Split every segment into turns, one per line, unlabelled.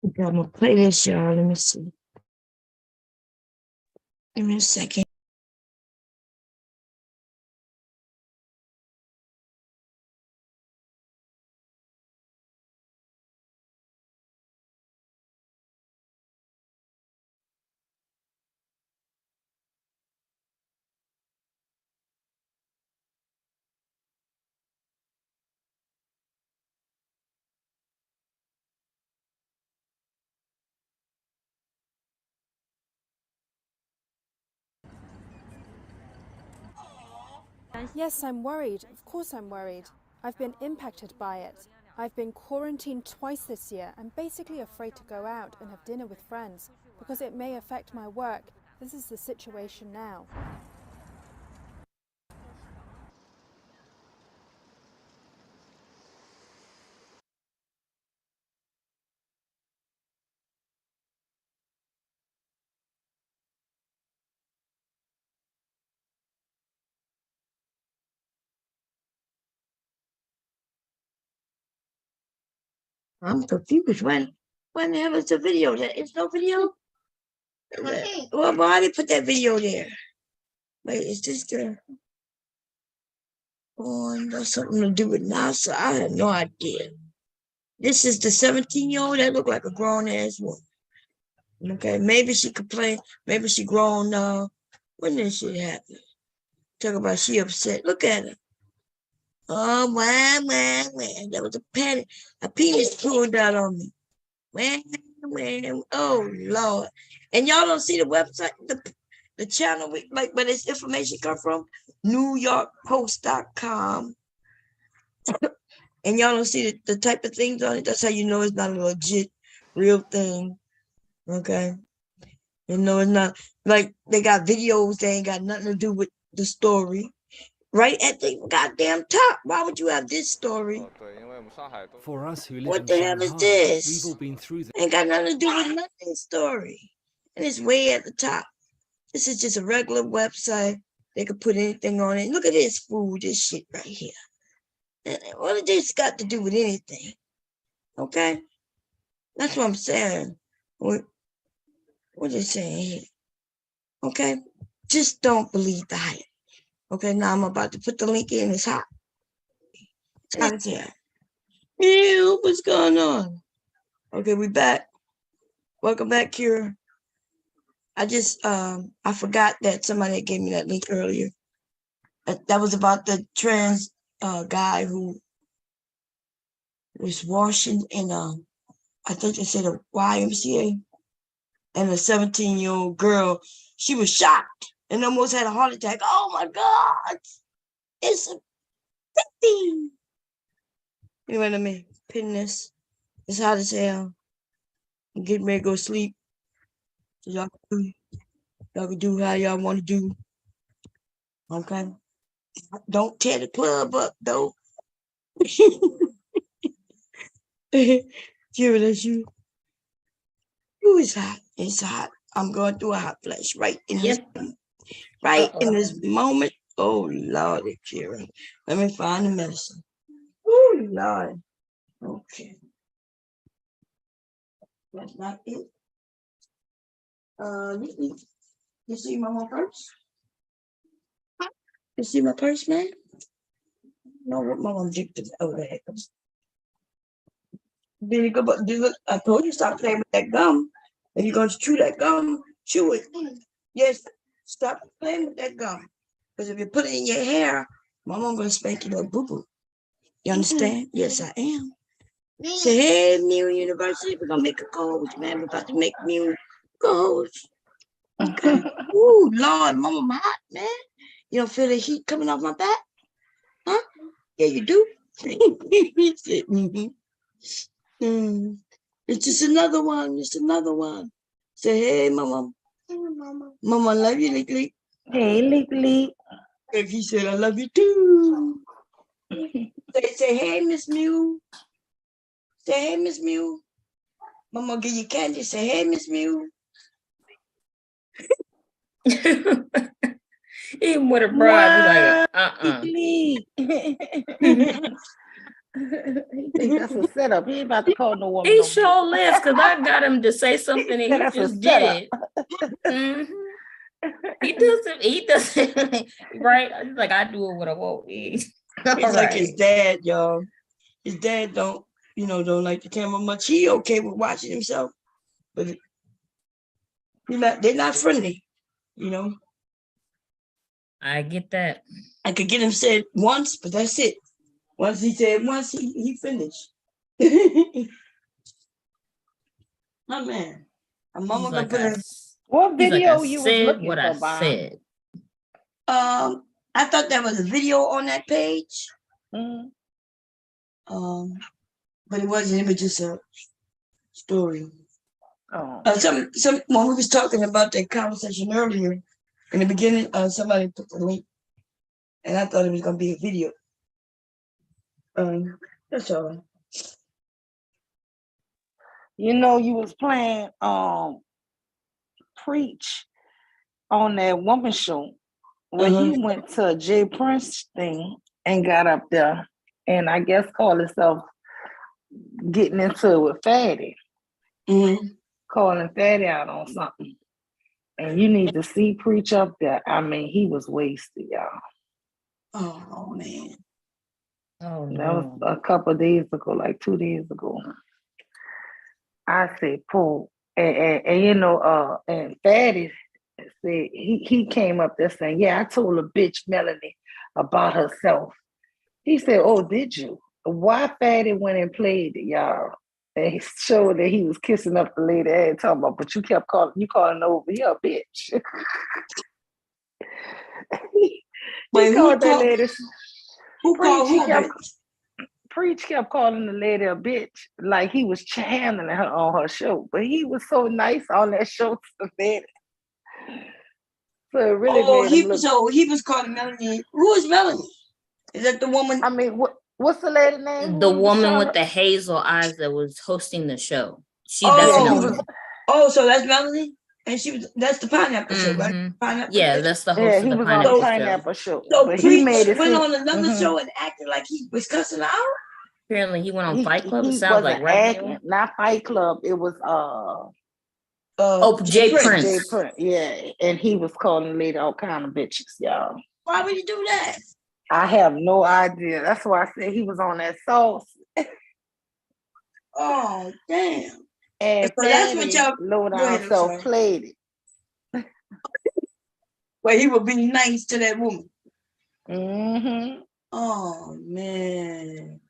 Okay, I'm gonna play this, y'all. Let me see. Give me a second.
Yes, I'm worried. Of course I'm worried. I've been impacted by it. I've been quarantined twice this year. I'm basically afraid to go out and have dinner with friends because it may affect my work. This is the situation now.
I'm confused. When the hell is the video? There is no video? Well, why did they put that video there? Wait, is this the one got something to do with NASA? I have no idea. This is the 17-year-old that looked like a grown ass woman. Okay, maybe she complained. Maybe she grown. When this shit happen? Talk about she upset. Look at her. Oh, man. That was a panic. A penis pulled out on me. Man. Oh, Lord. And y'all don't see the website, the channel, like where this information come from? NewYorkPost.com. And y'all don't see the type of things on it. That's how you know it's not a legit, real thing. Okay. You know, it's not like they got videos that ain't got nothing to do with the story. Right at the goddamn top. Why would you have this story?
For us who live
What
in
the hell is
Shanghai, we've
this?
all been through this.
Ain't got nothing to do with nothing story. And it's way at the top. This is just a regular website. They could put anything on it. Look at this food, this shit right here. What did this got to do with anything? Okay? That's what I'm saying. What are saying here? Okay? Just don't believe the hype. Okay, now I'm about to put the link in. It's hot. It's hot as hell. Ew, what's going on? Okay, we back. Welcome back, Kira. I forgot that somebody gave me that link earlier. That was about the trans guy who was washing in I think they said a YMCA, and a 17-year-old girl, she was shocked and almost had a heart attack. Oh my God, it's a 50. You know what I mean? Pinning this. It's hot as hell. I'm getting ready to go sleep. So y'all can do how y'all want to do. Okay? Don't tear the club up though. Kira, that's you. Ooh, it's hot. It's hot. I'm going through a hot flash right in this in this moment. Oh Lord, Kira. Let me find the medicine. Oh Lord. Okay. That's not it. You see my purse? You see my purse, man? No, what my mom did. Oh, the heck. Then you go, but look, I told you stop playing with that gum. If you're going to chew that gum, chew it. Yes, stop playing with that gum. Because if you put it in your hair, my mom going to spank you like boo boo. You understand? Yes, I am. Say, hey, Mew University, we're going to make a coach, man. We're about to make Mew coach. Okay. Ooh, Lord, mama, I'm hot, man. You don't feel the heat coming off my back? Huh? Yeah, you do. He said, It's just another one. It's another one. Say, hey, mama. Hey, mama. Mama, I love you, Lick Lick.
Hey, Lickly.
And he said, I love you too. Say, hey, Miss Mew. Say, hey, Miss Mew. Mama, give you candy. Say, hey, Miss Mew.
Even with a bride, be like,
He
That's a setup. He ain't about to call no woman.
He
no more.
sure lives because I got him to say something and he
That's a
just
setup.
did it. Mhm. He does it, right? He's like, I do it what I want.
He's
All
like his
right.
dad, y'all. His dad don't like the camera much. He okay with watching himself, but they're not friendly, you know.
I get that.
I could get him said once, but that's it. Once he said once, he finished. My man. A
He's
mama gonna
like,
put
I,
in
What
he's like, I
video you was
said
looking
what
for,
I
Bob?
said.
I thought there was a video on that page.
Mhm.
But it wasn't, it was just a story.
Oh,
Some when we was talking about that conversation earlier, in the beginning, somebody put the link, and I thought it was gonna be a video. That's all.
you know, you was playing Preach on that woman show where he went to a Jay Prince thing and got up there and I guess called himself getting into it with Fatty, calling Fatty out on something. And you need to see Preach up there. I mean, he was wasted, y'all.
Oh man.
Oh,
That was
no.
a couple of days ago, like 2 days ago. I said, Paul, and you know, and Fatty said he came up there saying, yeah, I told a bitch Melanie about herself. He said, oh, did you? Why Fatty went and played it, y'all? And he showed that he was kissing up the lady and talking about, but you kept calling over here a bitch.
Wait,
called that lady.
Who called who bitch?
Preach kept calling the lady a bitch, like he was channeling her on her show. But he was so nice on that show to the lady. So it really made him look.
He was calling Melanie. Who is Melanie? Is that the woman?
I mean, what's the lady name?
The woman with the hazel eyes that was hosting the show. That's Melanie.
So that's Melanie? And that's the Pineapple Show, right? Pineapple
Yeah,
Show?
that's the host of the
was on the
Pineapple
Show.
So
but
Preach
he made it
went on another show and acted like he was cussing out?
Apparently he went on Fight Club. It
He
sounds like
acting, not Fight Club. It was
Jay Prince.
Jay Prince, yeah. And he was calling the lady all kind of bitches, y'all.
Why would he do that?
I have no idea. That's why I said he was on that sauce.
Oh, damn.
And
so that's what y'all
low down self played it.
Where he would be nice to that woman.
Mm-hmm.
Oh man.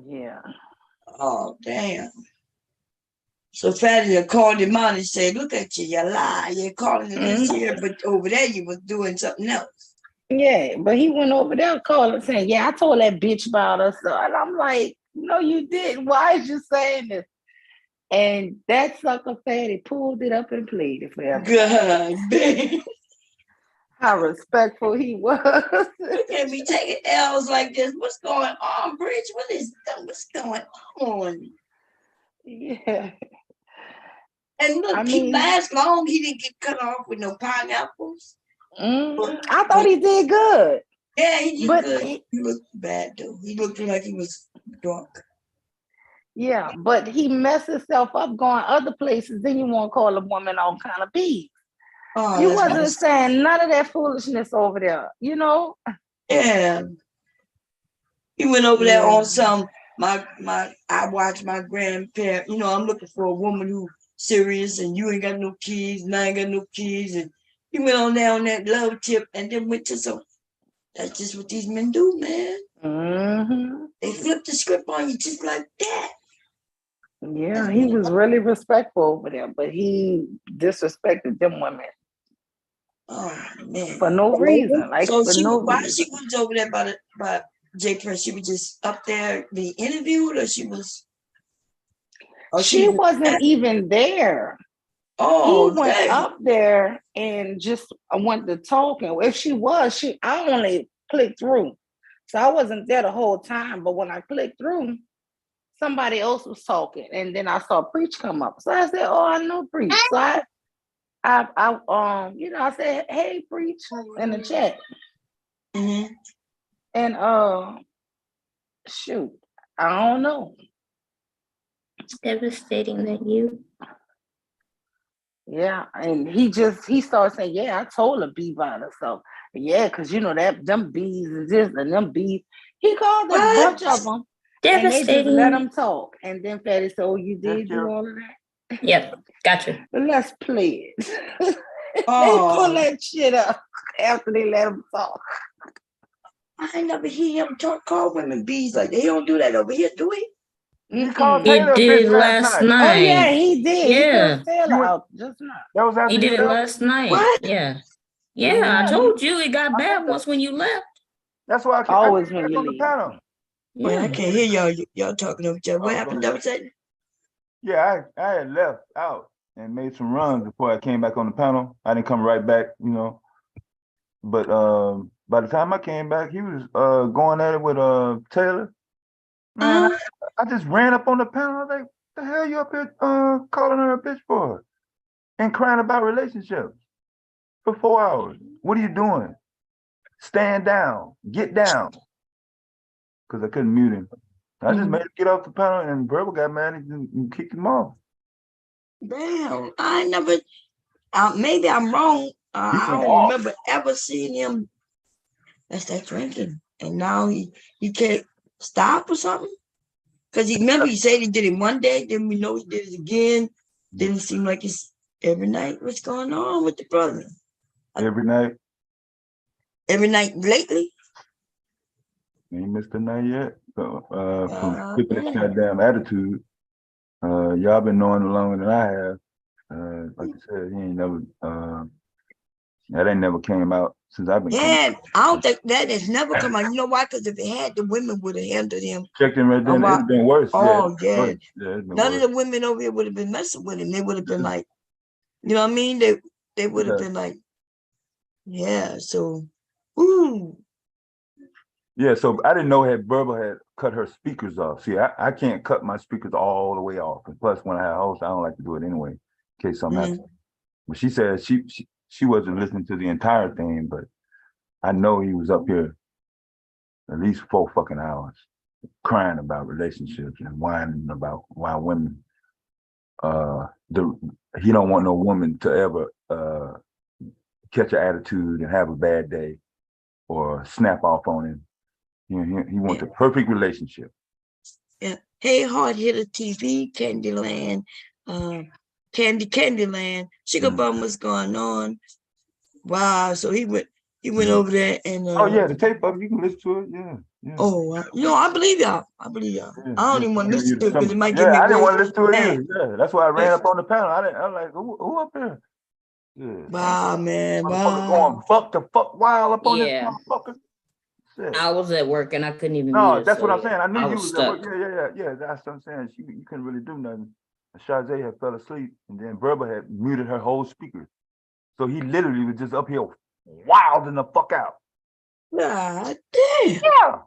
Yeah.
Oh damn. So Fatty called him out and said, look at you, you lie. You're calling it this here, but over there you was doing something else.
Yeah, but he went over there calling saying, yeah, I told that bitch about us. And I'm like, no, you didn't. Why is you saying this? And that sucker Fatty pulled it up and played it for him.
God.
How respectful he was.
You can't be taking L's like this. What's going on, Bridge? What's going on?
Yeah.
And look, he last long. He didn't get cut off with no pineapples.
I thought he did good.
Yeah, he did good. He looked bad though. He looked like he was drunk.
Yeah, but he messed himself up going other places. Then you want to call a woman all kind of beef. Oh, you wasn't saying none of that foolishness over there, you know?
Yeah. He went over there on some, I watched my grandparents, you know, I'm looking for a woman who serious and you ain't got no kids and I ain't got no kids. And he went on there on that love tip and then went to some, that's just what these men do, man.
Mm-hmm.
They flip the script on you just like that.
Yeah, he was really respectful over there, but he disrespected them women.
Oh man!
For no reason, like
so
for no reason.
Why she was over there by Jay Prince? She was just up there being interviewed, or she was?
She wasn't even there.
Oh,
he went up there and just wanted to talk. And if she was, I only clicked through, so I wasn't there the whole time. But when I clicked through, somebody else was talking, and then I saw Preach come up. So I said, "Oh, I know Preach." So I I said, "Hey, Preach," in the chat.
Mm-hmm.
And shoot, I don't know.
Devastating that you.
Yeah, and he started saying, "Yeah, I told her be by herself. Yeah, because you know that them bees is this and them bees." He called a
What?
bunch of them, and they just let
Devastating.
him talk. And then Fatty said, "Oh, you did do
Karen.
all of that?
Yep, gotcha.
But let's play it." They pull
Oh,
that shit up after they let him talk.
I ain't never hear him call women bees like they don't do that over here, do we?
He called
Mm-mm.
He
Taylor a bitch
did
last
last
night.
Oh yeah,
night.
he did. He
Yeah,
cursed Taylor
You went-
out just now.
That was after
he did
you
it
left.
last night.
What?
Yeah.
Yeah,
Yeah, I
he-
told you it got
I
bad
think that-
once when you left.
That's why I can't
Always when
back
you
on the
leave.
panel.
Wait, I
Yeah.
can't hear y'all. Y'all talking over each other. What
Oh,
happened?
go
That was that.
Yeah, I had left out and made some runs before I came back on the panel. I didn't come right back, you know. But by the time I came back, he was going at it with Taylor. Man, I just ran up on the panel. I was like, the hell you up here calling her a bitch for? And crying about relationships for 4 hours. What are you doing? Stand down. Get down. Because I couldn't mute him. I just made him get off the panel, and Verbal got mad and kicked him off.
Damn, I never. Maybe I'm wrong.
He
I
went
don't
off.
remember ever seeing him. That's that drinking, and now he can't stop or something. Because he remember he said he did it one day, then we know he did it again. Didn't seem like it's every night. What's going on with the brother?
Every night.
Every night lately?
Ain't missed a night yet. So from flipping this
Yeah.
goddamn attitude, y'all been knowing him longer than I have. Like I said, he ain't never that ain't never came out since I've been coming.
Yeah, I don't think that has never come out. You know why? Because if it had, the women would have handled him.
Checked him right then, it'd have been worse.
Oh,
yeah.
yeah.
Worse. Yeah, it's been
None
worse.
of the women over here would have been messing with him. They would have been like, you know what I mean? They would have
Yeah.
been like, yeah, so, ooh.
Yeah, so I didn't know Verbal had cut her speakers off. See, I can't cut my speakers all the way off. And plus, when I have a host, I don't like to do it anyway, in case something happens. But she said she wasn't listening to the entire thing, but I know he was up here at least 4 fucking hours crying about relationships and whining about why women he don't want no woman to ever catch an attitude and have a bad day or snap off on him. He wants a perfect relationship.
Yeah. Hey, Hard Hitter TV, Candyland, Candyland, Sugar Bum, what's going on? Wow, so he went over there and
Oh yeah, the tape of it, you can listen to it. Yeah.
oh, I believe y'all. I believe y'all.
Yeah,
I don't even want to listen to it because it might give me
I didn't want to
worse.
listen to it
Man.
either. Yeah, that's why I ran up on the panel. I was like, who up there? Yeah.
Wow, man.
Motherfucker
Wow.
going fuck wild up on this
Yeah.
motherfucker. Shit.
I was at work and I couldn't even
No,
mute it,
that's
so
what I'm saying. I knew
I
you
was
was at work.
stuck.
Yeah. That's what I'm saying. You couldn't really do nothing. Shazay had fell asleep, and then Verbal had muted her whole speaker. So he literally was just up here wilding the fuck out.
God damn.
Yeah.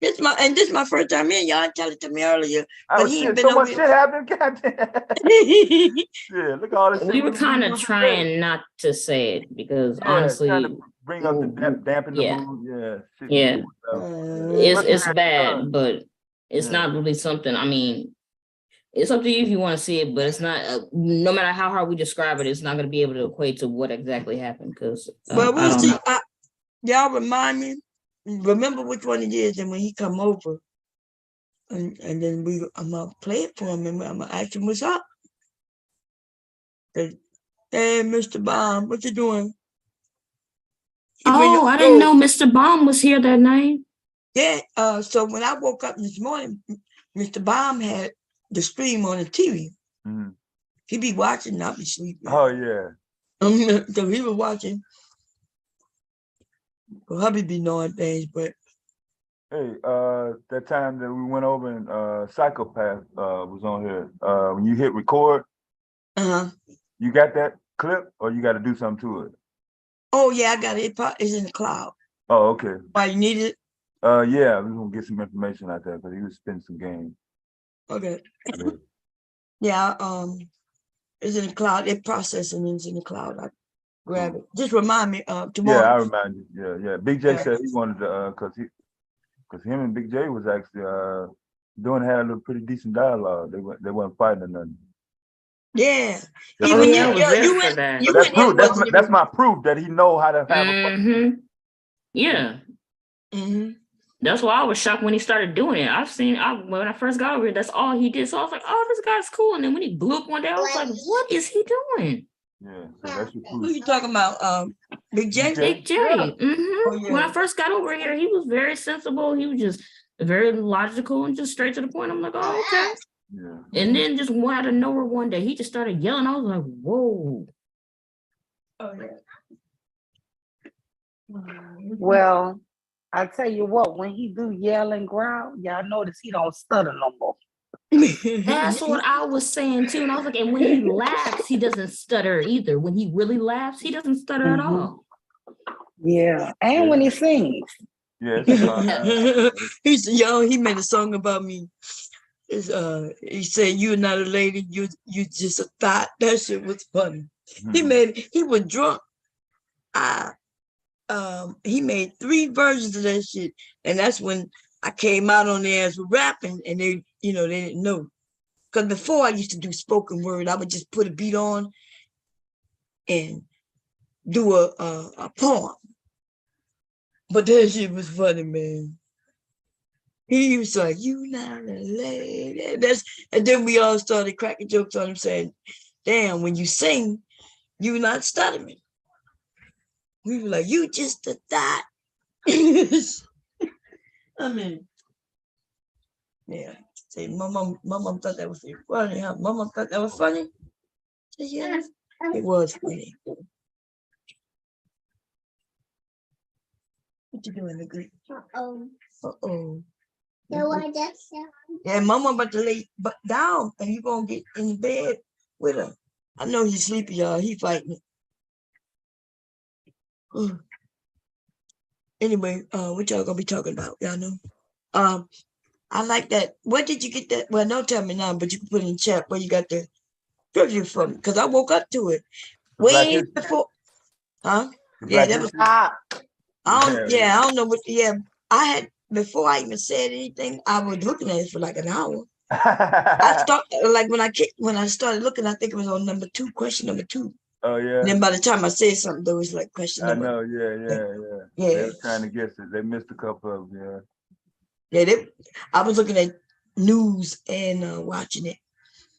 This is my first time in. Y'all tell it to me earlier.
I
But
was
he ain't
shit.
been
So
over
much
here.
shit happened. Goddamn. Yeah, look at all this shit.
We were kind of
was
trying not to say it because
trying
honestly,
to bring up the dampen the
yeah.
mood. Yeah. Shit
Yeah.
was
It's bad, but it's
Yeah.
not really something. I mean, it's up to you if you want to see it, but it's not. No matter how hard we describe it, it's not going to be able to equate to what exactly happened. Because
Well,
I
we'll
don't
see.
know.
Y'all remind me. Remember which one it is, and when he come over, and then I'm gonna play it for him, and I'm gonna ask him what's up. Hey, Mr. Bomb, what you doing?
Oh, I didn't know Mr. Baum was here that night.
Yeah. So when I woke up this morning, Mr. Bomb had the stream on the TV.
Mm-hmm.
He be watching, not be sleeping.
Oh yeah.
So he was watching. Well, hubby be knowing things, but
Hey, that time that we went over and Psychopath was on here. When you hit record, you got that clip, or you got to do something to it?
Oh yeah, I got it. It's in the cloud.
Oh, okay.
Why you need it?
Yeah, we're gonna get some information out there because he was spinning some games.
Okay.
Yeah.
Yeah, it's in the cloud. It processing is in the cloud. I grab it. Just remind me tomorrow.
Yeah, I remind you. Yeah. Big J said he wanted to because him and Big J was actually doing had a little pretty decent dialogue. They weren't fighting or nothing.
Yeah.
That's
Oh
what-
yeah, I was there
you
for
went,
that.
you
That's
went there,
proof.
wasn't
That's my proof that he know how to have a fucking.
Mm-hmm. Yeah.
Mm-hmm.
That's why I was shocked when he started doing it. When I first got over here, that's all he did. So I was like, oh, this guy's cool. And then when he blew up one day, I was like, what is he doing?
Yeah, so that's your
Who
proof.
you talking about? Big J?
Big
Big J.
Yeah.
Mhm.
Oh, yeah.
When I first got over here, he was very sensible. He was just very logical and just straight to the point. I'm like, oh, okay.
Yeah.
And then just out of nowhere one day, he just started yelling. I was like, whoa.
Oh, yeah.
Well, I tell you what, when he do yell and growl, y'all notice he don't stutter no more.
That's what I was saying too. And I was like, and when he laughs, he doesn't stutter either. When he really laughs, he doesn't stutter at all.
Yeah, and when he sings.
Yeah, it's fine.
He's young. He made a song about me. It's, he said, "You're not a lady. You just a thought." That shit was funny. He was drunk. He made 3 versions of that shit, and that's when I came out on there as rapping, and they didn't know. Because before I used to do spoken word, I would just put a beat on and do a poem. But that shit was funny, man. He was like, "You not a lady." And then we all started cracking jokes on him, saying, "Damn, when you sing, you not stuttering." We were like, "You just a thought." I mean, yeah. Say, my mom thought that was funny, huh? My mom thought that was funny. Say, yeah, it was funny. What you doing, Nigga? Uh-oh. Yeah, mama about to lay down, and you gonna get in bed with her. I know he's sleepy, y'all. He fighting. Anyway, what y'all gonna be talking about? Y'all know. I like that. Where did you get that? Well, don't tell me now, but you can put in chat where you got the trivia from, because I woke up to it way before. Huh? Yeah, that was. I don't know what. Yeah, I had before I even said anything. I was looking at it for like an hour. I started like when I started looking. I think it was on question number 2.
Oh yeah.
And then by the time I said something, there was like question number.
I know. Yeah. They were trying to guess it. They missed a couple of them.
Yeah. I was looking at news and watching it.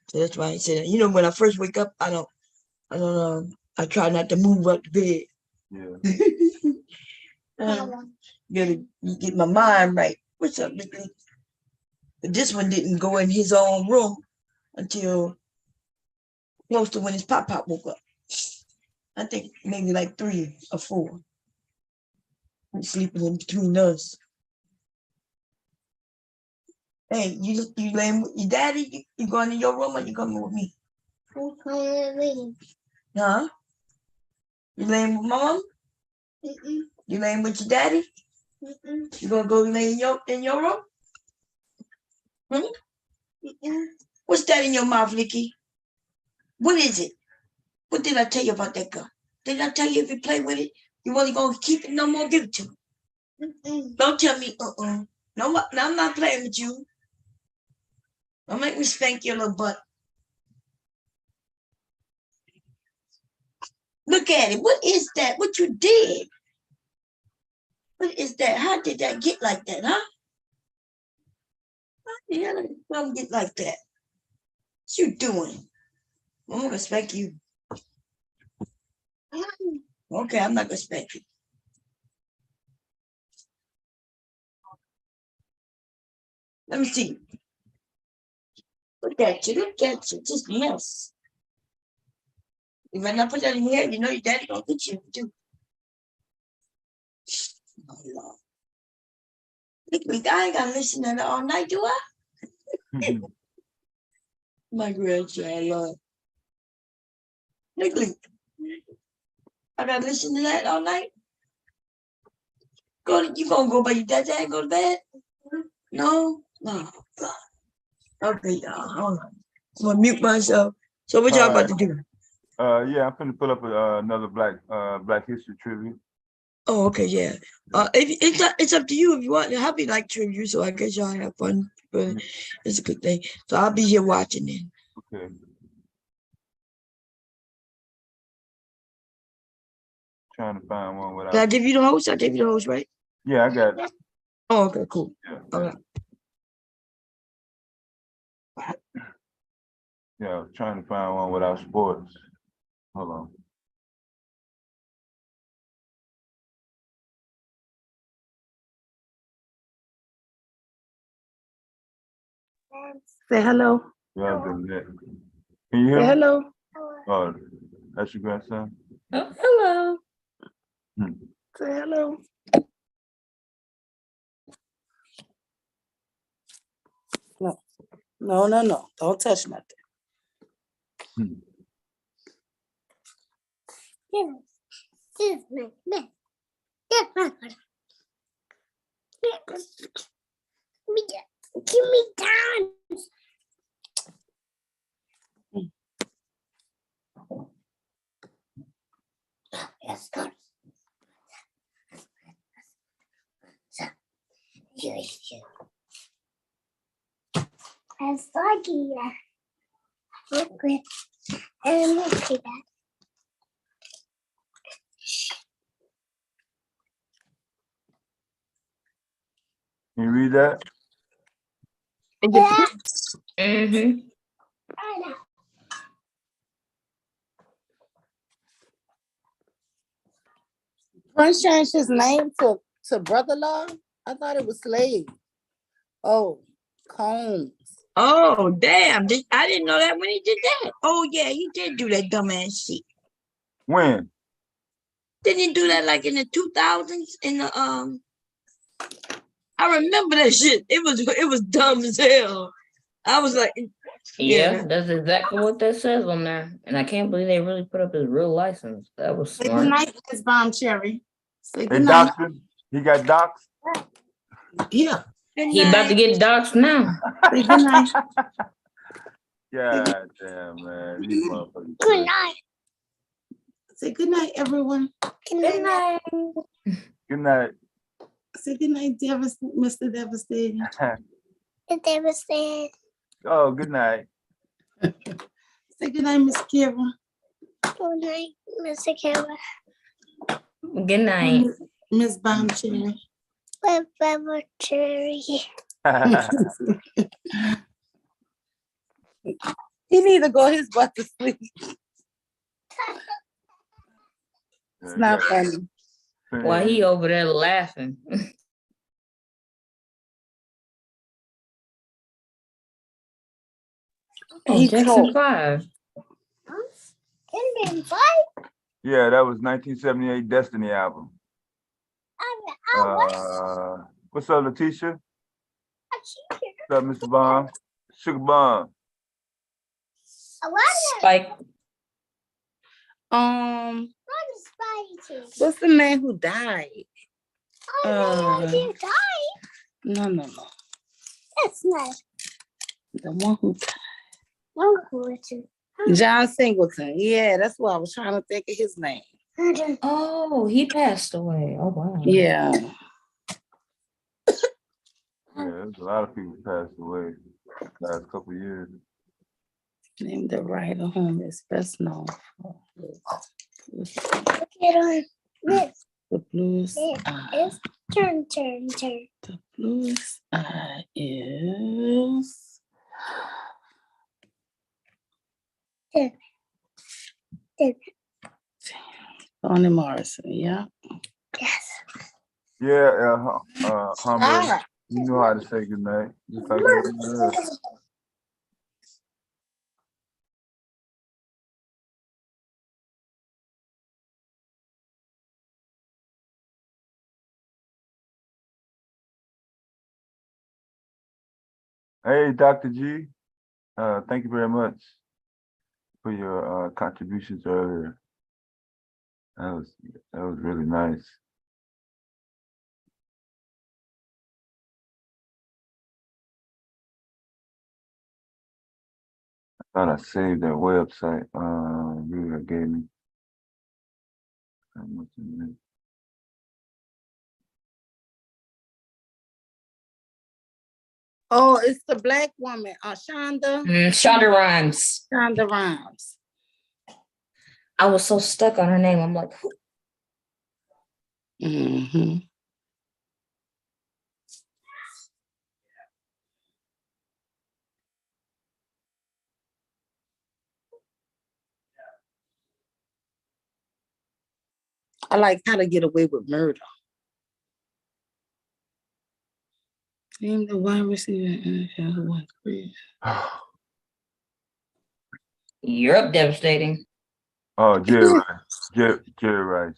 So that's why I said that. You know, when I first wake up, I try not to move up the bed.
Yeah.
You get my mind right. What's up, Nicky? But this one didn't go in his own room until close to when his pop woke up. I think maybe like 3 or 4. He's sleeping in between us. Hey, you laying with your daddy? You going in your room or you coming with me? Huh? You laying with mom? You laying with your daddy? You gonna go lay in your room? What's that in your mouth, Licky? What is it? What did I tell you about that gun? Did I tell you if you play with it, you only gonna keep it, no more give it to me? Don't tell me, No, I'm not playing with you. Don't make me spank your little butt. Look at it. What is that? What you did? What is that? How did that get like that, huh? How the hell did it get like that? What you doing? I'm gonna spank you. Okay, I'm not gonna spank you. Let me see. Look at you, just mess. You might not put that in here, you know your daddy gonna get you too. Oh Lord. I ain't gotta listen to that all night, do I? My grandchild, Lord. Nicholas, I gotta listen to that all night. You gonna go by your dad and go to bed? No? No, God. Okay, y'all. Hold on. I'm gonna mute myself. So what y'all about to do?
Yeah, I'm finna pull up another Black History trivia.
Oh, okay, yeah. If it's up to you if you want. I'll be like tribute, so I guess y'all have fun. But
Mm,
it's a good thing. So I'll be here watching it.
okay. Trying to find one
Did I
without.
give you the host? I gave you the host, right?
Yeah, I got it.
Oh, okay, cool.
Yeah,
All
yeah.
right.
Yeah, I was trying to find one without sports. Hold on.
Say hello.
Yeah, I've been there. Can you
Say
hear me?
hello.
Oh, that's your grandson?
Oh, hello.
Hmm.
Say hello. No, no, no, no. Don't touch nothing.
Hmm.
Give me down. Yes, go. It's lucky. Look at and look at that.
Can you read that?
Yeah.
Mm-hmm.
I know.
Prince changed his name to Brother Law. I thought it was Slave. Oh, Combs.
Oh, damn. I didn't know that when he did that. Oh, yeah, he did do that dumbass shit.
When?
Didn't he do that like in the 2000s? In the I remember that shit. It was dumb as hell. I was like,
Yeah,
yeah.
that's exactly what that says on there. And I can't believe they really put up his real license. That was
Say good
smart.
night, Miss Bomb Cherry. Say
They
good night.
doxed him? He got doxed?
Yeah.
Good
He about to
night.
get doxxed now.
Say good night.
God damn, man. These motherfuckers.
Good
crazy.
night.
Say good night, everyone.
Good night.
Good night.
Say good night, Mr. Devastating.
It devastated.
Oh, good night.
Say good night, Miss Kira.
Good night, Mr. Kara.
Good night.
Miss Bomb Cherry.
Bye, Cherry.
He need to go his butt to sleep. It's not funny.
While he over there laughing. Oh,
He
Jackson
cold.
5.
And then bye.
Yeah, that was 1978 Destiny album. What's up, Letitia? What's up, Mr. Bomb? Sugar Bomb.
Spike.
What's the man who died?
Oh, no, I didn't die.
No.
That's not.
The one who died.
Uncle
John Singleton. Yeah, that's what I was trying to think of his name.
Oh, he passed away. Oh, wow.
Yeah.
Yeah, there's a lot of people passed away last couple of years.
Named the writer whom is best known for
Get on this.
the bluest
It
eye.
is turn.
The bluest eye is Toni Morrison. Yeah.
Yes.
Yeah, Hummer,
Ah,
you know how to say good night. Just like everyone else. Hey, Dr. G, thank you very much for your contributions earlier. That was really nice. I thought I saved that website. You gave me. How much in there?
Oh, it's the black woman, Shonda.
Shonda Rhimes.
Shonda Rhimes.
I was so stuck on her name. I'm like, who?
Mm-hmm. I like How to Get Away with Murder. Name the wide receiver NFL who won three.
Europe devastating.
Oh, Jerry Rice. Jerry Rice.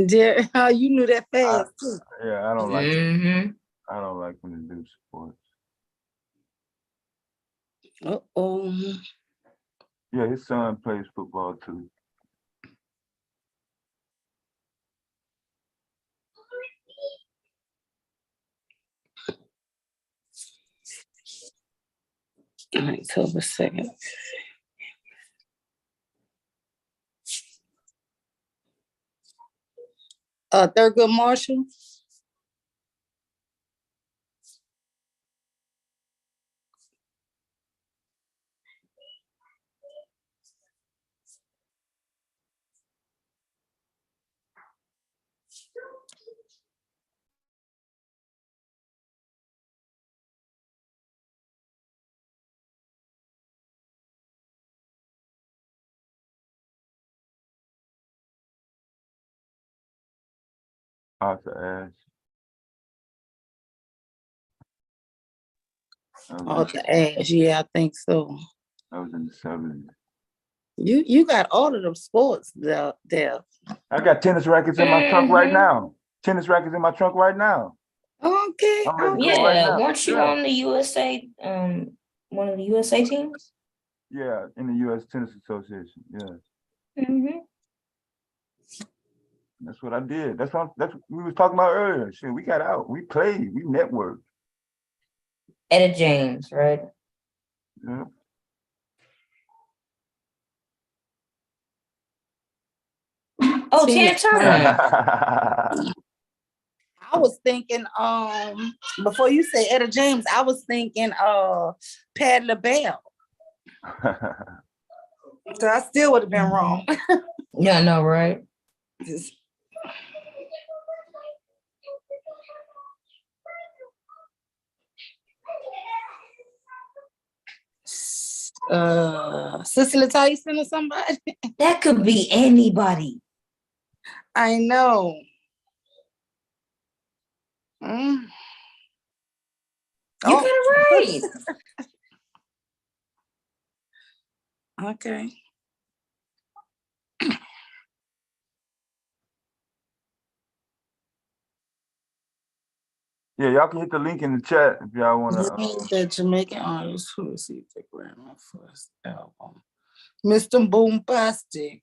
Jerry, how you knew that fast too.
Yeah, I don't like.
Mm-hmm.
I don't like when they do sports.
Uh-oh.
Yeah, his son plays football too.
October 2nd. Thurgood Marshall.
Arthur Ashe.
Arthur Ashe, yeah, I think so.
That was in the 70s.
You got all of them sports there.
I got tennis rackets in my trunk right now. Tennis rackets in my trunk right now.
Okay.
I'm ready to go right
Yeah,
now.
weren't you on the USA, one of the USA teams?
Yeah, in the U.S. Tennis Association. Yeah,
Mm-hmm.
that's what I did. That's what we was talking about earlier. Shit, we got out. We played. We networked.
Etta James, right?
Yeah.
Oh,
Tina
Tina Turner.
I was thinking, before you say Etta James, I was thinking Patti LaBelle. So I still would have been wrong.
Yeah, I know, right?
Cicely Tyson or somebody.
That could be anybody.
I know. Mm.
You got it right.
Okay.
Yeah, y'all can hit the link in the chat if y'all want to.
The Jamaican artist who received the Grammy for his album, Mr. Boombastic.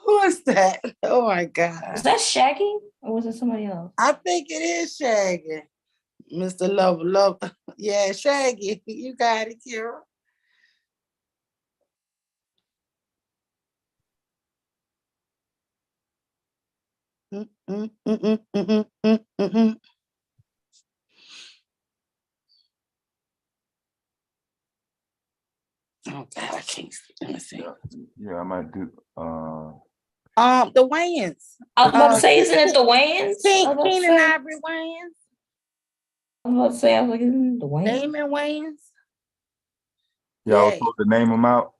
Who is that? Oh my God.
Is that Shaggy or was it somebody else?
I think it is Shaggy. Mr. Love. Yeah, Shaggy. You got it, Kira. Oh God, I can't see. Let me see.
Yeah, I might do.
The Wayans.
I was about to say, isn't it the Wayans?
Keenan Ivory Wayans.
I was about to say, I was like, isn't it the Wayans?
Damon Wayans.
Y'all
Yeah.
supposed to name them out.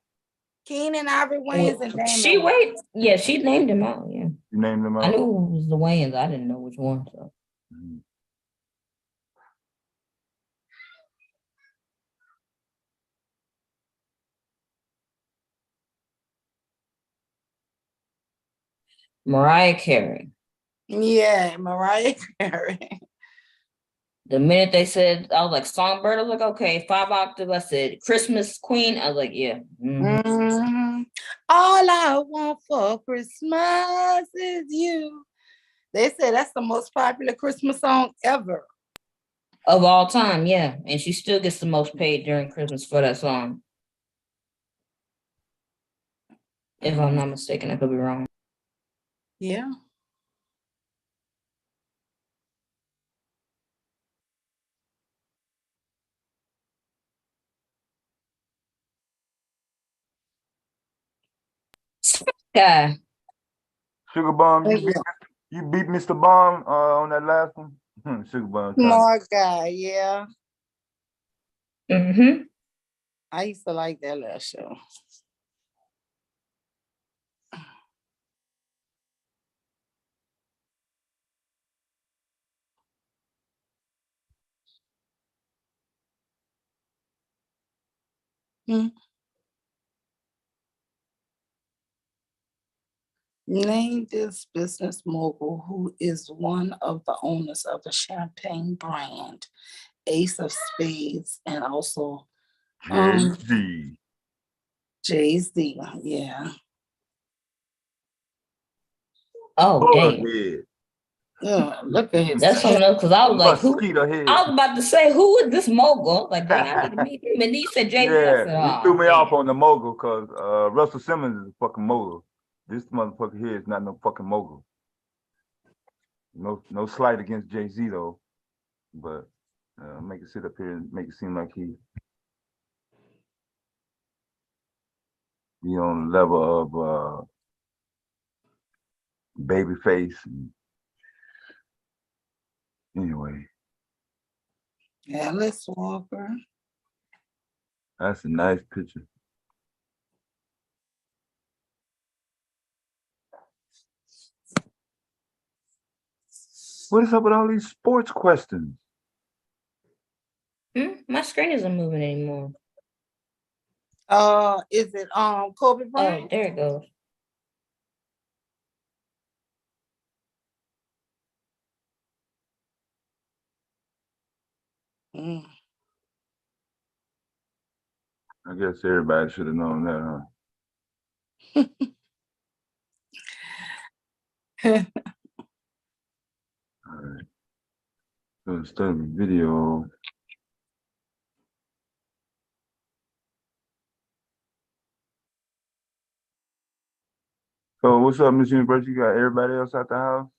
Keenan Ivory Wayans and Damon.
She named him out. Yeah,
You named them out.
I knew it was the Wayans. I didn't know which one. So.
Mhm.
Mariah Carey.
Yeah, Mariah Carey.
The minute they said, I was like, Songbird, I was like, okay, 5 octave. I said, Christmas Queen. I was like, yeah.
Mm-hmm. All I want for Christmas is you. They said that's the most popular Christmas song ever.
Of all time, yeah. And she still gets the most paid during Christmas for that song. If I'm not mistaken, I could be wrong.
Yeah.
Okay.
Sugar Bomb,
Oh, yeah.
you beat Mr. Bomb on that last one. Sugar Bomb.
Smart guy, yeah.
Mm-hmm.
I used to like that little show. Hmm. Name this business mogul who is one of the owners of the champagne brand, Ace of Spades, and also
Jay-Z.
Jay-Z. Yeah.
Oh, damn.
Bullhead.
Yeah. Look at his
That's something else because I was like, who?
Mosquito head.
I was about to say, who is this mogul? I was like, dang, I need to meet him. And then you said Jay-Z. I said,
Yeah, you
oh,
threw me
damn.
off on the mogul because Russell Simmons is a fucking mogul. This motherfucker here is not no fucking mogul. No slight against Jay-Z though, but make it sit up here and make it seem like he be on the level of Babyface. Anyway,
Alice Walker.
that's a nice picture. What is up with all these sports questions?
My screen isn't moving anymore.
Is it Kobe
Oh,
Bryant?
there it goes.
Mm.
I guess everybody should have known that, huh? All right. So start the video. So what's up, Miss University? You got everybody else out the house?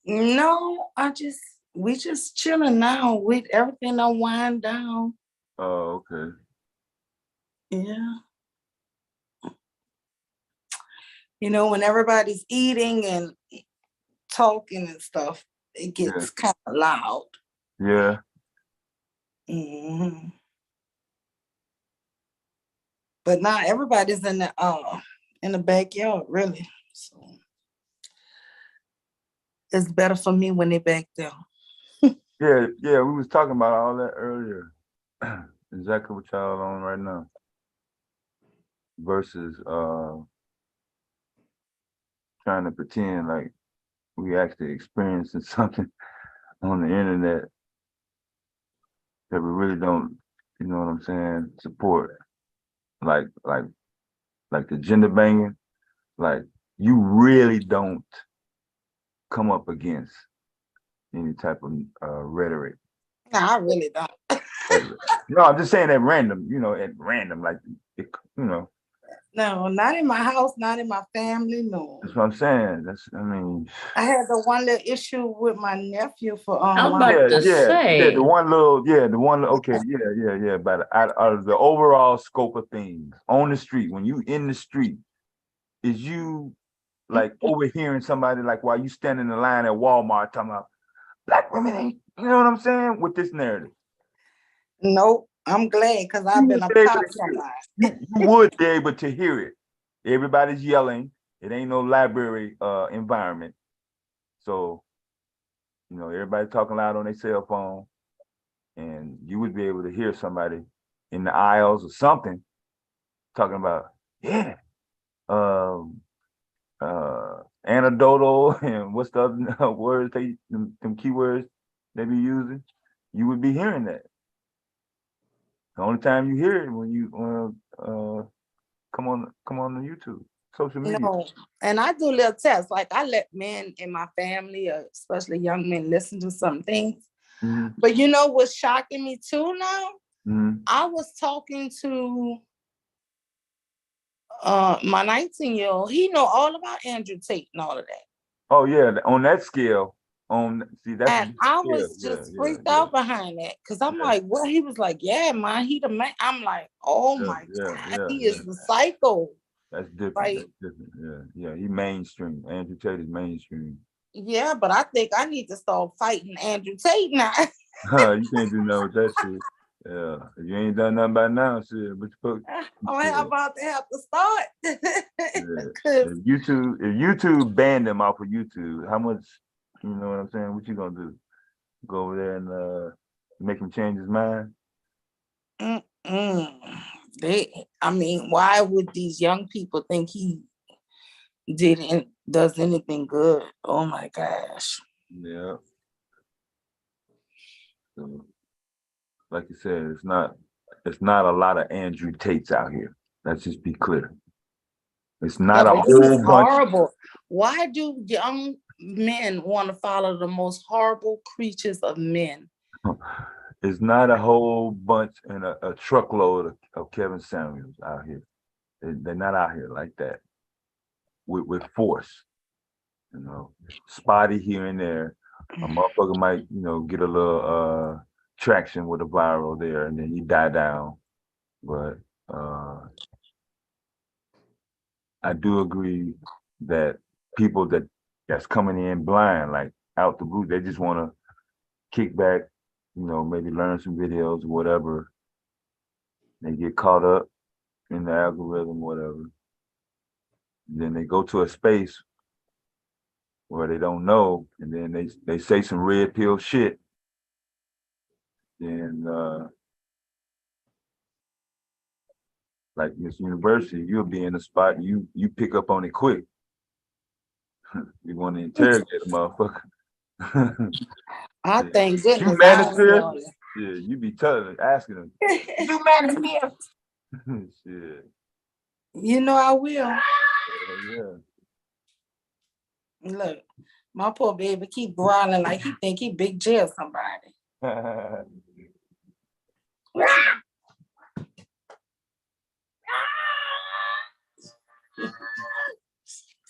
No, we just chilling now with everything on wind down.
Oh, okay.
Yeah. You know, when everybody's eating and talking and stuff, it gets kind of loud.
Yeah.
Mhm. But now everybody's in the backyard, really. So it's better for me when they're back there.
Yeah, we was talking about all that earlier. Exactly what y'all on right now. Versus trying to pretend like we actually experiencing something on the internet that we really don't, you know what I'm saying, support. Like the gender banging, like you really don't come up against any type of rhetoric.
No, I really don't.
No, I'm just saying at random, like,
No, not in my house, not in my family, no.
That's what I'm saying.
I had the one little issue with my nephew for
I was about to say.
the one little, okay, yeah. But out of the overall scope of things on the street, when you in the street, is you like overhearing somebody like while you standing in line at Walmart talking about black women ain't, you know what I'm saying, with this narrative?
Nope, I'm glad because I've been a pop somebody.
You would be able to hear it. Everybody's yelling. It ain't no library environment. So, everybody talking loud on their cell phone, and you would be able to hear somebody in the aisles or something talking about, anecdotal and what's the other words them keywords they be using. You would be hearing that. The only time you hear it when you come on the YouTube, social media.
No, and I do little tests. Like I let men in my family, especially young men, listen to some things.
Mm-hmm.
But you know what's shocking me too now?
Mm-hmm.
I was talking to my 19-year-old. He know all about Andrew Tate and all of that.
Oh yeah, on that scale. That's
and I was just freaked out behind that because I'm like, what? He was like, yeah, man, he the man. I'm like, oh my God, he is the psycho.
That's different.
Like,
That's different. Yeah. He mainstream. Andrew Tate is mainstream.
yeah, but I think I need to start fighting Andrew Tate now.
You can't do nothing with that shit. Yeah. If you ain't done nothing by now, shit, what the fuck?
I'm about to have to start.
Yeah.
'Cause
If YouTube banned them off of YouTube, how much, you know what I'm saying? What you gonna do? Go over there and make him change his mind?
I mean, why would these young people think he does anything good? Oh my gosh.
Yeah. So, like you said, it's not a lot of Andrew Tates out here. Let's just be clear. It's not a
Yo, this
whole
is
bunch.
horrible. Why do young men want to follow the most horrible creatures of men?
It's not a whole bunch and a truckload of Kevin Samuels out here. They're not out here like that with force. You know, spotty here and there. A motherfucker might, get a little traction with a viral there, and then he die down. But I do agree that people that's coming in blind, like out the blue, they just want to kick back, maybe learn some videos or whatever. They get caught up in the algorithm, whatever. Then they go to a space where they don't know, and then they say some red pill shit. And like Miss University, you'll be in a spot and you pick up on it quick. You want to interrogate a motherfucker.
I thank goodness.
You manosphere? Yeah, you be asking them. You manosphere? Shit.
You know I will.
Yeah.
Look, my poor baby keep growling like he think he Big J or somebody.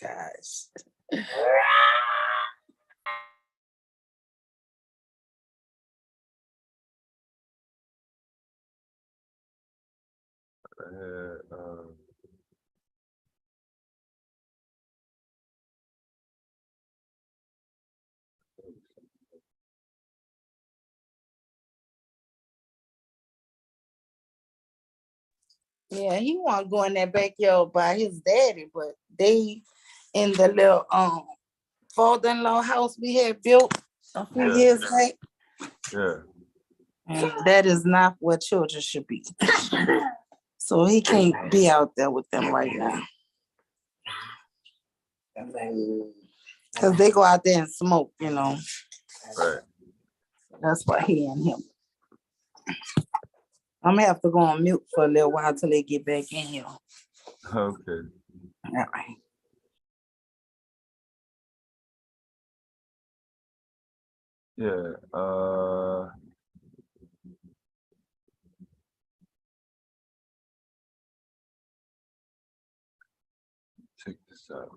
Gosh. Yeah, he want to go in that backyard by his daddy, but they in the little father-in-law house we had built a few years back.
Yeah.
And that is not where children should be. So he can't be out there with them right now. Because they go out there and smoke,
Right.
That's why he and him. I'm gonna have to go on mute for a little while till they get back in here.
Okay.
All right.
Yeah. Check this out.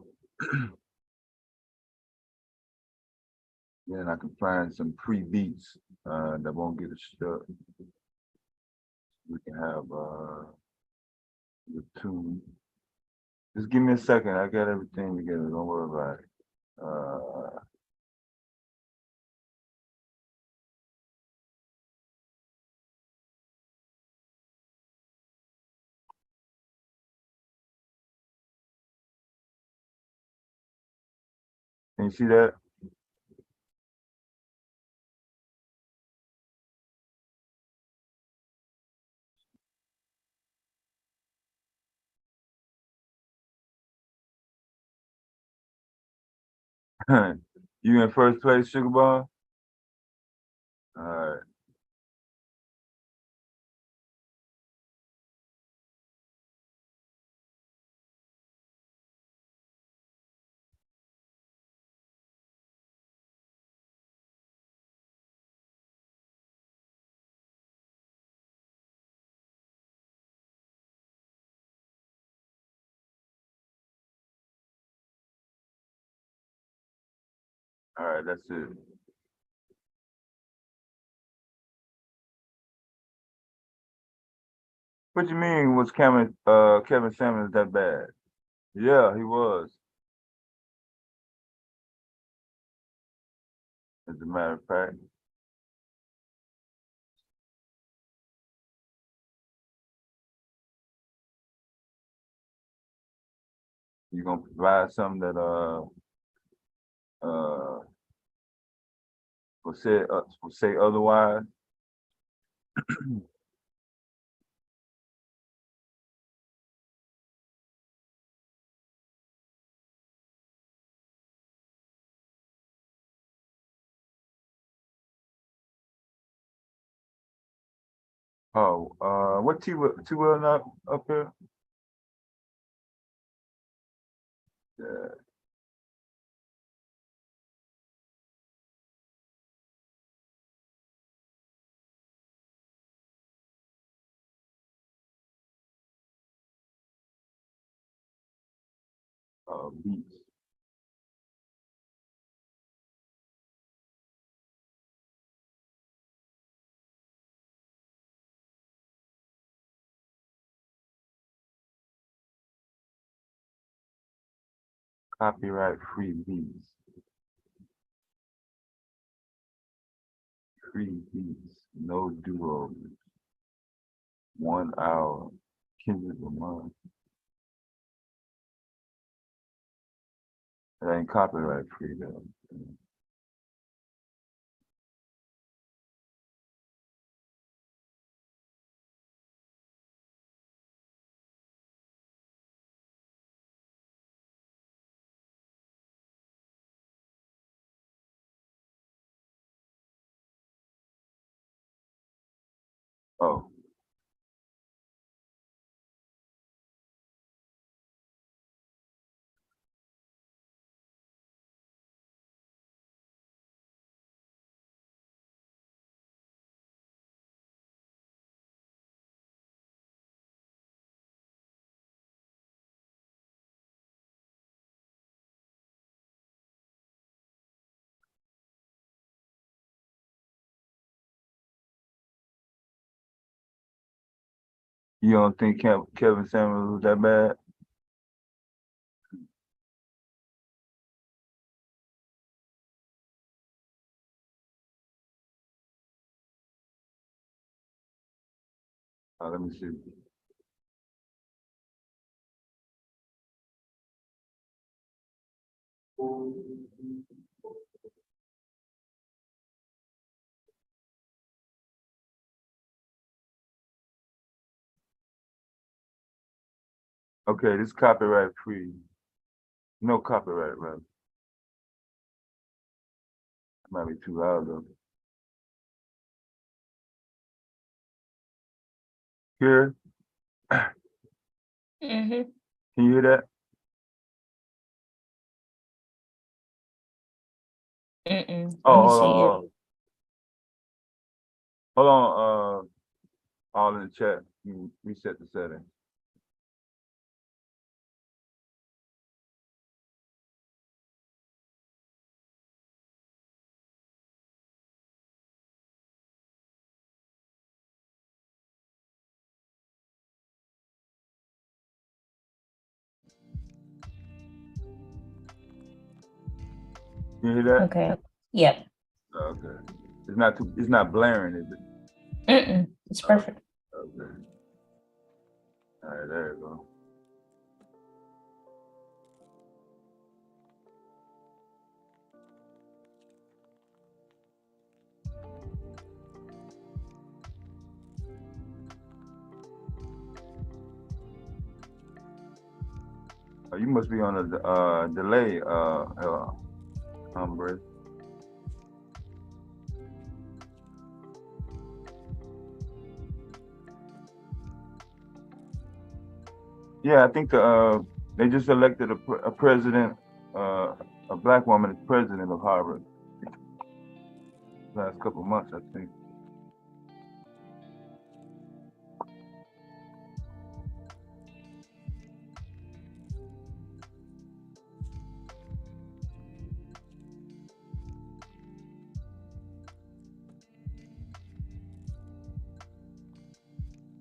Then I can find some pre-beats that won't get us stuck. We can have the tune. Just give me a second. I got everything together. Don't worry about it. Can you see that? You in first place, Sugar Bomb? All right. All right, that's it. What you mean was Kevin Samuels that bad? Yeah, he was. As a matter of fact. You gonna provide something that will say otherwise? Oh, what T-Will up here? Yeah, beats. Copyright free beats. Free beats. No duos. 1 hour. Kendrick Lamar. It ain't copyright free though. Oh, you don't think Kevin Samuels was that bad? Let me see. Okay, this copyright free. No copyright, right? Might be too loud though. Here,
Mm-hmm.
can you hear that?
Mm-mm. Let
Oh,
me
hold
see
on,
it.
hold on. All in the chat. You reset the setting. You hear that?
Okay. Yep.
Okay. It's not blaring, is it?
Mm-mm. It's perfect.
Okay. All right, there you go. Oh, you must be on a delay, Humber. Yeah, I think they just elected a president, a black woman as president of Harvard. Last couple of months, I think.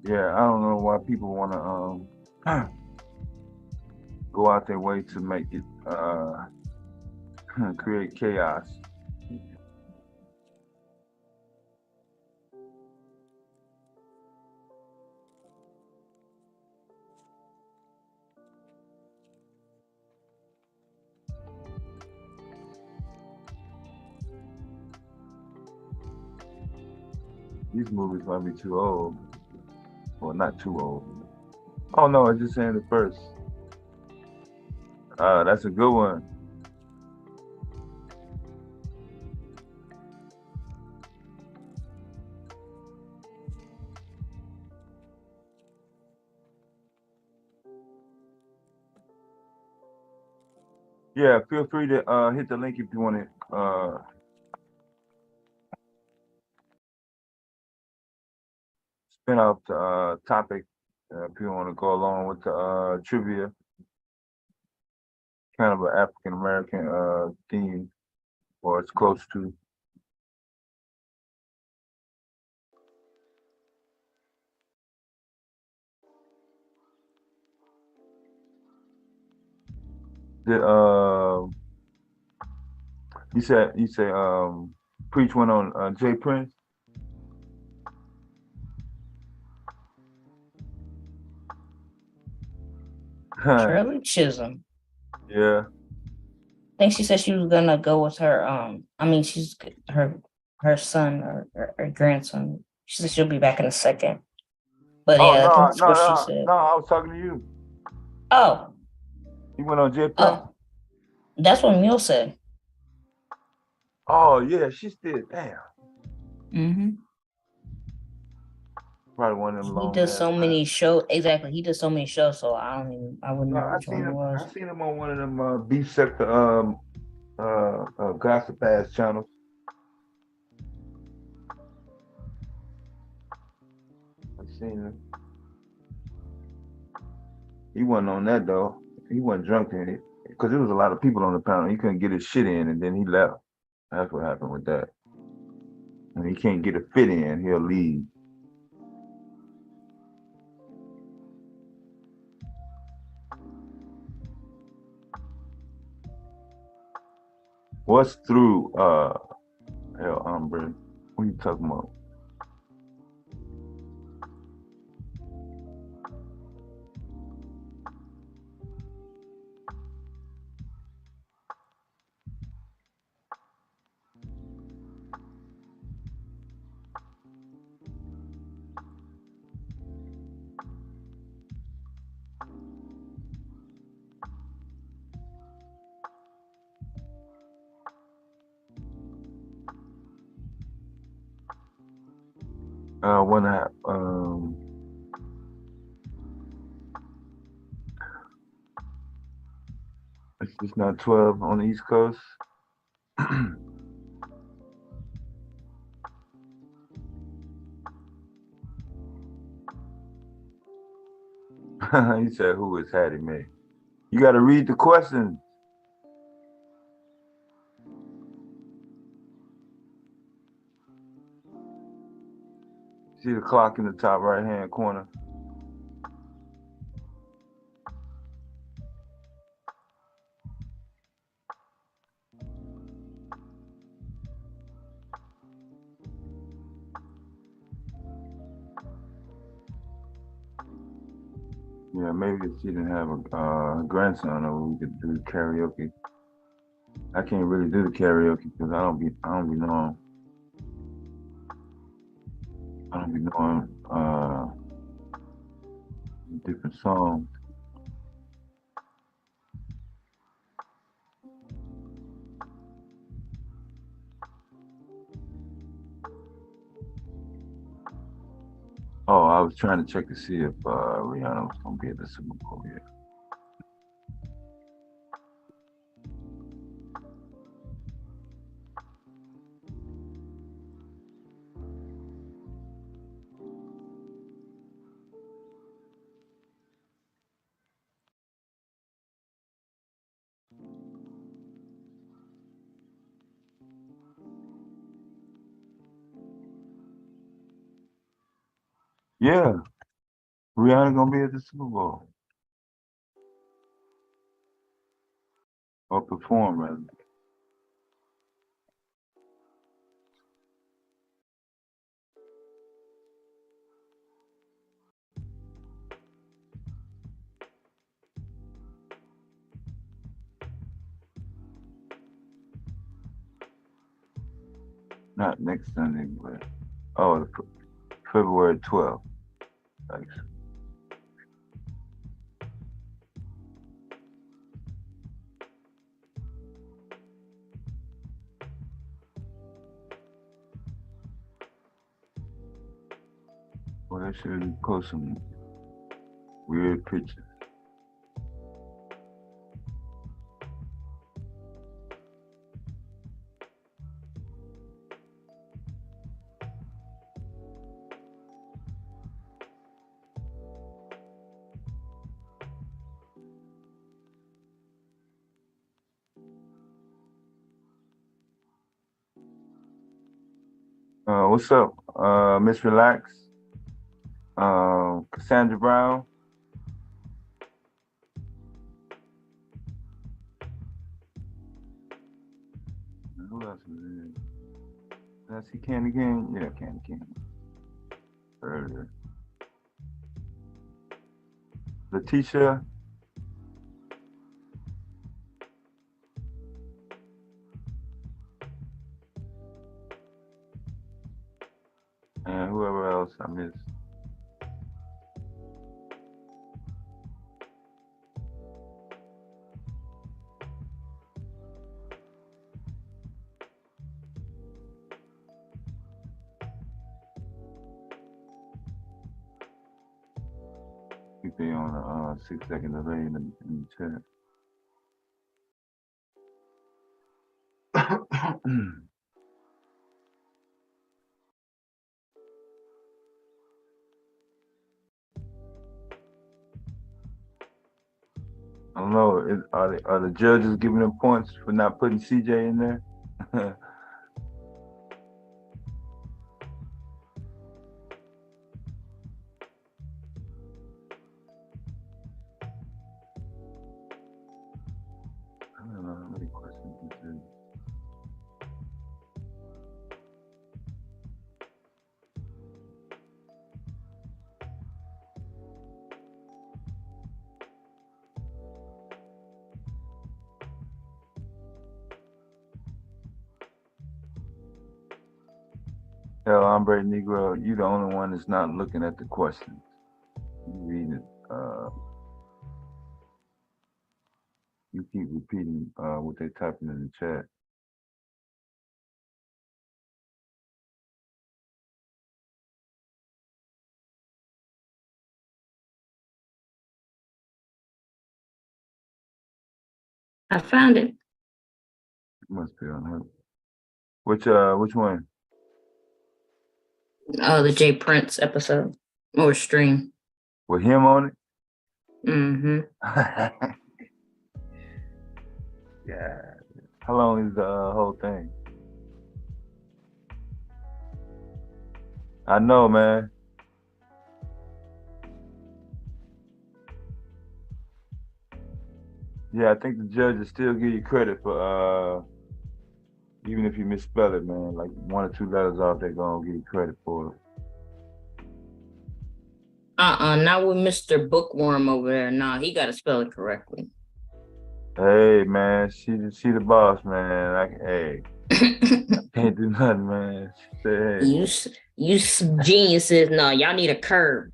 Yeah, I don't know why people want to go out their way to make it create chaos. These movies might be too old. Well, not too old. Oh no, I just saying the first. That's a good one. Yeah, feel free to hit the link if you want to spin off the topic. If you want to go along with the trivia, kind of an African American theme, or it's close to. The you say Preach went on Jay Prince.
Shirley Chisholm.
Yeah.
I think she said she was gonna go with her. I mean, she's her son or her grandson. She said she'll be back in a second. But
Oh
yeah, I think that's
no,
what she
no,
said.
no! I was talking to you.
Oh,
You went on Jay Prince.
that's what Mule said.
Oh yeah, she did. Damn.
Mm-hmm.
Probably one of them
He
long.
does so many shows. Exactly, he does so many shows. So I wouldn't
No,
know which one it was.
I seen him on one of them beef sector gossip ass channels. I seen him. He wasn't on that though. He wasn't drunk in it because there was a lot of people on the panel. He couldn't get his shit in, and then he left. That's what happened with that. When he can't get a fit in, he'll leave. What's through hell, hombre? What are you talking about? When it's just not 12 on the East Coast. He said, "Who is Hattie Mae?" You got to read the questions. See the clock in the top right-hand corner. Yeah, maybe if she didn't have a grandson, or we could do karaoke. I can't really do the karaoke because I don't be knowing different songs. Oh, I was trying to check to see if Rihanna was gonna be at the Super Bowl yet. Yeah, Rihanna gonna be at the Super Bowl. or perform rather. Not next Sunday, but February 12th. Thanks. Well, they should post some weird pictures. What's up, Miss Relax? Cassandra Brown. Who else is in? Did I see Candy King? Yeah, Candy King. Earlier. Letitia. And whoever else I missed. Keep it on a 6-second delay in the chat. I don't know. Are the judges giving them points for not putting CJ in there? I don't know how many questions this is. Hell, Hombre Negro, you the only one that's not looking at the questions. You reading it. You keep repeating what they typing in the chat.
I found it.
It must be on her. Which one?
The Jay Prince episode or stream.
With him on it?
Mm-hmm.
Yeah. How long is the whole thing? I know, man. Yeah, I think the judges still give you credit for even if you misspell it, man. Like 1 or 2 letters off, they're gonna give you credit for it.
Not with Mr. Bookworm over there. Nah, he got to spell it correctly.
Hey, man, she the boss, man. Hey, can't do nothing, man. She said, hey.
You geniuses. No, y'all need a curve.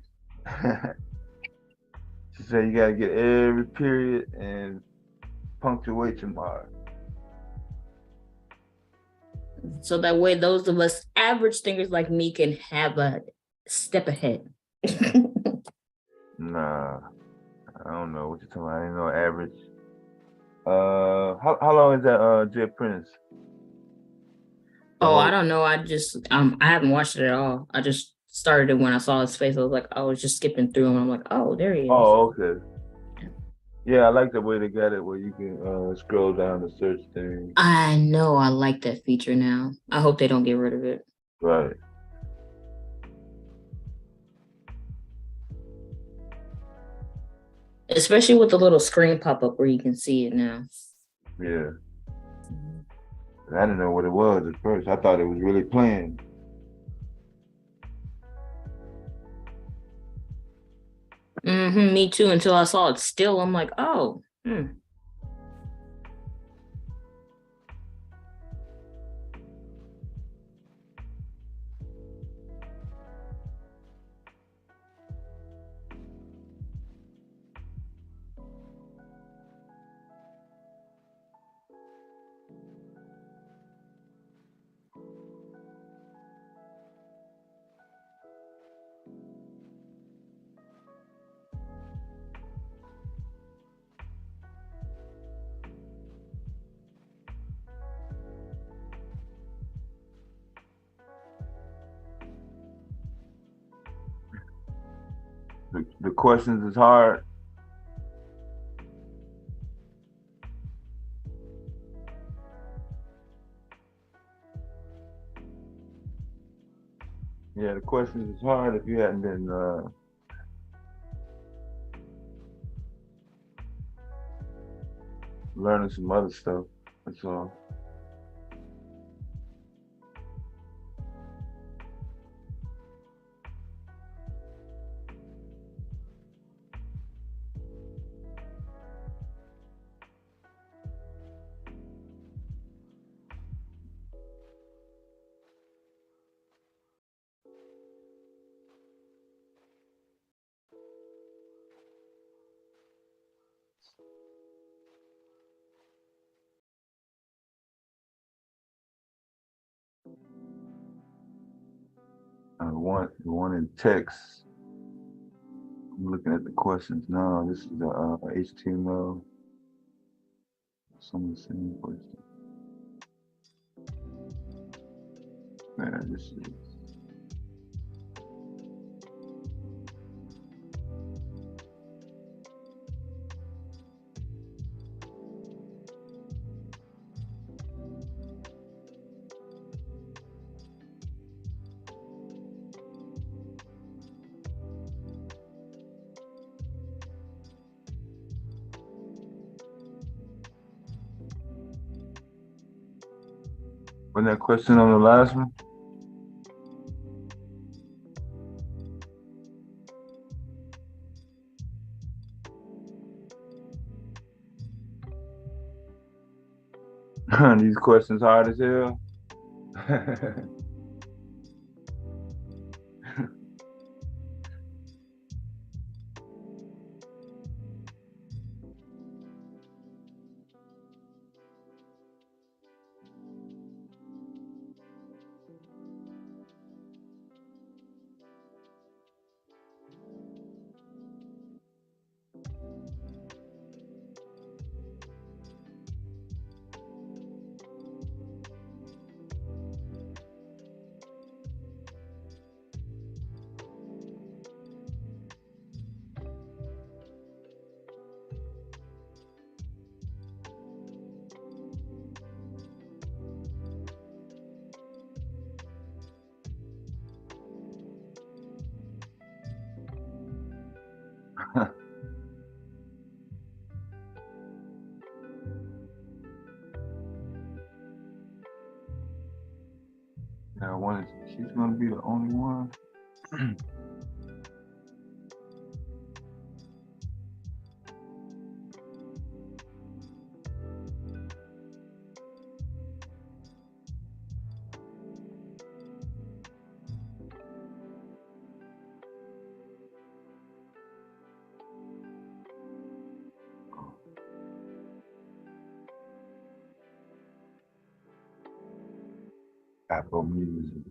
She said you gotta get every period and punctuation mark.
So that way those of us average thinkers like me can have a step ahead.
Nah, I don't know what you're talking about. I didn't know average. How long is that Jet Prince?
Oh, I don't know. I haven't watched it at all. I just started it when I saw his face. I was like, I was just skipping through and I'm like, oh, there he is.
Oh, okay. Yeah, I like the way they got it where you can scroll down the search thing.
I know. I like that feature now. I hope they don't get rid of it.
Right.
Especially with the little screen pop up where you can see it now.
Yeah. I didn't know what it was at first. I thought it was really playing.
Me too. Until I saw it still, I'm like, oh.
The questions is hard. Yeah, the questions is hard if you hadn't been learning some other stuff. That's all. The one in text. I'm looking at the questions now. This is the HTML. Someone's sending a question. Man, this is. Wasn't that question on the last one? These questions hard as hell. Yeah, she's gonna be the only one. Apple Music.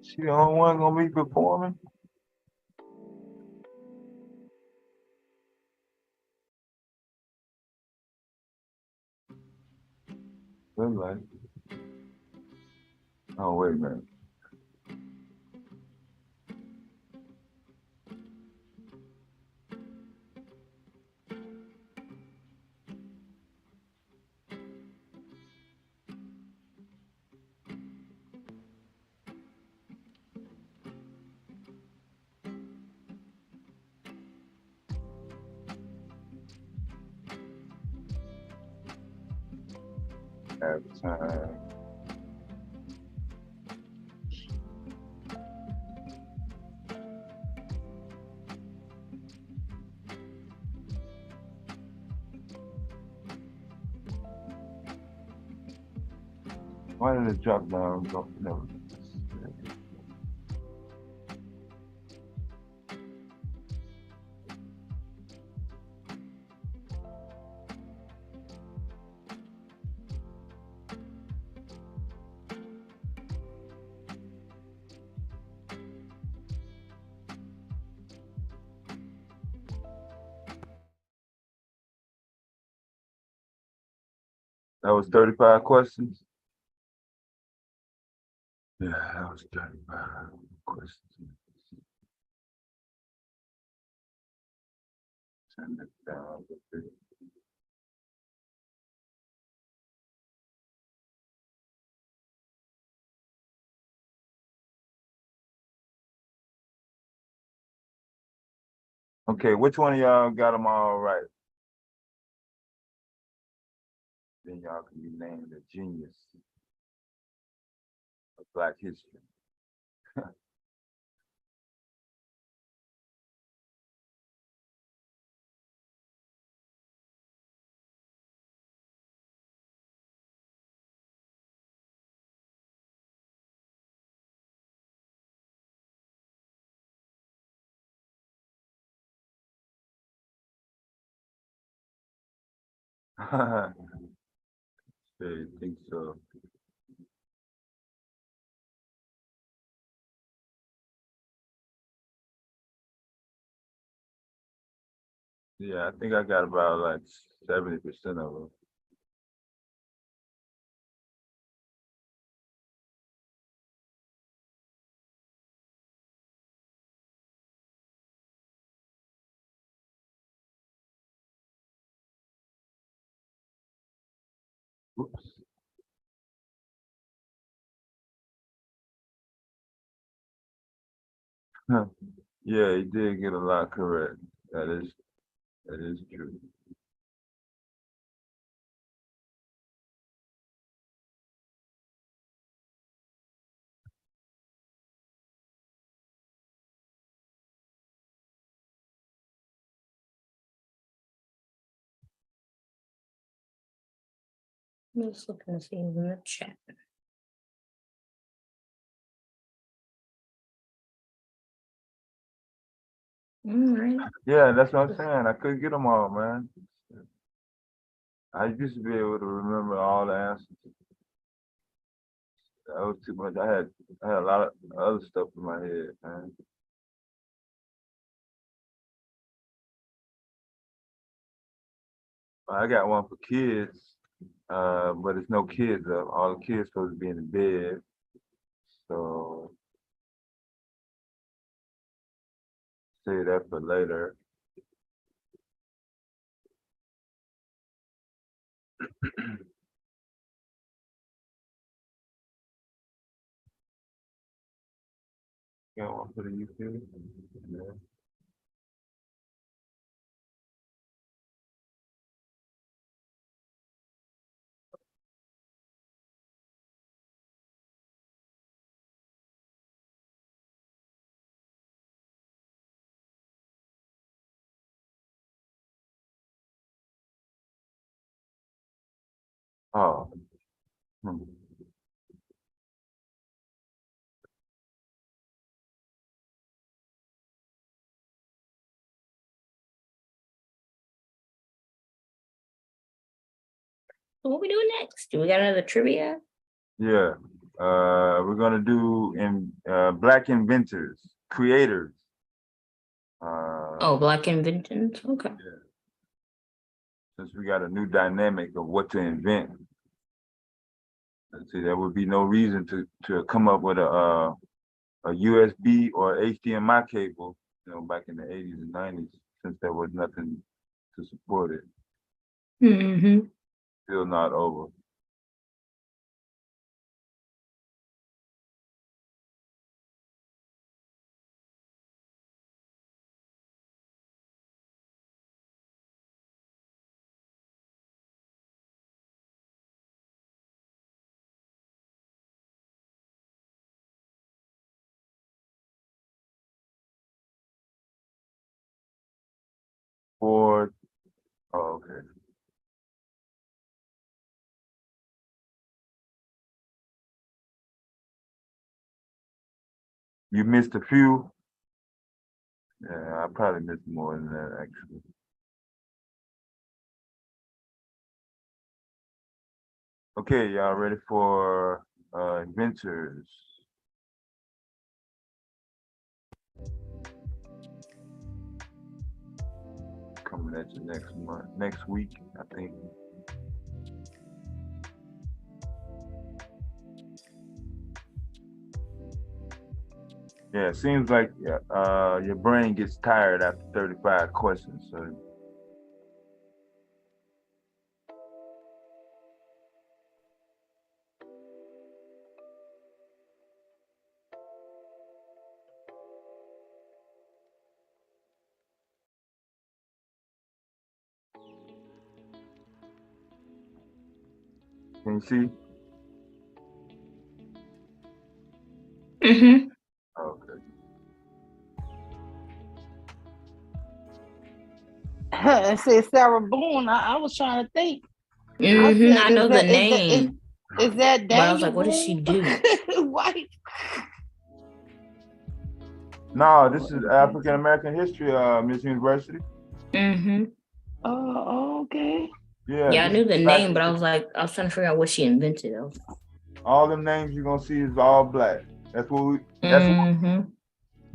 She the only one gonna be performing? Good light. Oh, wait a minute. Advertise. Why did it drop down? No. That was 35 questions. Yeah, that was 35 questions. Turn it down a bit. Okay, which one of y'all got them all right? Then y'all can be named a genius of Black history. They think so. Yeah, I think I got about like 70% of them. Oops. Yeah, he did get a lot correct. That is true.
I'm just looking to see who's in the chat. All right.
Yeah, that's what I'm saying. I couldn't get them all, man. I used to be able to remember all the answers. That was too much. I had a lot of other stuff in my head, man. I got one for kids, but it's no kids up. All the kids supposed to be in the bed. So save that for later. Got one for the YouTube. Yeah. Oh. Hmm.
So what we doing next? Do we got another trivia?
Yeah. We're gonna do in Black inventors, creators.
Oh, Black inventions. Okay.
Since we got a new dynamic of what to invent. See, there would be no reason to come up with a USB or HDMI cable, back in the 80s and 90s, since there was nothing to support it.
Mm-hmm.
Still not over. Ford. Oh, okay. You missed a few. Yeah, I probably missed more than that actually. Okay, y'all ready for inventors? Coming at you next week, I think. Yeah, it seems like your brain gets tired after 35 questions. So can you see?
Mm-hmm.
Okay.
It said Sarah Boone. I was trying to think.
Mm-hmm.
said,
I know the
is
name,
that
but I was
Daniel
like, what does she
Boone?
do?
White.
No, this is African American history, Miss University.
Mm-hmm.
Oh, okay.
Yeah,
Yeah, I
this
knew
is
the
black.
name, but I was trying to figure out what she invented.
All them names you're gonna see is all black. That's what we.
Mm-hmm.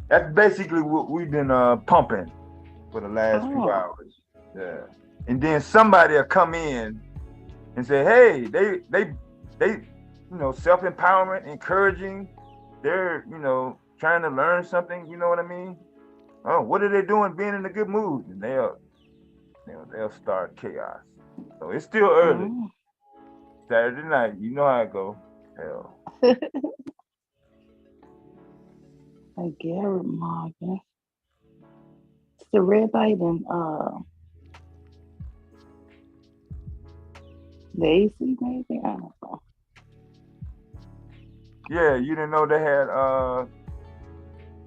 That's basically what we've been pumping for the last few
Oh.
hours. Yeah, and then somebody will come in and say, "Hey, they, self-empowerment, encouraging. They're, trying to learn something. You know what I mean? Oh, what are they doing? Being in a good mood, and they'll start chaos. So it's still early.
Oh.
Saturday night, you know how it go. Hell,
Like Garrett Morgan. It's the red light and the AC maybe. I don't know.
yeah, you didn't know they had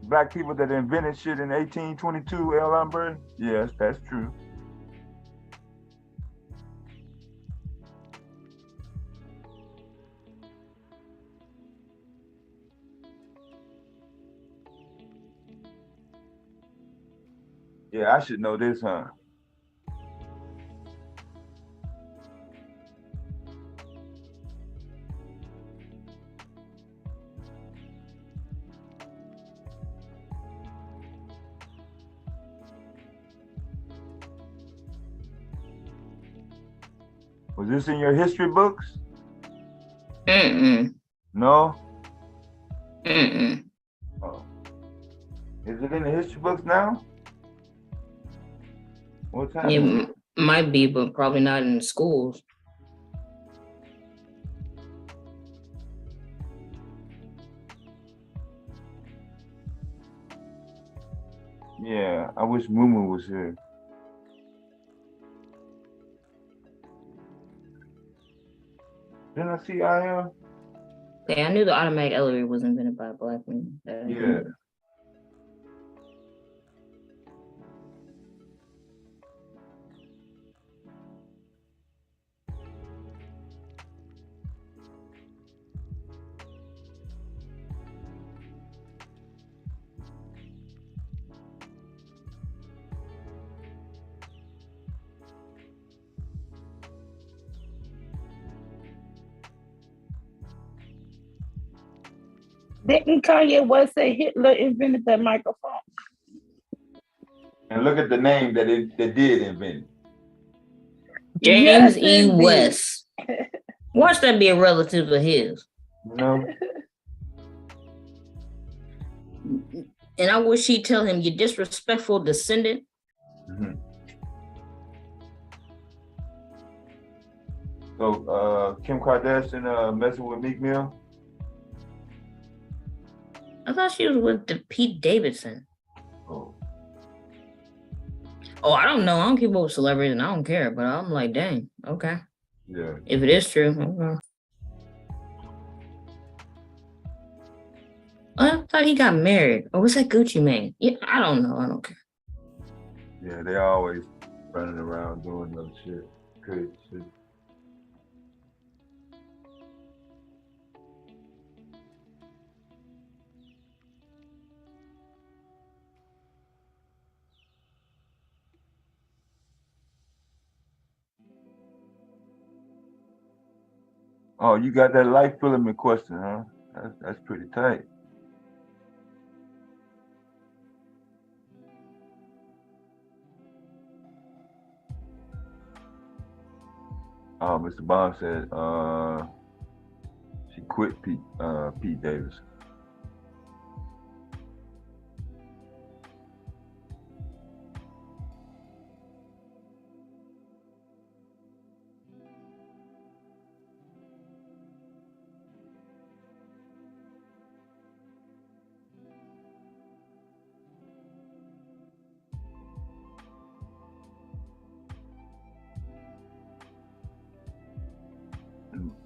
black people that invented shit in 1822, El Hombre? Yes, that's true. Yeah, I should know this, huh? Was this in your history books?
Mm-mm.
No?
Mm-mm.
Oh. Is it in the history books now? What time?
It might be, but probably not in the schools.
Yeah, I wish Mumu was here. Didn't I see I am?
Okay, I knew the automatic elevator was invented by a black man.
Yeah.
Didn't Kanye West say Hitler invented that microphone?
And look at the name that did invent it.
James
Yes,
E.
indeed.
West. Watch that be a relative of his.
You know?
And I wish he'd tell him, you disrespectful descendant.
Mhm. So Kim Kardashian messing with Meek Mill?
I thought she was with the Pete Davidson.
Oh.
Oh, I don't know. I don't keep up with celebrities and I don't care, but I'm like, dang, okay.
Yeah.
If it is true, okay. I thought he got married. Or was that Gucci Mane? Yeah, I don't know. I don't care.
Yeah, they always running around doing no shit. Crazy shit. Oh, you got that life filament question, huh? That's pretty tight. Mr. Bond said she quit Pete Davis.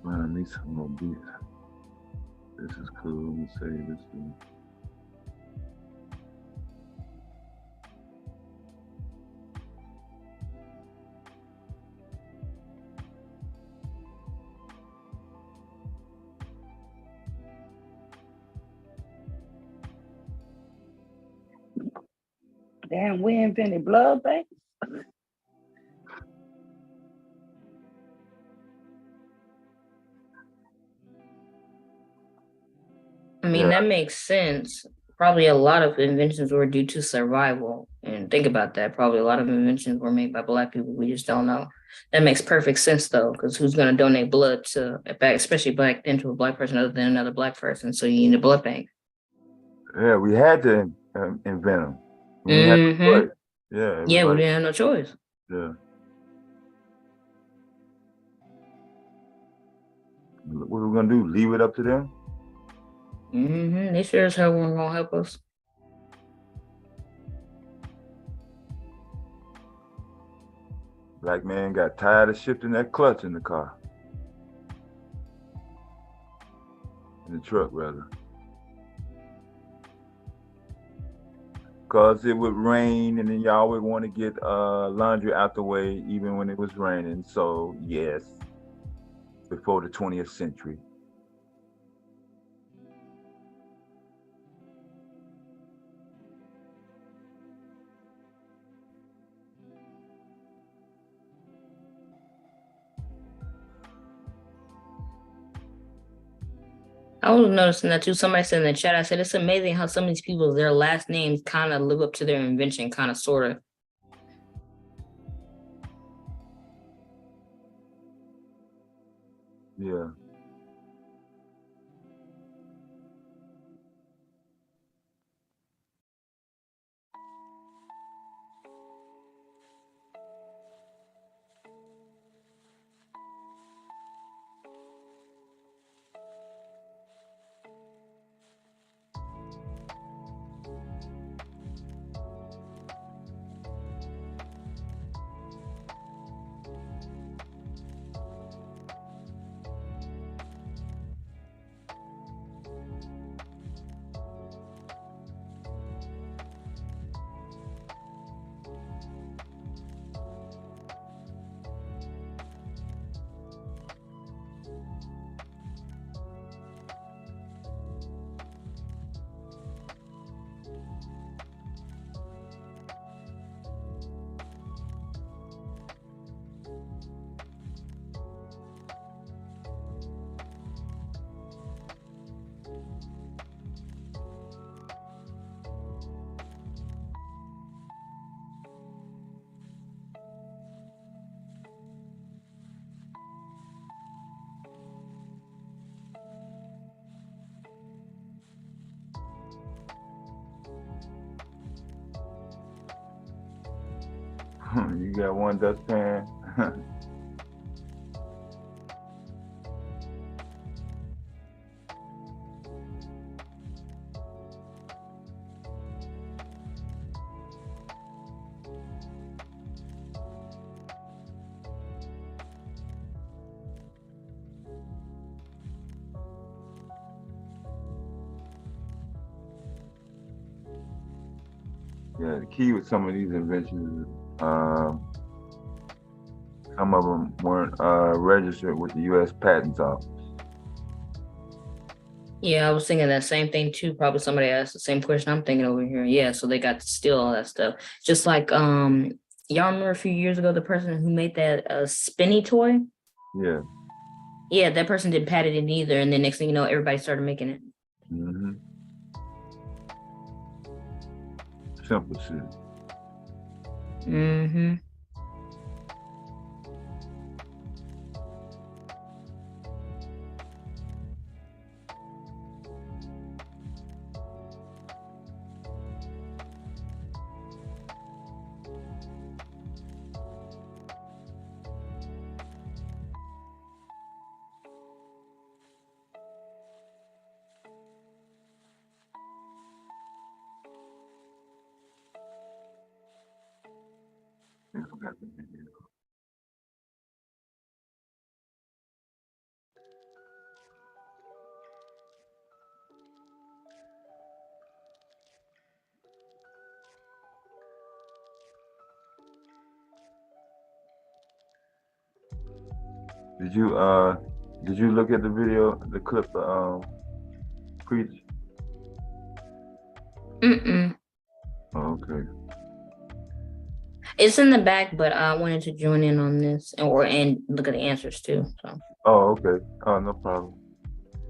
Man, I need some more beats. This is cool. Let me say this thing.
Damn, we invented blood bank.
I mean,
Yeah.
that makes sense. Probably a lot of inventions were due to survival. And think about that. Probably a lot of inventions were made by Black people. We just don't know. That makes perfect sense, though, because who's going to donate blood to, especially back then, to a Black person other than another Black person? So you need a blood bank.
Yeah, we had to invent them. We had to do it. Yeah,
Yeah, we
everybody.
didn't have no choice.
Yeah. What are we gonna do? Leave it up to them?
They sure as hell weren't gonna help us.
Black man got tired of shifting that clutch in the car. In the truck, rather. Because it would rain and then y'all would want to get laundry out the way even when it was raining. So, yes, before the 20th century.
I was noticing that too. Somebody said in the chat, I said, it's amazing how some of these people, their last names kind of live up to their invention, kind of, sort of.
Yeah. You got one dustpan. Yeah, the key with some of these inventions, some of them weren't registered with the U.S. Patents Office.
Yeah, I was thinking that same thing too. Probably somebody asked the same question I'm thinking over here. Yeah, so they got to steal all that stuff. Just like y'all remember a few years ago the person who made that spinny toy?
Yeah.
Yeah, that person didn't patent it either, and then next thing you know, everybody started making it.
Mm-hmm. Simple shit.
Mm-hmm.
I forgot the video. Did you look at the video, the clip of Preach?
Mm-mm.
Oh, okay.
It's in the back, but I wanted to join in on this and look at the answers too. So
Oh, okay. Oh, no problem.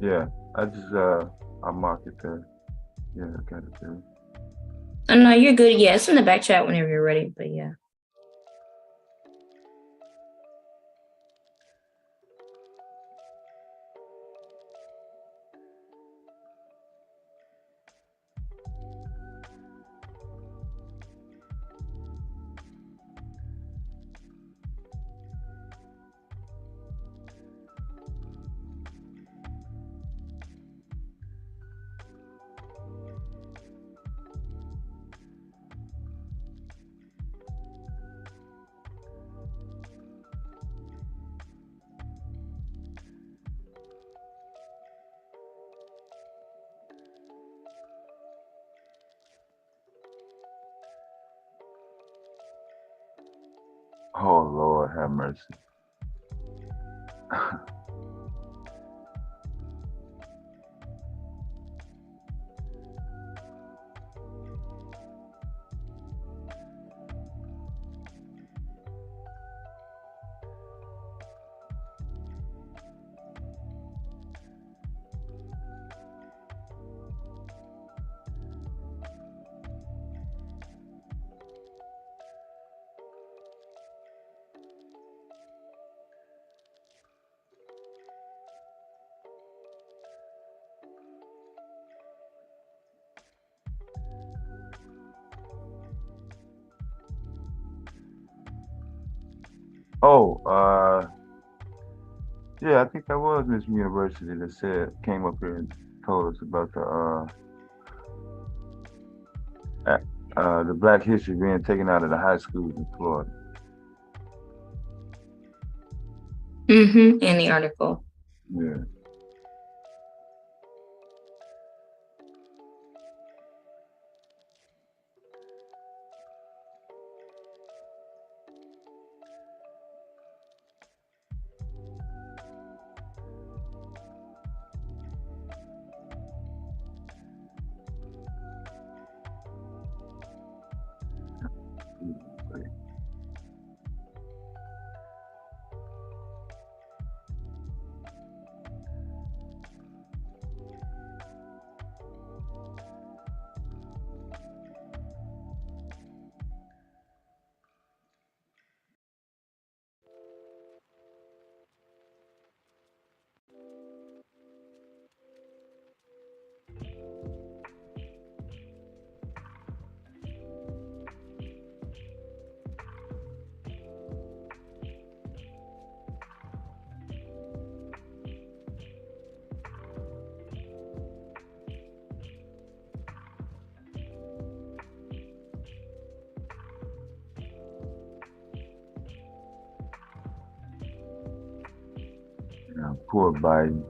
Yeah, I marked it there. Yeah, I got it there.
oh, no, you're good. Yeah, it's in the back chat whenever you're ready. But yeah.
Oh Lord, have mercy. Oh, yeah, I think that was Miss University that came up here and told us about the Black history being taken out of the high schools in Florida.
Mm-hmm. In the article.
Yeah. Yeah, poor Biden.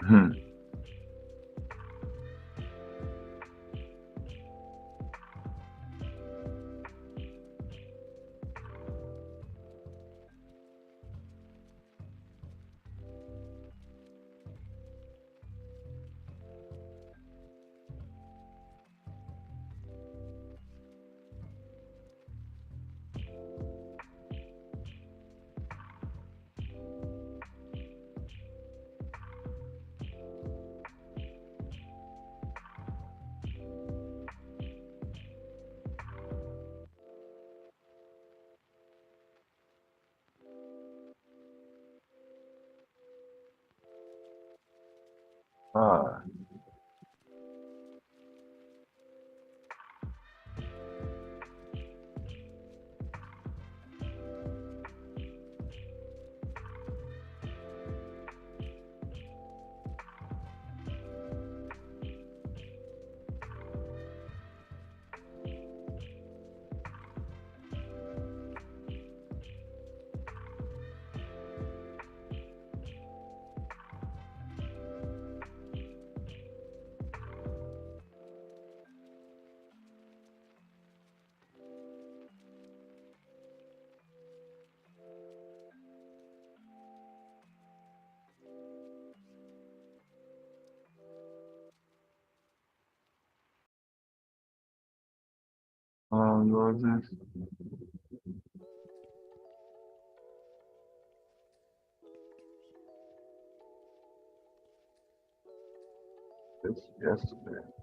Hmm. Ah. How long was this? This yesterday.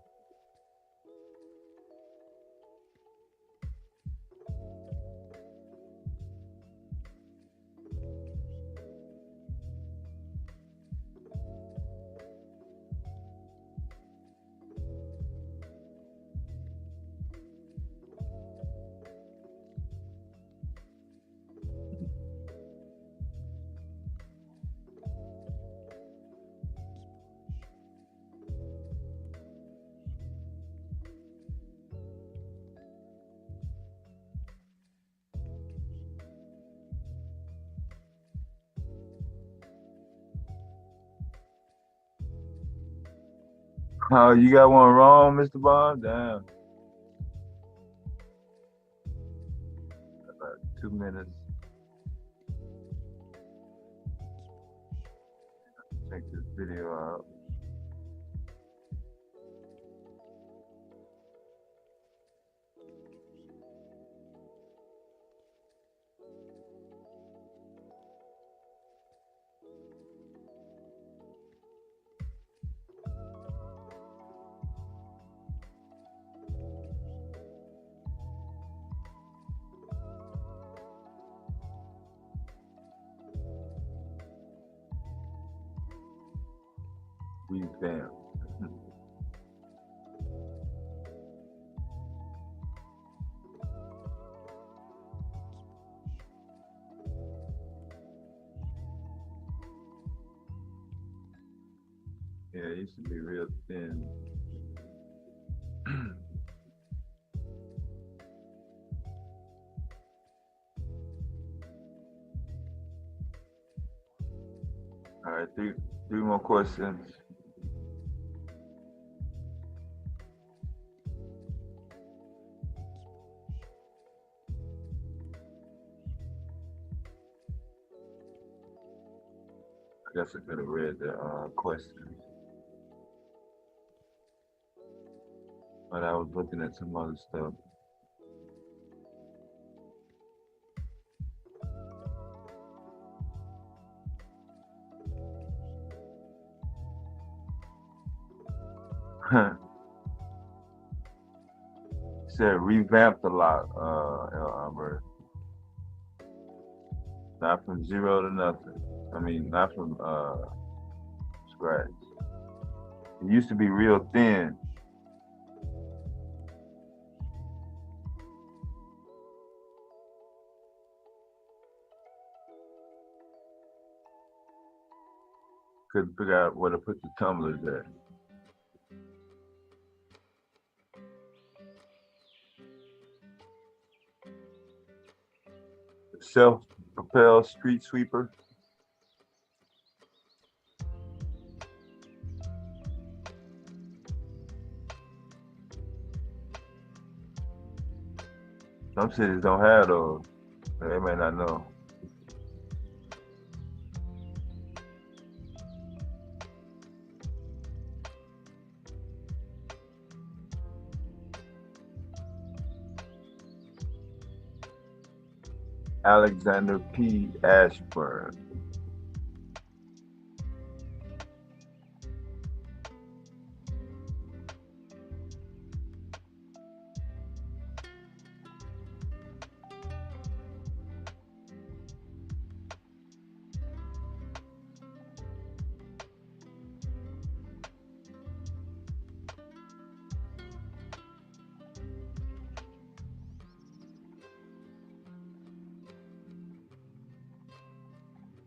Oh, you got one wrong, Mr. Bond? Damn. About 2 minutes. Check this video out. We damn. Yeah, it used to be real thin. All right, three more questions. I guess I could have read the question, but I was looking at some other stuff. Said revamped a lot, Albert. Not from zero to nothing. I mean, not from scratch. It used to be real thin. Couldn't figure out where to put the tumblers at. Self-propelled street sweeper. Some cities don't have those. They may not know. Alexander P. Ashburn.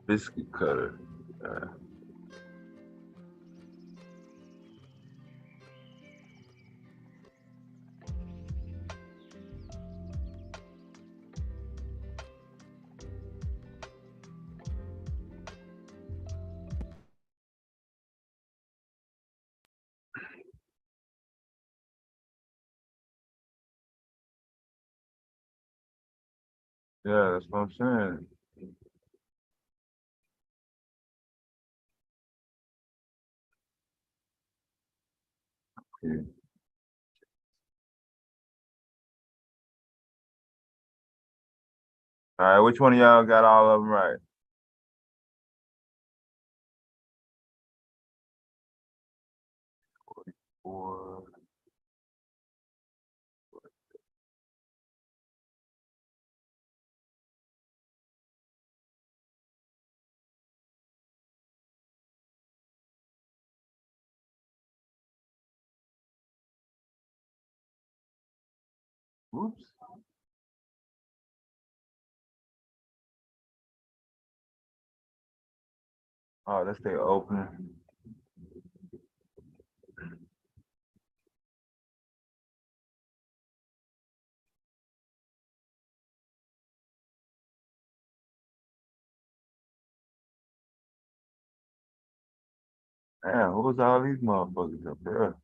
Biscuit cutter. Yeah, that's what I'm saying. Yeah. All right, which one of y'all got all of them right? Four. Oops. Oh, that's their opening. Damn, who was all these motherfuckers up there?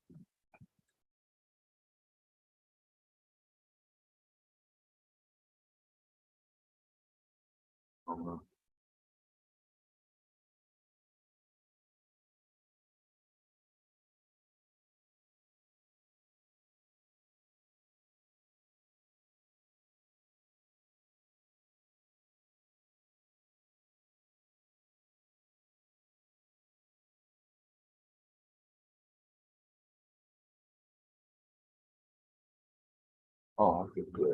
Oh, I could play.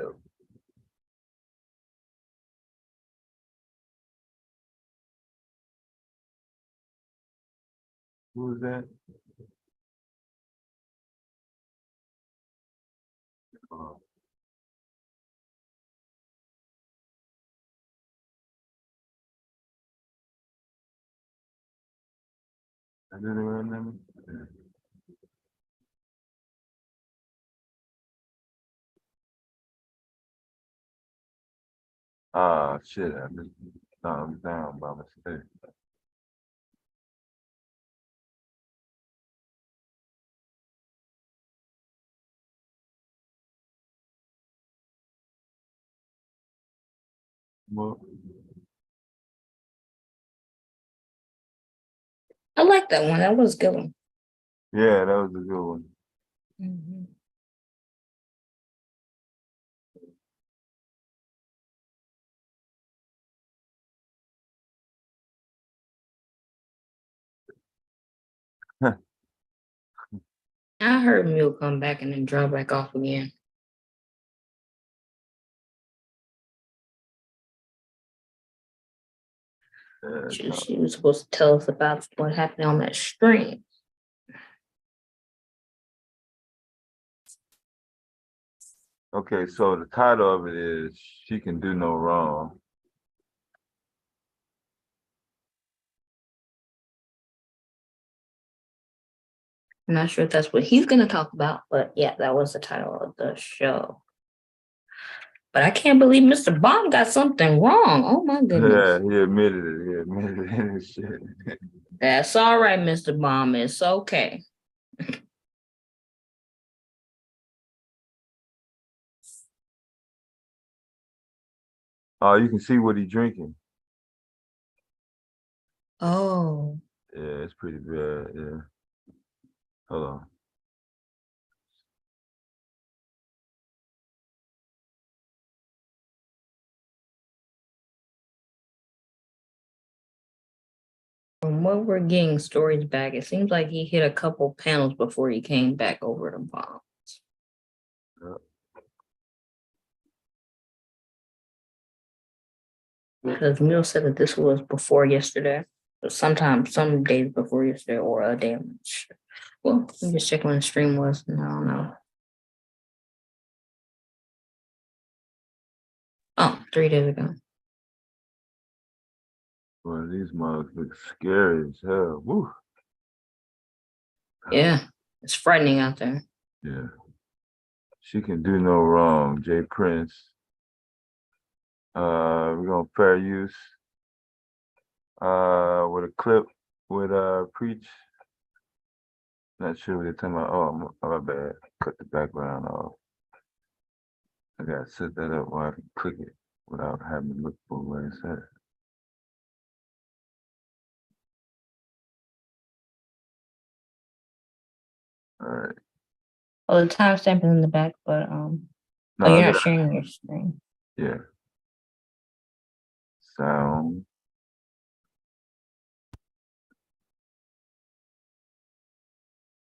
Who was that? Oh, I didn't remember. Ah, shit, I just thought them down by mistake. Well,
I like that one. That was a good one.
Yeah, that was a good one.
Mhm. I heard Mill come back and then drop back off again. She was supposed to tell us about what happened on that stream.
Okay, so the title of it is She Can Do No Wrong.
I'm not sure if that's what he's going to talk about, but yeah, that was the title of the show. But I can't believe Mr. Bomb got something wrong. Oh my goodness.
Yeah, he admitted it. He admitted it in his shit.
That's all right, Mr. Bomb. It's okay.
Oh, you can see what he's drinking.
Oh.
Yeah, it's pretty bad. Yeah. Hold on.
From what we're getting stories back, it seems like he hit a couple panels before he came back over the bomb. Because Mill said that this was before yesterday. So sometime, some days before yesterday, or a day. I'm not sure. Well, let me just check when the stream was. No, I don't know. Oh, 3 days ago.
Boy, these mugs look scary as hell. Woo.
Yeah, it's frightening out there.
Yeah. She Can Do No Wrong, Jay Prince. We're gonna fair use. With a clip with Preach. Not sure what they're talking about. Oh, my bad. Cut the background off. I gotta set that up where I can click it without having to look for where it's at. All right.
Oh, the timestamp is in the back, but
No,
oh, you're
I
not
gotta-
sharing your screen.
Yeah. Sound.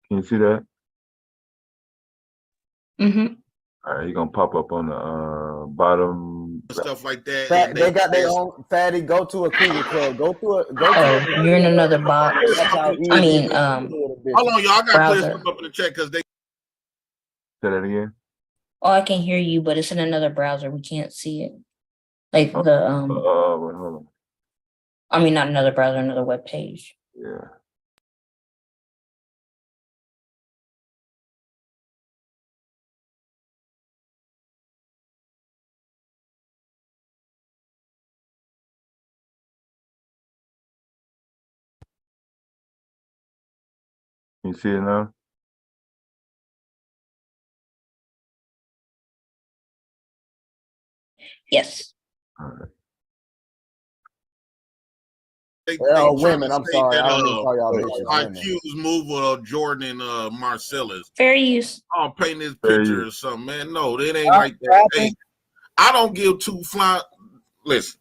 Can you see that?
Mm-hmm.
All right, you're gonna pop up on the bottom.
Stuff like that.
Fat,
and
they got their own fatty. Go to a Cougar Club. Go to a. Go to
Oh,
a,
you're in another box.
That's how easy
I mean,
it is to do it, bitch.
Hold on, y'all. I got to clear
browser.
stuff up in the chat because they.
Say that again.
Oh, I can hear you, but it's in another browser. We can't see it. Like the
Wait, hold on.
I mean, not another browser, another web page.
Yeah. Can you see it now?
Yes.
All right.
Well,
trying
women.
to
I'm
say
sorry.
that,
I don't mean to call y'all bitches. Women.
IQ's move of Jordan and Marcellus.
Fair use.
I'm painting this
Fair
picture
use.
or something, man. No, it ain't like that. Hey, I don't give two fly. Listen,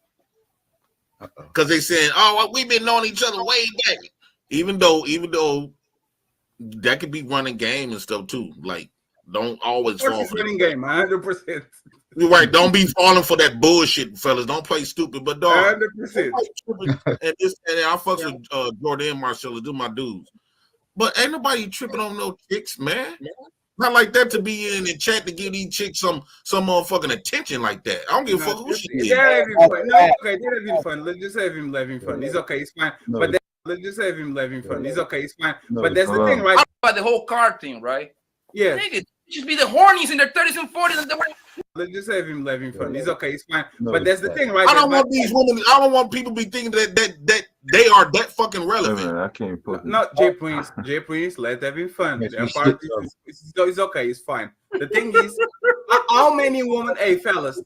because they saying, "Oh, we've been knowing each other way back." Even though that could be running game and stuff too. Like, don't always fall for
running
that.
game, 100%.
You're right. Don't be falling for that bullshit, fellas. Don't play stupid. But dog,
100%.
and I fucks with Jordan and Marcellus, do my dudes. But ain't nobody tripping on no chicks, man. Not like that to be in the chat to give these chicks some motherfucking attention like that. I don't give a fuck who she is.
They're having fun. No, okay, they're having fun. Let's just have him having fun. He's okay. It's fine.
No.
But let's just have him having fun. He's okay. It's fine.
No,
But that's the
hold
thing,
on.
right?
About the whole car thing, right?
Yeah.
Nigga, it should be the hornies in their 30s and 40s. And
Let's just have him having fun. He's okay. It's fine.
No,
But that's the thing, right?
I don't want these women. I don't want people to be thinking that they are that fucking
Wait a
relevant.
minute, I can't put
No, Jay Prince, let's have him fun.
Yes,
Their
we
part
should,
it's okay. It's fine. The thing is, how many women? Hey, fellas,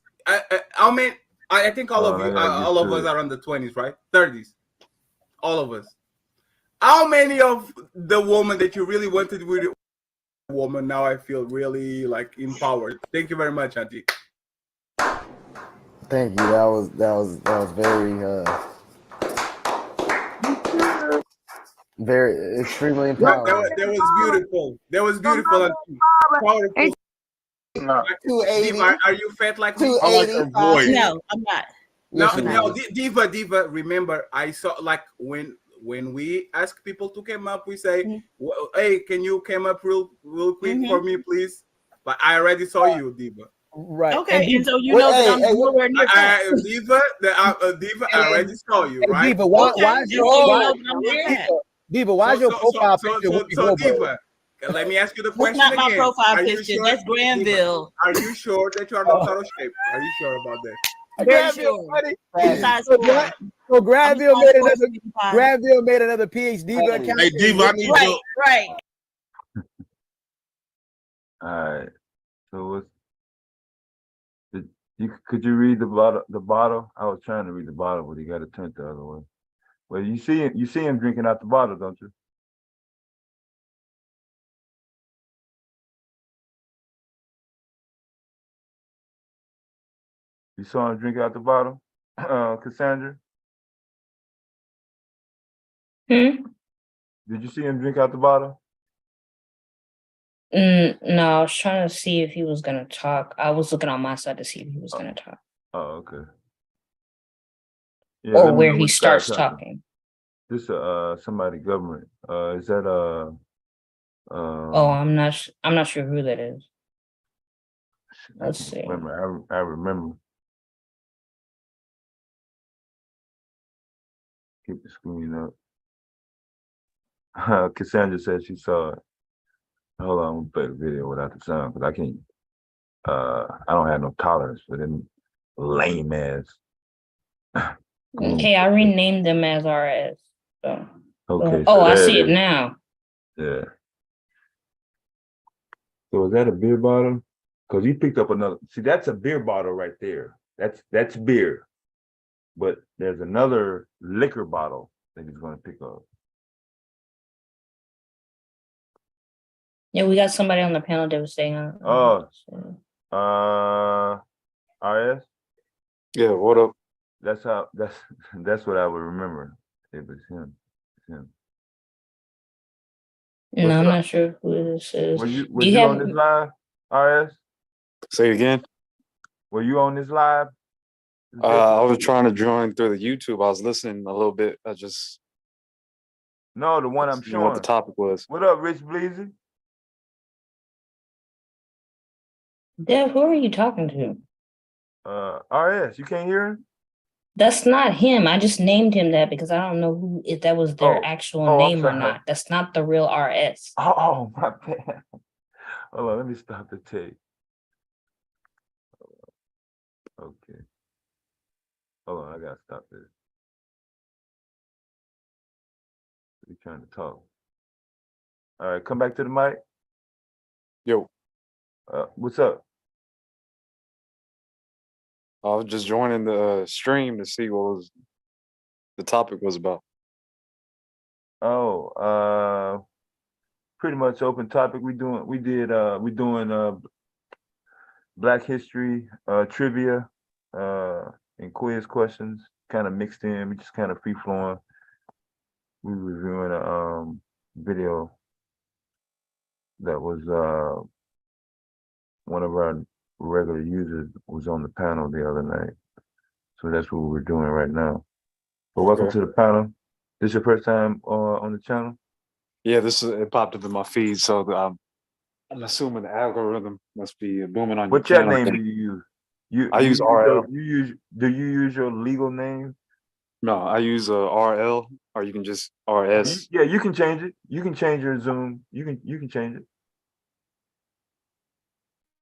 how many? I think all of you, all of us are on the 20s, right? 30s, all of us. How many of the woman that you really wanted with a woman now I feel really like empowered? Thank you very much, Auntie.
Thank you. That was very extremely empowering.
That was beautiful. That was beautiful. Auntie. Powerful. Diva, are you fat like me?
I like her voice.
No, I'm not.
Yes, you
No,
will.
Diva. Remember, I saw like when we ask people to come up, we say, well, "Hey, can you come up real quick for me, please?" But I already saw you, Diva.
Right.
Okay, and so you know that I'm nowhere near fat.
Diva, I already saw you, right?
Diva, why
Okay,
is
and so
your
you
why,
know that I'm not fat.
Diva, why is your profile picture Whoopi
so
Goldberg?
Diva, let me ask you the
That's
question
not my
again.
profile
Are you
picture.
sure?
That's Granville.
Are you sure that you are not out of shape? Are you sure about that?
Very sure. Size 4.
So Granville
I'm
made
size
another
4,
Granville made another PhD account.
Hey, Diva, I need your.
Right.
All right. So what's could you read the bottle? The bottle? I was trying to read the bottle, but he got it turned the other way. Well, you see him drinking out the bottle, don't you? You saw him drink out the bottle, Cassandra?
Hmm?
Did you see him drink out the bottle?
No, I was trying to see if he was gonna talk. I was looking on my side to see if he was gonna talk.
Oh, okay. Yeah,
Or
let me
where
know
he
when you start
starts talking.
This somebody government. Is that
Oh, I'm not sure who that is.
I
Let's
can't
see.
remember. I remember. Keep the screen up. Cassandra said she saw it. Hold on, I'm gonna play the video without the sound because I can't. I don't have no tolerance for them lame ass.
Okay, I renamed them as RS. So.
Okay.
Oh,
So
I
there
see
it
it
is.
now.
Yeah. So is that a beer bottle? Because you picked up another. See, that's a beer bottle right there. That's beer. But there's another liquor bottle that he's going to pick up.
Yeah, we got somebody on the panel that was saying.
RS.
Yeah, what up?
That's what I would remember. It was him. It's him.
No,
What's
I'm
up?
not sure who this is.
Was
Do
you
have
on this live, RS?
Say it again.
Were you on this live?
I was trying to join through the YouTube. I was listening a little bit. I just
No, the one I'm
didn't know what the
showing.
topic was.
What up, Rich Bleezy?
Dev, who are you talking to?
RS, you can't hear him?
That's not him. I just named him that because I don't know who if that was their actual
I'm
name or
sorry.
not. That's not the real RS.
Oh, my bad. Hold on, let me stop the tape. Okay. Hold on, I gotta stop this. He's trying to talk. All right, come back to the mic.
Yo,
What's up?
I was just joining the stream to see what the topic was about.
Oh, pretty much open topic. We doing Black history, trivia, and quiz questions, kind of mixed in. We just kind of free flowing. We reviewing a video that was one of our regular users was on the panel the other night. So that's what we're doing right now. But welcome
Okay.
to the panel. This your first time on the channel?
Yeah, it popped up in my feed, so I'm assuming the algorithm must be booming on
What
your
chat
channel.
name do you use?
I use RL.
Do you use your legal name?
No, I use RL, or you can just RS.
Yeah, you can change it. You can change your Zoom. You can change it.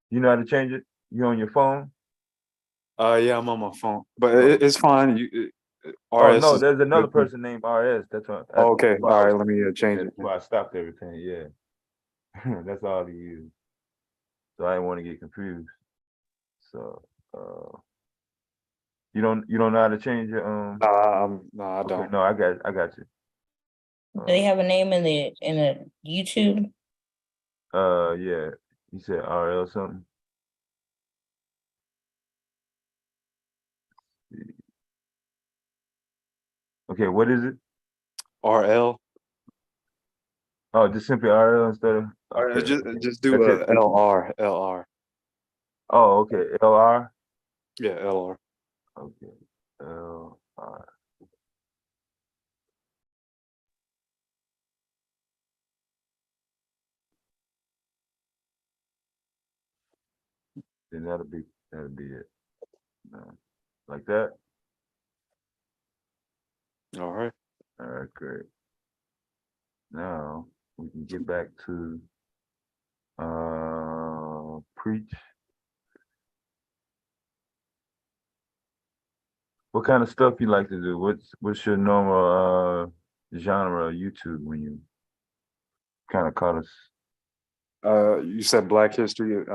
You know how to change it? You on your phone?
Yeah, I'm on my phone, but it's fine.
Oh
RS
no,
is
there's another
good.
person named RS. That's what.
Oh, okay, all right. Let me change it.
That's why I stopped everything. Yeah, that's all he used. So I didn't want to get confused. So you don't know how to change your
No, I
Okay,
don't.
no, I got you.
Do they have a name in the YouTube?
Yeah. You said RL something? Okay, what is it?
RL.
Oh, just simply RL instead of
Or
okay.
just do
That's it.
LR. LR.
Oh, okay. LR.
Yeah, LR.
Okay. LR. Then that'll be it. Like that.
All right.
All right, great. Now we can get back to preach. What kind of stuff you like to do? What's your normal genre of YouTube when you kind of caught us?
You said Black History.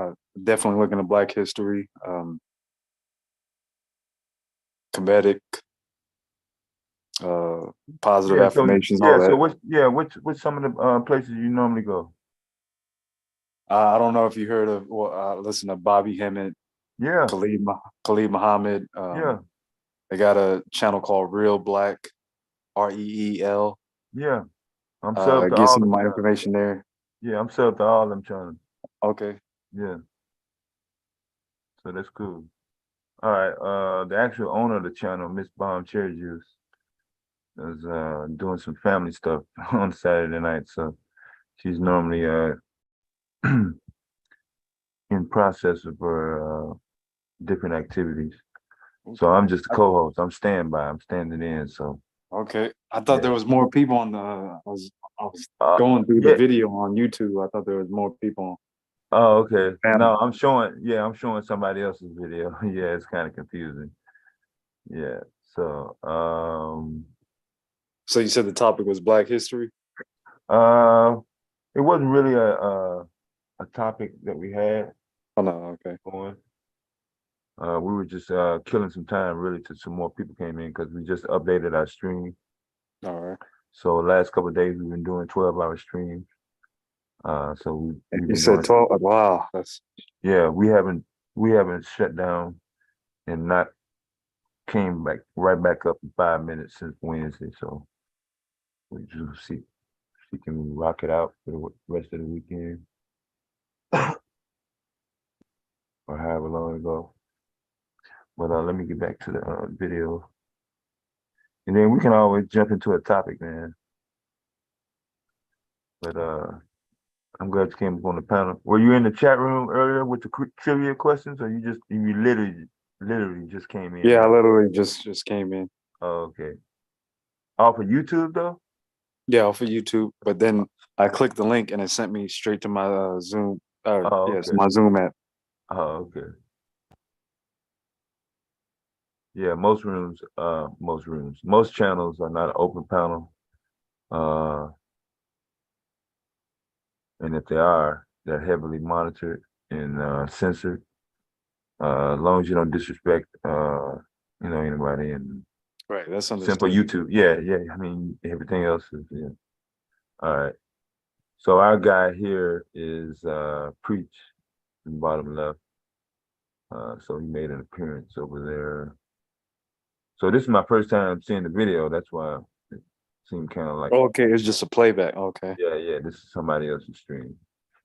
Definitely looking at Black History. Comedic. Positive affirmations. All that.
So what's some of the places you normally go?
I don't know if you heard of or listen to Bobby Hemmett.
Yeah.
Khalid Muhammad.
Yeah.
They got a channel called Real Black, REEL.
Yeah. I'm subbed to
get
all
some
them
of my
channels.
information there.
Yeah, I'm subbed to all them channels.
Okay.
Yeah. So that's cool. All right. The actual owner of the channel, Miss Bomb Cherry Juice, is doing some family stuff on Saturday night. So she's normally in process of her different activities. So I'm just a co-host. I'm standby. I'm standing in. So
Okay. I thought there was more people on the. I was going through
yeah.
the video on YouTube. I thought there was more people.
Oh, okay.
Family.
No, I'm showing somebody else's video. Yeah, it's kind of confusing. Yeah. So
So you said the topic was Black History?
it wasn't really a topic that we had.
Oh no, okay.
Going. We were just killing some time really till some more people came in because we just updated our stream.
All right.
So last couple of days we've been doing 12-hour streams. So
you said 12. Wow, that's
we haven't shut down and not came right back up in 5 minutes since Wednesday. So we just see if we can rock it out for the rest of the weekend. Or however long ago. But let me get back to the video. And then we can always jump into a topic, man. But I'm glad you came up on the panel. Were you in the chat room earlier with the trivia questions, or you literally just came in?
Yeah, I literally just came in.
Oh, okay. Off of YouTube though?
Yeah, off of YouTube. But then I clicked the link and it sent me straight to my Zoom. It's my Zoom app.
Oh, okay. Yeah, most channels are not an open panel. And if they are, they're heavily monitored and censored. As long as you don't disrespect anybody and
right, that's
simple YouTube. Yeah. I mean everything else is all right. So our guy here is Preach in the bottom left. So he made an appearance over there. So this is my first time seeing the video. That's why it seemed kind of like.
Okay, it's just a playback. Okay.
Yeah. This is somebody else's stream.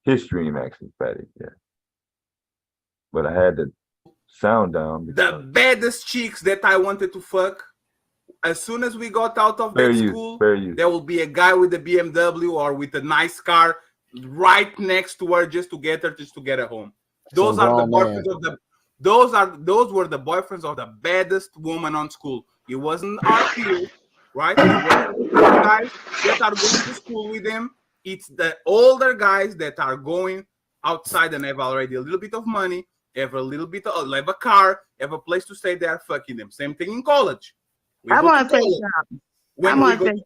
His stream actually, Fatty. Yeah. But I had the sound down.
The baddest chicks that I wanted to fuck. As soon as we got out of that school, there will be a guy with a BMW or with a nice car right next to her just to get her home. Those are the boyfriends of the. Those were the boyfriends of the baddest woman on school. It wasn't our peers, right? It wasn't the guys that are going to school with them. It's the older guys that are going outside and have already a little bit of money, have a little bit of have a car, have a place to stay. They are fucking them. Same thing in college.
I want to say something.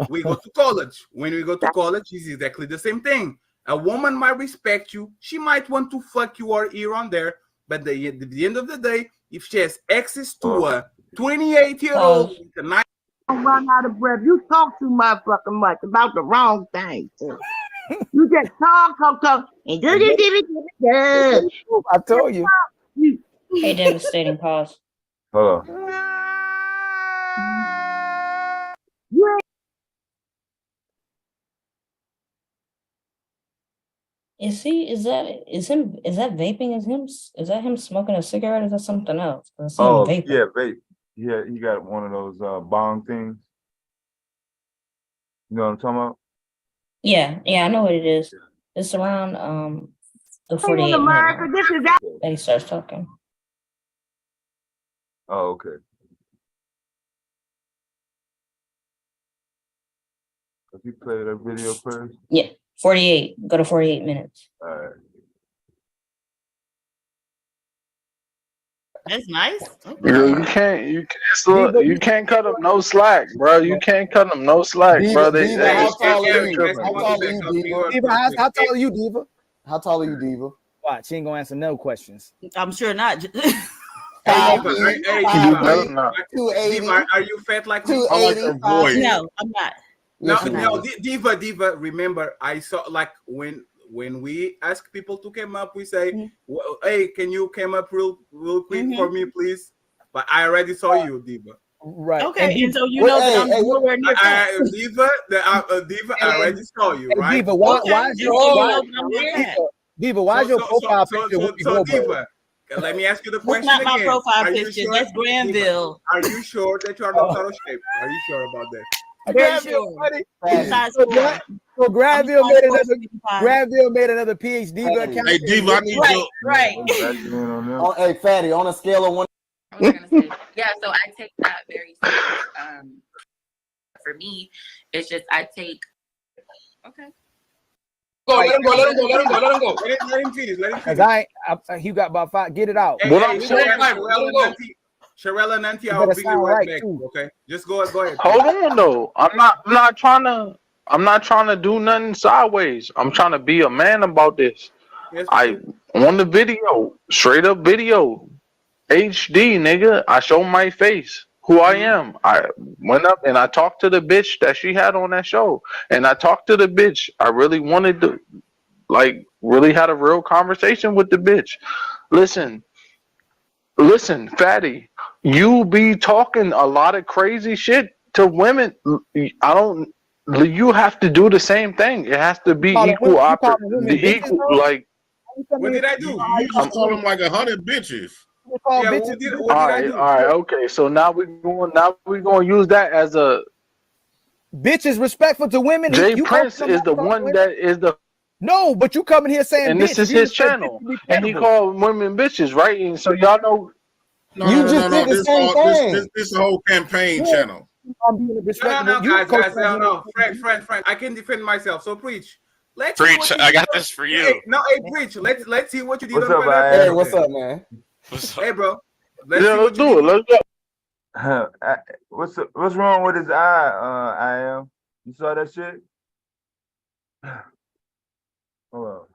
We go to college. When we go to college, it's exactly the same thing. A woman might respect you. She might want to fuck you or here on there. But at the end of the day, if she has access to a 28-year-old with a nice
Run out of breath. You talk too motherfucking much about the wrong thing. Too. You just talk, and do.
I told you.
Hey, devastating pause.
Hold on.
Is that vaping? Is that him smoking a cigarette? Or is that something else? I see him
Oh,
vaping.
yeah, vape. Yeah, he got one of those bong things. You know what I'm talking about?
Yeah, I know what it is. It's around the 48 minute mark that he starts talking.
Oh, okay. If you play that video first.
Yeah, 48. Go to 48 minutes.
All right.
That's nice.
Yo, you can't cut them no slack, bro. You can't cut them no slack, bro.
Diva, how tall are you? How tall are you, Diva?
Diva,
How tall are you, Diva? How tall are you, Diva?
Watch, she ain't gonna answer no questions.
I'm sure not.
Diva, are you fat like me?
I like her voice.
No, I'm not.
No, Diva. Remember, I saw like when we ask people to come up, we say, "Hey, can you come up real quick for me, please?" But I already saw you, Diva.
Right.
Okay, and so you know that I'm nowhere near fat.
Diva, I already saw you, right?
Diva, why is your profile picture?
So Diva, let me ask you the question
again. That's not my profile picture.
Sure?
That's Granville.
Are you sure that you are not out of shape? Are you sure about that?
Very sure.
So Granville made another PhD account.
Hey, Diva, I need you.
Right.
Oh, hey, Fatty, on a scale of 1.
I was gonna say, yeah, so I take that very serious. For me, it's just I take. Okay.
Let him go. Let him go.
Let him finish.
He got about 5. Get it out.
Sherelle and Nanti, I'll bring you right back. Okay, just go ahead.
Hold on though. I'm not trying to do nothing sideways. I'm trying to be a man about this.
Yes,
on the video, straight up video, HD nigga. I show my face, who I am. I went up and I talked to the bitch that she had on that show, and I talked to the bitch. I really wanted to, really had a real conversation with the bitch. Listen, Fatty, you be talking a lot of crazy shit to women. You have to do the same thing. It has to be equal.
What did I do?
You just call them like 100 bitches.
What did I do?
All right, okay. So now we're going to use that as a.
Bitch is respectful to women.
Jay Prince is the one that is the.
No, but you coming here saying,
and this is his channel, and he called women bitches, right? And so y'all know.
No. This whole campaign channel.
No, guys, no. Frank, I can defend myself. So preach.
Preach. I got this for you.
Preach. Let's see what you did.
Hey, what's up, man?
Hey, bro.
Let's do it. Let's go.
What's wrong with his eye? I am. You saw that shit? Hold on.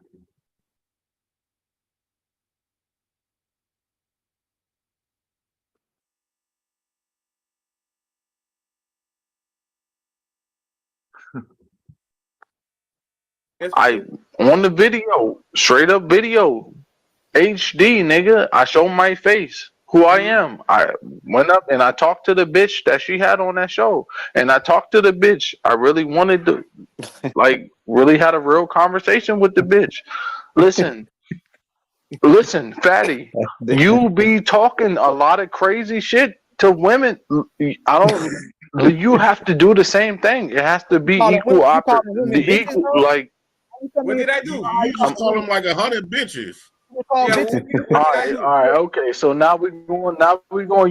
On the video, straight up video, HD nigga. I show my face, who I am. I went up and I talked to the bitch that she had on that show, and I talked to the bitch. I really wanted to, really had a real conversation with the bitch. Listen, Fatty, you be talking a lot of crazy shit to women. You have to do the same thing. It has to be equal.
What did I do?
You just call them like 100 bitches.
All right, okay. So now we're going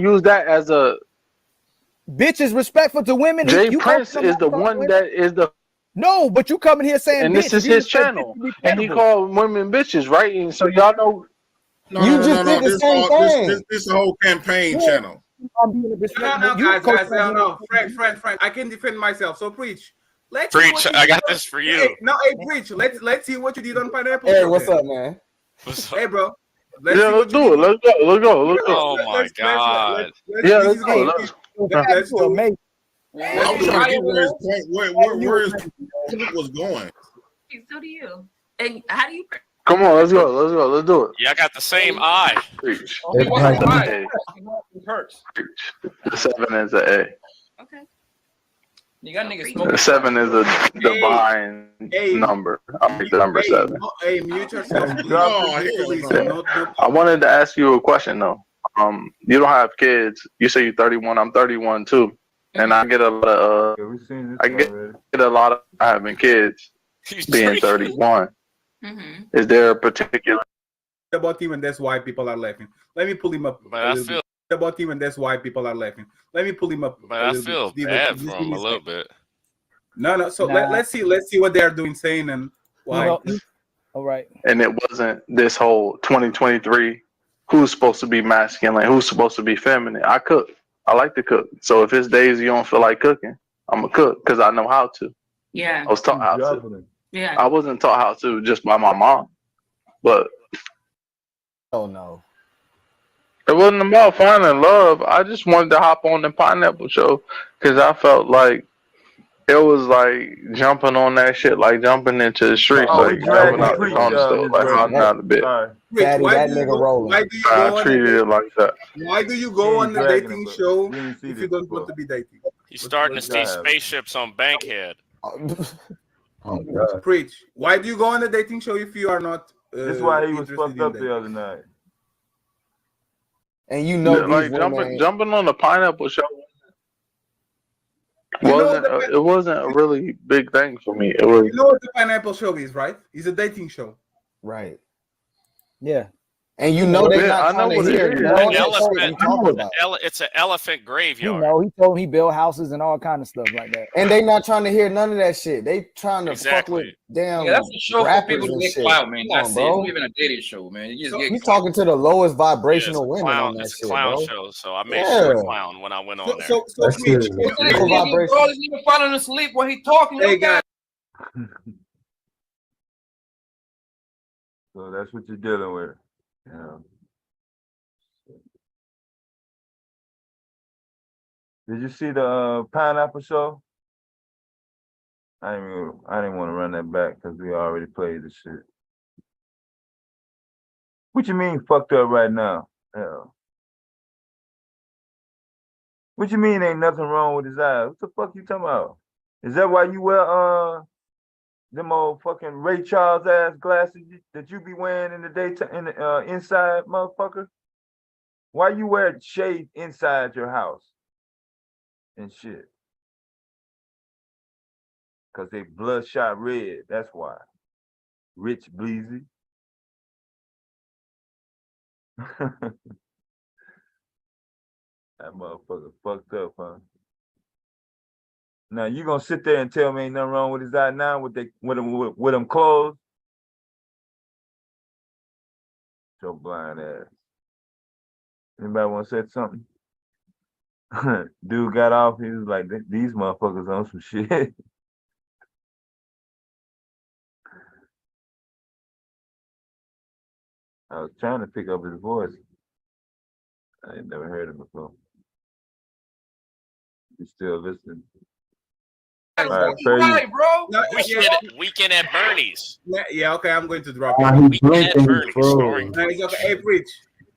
to use that as a.
Bitch is respectful to women.
Jay Prince is the one that is the.
No, but you coming here saying,
and this is his channel, and he called women bitches, right? And so y'all know.
No. This whole campaign channel.
No, guys, no. Frank, I can defend myself. So preach.
Preach. I got this for you.
Preach. Let's see what you did on Pineapple.
Hey, what's up, man?
Hey, bro.
Let's do it. Let's go.
Oh my God.
Let's go.
I'm trying to get where his point, where his point was going.
So do you. And how do you?
Come on, let's go. Let's do it.
Yeah, I got the same eye.
Preach.
It hurts.
The 7 is a A.
Okay.
You got niggas smoking.
The 7 is a divine number. I'll make the number 7.
Hey, mute yourself.
I wanted to ask you a question though. You don't have kids. You say you're 31. I'm 31 too, and I get a lot of having kids being 31. Is there a particular
about him, and that's why people are laughing? Let me pull him up.
But I feel
about him, and that's why people are laughing. Let me pull him up.
But I feel bad for him a little bit.
No. So let's see what they are doing, saying, and why.
All right.
And it wasn't this whole 2023. Who's supposed to be masculine? Who's supposed to be feminine? I cook. I like to cook. So if it's days you don't feel like cooking, I'm gonna cook because I know how to.
Yeah.
I was taught how to.
Yeah.
I wasn't taught how to just by my mom, but
oh no.
It wasn't about finding love. I just wanted to hop on the Pineapple Show because I felt like it was like jumping on that shit, like jumping into the streets, like jumping out the corner store, like hiding out a bit.
Daddy, that nigga rolling.
I treated it like that.
Why do you go on the dating show if you don't want to be dating?
He's starting to see spaceships on Bankhead.
Preach. Why do you go on the dating show if you are not?
That's why he was fucked up the other night.
And you know,
like jumping on the Pineapple Show it wasn't a really big thing for me. It was.
You know what the Pineapple Show is, right? It's a dating show.
Right.
Yeah.
And you know they're not trying to hear.
It's an elephant graveyard.
You know, he told him he built houses and all kind of stuff like that.
And they not trying to hear none of that shit. They trying to fuck with damn.
Yeah, that's a show for people to get clout, man. That's it.
Bro.
It's even a dating show, man. You just
You talking to the lowest vibrational women on that
It's
shit,
a clown
bro.
show, so I made sure to clown when I went on there.
So preach.
Bro isn't even falling asleep when he talking.
Hey guys.
So that's what you're dealing with. Yeah. Did you see the Pineapple Show? I didn't want to run that back because we already played the shit. What you mean fucked up right now? Hell. What you mean ain't nothing wrong with his eyes? What the fuck you talking about? Is that why you wear them old fucking Ray Charles ass glasses that you be wearing in the daytime in the inside, motherfucker? Why you wear shades inside your house and shit? Cause they bloodshot red. That's why. Rich Bleezy. That motherfucker fucked up, huh? Now you gonna sit there and tell me ain't nothing wrong with his eye now with them clothes? Your blind ass. Anybody want to say something? Dude got off. He was like, "These motherfuckers on some shit." I was trying to pick up his voice. I ain't never heard it before. You still listening? All right,
bro.
Weekend at Bernie's.
Yeah, okay, I'm going to drop
it. Weekend at Bernie's.
No, it's okay. Hey, preach.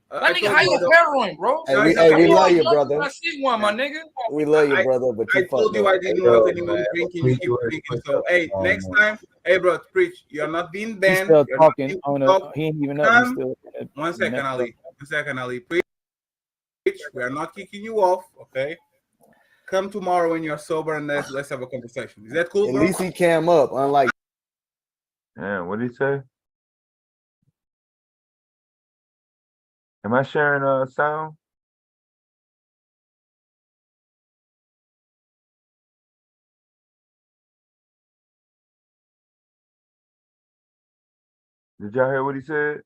That nigga, how you heroin, bro?
Hey, we love you, brother.
I see one, my nigga.
We love you, brother, but you
I told you I didn't want anyone drinking. You keep drinking. So, hey, next time, hey, bro, preach. You're not being
He's
banned.
still
You're
talking. Oh no, he ain't even up. He's still.
One second, Ali. Preach. We are not kicking you off, okay? Come tomorrow when you're sober and let's have a conversation. Is that cool,
At
bro?
least he cam up, unlike.
Yeah, what did he say? Am I sharing sound? Did y'all hear what he said?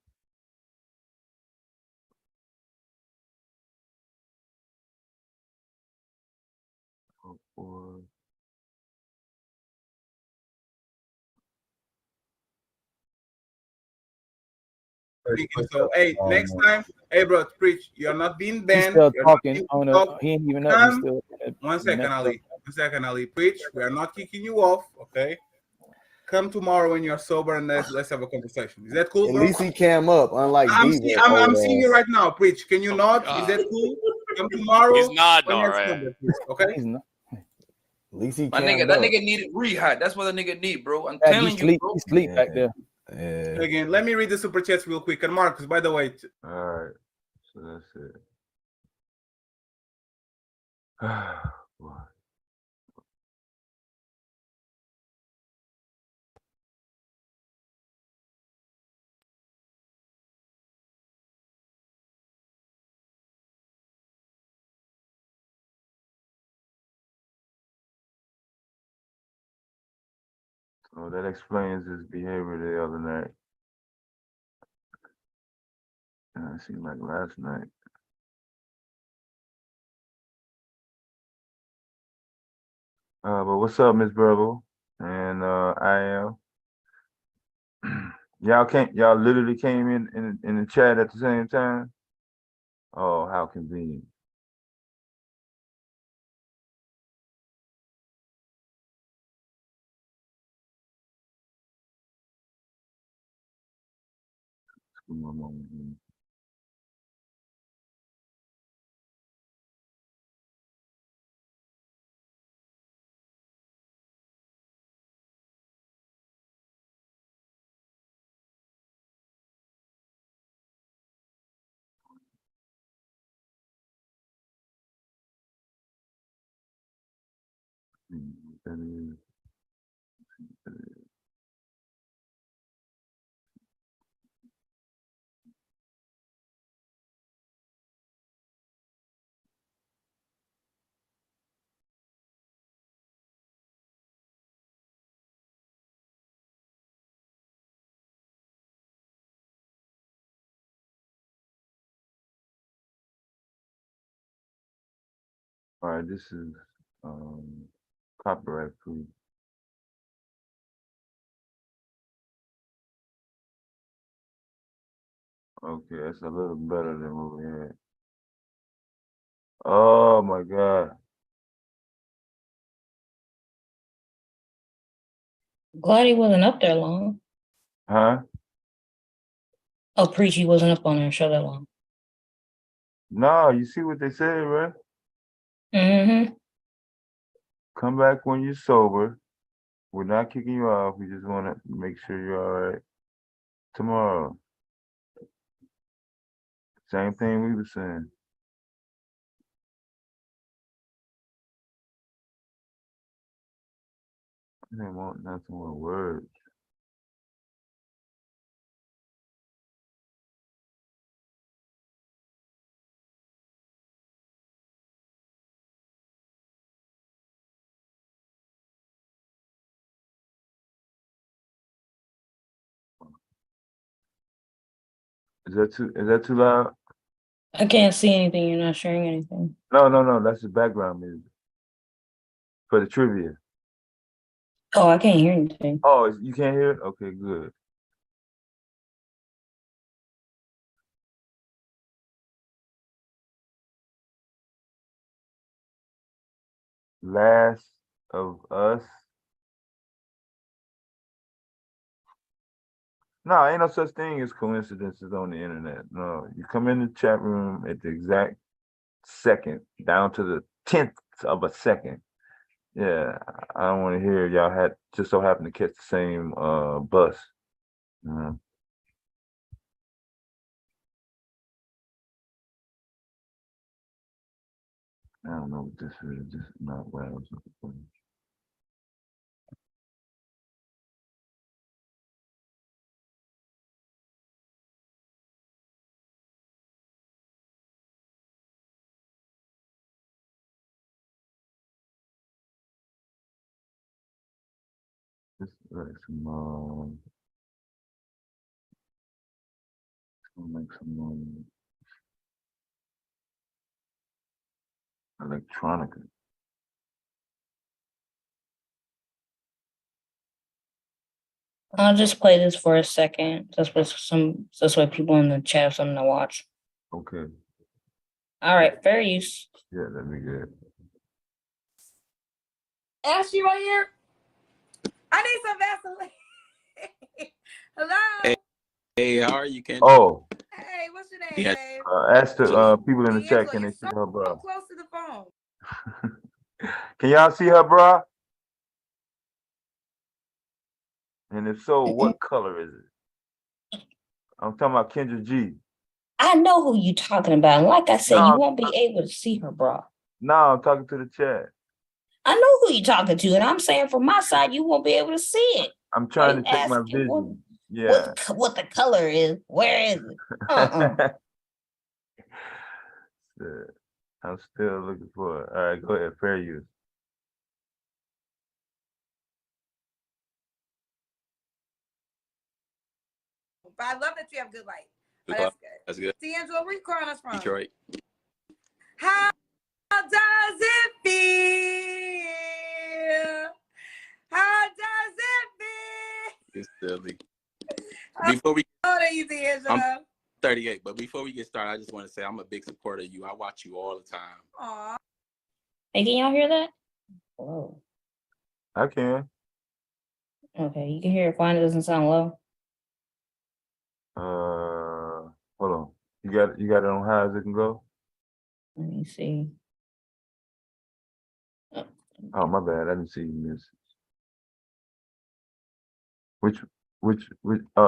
So, hey, next time, hey, bro, preach. You're not being
He's
banned.
still
You're not
talking.
being
Oh no,
blocked.
he ain't even up. He's
Come.
still.
One second, Ali. 1 second, Ali. Preach. We are not kicking you off, okay? Come tomorrow when you're sober and let's have a conversation. Is that cool,
At
bro?
least he came up, unlike
I'm
Diva.
seeing you right now. Preach. Can you not? Is that cool? Come tomorrow.
He's nodding
when you're
already.
sober, please, okay?
He's not.
At least he
My
came
nigga, that
up.
nigga needed rehab. That's what the nigga need, bro. I'm
Yeah,
telling you, bro.
He sleep back there.
Yeah.
Again, let me read the super chats real quick. And Marcus, by the way.
All right. So that's it. Boy. So that explains his behavior the other night. It seemed like last night. But what's up, Miss Burble? And I am. Y'all literally came in the chat at the same time? Oh, how convenient. All right, this is copyright free. Okay, that's a little better than what we had. Oh my God.
Glad he wasn't up there long.
Huh?
Oh, Preach, he wasn't up on their show that long.
No, you see what they said, right?
Mm-hmm.
Come back when you're sober. We're not kicking you off. We just want to make sure you're all right tomorrow. Same thing we were saying. I didn't want nothing with words. Is that too loud?
I can't see anything. You're not sharing anything.
No. That's the background music for the trivia.
Oh, I can't hear anything.
Oh, you can't hear it? Okay, good. Last of Us. No, ain't no such thing as coincidences on the internet. No, you come in the chat room at the exact second, down to the 10th of a second. Yeah, I don't want to hear y'all had just so happen to catch the same bus. I don't know what this is. This is not what I was looking for. This is like some electronica.
I'll just play this for a second. That's why people in the chat have something to watch.
Okay.
All right, fair use.
Yeah, that'd be good.
Ashley right here. I need some Vaseline. Hello.
Hey, how are you, Kendra?
Oh,
Hey, what's your name,
Yeah.
babe?
ask the people in the chat,
D'Angelo,
can they
you're
see
so
her bra?
close to the phone.
Can y'all see her bra? And if so, what color is it? I'm talking about Kendra G.
I know who you talking about. And like I said, you
No,
won't be able to see her bra.
no, I'm talking to the chat.
I know who you talking to, and I'm saying from my side, you won't be able to see it.
I'm trying to check my
Asking what,
vision. Yeah.
what the color is. Where is it?
Shit. I'm still looking for it. All right, go ahead. Fair use.
But I love that you have good light.
Good
Oh,
luck.
that's
That's good.
good. D'Angelo, where you calling us from?
Detroit.
How does it feel? How does it feel?
It's silly. Before we,
How old are you, D'Angelo?
I'm 38, but before we get started, I just want to say I'm a big supporter of you. I watch you all the time.
Aw.
Hey, can y'all hear that? Whoa.
I can.
Okay, you can hear it fine. It doesn't sound low.
Hold on. You got it on high as it can go?
Let me see.
Oh, my bad. I didn't see you miss. Which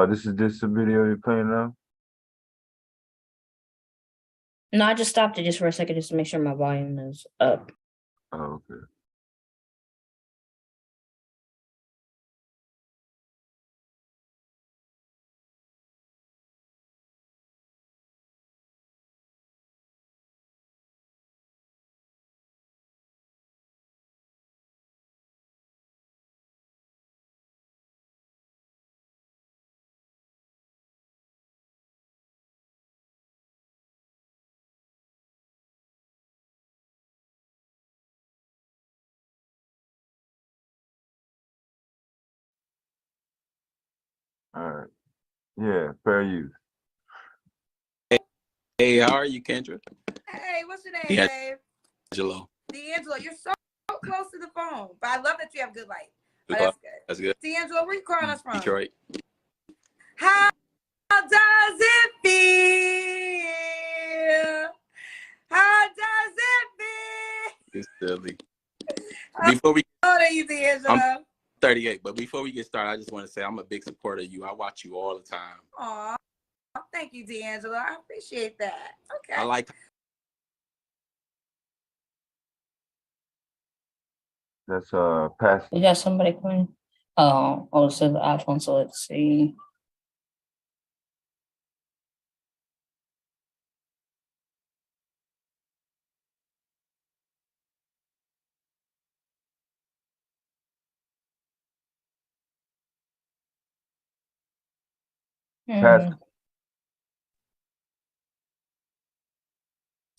this is this video you're playing now?
No, I just stopped it just for a second just to make sure my volume is up.
Oh, okay. All right. Yeah, fair use.
Hey, how are you, Kendra?
Hey, what's your name, babe?
D'Angelo.
D'Angelo, you're so close to the phone. But I love that you have good light. Oh,
Good
that's
luck.
good.
That's good.
D'Angelo, where you calling us from?
Detroit.
How does it feel? How does it feel?
It's silly. Before we,
How old are you, D'Angelo?
I'm 38, but before we get started, I just want to say I'm a big supporter of you. I watch you all the time.
Aw, thank you, D'Angelo. I appreciate that. Okay.
I like.
That's pass.
We got somebody coming. Oh, it says iPhone, so let's see.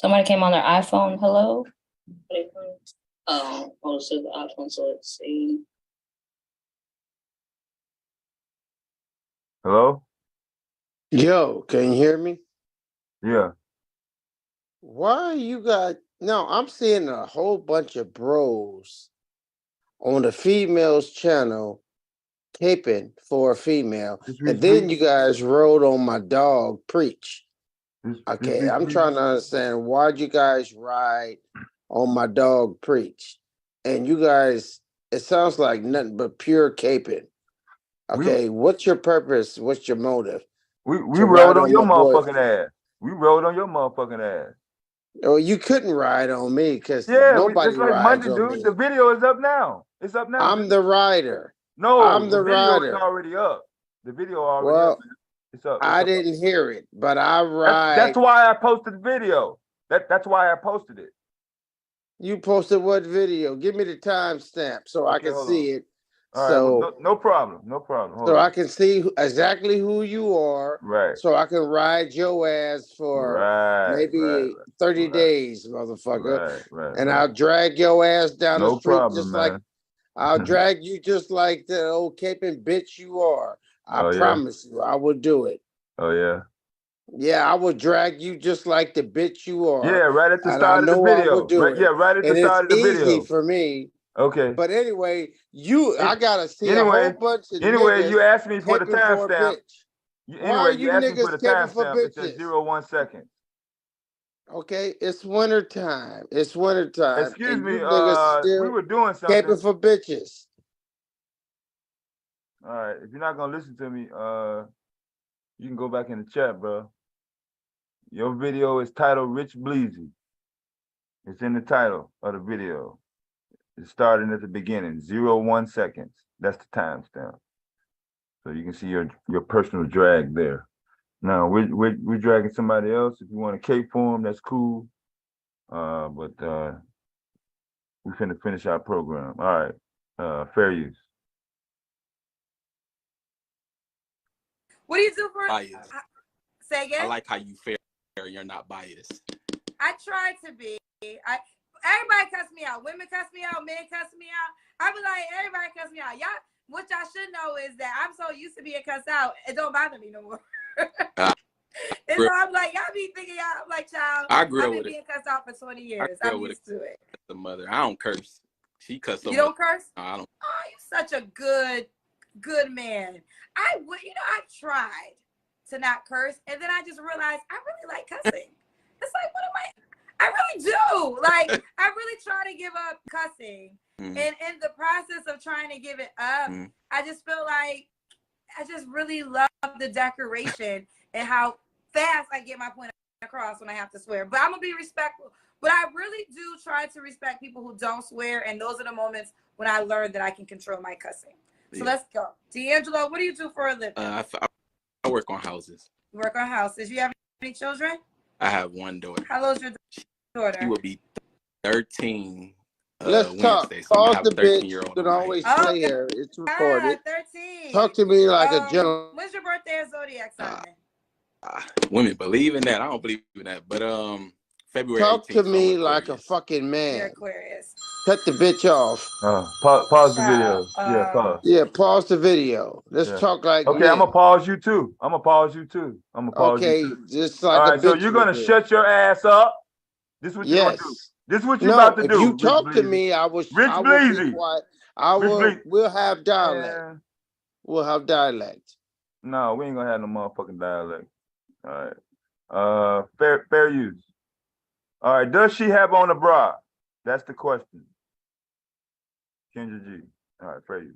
Somebody came on their iPhone. Hello? Oh, it says iPhone, so let's see.
Hello?
Yo, can you hear me?
Yeah.
Why you got no? I'm seeing a whole bunch of bros on the females channel caping for a female, and then you guys rode on my dog Preach. Okay, I'm trying to understand why'd you guys ride on my dog Preach, and you guys, it sounds like nothing but pure caping. Okay, what's your purpose? What's your motive?
We
To
rode
ride
on your
my boy-
motherfucking ass. We rode on your motherfucking ass.
Oh, you couldn't ride on me because
Yeah,
nobody
it's like
rides
Monday,
on me.
dude. The video is up now. It's up now.
I'm the rider.
No,
I'm the
video
rider.
is already up. The video already
Well,
up. It's up.
I
It's up.
didn't hear it, but I ride.
That's why I posted the video. That's why I posted it.
You posted what video? Give me the timestamp so I
Okay,
can
hold
see
on.
it.
All right,
So,
well, no problem. No problem. Hold
so
on.
I can see exactly who you are.
Right.
So I can ride your ass for maybe 30 days, motherfucker. And I'll drag your ass down the
No
street
problem,
just like
man.
I'll drag you just like the old caping bitch you are. I
Oh, yeah?
promise you, I will do it.
Oh yeah.
Yeah, I will drag you just like the bitch you are.
Yeah, right at the
and
start
I
of the
know I
video.
will do
Right,
it.
yeah, right at the
And it's
start of the
easy
video.
for me
Okay.
But anyway, I gotta see a
Anyway,
whole bunch of
anyway,
niggas
you asked me for the
caping for a
timestamp.
bitch. Why are
Anyway, you
you
asked me for the
niggas caping for
timestamp. It says
bitches?
0 1 second.
Okay, it's winter time. It's winter time.
Excuse
and
me.
you niggas
We
still
were doing something.
caping for bitches.
All right. If you're not gonna listen to me, you can go back in the chat, bro. Your video is titled Rich Bleezy. It's in the title of the video. It's starting at the beginning, 0 1 seconds. That's the timestamp. So you can see your personal drag there. Now we're dragging somebody else. If you want to cape for them, that's cool. But we finna finish our program. All right. Fair use.
What do you do for
Biased.
Say again?
I like how you fair. You're not biased.
I try to be. Everybody cuss me out. Women cuss me out. Men cuss me out. I be like, everybody cuss me out. Y'all, what y'all should know is that I'm so used to being cussed out, it don't bother me no more. And so I'm like, y'all be thinking I'm like, child.
I grew
I've
up
been
with
being cussed out for 20 years.
I grew
I'm
up
used to it.
the mother. I don't curse. She cuss so
You
much.
don't curse?
No, I don't.
Oh, you're such a good man. I tried to not curse, and then I just realized I really like cussing. It's like, what am I really do. Like, I really try to give up cussing. And in the process of trying to give it up, I just feel like I just really love the decoration and how fast I get my point across when I have to swear. But I'm gonna be respectful. But I really do try to respect people who don't swear, and those are the moments when I learned that I can control my cussing. So let's go. D'Angelo, what do you do for a living?
I work on houses.
You work on houses. You have any children?
I have one daughter.
How old's your daughter?
She will be 13
Let's talk.
Wednesday. So
Pause
I have
the
a
bitch.
13-year-old.
You can always
Oh,
play here. It's recorded.
13.
Talk to me like a gentleman.
When's your birthday or zodiac sign?
Women believe in that. I don't believe in that. But February
Talk
18th,
to me
so
like a fucking man.
You're Aquarius.
Cut the bitch off.
Pause the video. Yeah, pause.
Yeah, pause the video. Let's talk like
okay,
men.
I'm gonna pause you too.
Okay, just like
all
a
right, so
bitch
you're
would
gonna
do.
shut your ass up. This is what you're gonna do. This is what you're about to
if
do.
you
Rich
talk to
Bleezy.
me, I will be
Bleezy.
quiet. We'll have dialect.
Man.
We'll have dialect.
No, we ain't gonna have no motherfucking dialect. All right. Fair use. All right. Does she have on a bra? That's the question. Kendra G. All right. Fair use.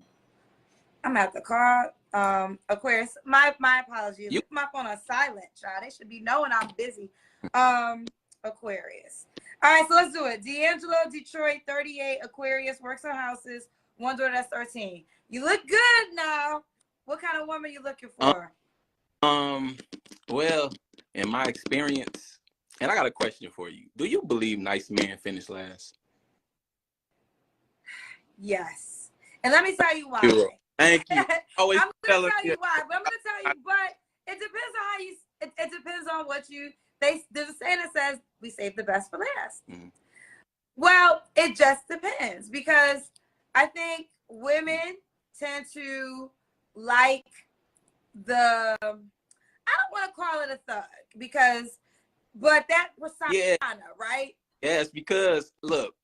I'm at the car. Aquarius. My apologies. You put my phone on silent, child. They should be knowing I'm busy. Aquarius. All right, so let's do it. D'Angelo, Detroit, 38. Aquarius, works on houses. One daughter, that's 13. You look good now. What kind of woman you looking for?
Well, in my experience, and I got a question for you. Do you believe nice men finish last?
Yes. And let me tell you why.
Sure. Thank you. Always
I'm gonna tell you why, but I'm gonna tell you, but it depends on how you it depends on what you there's a saying that says we save the best for last. Well, it just depends, because I think women tend to like I don't want to call it a thug but that persona, right?
Yes, because look,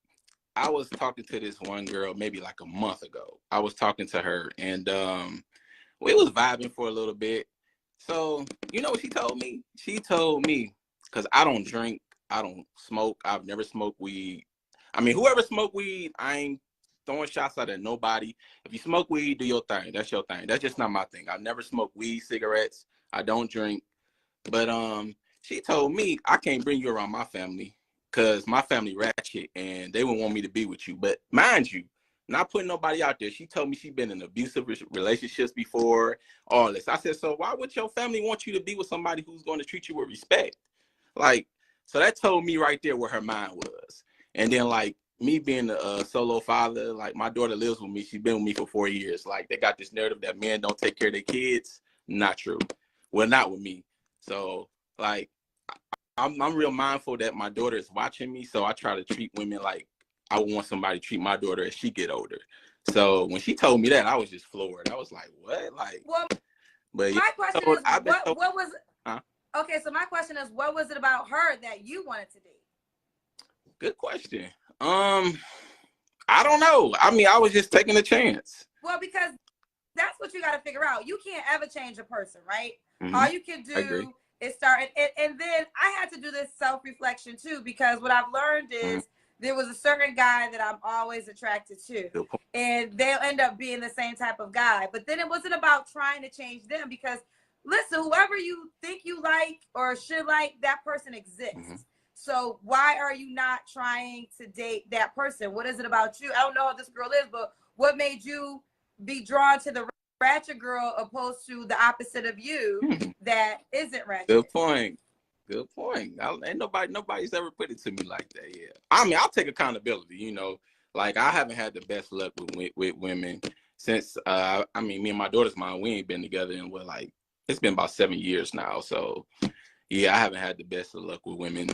I was talking to this one girl maybe like a month ago. I was talking to her and we was vibing for a little bit. So, you know what she told me? She told me, because I don't drink, I don't smoke, I've never smoked weed. I mean, whoever smoked weed, I ain't throwing shots out at nobody. If you smoke weed, do your thing. That's your thing. That's just not my thing. I've never smoked weed, cigarettes. I don't drink. But she told me I can't bring you around my family because my family ratchet and they would want me to be with you. But mind you, not putting nobody out there. She told me she's been in abusive relationships before, all this. I said, so why would your family want you to be with somebody who's going to treat you with respect? Like, so that told me right there where her mind was. And then like me being a solo father, like my daughter lives with me. She's been with me for 4 years. Like they got this narrative that men don't take care of their kids. Not true. Well, not with me. So like, I'm real mindful that my daughter is watching me. So I try to treat women like I would want somebody to treat my daughter as she get older. So when she told me that, I was just floored. I was like, what? Like,
well,
but
my question is, what was,
huh?
Okay, so my question is, what was it about her that you wanted to date?
Good question. I don't know. I mean, I was just taking a chance.
Well, because that's what you got to figure out. You can't ever change a person, right?
Mhm.
All you can
I agree.
do is start. And then I had to do this self-reflection too, because what I've learned is there was a certain guy that I'm always attracted to,
Good point.
and they'll end up being the same type of guy. But then it wasn't about trying to change them, because listen, whoever you think you like or should like, that person exists.
Mhm.
So why are you not trying to date that person? What is it about you? I don't know who this girl is, but what made you be drawn to the ratchet girl opposed to the opposite of you that isn't ratchet?
Good point. Good point. Ain't nobody's ever put it to me like that. Yeah. I mean, I'll take accountability. You know, like I haven't had the best luck with women since. I mean, me and my daughter's mom, we ain't been together in like it's been about 7 years now. So yeah, I haven't had the best of luck with women.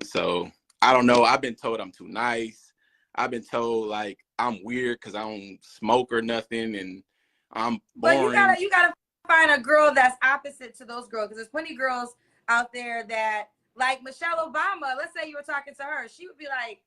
So I don't know. I've been told I'm too nice. I've been told like I'm weird because I don't smoke or nothing, and I'm boring.
But you gotta find a girl that's opposite to those girls, because there's plenty of girls out there that, like Michelle Obama. Let's say you were talking to her, she would be like,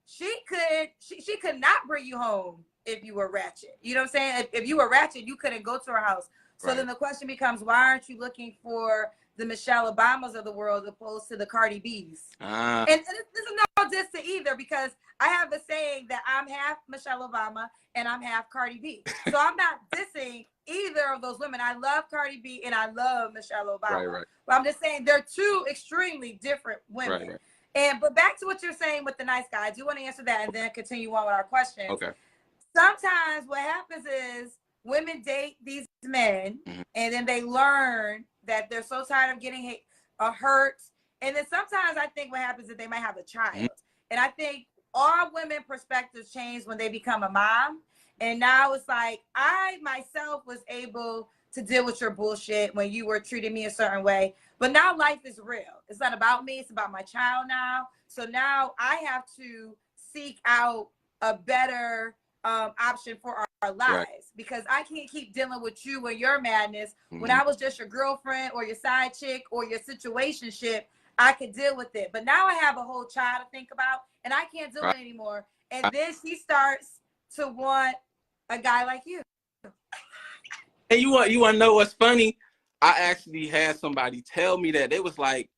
she could not bring you home if you were ratchet. You know what I'm saying? If you were ratchet, you couldn't go to her house. So
Right.
then the question becomes, why aren't you looking for the Michelle Obamas of the world opposed to the Cardi B's? And this is no diss to either, because I have a saying that I'm half Michelle Obama and I'm half Cardi B. So I'm not dissing either of those women. I love Cardi B and I love Michelle Obama.
Right.
But I'm just saying they're two extremely different women.
Right.
But back to what you're saying with the nice guy, I do want to answer that and then continue on with our questions.
Okay.
Sometimes what happens is women date these men and then they learn that they're so tired of getting hurt. And then sometimes I think what happens is they might have a child. And I think all women perspectives change when they become a mom. And now it's like, I myself was able to deal with your bullshit when you were treating me a certain way. But now life is real. It's not about me. It's about my child now. So now I have to seek out a better option for our lives, because I can't keep dealing with you and your madness. When I was just your girlfriend or your side chick or your situationship, I could deal with it. But now I have a whole child to think about and I can't do it anymore. And then she starts to want a guy like you.
And you want to know what's funny? I actually had somebody tell me that. They was like,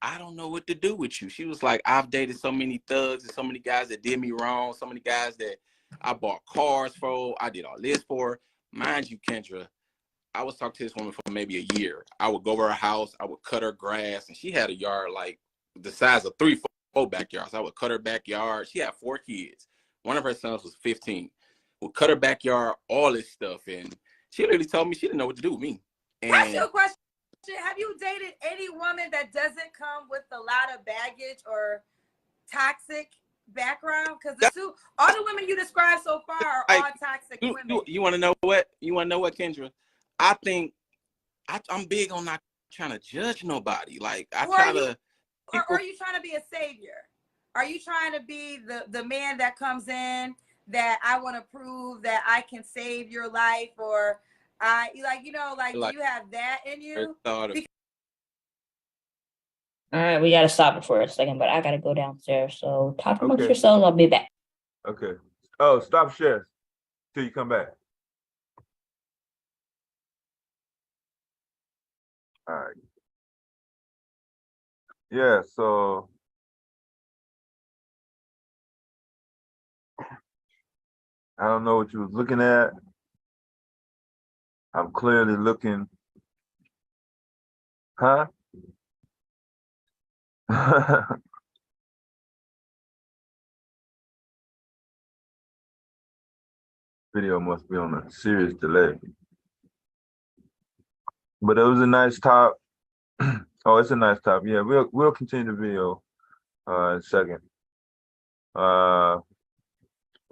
I don't know what to do with you. She was like, I've dated so many thugs and so many guys that did me wrong, so many guys that I bought cars for, I did all this for. Mind you, Kendra, I was talking to this woman for maybe a year. I would go to her house, I would cut her grass, and she had a yard like the size of 3-4 backyards. I would cut her backyard. She had 4 kids. One of her sons was 15. Would cut her backyard, all this stuff. And she literally told me she didn't know what to do with me. And
Ask you a question. Have you dated any woman that doesn't come with a lot of baggage or toxic background? Because all the women you described so far are all toxic women.
You want to know what? You want to know what, Kendra? I think I'm big on not trying to judge nobody. Like
Or are you trying to be a savior? Are you trying to be the man that comes in that I want to prove that I can save your life, or do you have that in you?
All right, we gotta stop it for a second, but I gotta go downstairs. So talk amongst yourselves. I'll be back.
Okay. Oh, stop sharing till you come back. All right. Yeah, so I don't know what you was looking at. I'm clearly looking, huh? Video must be on a serious delay. But it was a nice top. Oh, it's a nice top. Yeah, we'll continue the video in a second. But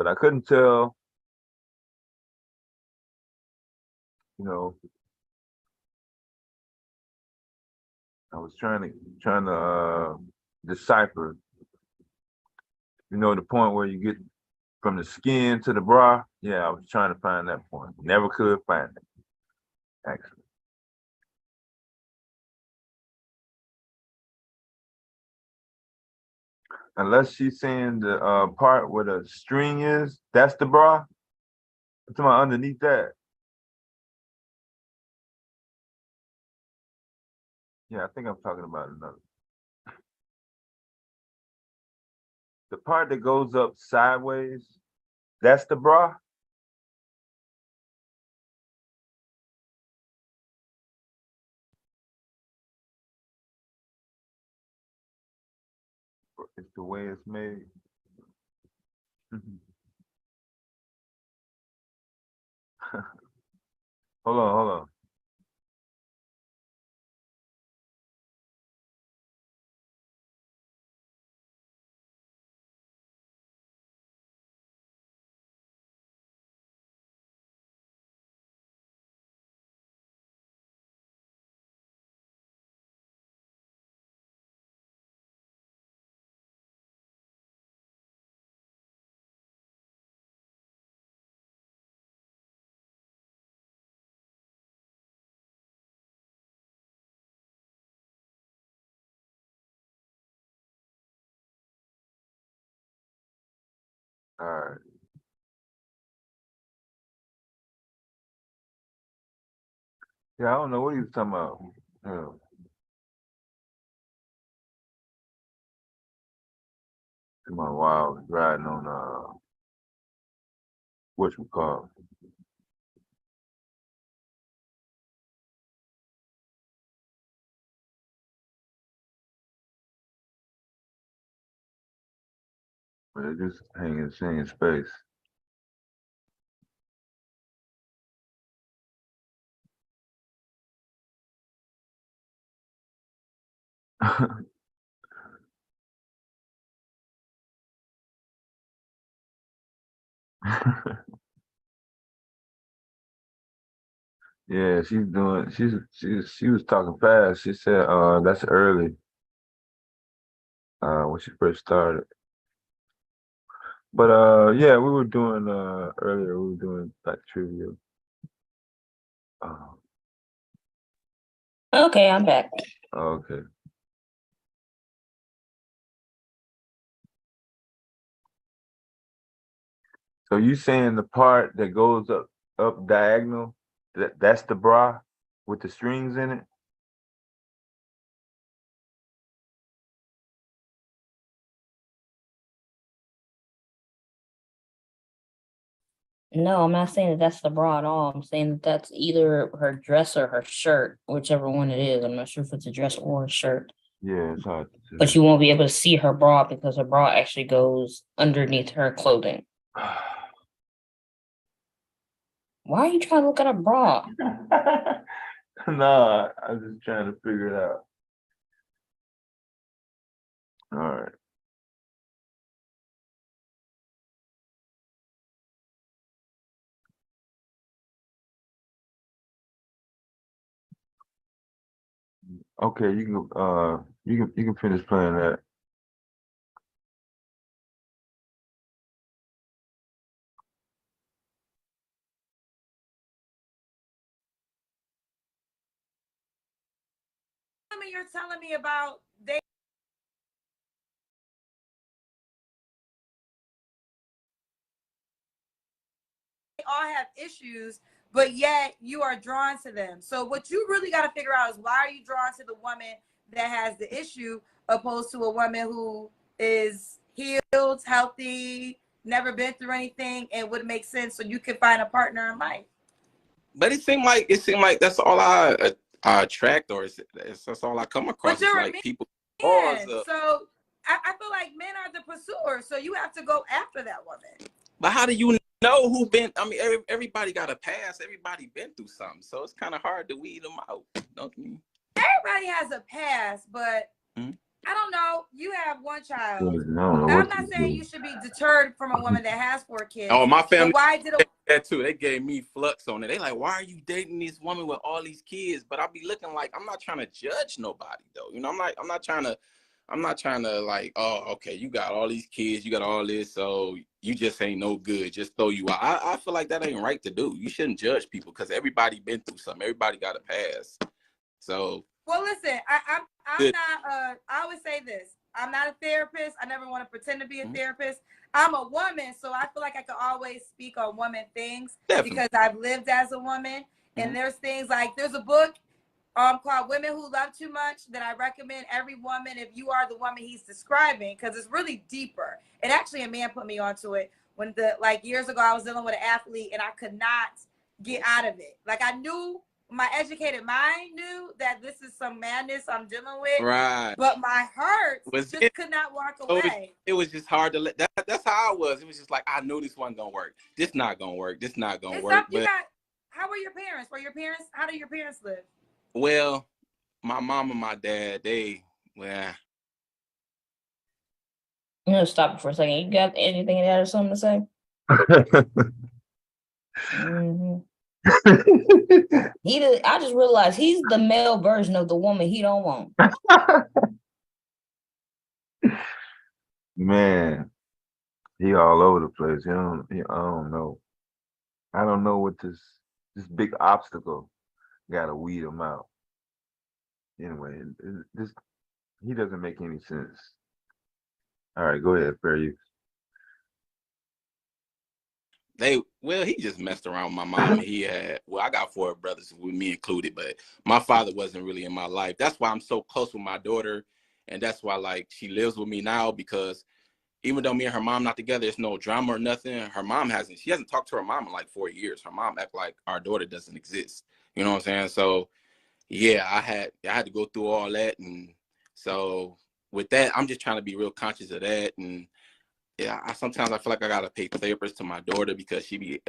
I couldn't tell, I was trying to decipher, the point where you get from the skin to the bra. Yeah, I was trying to find that point. Never could find it, actually. Unless she's saying the part where the string is, that's the bra. I'm talking about underneath that. Yeah, I think I'm talking about another. The part that goes up sideways, that's the bra. It's the way it's made. Hold on. All right. Yeah, I don't know what he was talking about. Yeah. Come on, while I was riding on whatchamacallit. But it just hanging in the same space. Yeah, she was talking fast. She said that's early. When she first started. But yeah, we were doing earlier, we were doing like trivia.
Okay, I'm back.
Okay. So you saying the part that goes up diagonal, that's the bra with the strings in it?
No, I'm not saying that that's the bra at all. I'm saying that that's either her dress or her shirt, whichever one it is. I'm not sure if it's a dress or a shirt.
Yeah, it's hard to
But you won't be able to see her bra because her bra actually goes underneath her clothing. Why are you trying to look at a bra?
No, I'm just trying to figure it out. All right. Okay, you can finish playing that.
You're telling me about they all have issues, but yet you are drawn to them. So what you really got to figure out is why are you drawn to the woman that has the issue opposed to a woman who is healed, healthy, never been through anything, and would make sense so you can find a partner in life.
But it seemed like that's all I attract, or that's all I come across.
But you're
like people.
So I feel like men are the pursuers, so you have to go after that woman.
But how do you know who been? I mean, everybody got a past. Everybody been through something, so it's kind of hard to weed them out. Don't you?
Everybody has a past, but I don't know. You have one child.
No,
I'm not saying you should be deterred from a woman that has 4 kids.
Oh, my family.
But why did
that too? They gave me flux on it. They like, why are you dating this woman with all these kids? But I be looking like I'm not trying to judge nobody though. You know, I'm not trying to like, oh, okay, you got all these kids, you got all this, so you just ain't no good. Just throw you out. I feel like that ain't right to do. You shouldn't judge people because everybody been through something. Everybody got a past. So.
Well, listen, I'm not. I always say this. I'm not a therapist. I never want to pretend to be a
Mhm.
therapist. I'm a woman, so I feel like I can always speak on woman things
Definitely.
because I've lived as a woman. And
Mhm.
there's things like there's a book called Women Who Love Too Much that I recommend every woman, if you are the woman he's describing, because it's really deeper. And actually a man put me onto it when years ago I was dealing with an athlete and I could not get out of it. Like I knew, my educated mind knew that this is some madness I'm dealing with,
Right.
but my heart
Was
just
it?
could not walk
So
away.
it was just hard to let that. That's how I was. It was just like I knew this wasn't gonna work. This not gonna work. This not gonna
It's
work.
not, you
But
got, how were your parents? How do your parents live?
well, my mom and my dad, well.
I'm gonna stop it for a second. You got anything to add or something to say? Mm-hmm. I just realized he's the male version of the woman he don't want.
Man, he all over the place. I don't know. I don't know what this big obstacle gotta weed him out. Anyway, he doesn't make any sense. All right, go ahead, fair use.
He just messed around with my mom. I got 4 brothers with me included, but my father wasn't really in my life. That's why I'm so close with my daughter. And that's why she lives with me now, because even though me and her mom not together, there's no drama or nothing. She hasn't talked to her mom in like 4 years. Her mom act like our daughter doesn't exist. You know what I'm saying? So yeah, I had to go through all that. And so with that, I'm just trying to be real conscious of that. And yeah, sometimes I feel like I gotta pay therapist to my daughter because I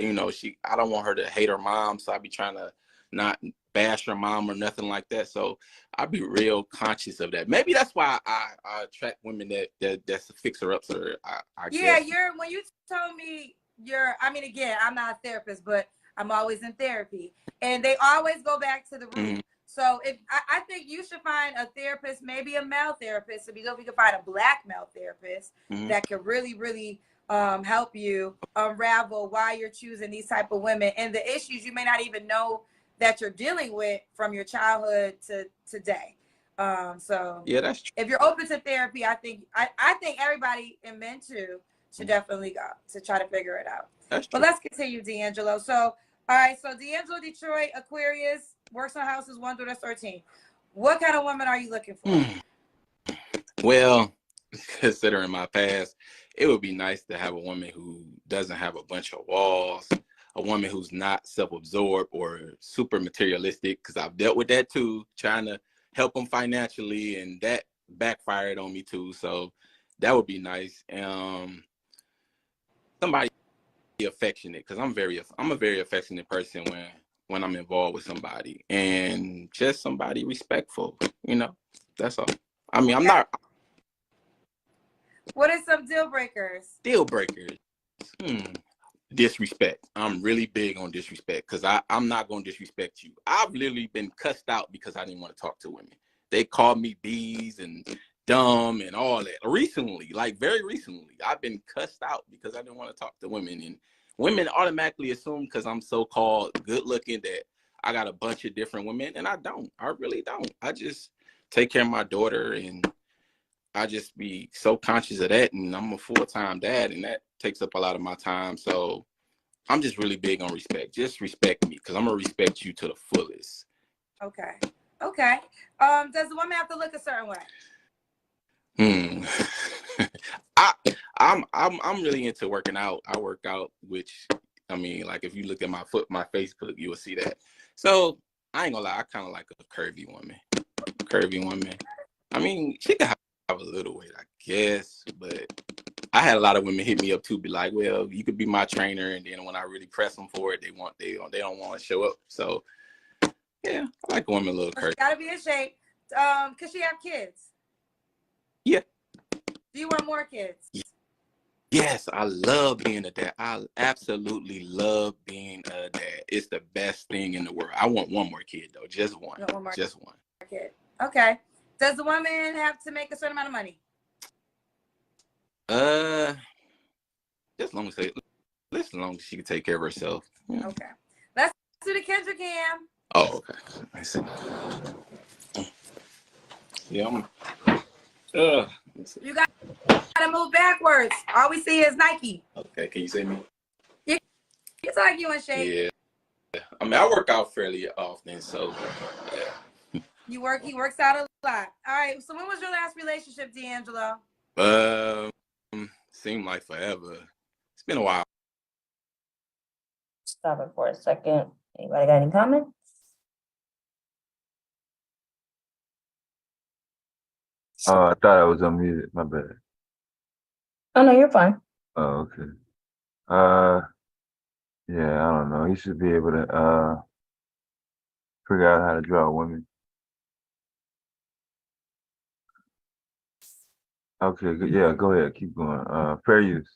don't want her to hate her mom, so I be trying to not bash her mom or nothing like that. So I be real conscious of that. Maybe that's why I attract women that's fixer ups, or I guess.
When you told me again, I'm not a therapist, but I'm always in therapy, and they always go back to the root.
Mm-hmm.
So I think you should find a therapist, maybe a male therapist. If you can find a black male therapist that can really, really help you unravel why you're choosing these type of women and the issues you may not even know that you're dealing with from your childhood to today. So
yeah, that's true.
If you're open to therapy, I think everybody, and men too, should definitely go to try to figure it out.
That's true.
But let's continue, D'Angelo. So all right, so D'Angelo, Detroit, Aquarius, works on houses 1 through 13. What kind of woman are you looking for?
Well, considering my past, it would be nice to have a woman who doesn't have a bunch of walls, a woman who's not self-absorbed or super materialistic, because I've dealt with that too, trying to help them financially, and that backfired on me too. So that would be nice. Somebody affectionate, because I'm a very affectionate person when I'm involved with somebody, and just somebody respectful. That's all. I mean, I'm not.
What are some deal breakers?
Deal breakers. Disrespect. I'm really big on disrespect, because I'm not going to disrespect you. I've literally been cussed out because I didn't want to talk to women. They called me bees and dumb and all that. Recently, very recently, I've been cussed out because I didn't want to talk to women. And women automatically assume because I'm so-called good looking that I got a bunch of different women, and I don't. I really don't. I just take care of my daughter, and I just be so conscious of that. And I'm a full-time dad, and that takes up a lot of my time. So I'm just really big on respect. Just respect me, because I'm going to respect you to the fullest.
Okay. Does the woman have to look a certain way?
I'm really into working out. I work out, which, I mean, if you look at my Facebook, you will see that. So I ain't gonna lie, I kind of like a curvy woman. I mean, she can have a little weight, I guess, but I had a lot of women hit me up too, be like, well, you could be my trainer, and then when I really press them for it, they don't want to show up. So yeah, I like a woman a little curvy.
She gotta be in shape. Could she have kids?
Yeah.
Do you want more kids?
Yes, I love being a dad. I absolutely love being a dad. It's the best thing in the world. I want one more kid though, just one. Just one.
Kid. Okay. Does the woman have to make a certain amount of money?
Just as long as she can take care of herself. Yeah.
Okay. Let's do the Kendra Cam.
Oh, okay. I see. Yeah,
You got to move backwards. All we see is Nike.
Okay, can you see me?
It's like you in shape.
Yeah. I mean, I work out fairly often, so yeah.
He works out a lot. All right. So when was your last relationship, D'Angelo?
Seemed like forever. It's been a while.
Stop it for a second. Anybody got any comments?
Oh, I thought I was unmuted. My bad.
Oh no, you're fine.
Oh, okay. Yeah, I don't know. He should be able to figure out how to draw women. Okay, good. Yeah, go ahead. Keep going. Fair use.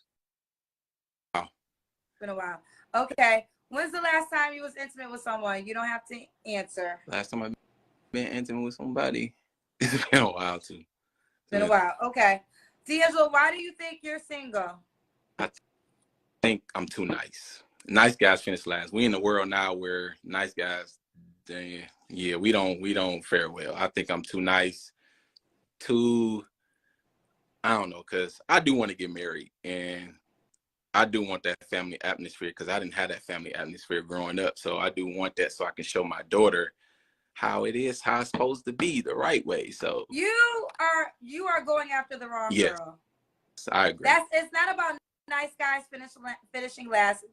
It's been a while. Okay. When's the last time you was intimate with someone? You don't have to answer.
Last time I've been intimate with somebody, it's been a while too.
It's been a while. Okay. D'Angelo, why do you think you're single?
I think I'm too nice. Nice guys finish last. We in the world now where nice guys, we don't fare well. I think I'm too nice. I don't know, because I do want to get married and I do want that family atmosphere because I didn't have that family atmosphere growing up. So I do want that so I can show my daughter how it is, how it's supposed to be, the right way. So
you are going after the wrong girl.
I agree.
It's not about nice guys finishing last.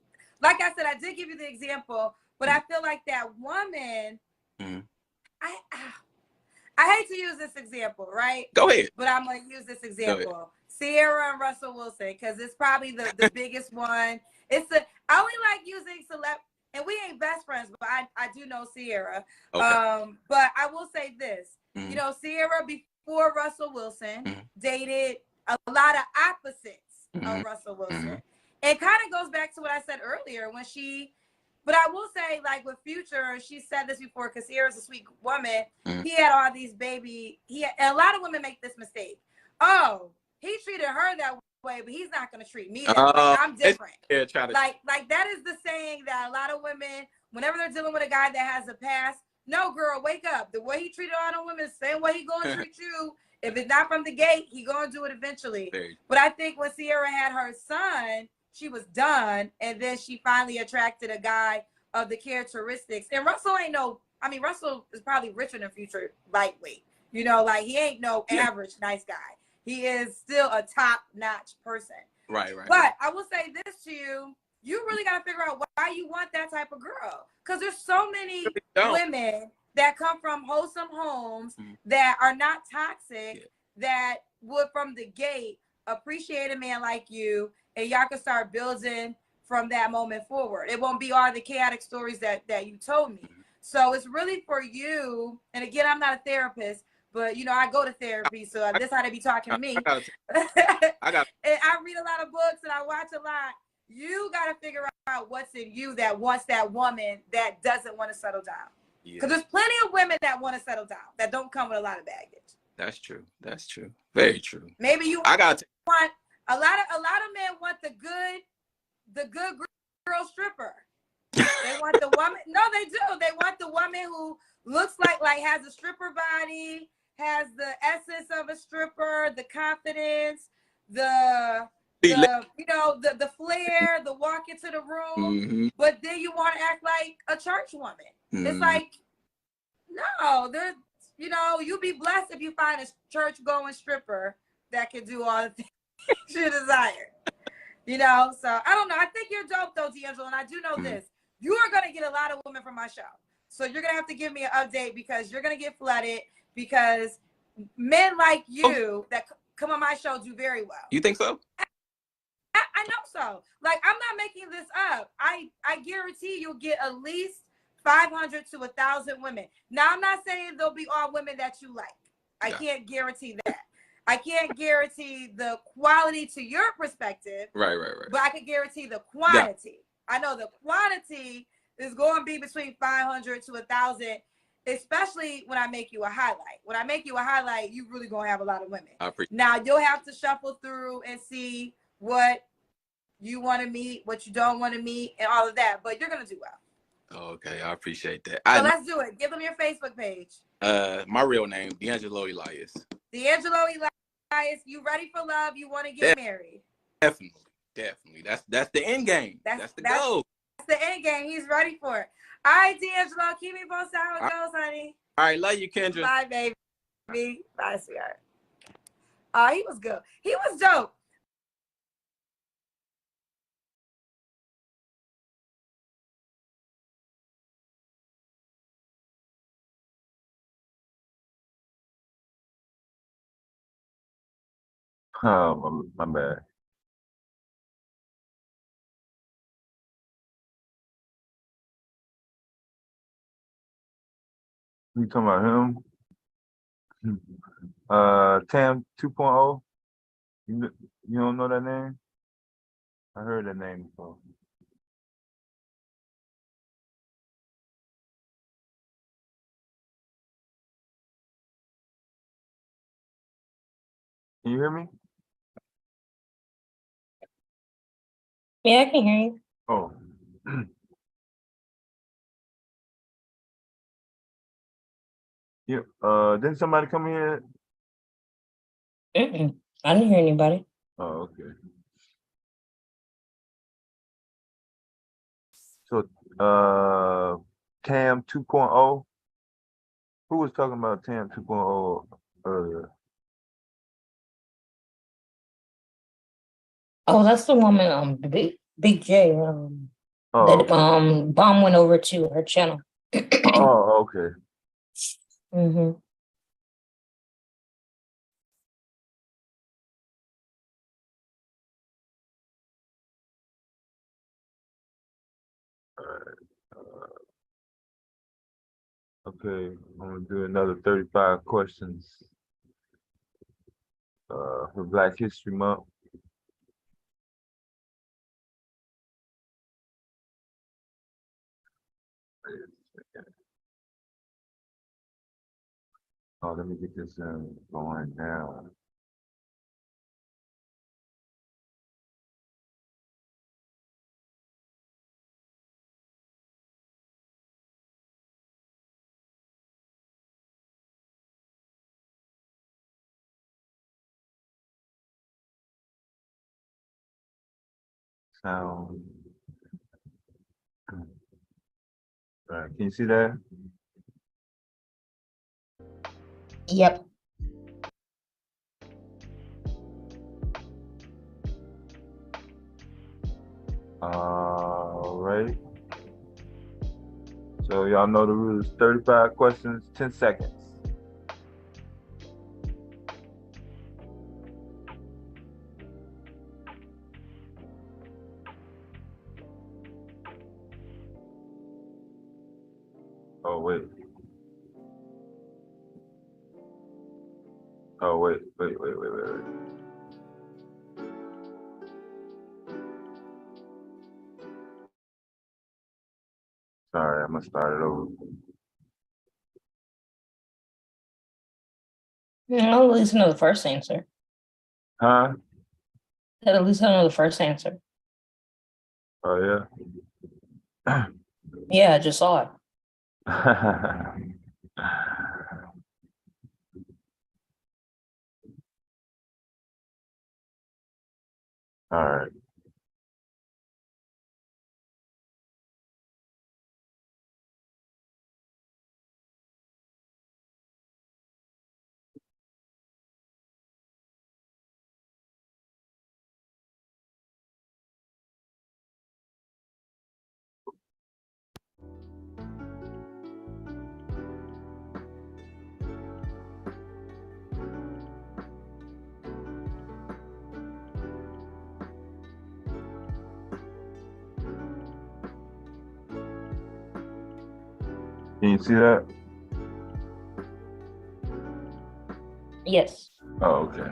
Like I said, I did give you the example, but I feel like that woman. I hate to use this example, right?
Go ahead.
But I'm gonna use this example: Sierra and Russell Wilson, because it's probably the biggest one. I only like using and we ain't best friends, but I do know Sierra.
Okay.
But I will say this: you know, Sierra before Russell Wilson dated a lot of opposites of Russell Wilson. It kind of goes back to what I said earlier when but I will say, like with Future, she said this before, because Sierra's a sweet woman. He had all these and a lot of women make this mistake. Oh, he treated her that way, but he's not going to treat me that way. I'm different. Like that is the saying that a lot of women, whenever they're dealing with a guy that has a past, no, girl, wake up. The way he treated all the women, the same way he going to treat you. If it's not from the gate, he going to do it eventually. But I think when Sierra had her son, she was done, and then she finally attracted a guy of the characteristics. And Russell Russell is probably richer than Future, lightweight. You know, like he ain't no average nice guy. He is still a top-notch person.
Right.
But I will say this to you: you really got to figure out why you want that type of girl, because there's so many women that come from wholesome homes that are not toxic, that would from the gate appreciate a man like you. And y'all can start building from that moment forward. It won't be all the chaotic stories that you told me. So it's really for you. And again, I'm not a therapist, but you know, I go to therapy, so this how they be talking to me. And I read a lot of books and I watch a lot. You got to figure out what's in you that wants that woman that doesn't want to settle down. Because there's plenty of women that want to settle down that don't come with a lot of baggage.
That's true. Very true.
Maybe you want a lot of men want the good girl stripper. They want the woman. No, they do. They want the woman who looks like has a stripper body, has the essence of a stripper, the confidence, the flair, the walk into the room. But then you want to act like a church woman. It's like, no, you'll be blessed if you find a church going stripper that can do all the things you desire. So I don't know. I think you're dope though, D'Angelo, and I do know this. You are gonna get a lot of women from my show. So you're gonna have to give me an update, because you're gonna get flooded, because men like you that come on my show do very well.
You think so?
I know so. Like, I'm not making this up. I guarantee you'll get at least 500 to 1,000 women. Now, I'm not saying they'll be all women that you like. I can't guarantee that. I can't guarantee the quality to your perspective.
Right.
But I can guarantee the quantity. I know the quantity is going to be between 500 to 1,000, especially when I make you a highlight. When I make you a highlight, you really going to have a lot of women. Now, you'll have to shuffle through and see what you want to meet, what you don't want to meet, and all of that. But you're going to do well.
Okay, I appreciate that.
So let's do it. Give them your Facebook page.
My real name, D'Angelo Elias.
D'Angelo Elias. guys, you ready for love? You want to get married?
Definitely. That's the end game. That's the goal.
That's the end game. He's ready for it. All right, D'Angelo, keep me posted how it goes, honey.
All right, love you, Kendra.
Bye, baby. Bye, sweetheart. He was good. He was dope.
Oh, my bad. You talking about him? Tam 2.0. You don't know that name? I heard that name before. Can you hear me?
Yeah, I can hear you.
Oh. Yeah. Didn't somebody come here?
Mm-mm. I didn't hear anybody.
Oh, okay. So, Tam 2.0. Who was talking about Tam 2.0 earlier?
Oh, that's the woman, Big J.
Oh,
That
okay.
Bomb went over to her channel.
Oh, okay.
Mm-hmm.
Okay, I'm gonna do another 35 questions for Black History Month. Oh, let me get this going now. Sound. All right, can you see that?
Yep.
All right. So y'all know the rules. 35 questions, 10 seconds. Oh, wait. Oh, wait. Sorry, I'm gonna start it over.
I'll at least know the first answer.
Huh?
At least I know the first answer.
Oh, yeah?
Yeah, I just saw it. All right. Can you see that? Yes.
Oh, okay.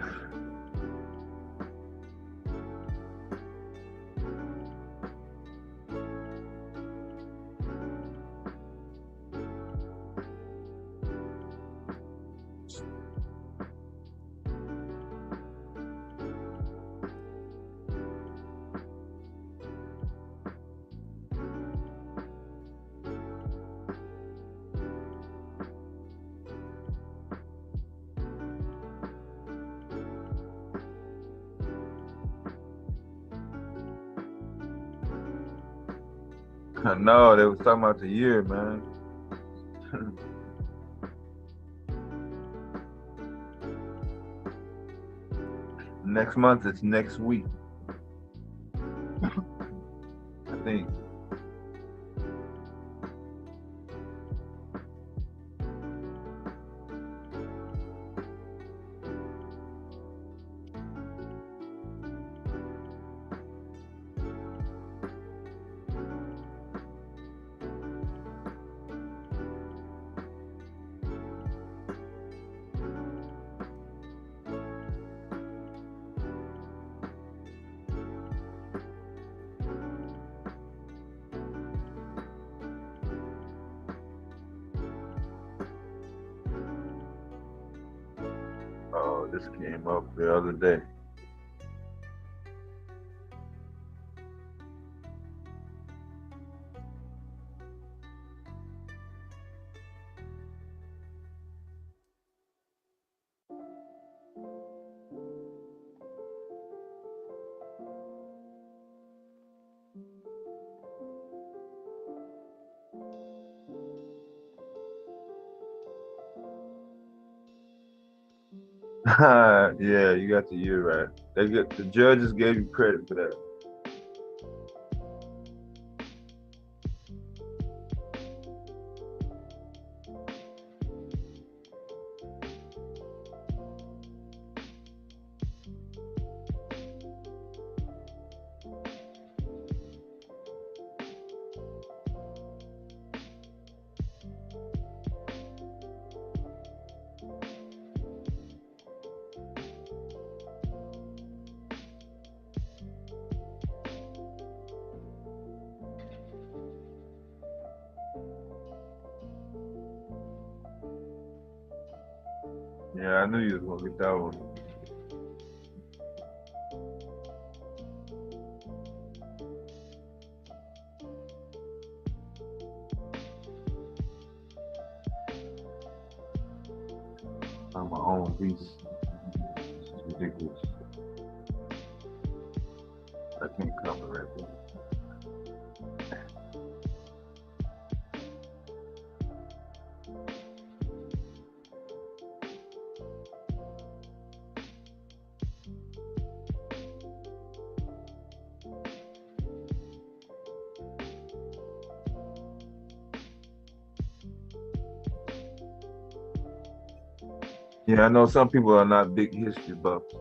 No, they was talking about the year, man. Next month, it's next week. I think. Oh, this came up the other day. Yeah, you got the year right. The judges gave you credit for that. Yeah, I knew you was gonna get that one. On my own piece. This is ridiculous. I can't cover right there. Yeah, I know some people are not big history buffs,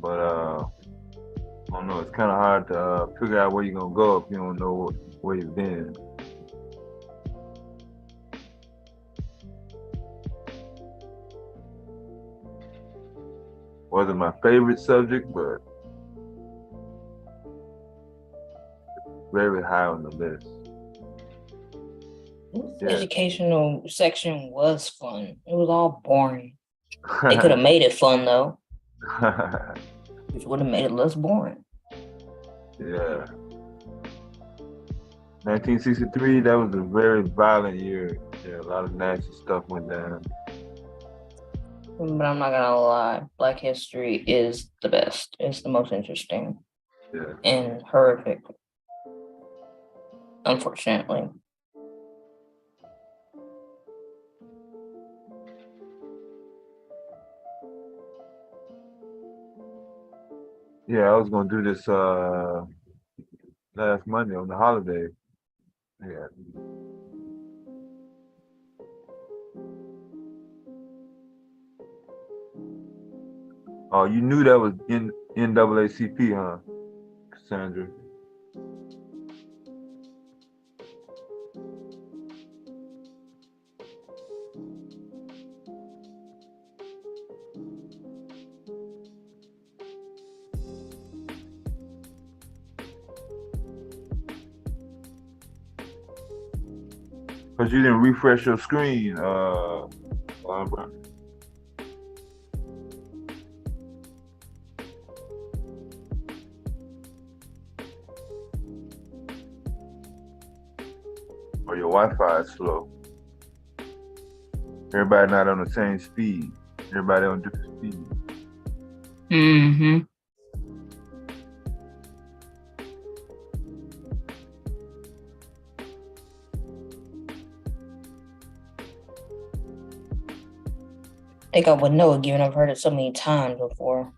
but I don't know. It's kind of hard to figure out where you're gonna go if you don't know where you've been. Wasn't my favorite subject, but very high on the list.
The educational section was fun. It was all boring. They could have made it fun though, which would have made it less boring.
Yeah. 1963, that was a very violent year. Yeah, a lot of nasty stuff went down.
But I'm not gonna lie, Black history is the best. It's the most interesting.
Yeah.
And horrific. Unfortunately.
Yeah, I was gonna do this last Monday on the holiday. Yeah. Oh, you knew that was in NAACP, huh, Cassandra? Because you didn't refresh your screen, Barbara. Or your Wi-Fi is slow. Everybody not on the same speed. Everybody on different speed.
Mm-hmm. think I would know it, given I've heard it so many times before.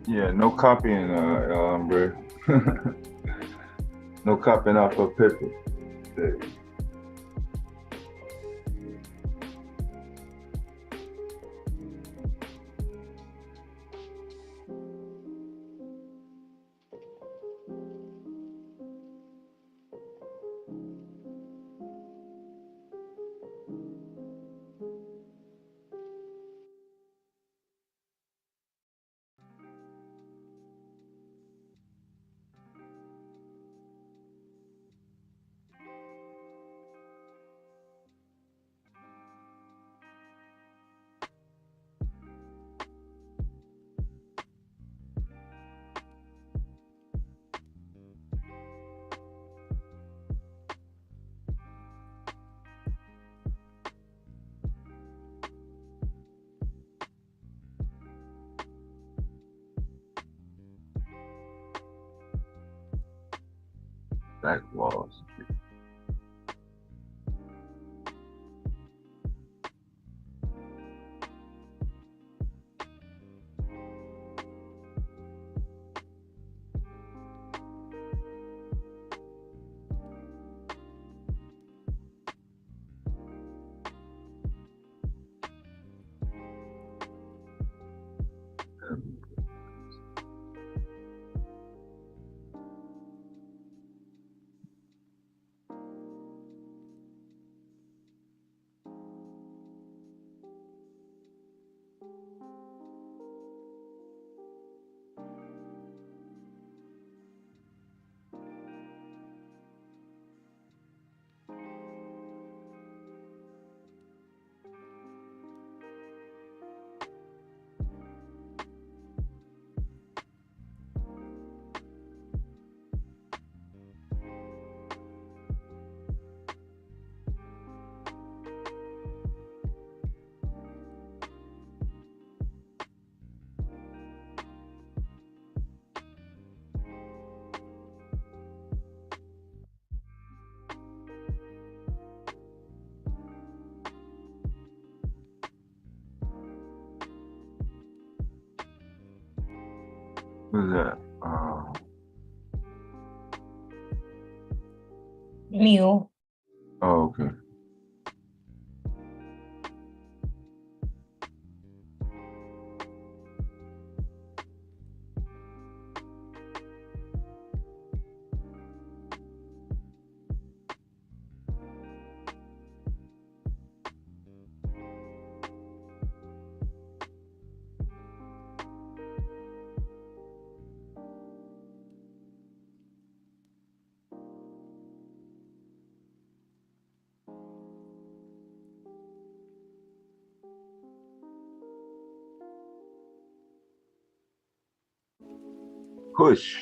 Yeah, no copying, bro. No copying off of Pippa. Back walls. Who's that?
Mew.
Oh, okay. push.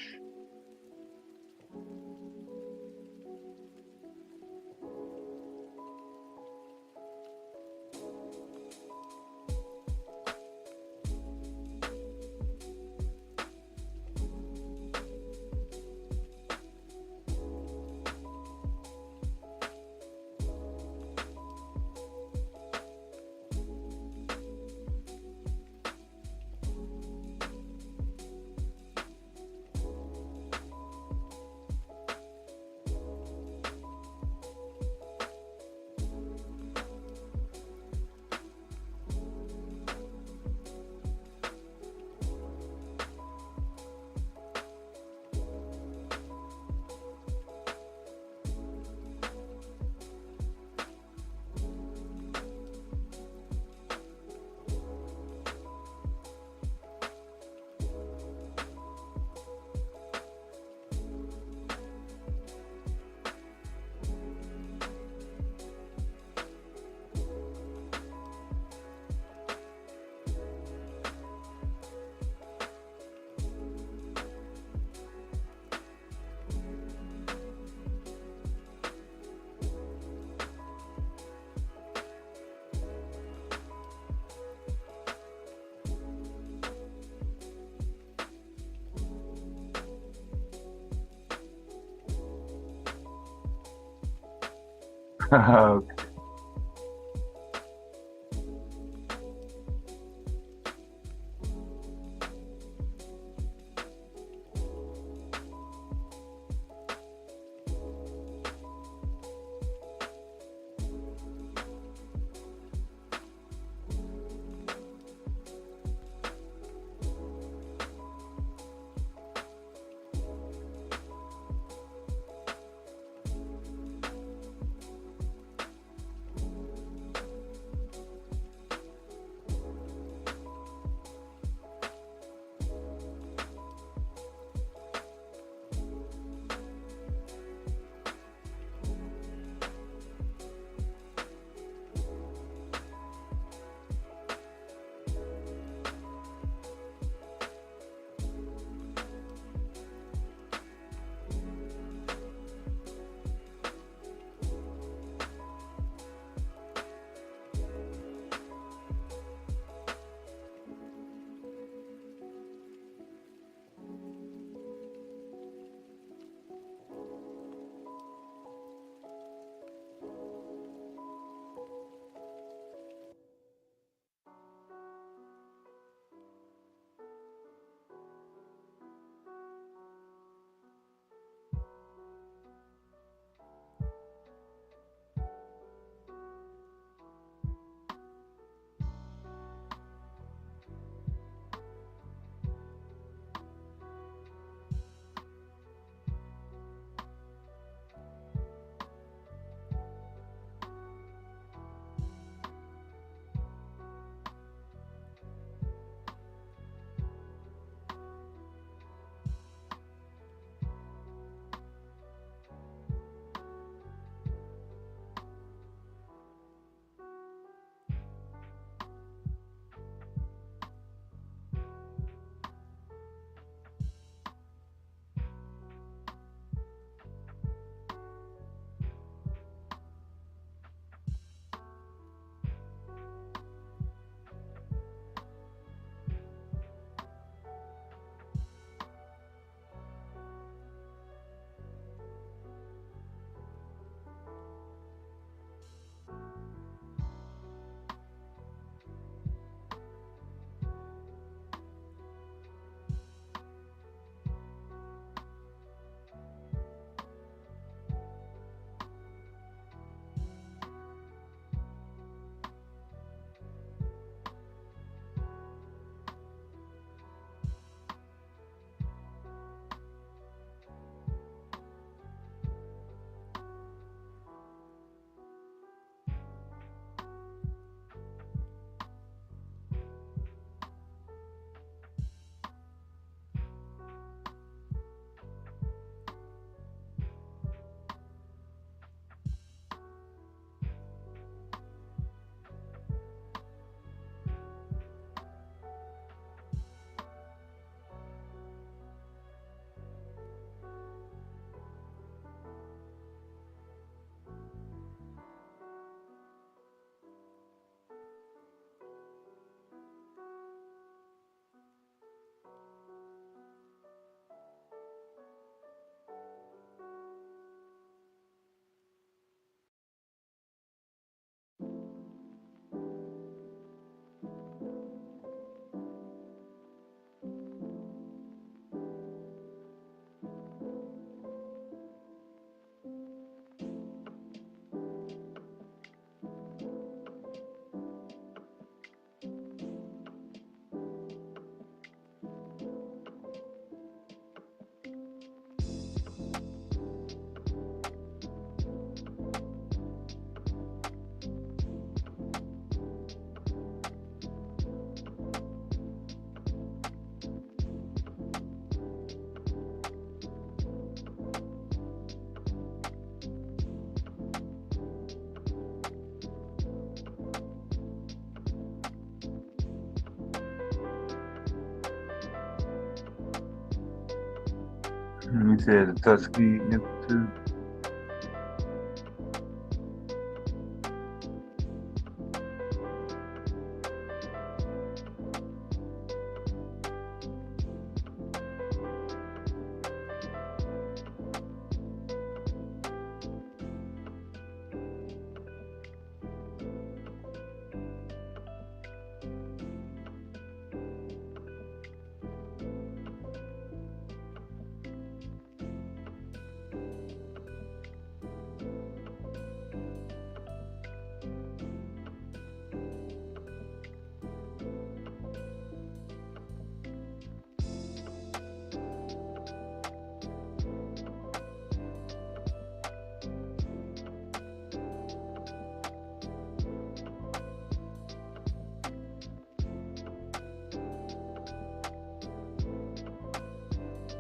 You said the Tuskegee Institute.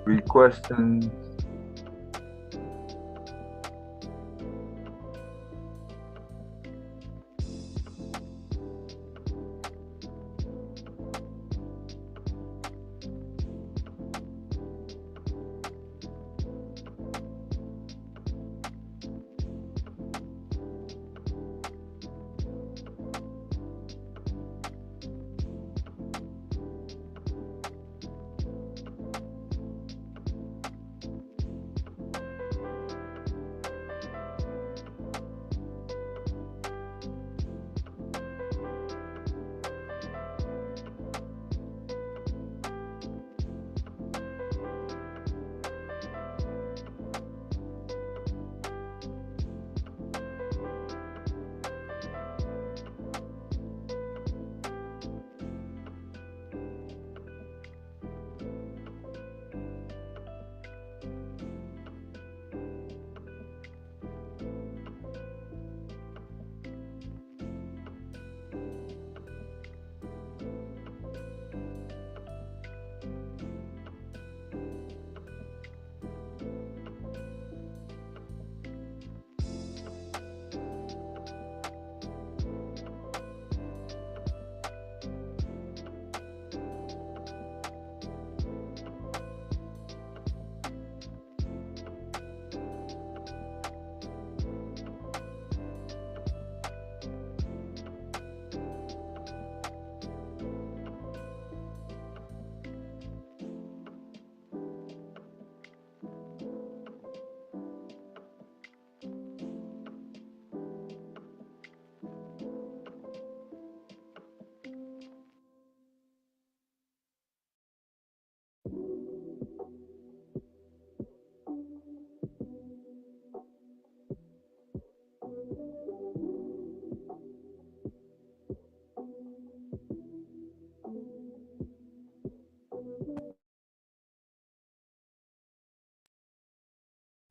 Three questions.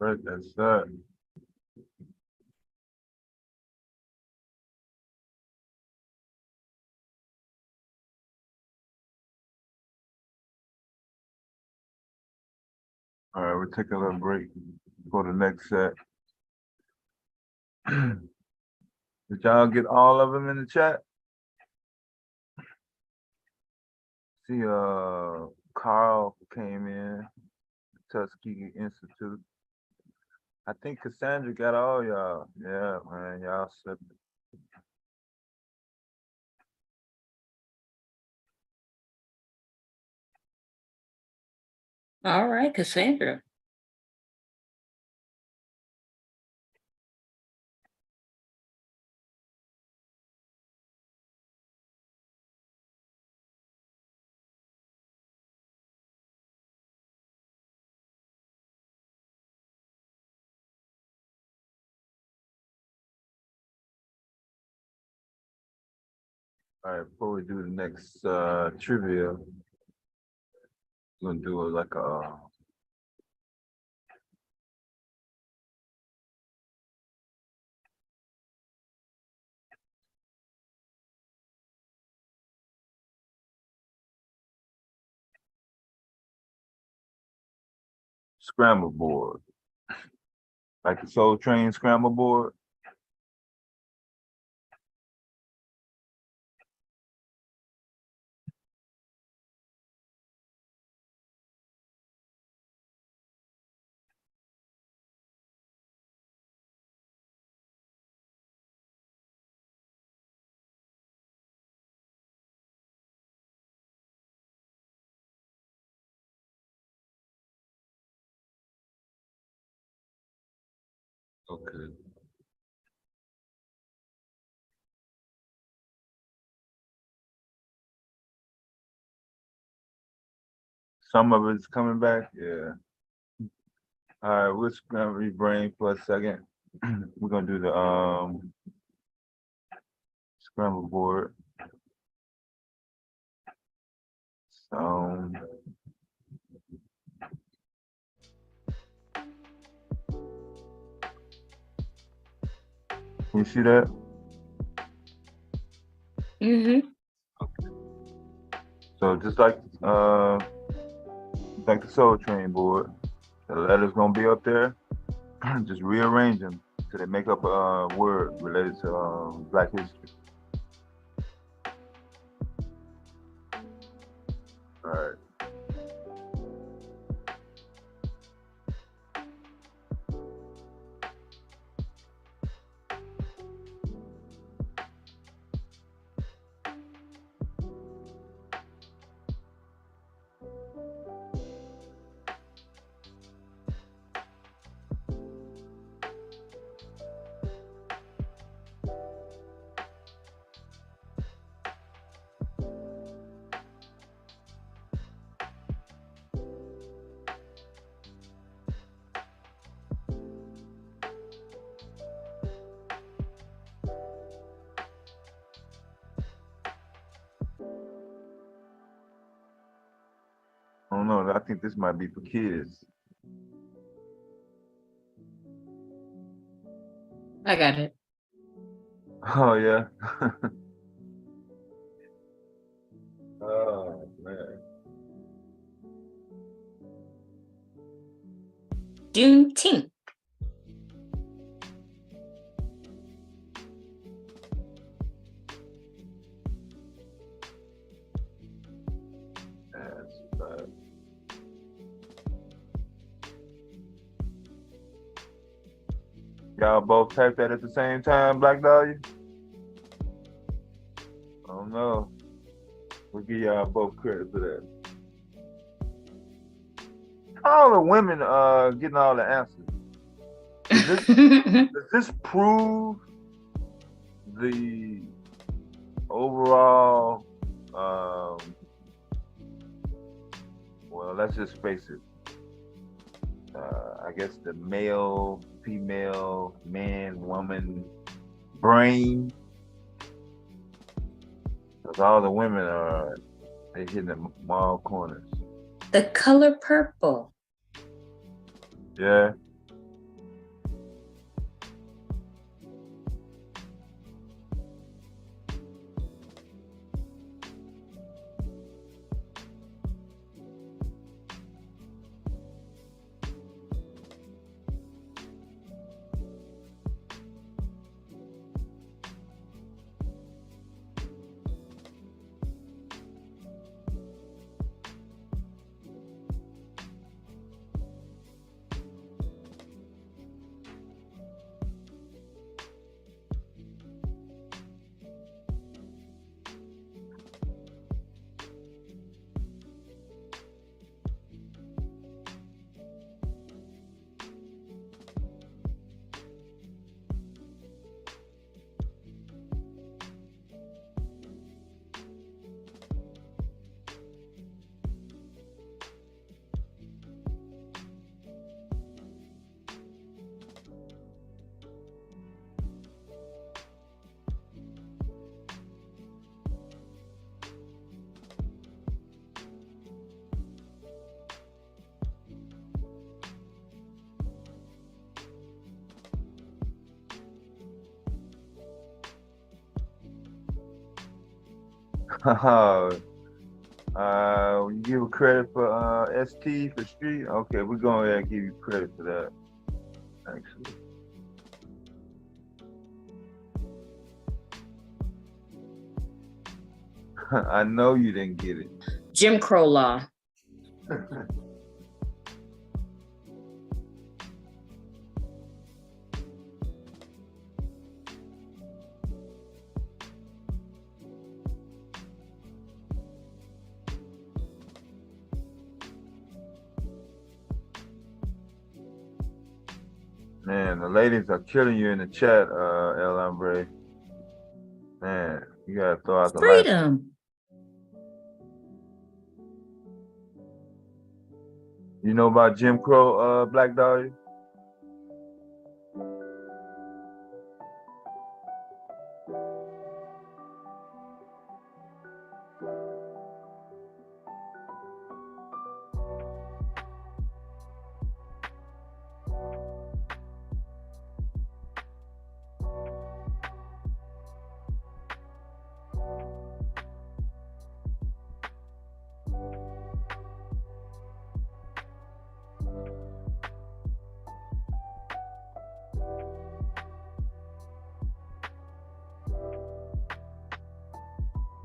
Right, that's that. All right, we'll take a little break for the next set. Did y'all get all of them in the chat? See, Carl came in, Tuskegee Institute. I think Cassandra got all y'all. Yeah, man, y'all said.
All right, Cassandra.
All right, before we do the next trivia, we're gonna do like a scramble board, like the Soul Train scramble board. Okay. Some of it's coming back. Yeah. All right, we're just gonna rebrain for a second. We're gonna do the scramble board. So you see that?
Mm-hmm.
So just like the Soul Train board, the letters gonna be up there. Just rearrange them so they make up a word related to Black history. All right. I don't know. I think this might be for kids.
I got it.
Oh yeah. Oh man.
Juneteenth.
That's bad. Y'all both typed that at the same time, Black Dahlia? I don't know. We'll give y'all both credit for that. All the women getting all the answers. Does this prove the overall well, let's just face it. I guess the male, female, man, woman brain. Because all the women they hitting them all corners.
The color purple.
Yeah. You give credit for ST for street. Okay, we're going to give you credit for that. Actually, I know you didn't get it.
Jim Crow law.
Man, the ladies are killing you in the chat, El Hombre. Man, you gotta throw out the light.
Freedom.
You know about Jim Crow, Black Dahlia?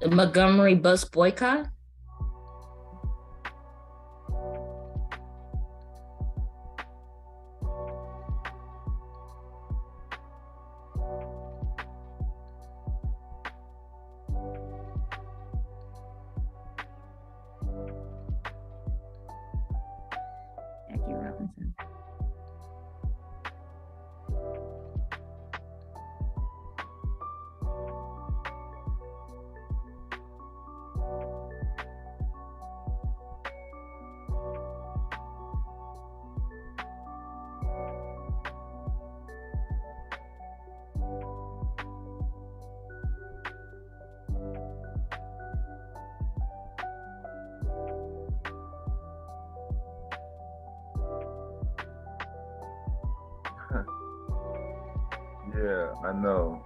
The Montgomery bus boycott? Jackie Robinson.
Yeah, I know.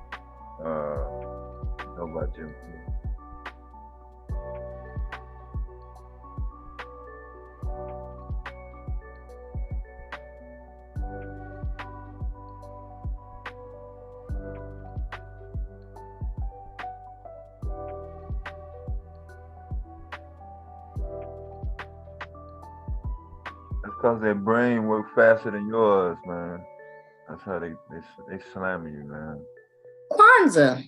Know about Jim Crow. That's because their brain works faster than yours, man. That's how they slam you, man.
Kwanzaa.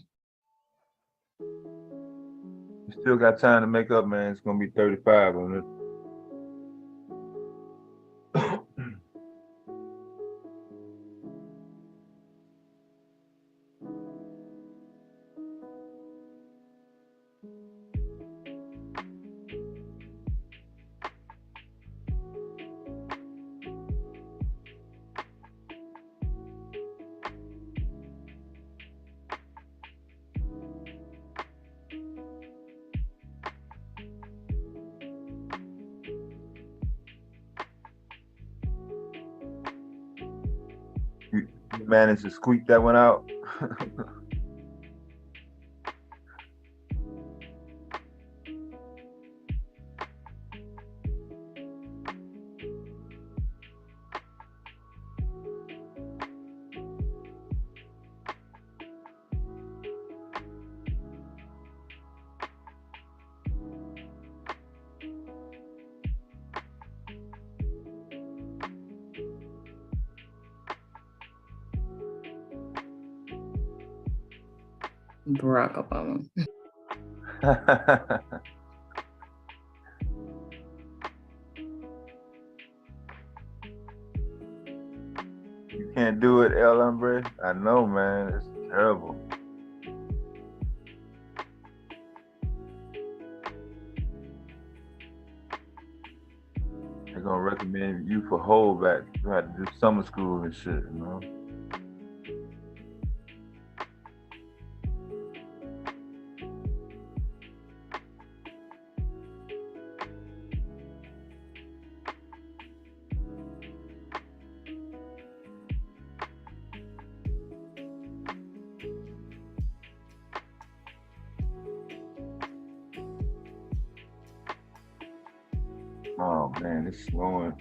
You still got time to make up, man. It's gonna be 35 on it. You managed to squeak that one out.
Barack Obama.
You can't do it, El Hombre. I know, man. It's terrible. They're gonna recommend you for holdback. You have to do summer school and shit, you know. Oh man, it's slowing.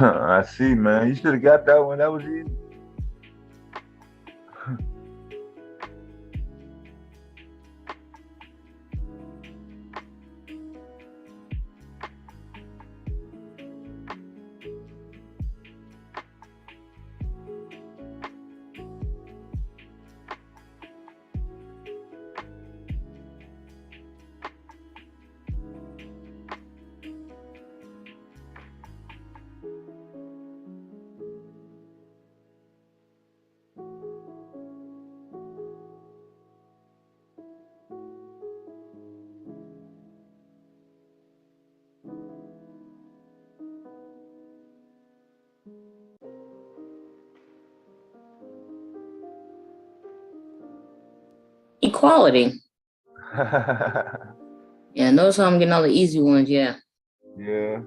I see, man. You should have got that one. That was easy.
quality. Yeah, notice how I'm getting all the easy ones. Yeah.
Yeah.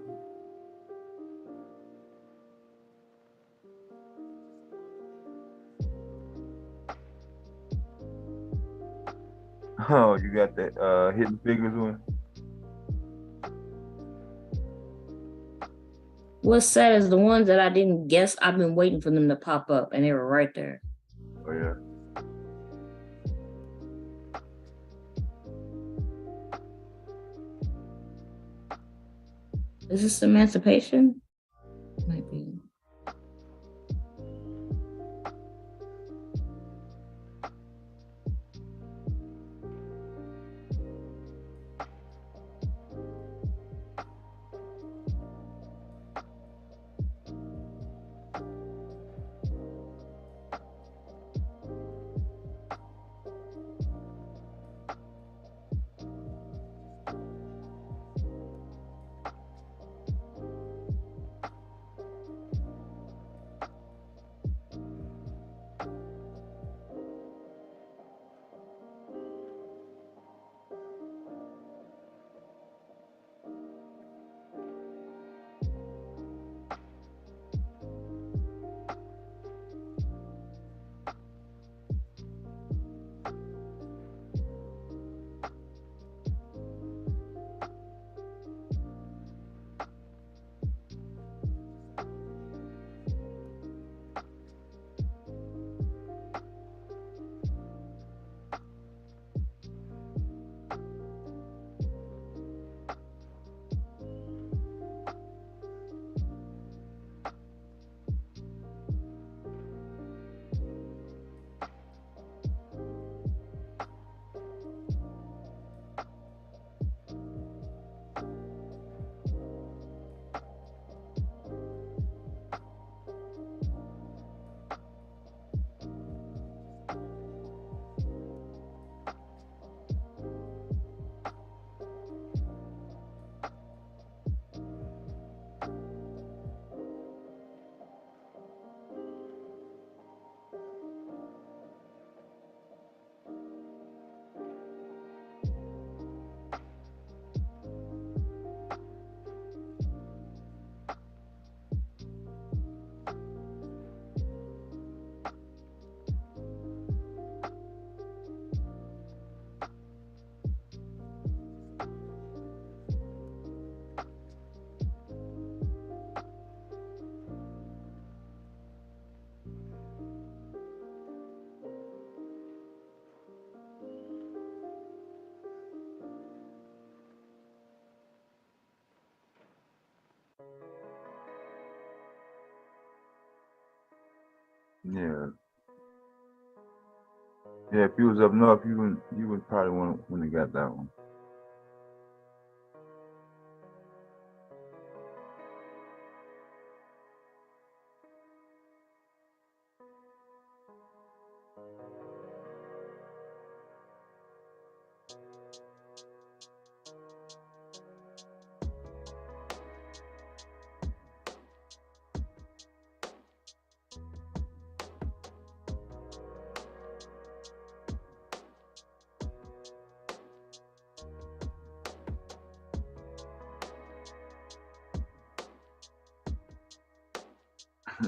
Oh, you got that Hidden Figures one?
What's sad is the ones that I didn't guess, I've been waiting for them to pop up and they were right there.
Oh yeah.
Is this Emancipation? Might be.
Yeah. Yeah, if you was up north, you would probably want when they got that one.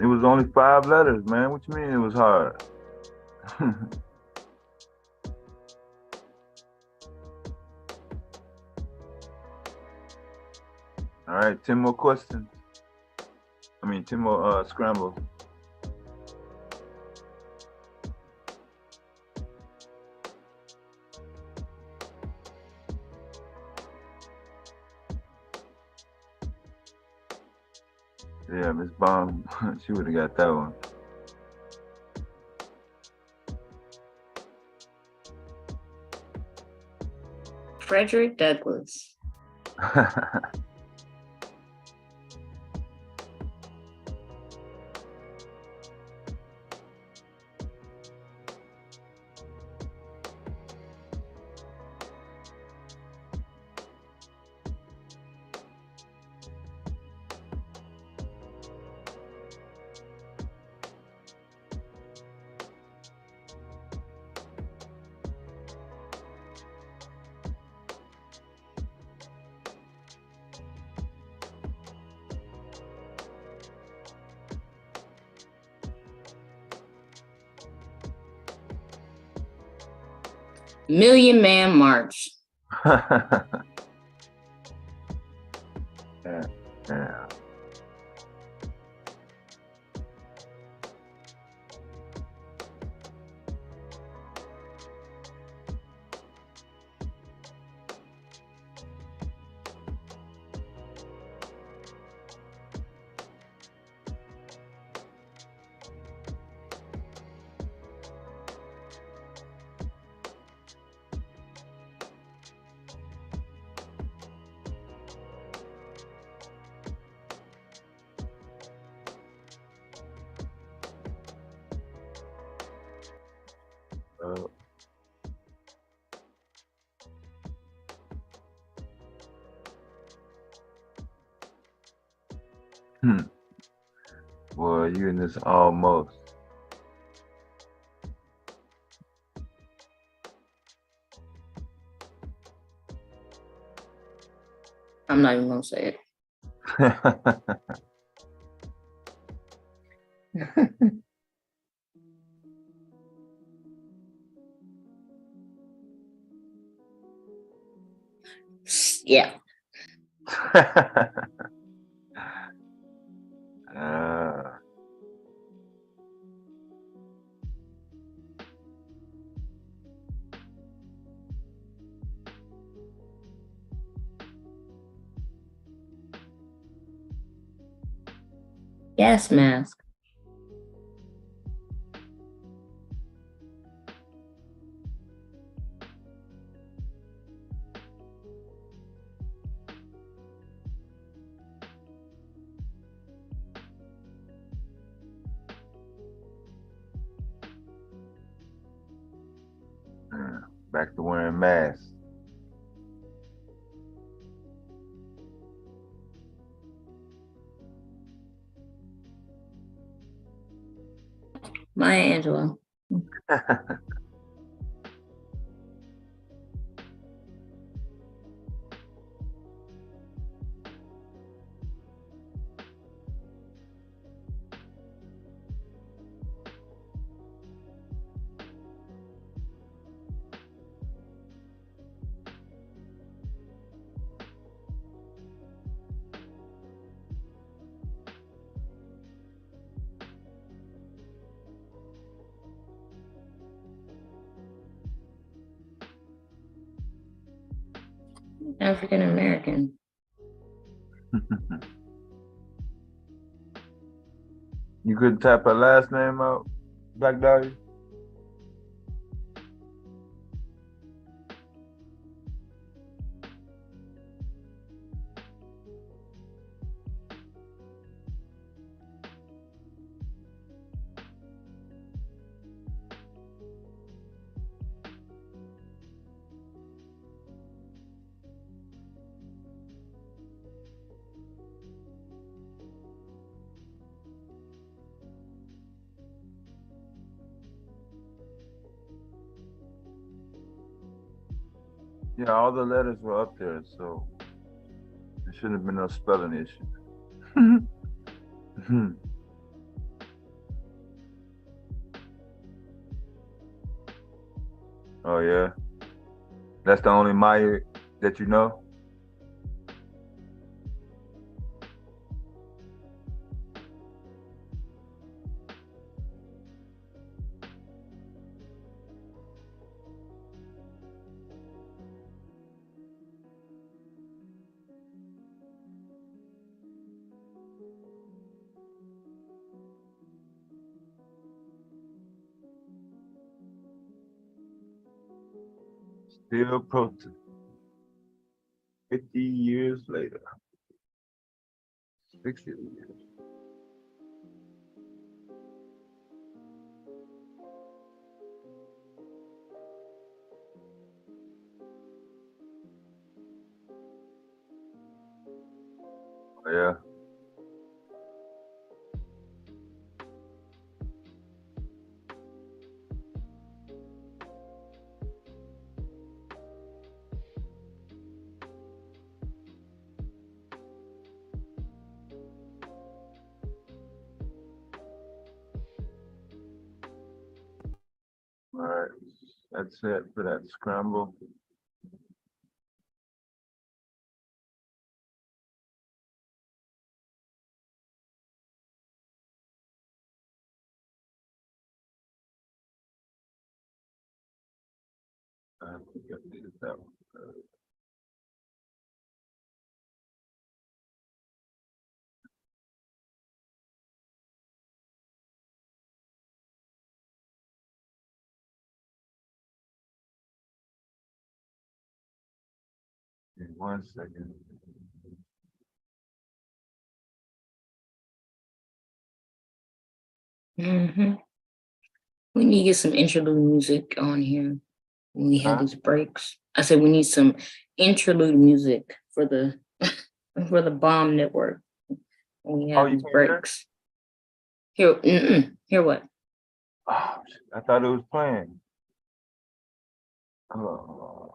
It was only 5 letters, man. What you mean it was hard? All right, 10 more questions. 10 more scramble. Yeah, Miss Bomb, she would have got that one.
Frederick Douglass. Million Man March.
Yeah, yeah. Well, you in this almost.
I'm not even gonna say it. Yeah. Gas mask.
Back to wearing masks.
Maya Angelou. African American.
You couldn't type her last name out, Black Dahlia? Yeah, all the letters were up there, so there shouldn't have been no spelling issue. Oh yeah, that's the only Maya that you know. Still protesting 50 years later. 60 years. Oh, yeah. All right. That's it for that scramble. I think I did that one. In 1 second.
We need to get some interlude music on here when we have
Huh?
these breaks. I said we need some interlude music for the for the bomb network when we
Oh,
have
you
these
can't hear it?
breaks. Hear what?
Oh, shit, I thought it was playing. Oh.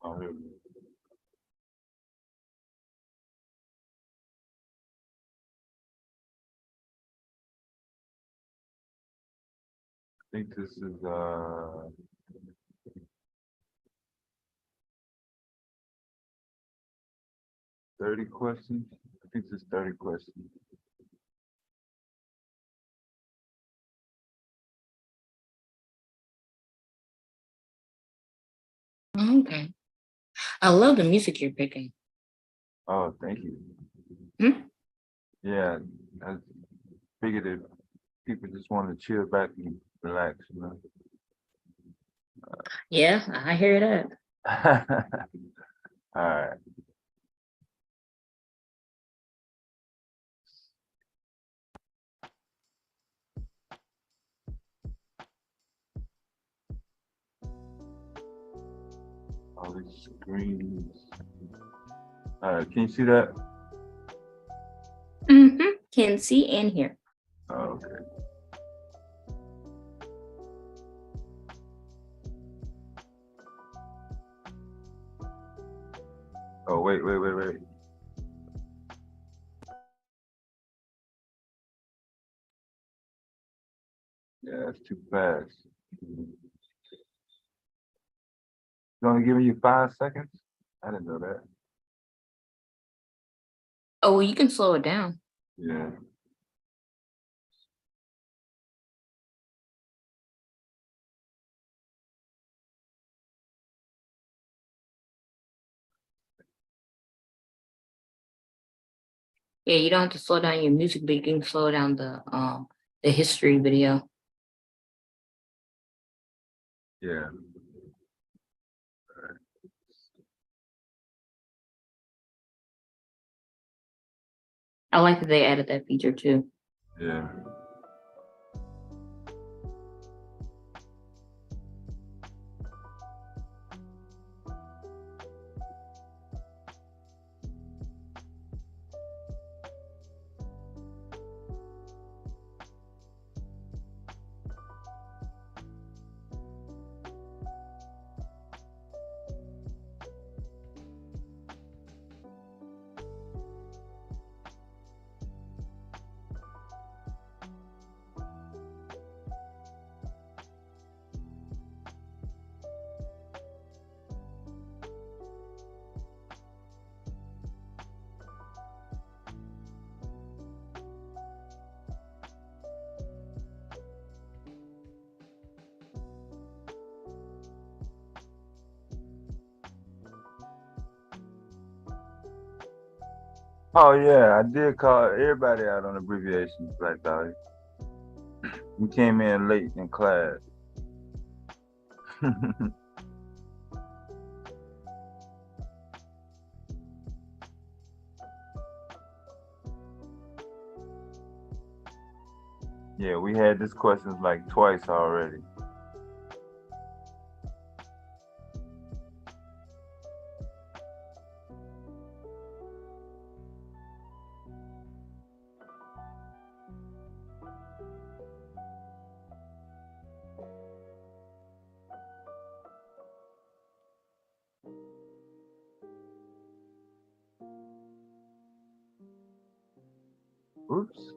Oh, here we go. I think this is 30 questions. I think this is 30 questions.
Okay. I love the music you're picking.
Oh, thank you. Yeah, I figured if people just want to chill back and relax, you know.
Yeah, I hear that.
All right. All these screens. All right, can you see that?
Can see and hear.
Oh, okay. Oh, wait. Yeah, it's too fast. It's only giving you 5 seconds? I didn't know that.
Oh, well, you can slow it down.
Yeah.
Yeah, you don't have to slow down your music, but you can slow down the history video.
Yeah.
I like that they added that feature too.
Yeah. Oh yeah, I did call everybody out on abbreviations, Black Dolly. You came in late in class. Yeah, we had this questions like twice already. Whoops.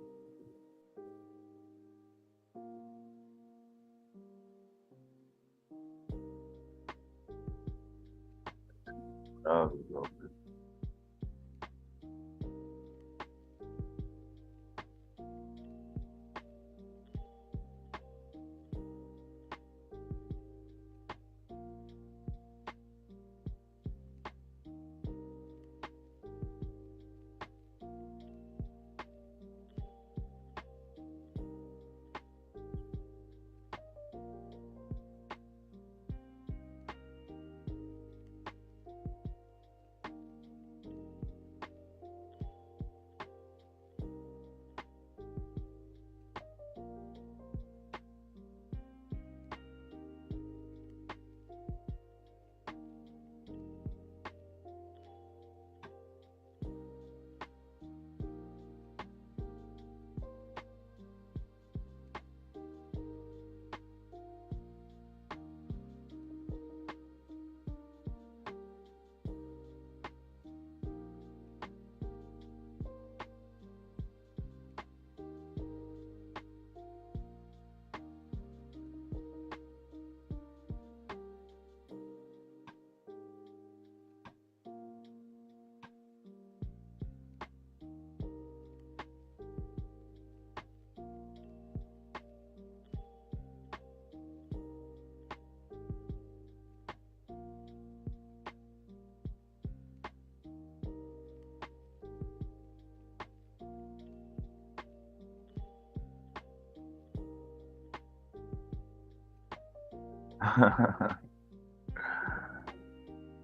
Oh, okay.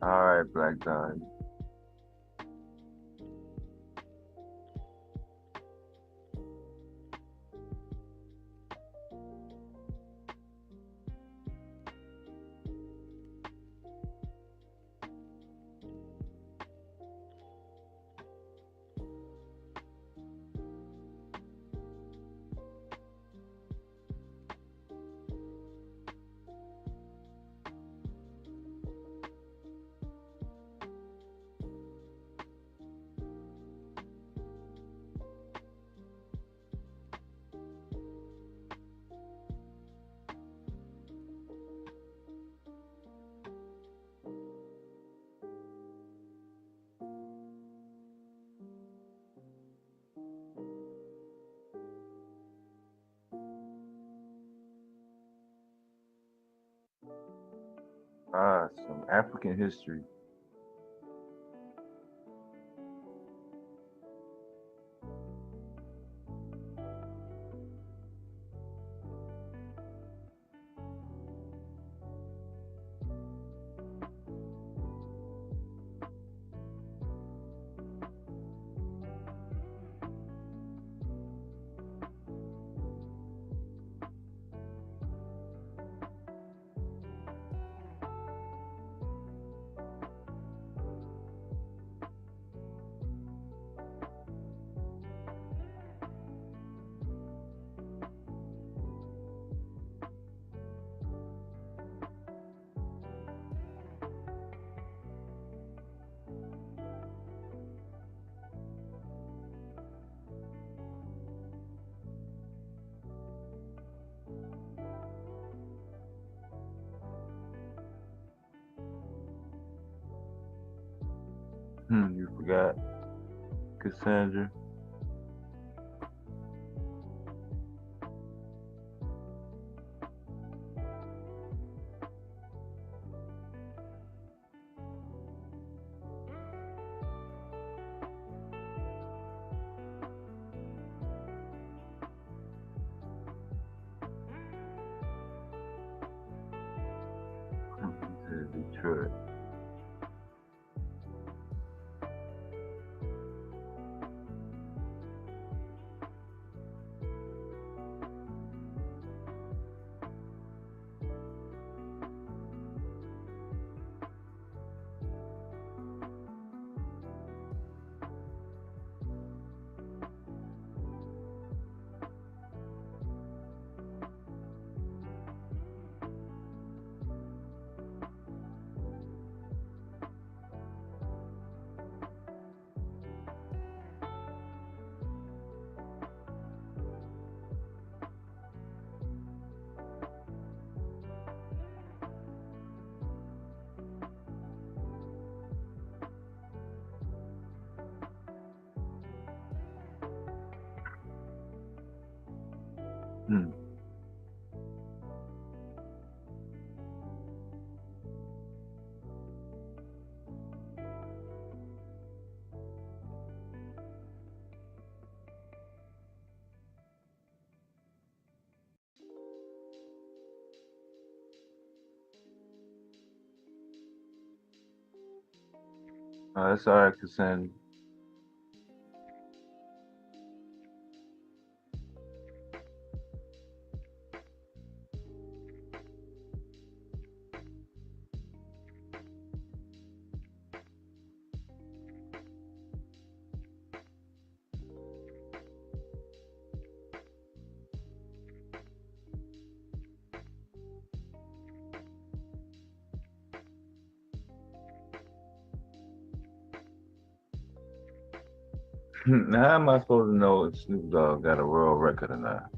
All right, Black Dog. Some African history. You forgot Cassandra. Detroit. Hmm. That's all right, Cassandra. Now, how am I supposed to know if Snoop Dogg got a world record or not?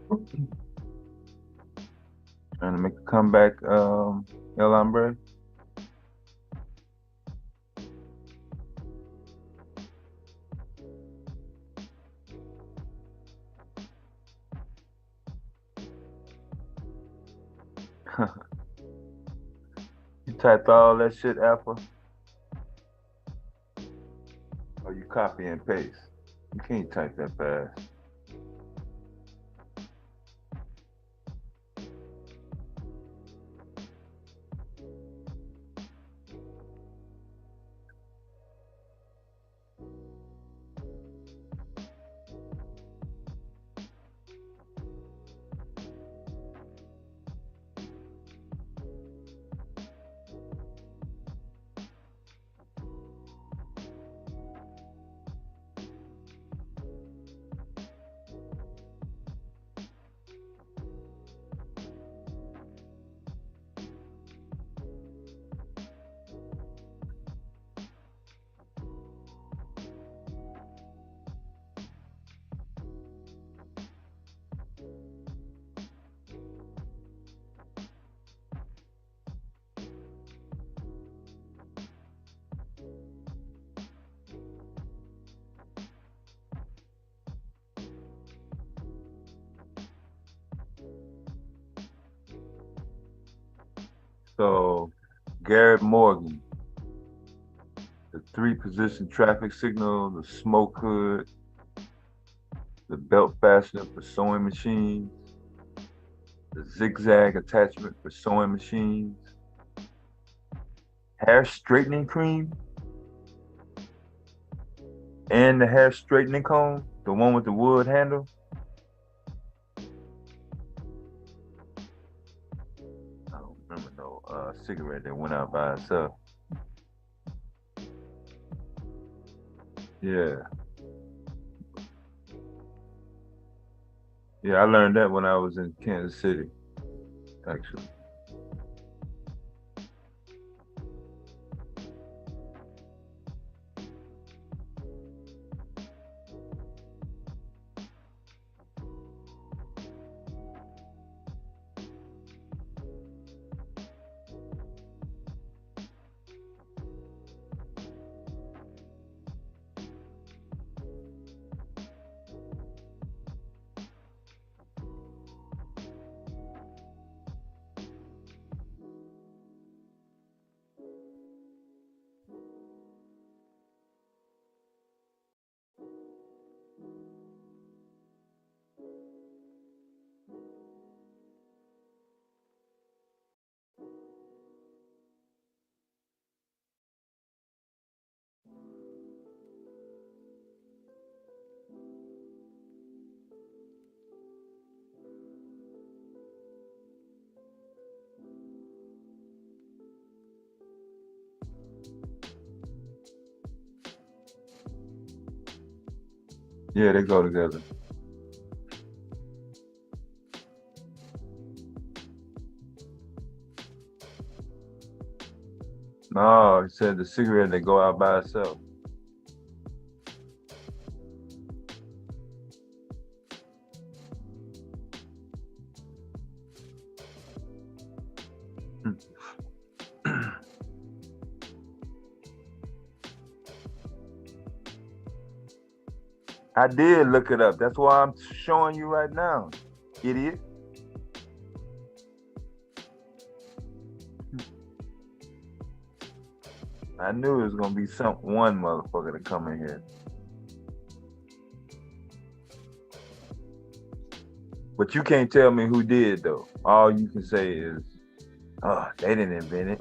Trying to make a comeback, El Hombre. You typed all that shit, Alpha? Or you copy and paste? You can't type that fast. So, Garrett Morgan, the 3-position traffic signal, the smoke hood, the belt fastener for sewing machines, the zigzag attachment for sewing machines, hair straightening cream, and the hair straightening comb, the one with the wood handle. I don't remember no cigarette that went out by itself. Yeah. Yeah, I learned that when I was in Kansas City, actually. Yeah, they go together. No, he said the cigarette they go out by itself. I did look it up. That's why I'm showing you right now, idiot. I knew it was gonna be one motherfucker to come in here. But you can't tell me who did though. All you can say is, oh, they didn't invent it.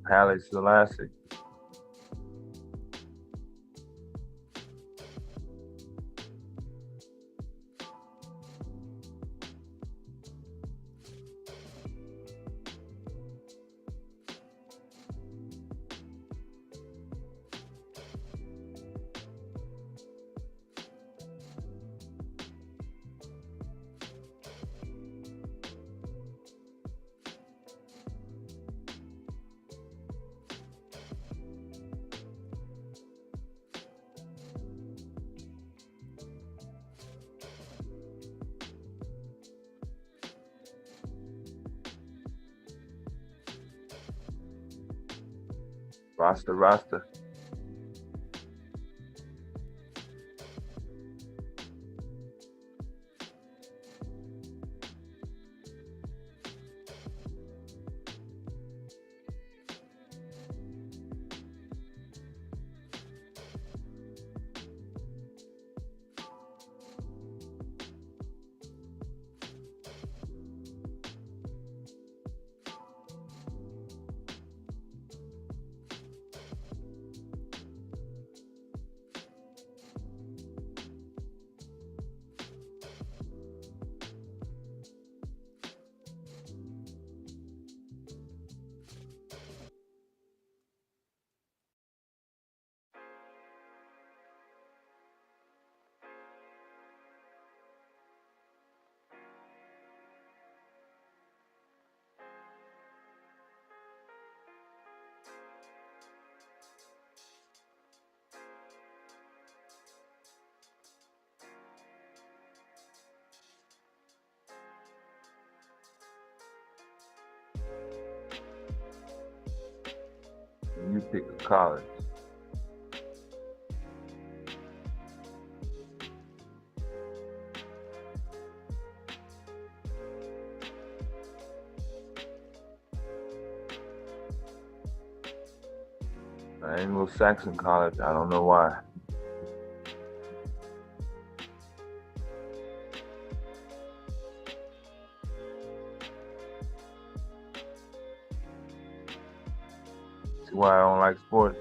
Haile Selassie. Rasta. You pick a college. Anglo-Saxon college. I don't know why. That's why I don't like sports.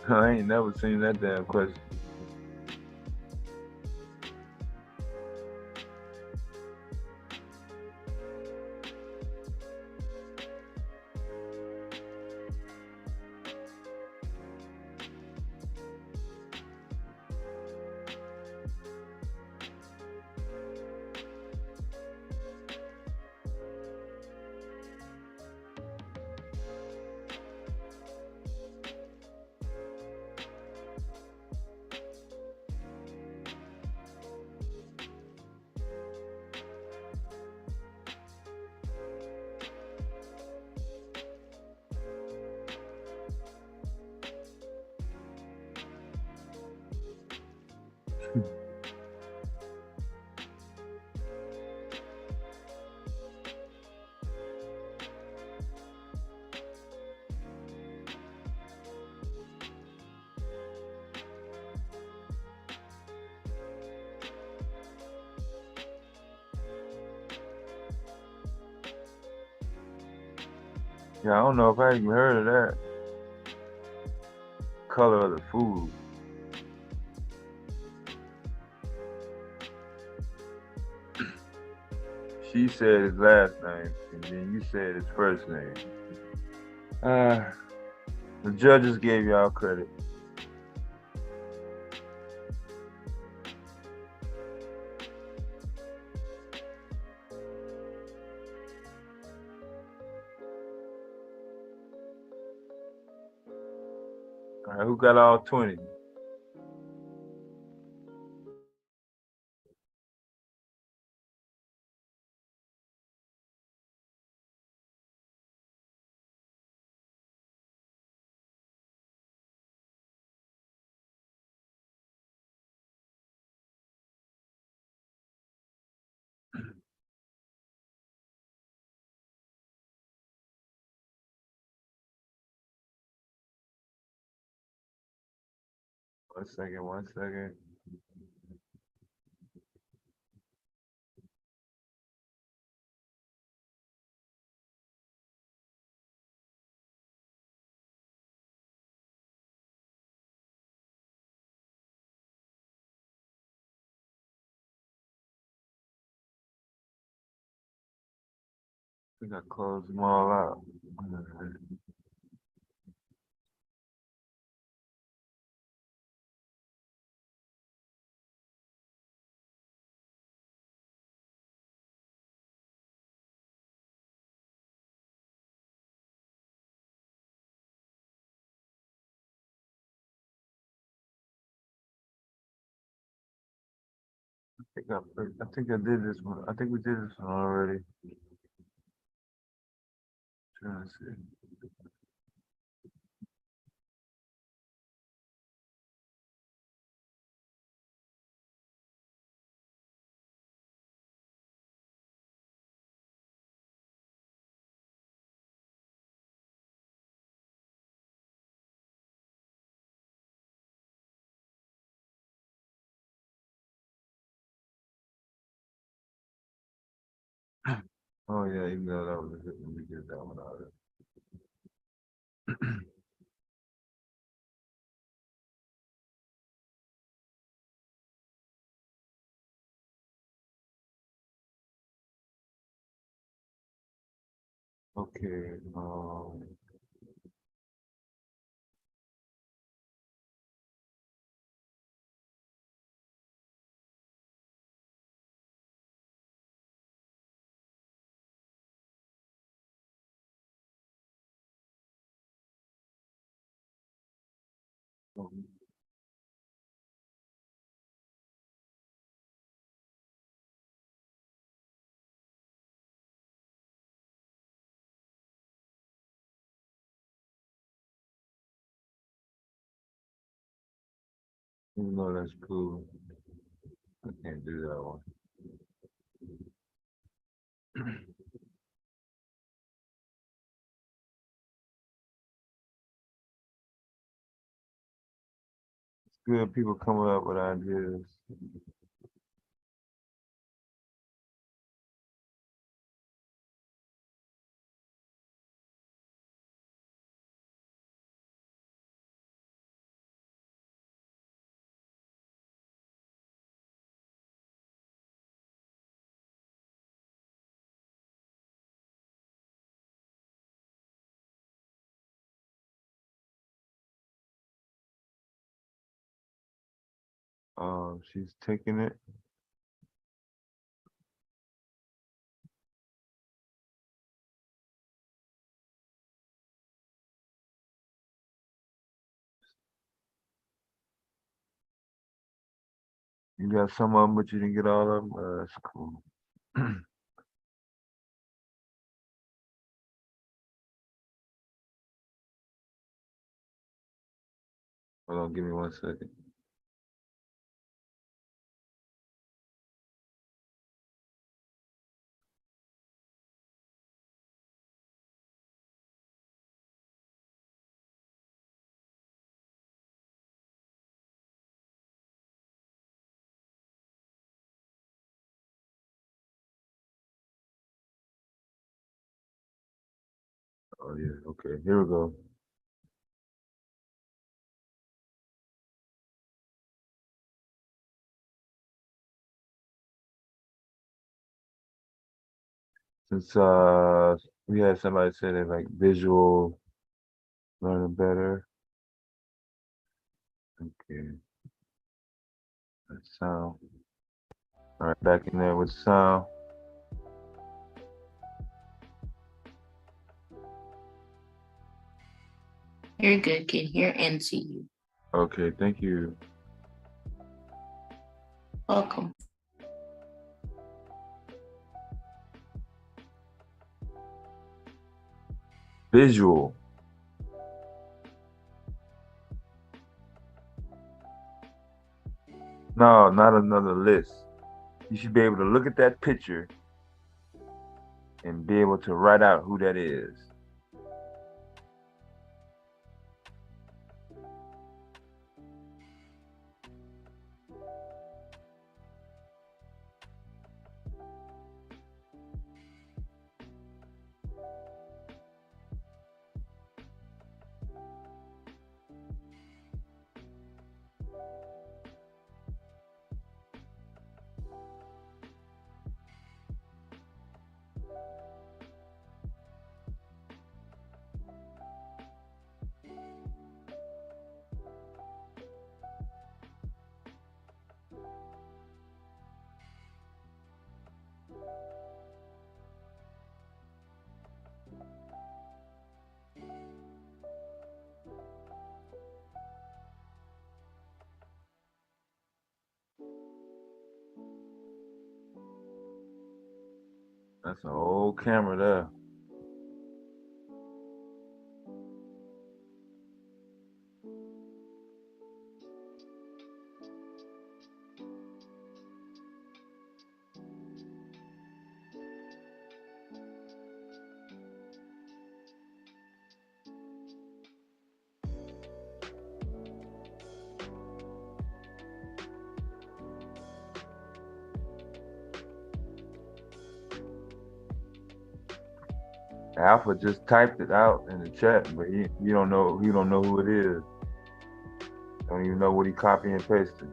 I ain't never seen that damn question. Yeah, I don't know if I even heard of that. Color of the food. She said his last name, and then you said his first name. The judges gave y'all credit. All right, who got all 20? One second. I think I closed them all out. I think I did this one. I think we did this one already. Trying to see. Oh yeah, even though that was a hit when we did that one already. Okay. No, that's cool. I can't do that one. It's good people coming up with ideas. She's taking it. You got some of them, but you didn't get all of them. That's cool. Hold on, give me 1 second. Oh yeah, okay, here we go. Since we had somebody say they like visual learning better. Okay. That's sound. All right, back in there with sound.
You're good, can hear and see you.
Okay, thank you.
Welcome.
Visual. No, not another list. You should be able to look at that picture and be able to write out who that is. That's an old camera there. Alpha just typed it out in the chat, but he don't know who it is. Don't even know what he copy and pasted.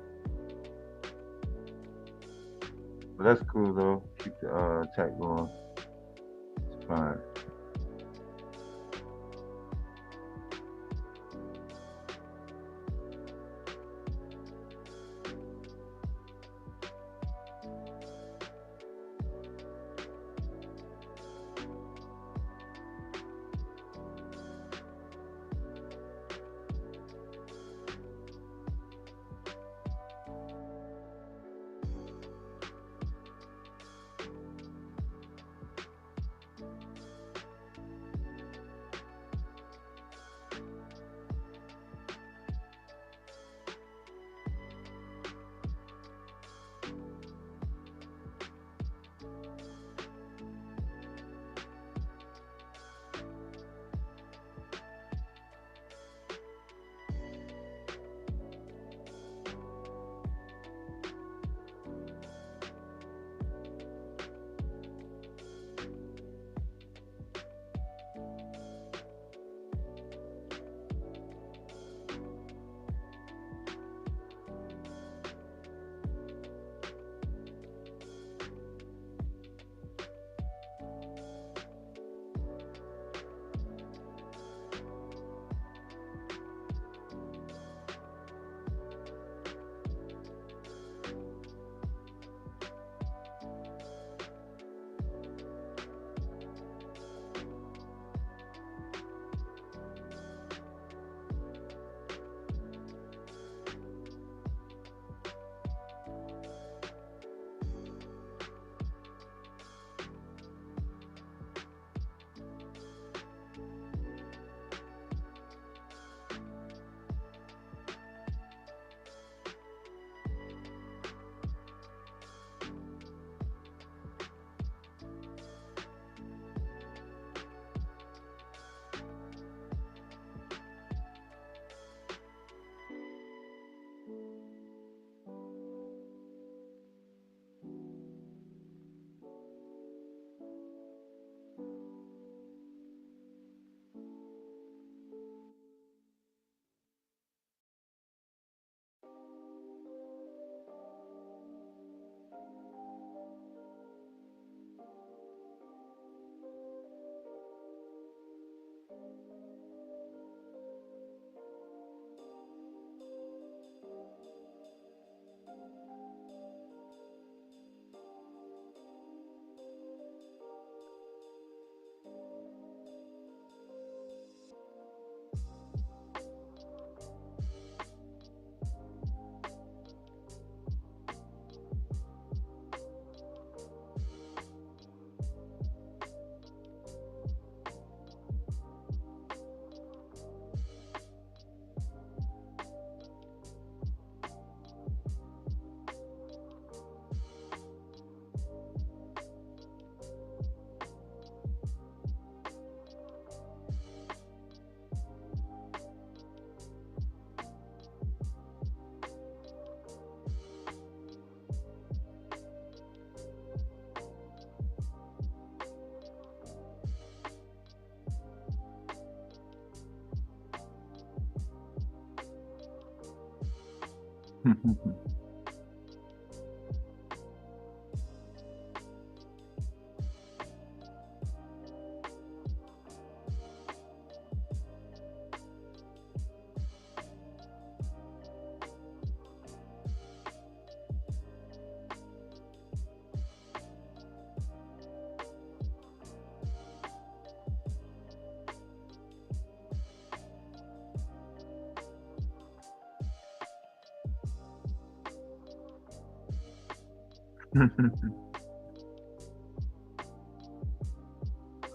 But that's cool though. Keep the chat going. It's fine.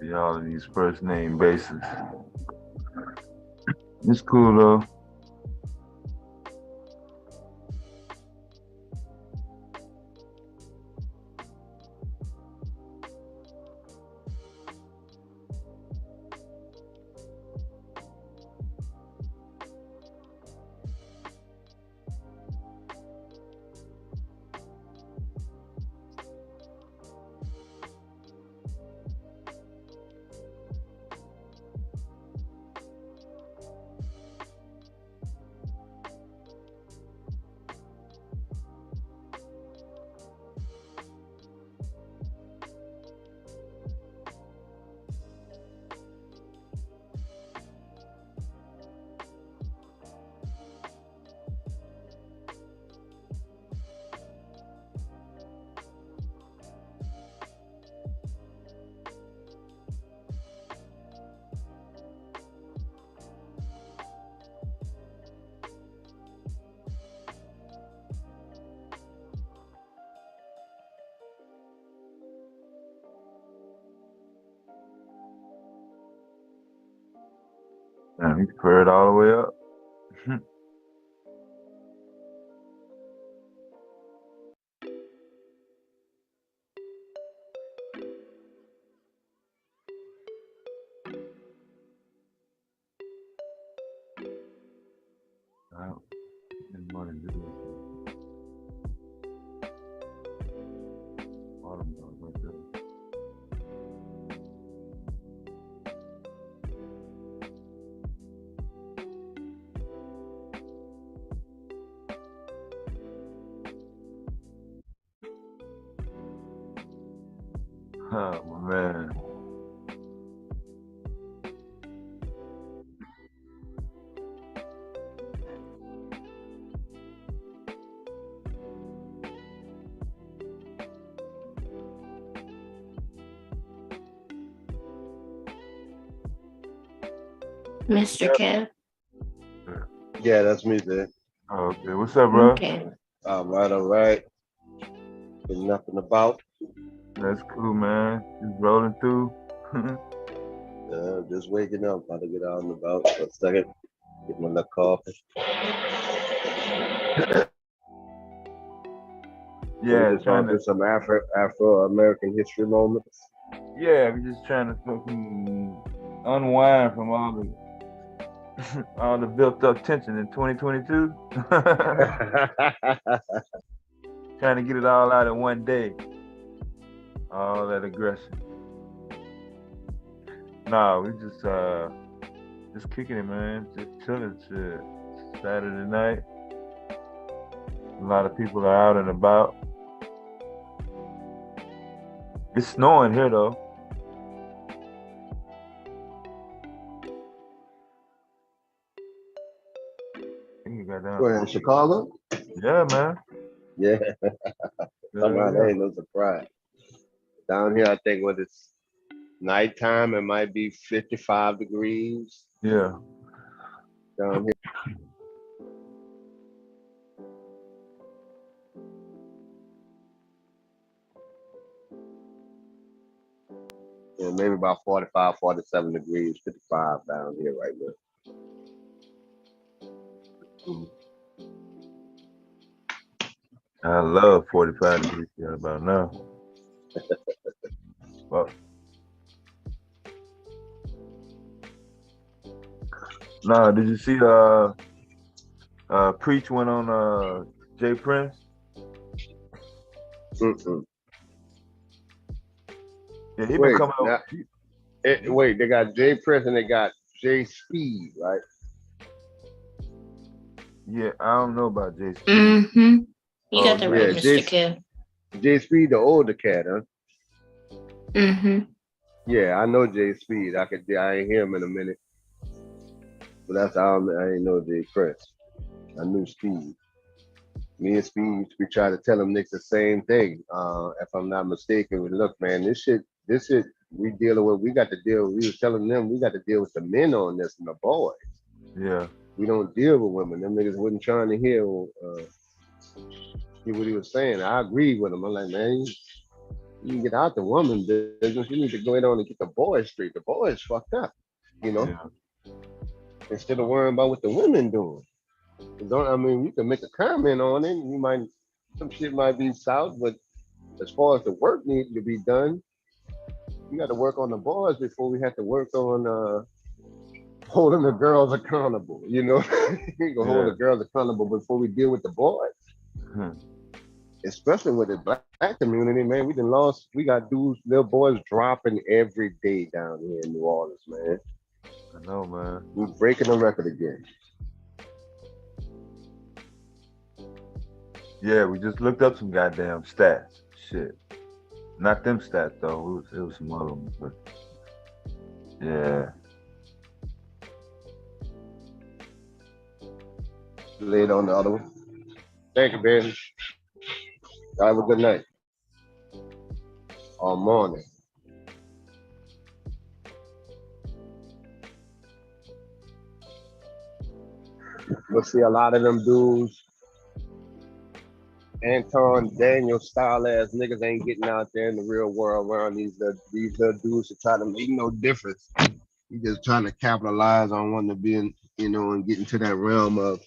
see all of these first name bases. It's cool though. Damn, he purred all the way up. Wow. Good morning, good morning. Autumn dog right there. Oh man.
Mr. Kev.
Yeah, that's me there.
Oh, okay. What's up, bro?
Okay.
All right. Been nothing about.
That's cool, man. Just rolling through.
Just waking up. About to get out and about for a second. Get my little coffee.
Yeah,
just trying to do some Afro-American history moments.
Yeah, we're just trying to fucking unwind from all the all the built up tension in 2022. Trying to get it all out in one day. All that aggression. Nah, we just kicking it, man. Just chilling shit. Saturday night. A lot of people are out and about. It's snowing here though.
Where in Chicago?
Yeah, man.
Yeah. That ain't no surprise. Down here, I think when it's nighttime, it might be 55 degrees.
Yeah.
Down here. Yeah, maybe about 45, 47 degrees, 55 down here right now.
I love 45 degrees right about now. Well, no, did you see Preach went on Jay Prince? Yeah, he been coming up.
Wait, they got Jay Prince and they got Jay Speed, right?
Yeah, I don't know about Jay Speed.
Mm-hmm. You got the right, Mr. Kev.
Jay Speed, the older cat, huh?
Mm-hmm.
Yeah, I know Jay Speed. I ain't hear him in a minute. But I ain't know Jay Prince. I knew Speed. Me and Speed, we try to tell them niggas the same thing. If I'm not mistaken, look, man, this shit we dealing with. We was telling them we got to deal with the men on this and the boys.
Yeah.
We don't deal with women. Them niggas wasn't trying to hear what he was saying. I agreed with him. I'm like, man, You can get out the woman business. You need to go in on and get the boys straight. The boys fucked up, you know.
Yeah.
Instead of worrying about what the women doing. I mean, you can make a comment on it. You might, some shit might be south, but as far as the work needs to be done, we got to work on the boys before we have to work on holding the girls accountable. You know, we can hold the girls accountable before we deal with the boys. Especially with the black community, man. We got dudes, little boys dropping every day down here in New Orleans, man.
I know, man.
We're breaking the record again.
Yeah, we just looked up some goddamn stats. Shit. Not them stats though. It was some other ones, but yeah.
Laid on the other one. Thank you, baby. Have a good night. Or morning. We'll see a lot of them dudes. Anton Daniel style ass niggas ain't getting out there in the real world around these little dudes to try to make no difference. You just trying to capitalize on wanting to be in, you know, and get into that realm of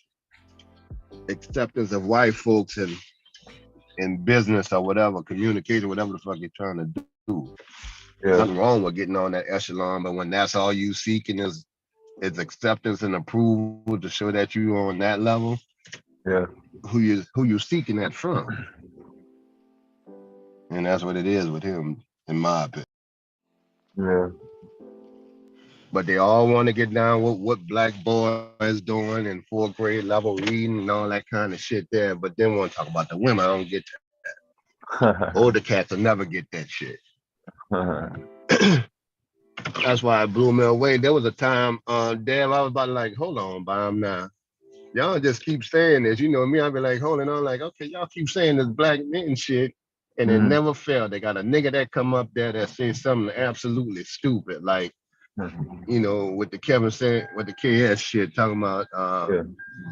acceptance of white folks and in business or whatever, communication, whatever the fuck you're trying to do.
Yeah.
Nothing wrong with getting on that echelon, but when that's all you seeking is acceptance and approval to show that you on that level,
yeah,
who you seeking that from? And that's what it is with him, in my opinion.
Yeah.
But they all want to get down with what black boy is doing in 4th grade level reading and all that kind of shit there. But then want to talk about the women. I don't get that. Older cats will never get that shit. That's why it blew me away. There was a time, damn, I was about to like, hold on, Bomb, now. Y'all just keep saying this. You know me, I'll be like, holding on, like, okay, y'all keep saying this black men shit, and it never failed. They got a nigga that come up there that says something absolutely stupid, like, you know, with the Kevin saying, with the KS shit, talking about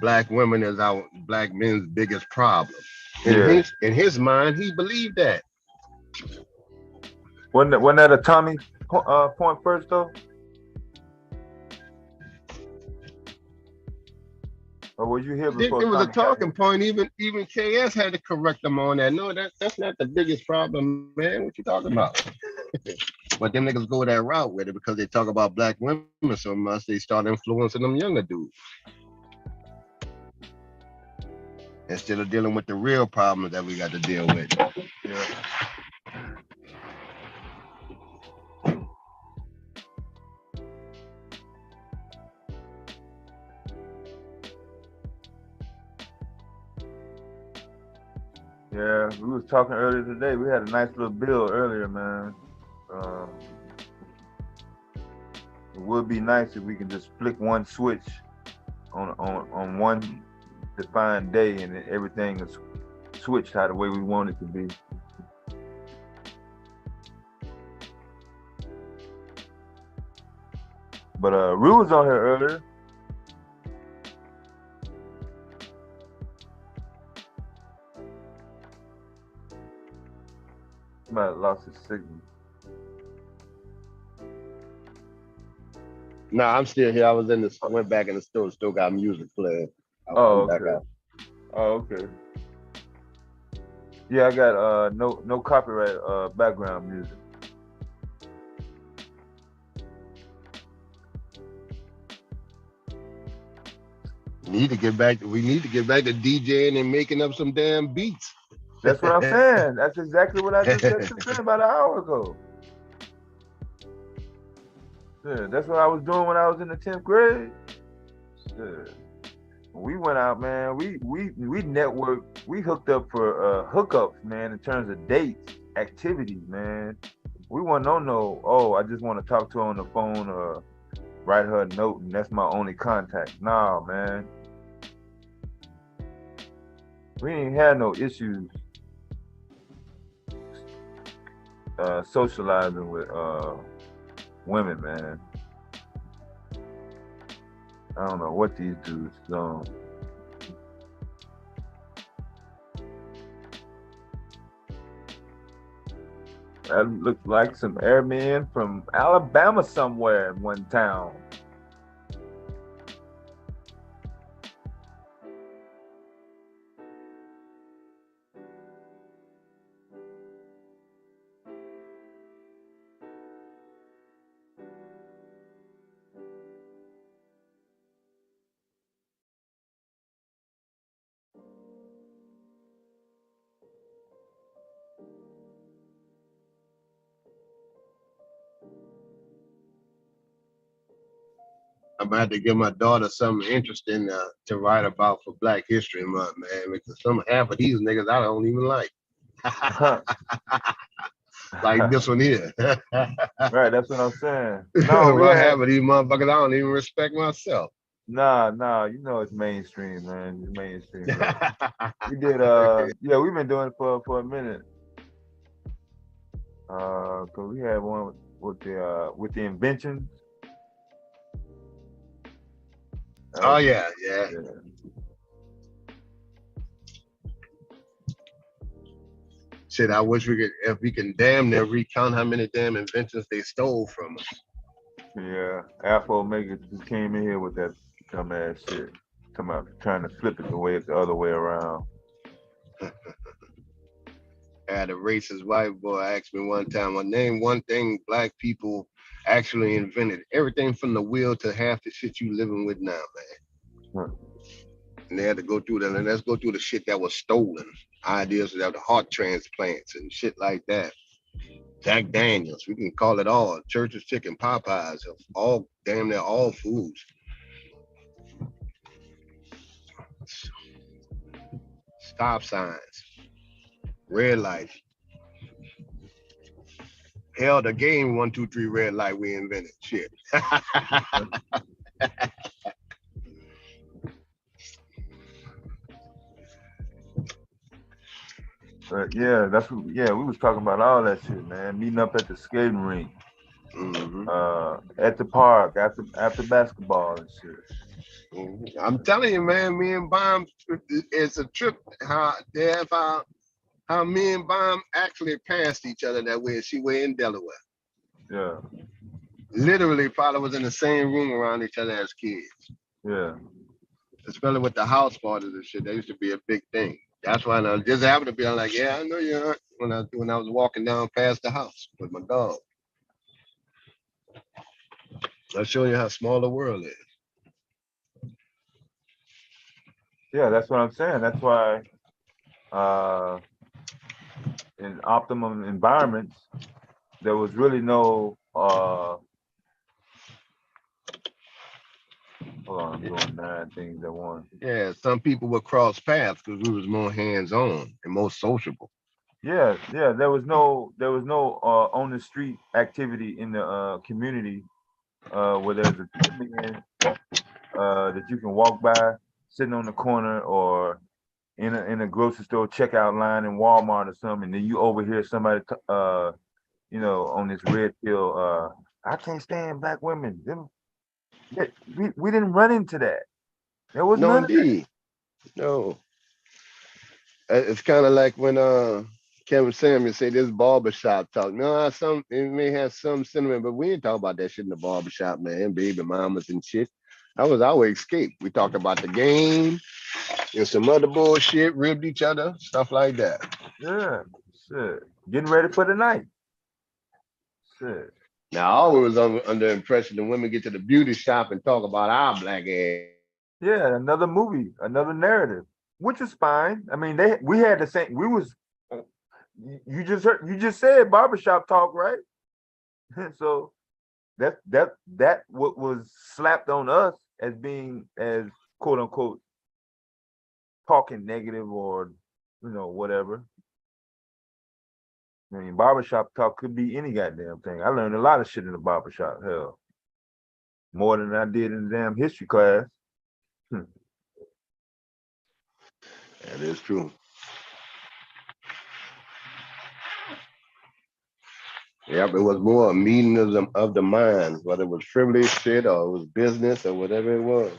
black women is our black men's biggest problem. In his mind, he believed that.
Wasn't that a Tommy point first though? Or were you here before?
It was a talking point. Even KS had to correct them on that. No, that's not the biggest problem, man. What you talking about? But them niggas go that route with it because they talk about black women so much, they start influencing them younger dudes. Instead of dealing with the real problems that we got to deal with.
Yeah. Yeah, we was talking earlier today. We had a nice little bill earlier, man. It would be nice if we can just flick one switch on one defined day and everything is switched how the way we want it to be. But Rue was on here earlier. He might have lost his signal.
Nah, I'm still here. I was went back in the store, still got music playing.
Oh, okay. Oh, okay. Yeah, I got no copyright background music.
We need to get back to DJing and making up some damn beats.
That's what I'm saying. That's exactly what I just said about an hour ago. Yeah, that's what I was doing when I was in the 10th grade. Yeah. We went out, man. We networked. We hooked up for hookups, man, in terms of dates, activities, man. We wasn't on no, oh, I just want to talk to her on the phone or write her a note and that's my only contact. Nah, man. We ain't had no issues socializing with women, man. I don't know what these dudes do. That looks like some airmen from Alabama somewhere in one town.
I'm about to give my daughter something interesting to write about for Black History Month, man. Because half of these niggas I don't even like. Like this one here.
Right, that's what I'm saying. No,
Well, half of these motherfuckers I don't even respect myself.
Nah, you know it's mainstream, man. It's mainstream. We did yeah, we've been doing it for a minute. Cause we had one with the inventions.
Oh yeah. Shit, I wish if we can damn near recount how many damn inventions they stole from us.
Yeah, Alpha Omega just came in here with that dumbass shit. Trying to flip it the other way around.
I had a racist white boy ask me one time, well, name one thing Black people actually invented. Everything from the wheel to half the shit you living with now, man. And they had to go through that. And let's go through the shit that was stolen. Ideas of the heart transplants and shit like that. Jack Daniels, we can call it all. Church's Chicken, Popeyes, all damn near all foods. Stop signs, red lights. Hell, the game 1, 2, 3 red light we invented. Shit.
But yeah, we was talking about all that shit, man. Meeting up at the skating rink, at the park after basketball and shit.
I'm telling you, man, me and Baum, it's a trip how me and Baum actually passed each other that way. She way in Delaware.
Yeah.
Literally probably was in the same room around each other as kids.
Yeah.
Especially with the house parties and shit, that used to be a big thing. That's why I just happened to be like, yeah, I know you aren't, when I was walking down past the house with my dog. I'll show you how small the world is.
Yeah, that's what I'm saying. That's why in optimum environments, there was really no hold on, I'm doing 9 things at once.
Yeah, some people would cross paths because we was more hands-on and more sociable.
Yeah, there was no on the street activity in the community where there's a pavilion that you can walk by, sitting on the corner, or in a grocery store checkout line in Walmart or something, and then you overhear somebody on this red pill, I can't stand Black women. We didn't run into that. There was
no,
none
indeed. No. It's kind of like when Kevin Samuels say this barbershop talk. No, it may have some sentiment, but we ain't talk about that shit in the barbershop, man. Baby mamas and shit. That was our escape. We talked about the game and some other bullshit, ribbed each other, stuff like that.
Yeah, shit. Getting ready for the night. Shit.
Now, I always was under impression that women get to the beauty shop and talk about our Black ass.
Yeah, another movie, another narrative, which is fine. I mean, we had the same. We was. You just said barbershop talk, right? So that what was slapped on us as being as quote unquote talking negative or whatever. I mean, barbershop talk could be any goddamn thing. I learned a lot of shit in the barbershop, hell. More than I did in the damn history class.
That is true. Yep, it was more a meeting of the minds, whether it was frivolous shit or it was business or whatever it was.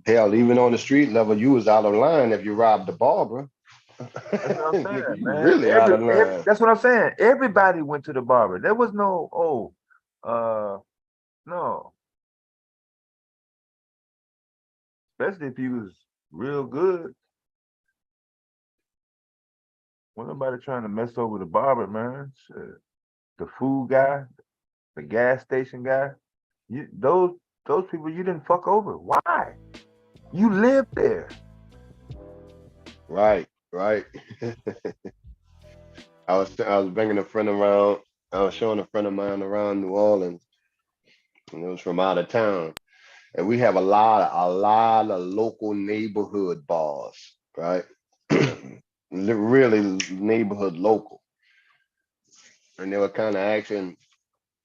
Hell, even on the street level, you was out of line if you robbed the barber.
That's what I'm saying,
You
man.
really out of line.
That's what I'm saying. Everybody went to the barber. There was no, no. Especially if he was real good. Wasn't nobody trying to mess over the barber, man. Shit. The food guy, the gas station guy. Those people you didn't fuck over. Why? You lived there.
Right. I was bringing a friend around. I was showing a friend of mine around New Orleans, and it was from out of town. And we have a lot of local neighborhood bars, right? Really neighborhood local. And they were kind of asking,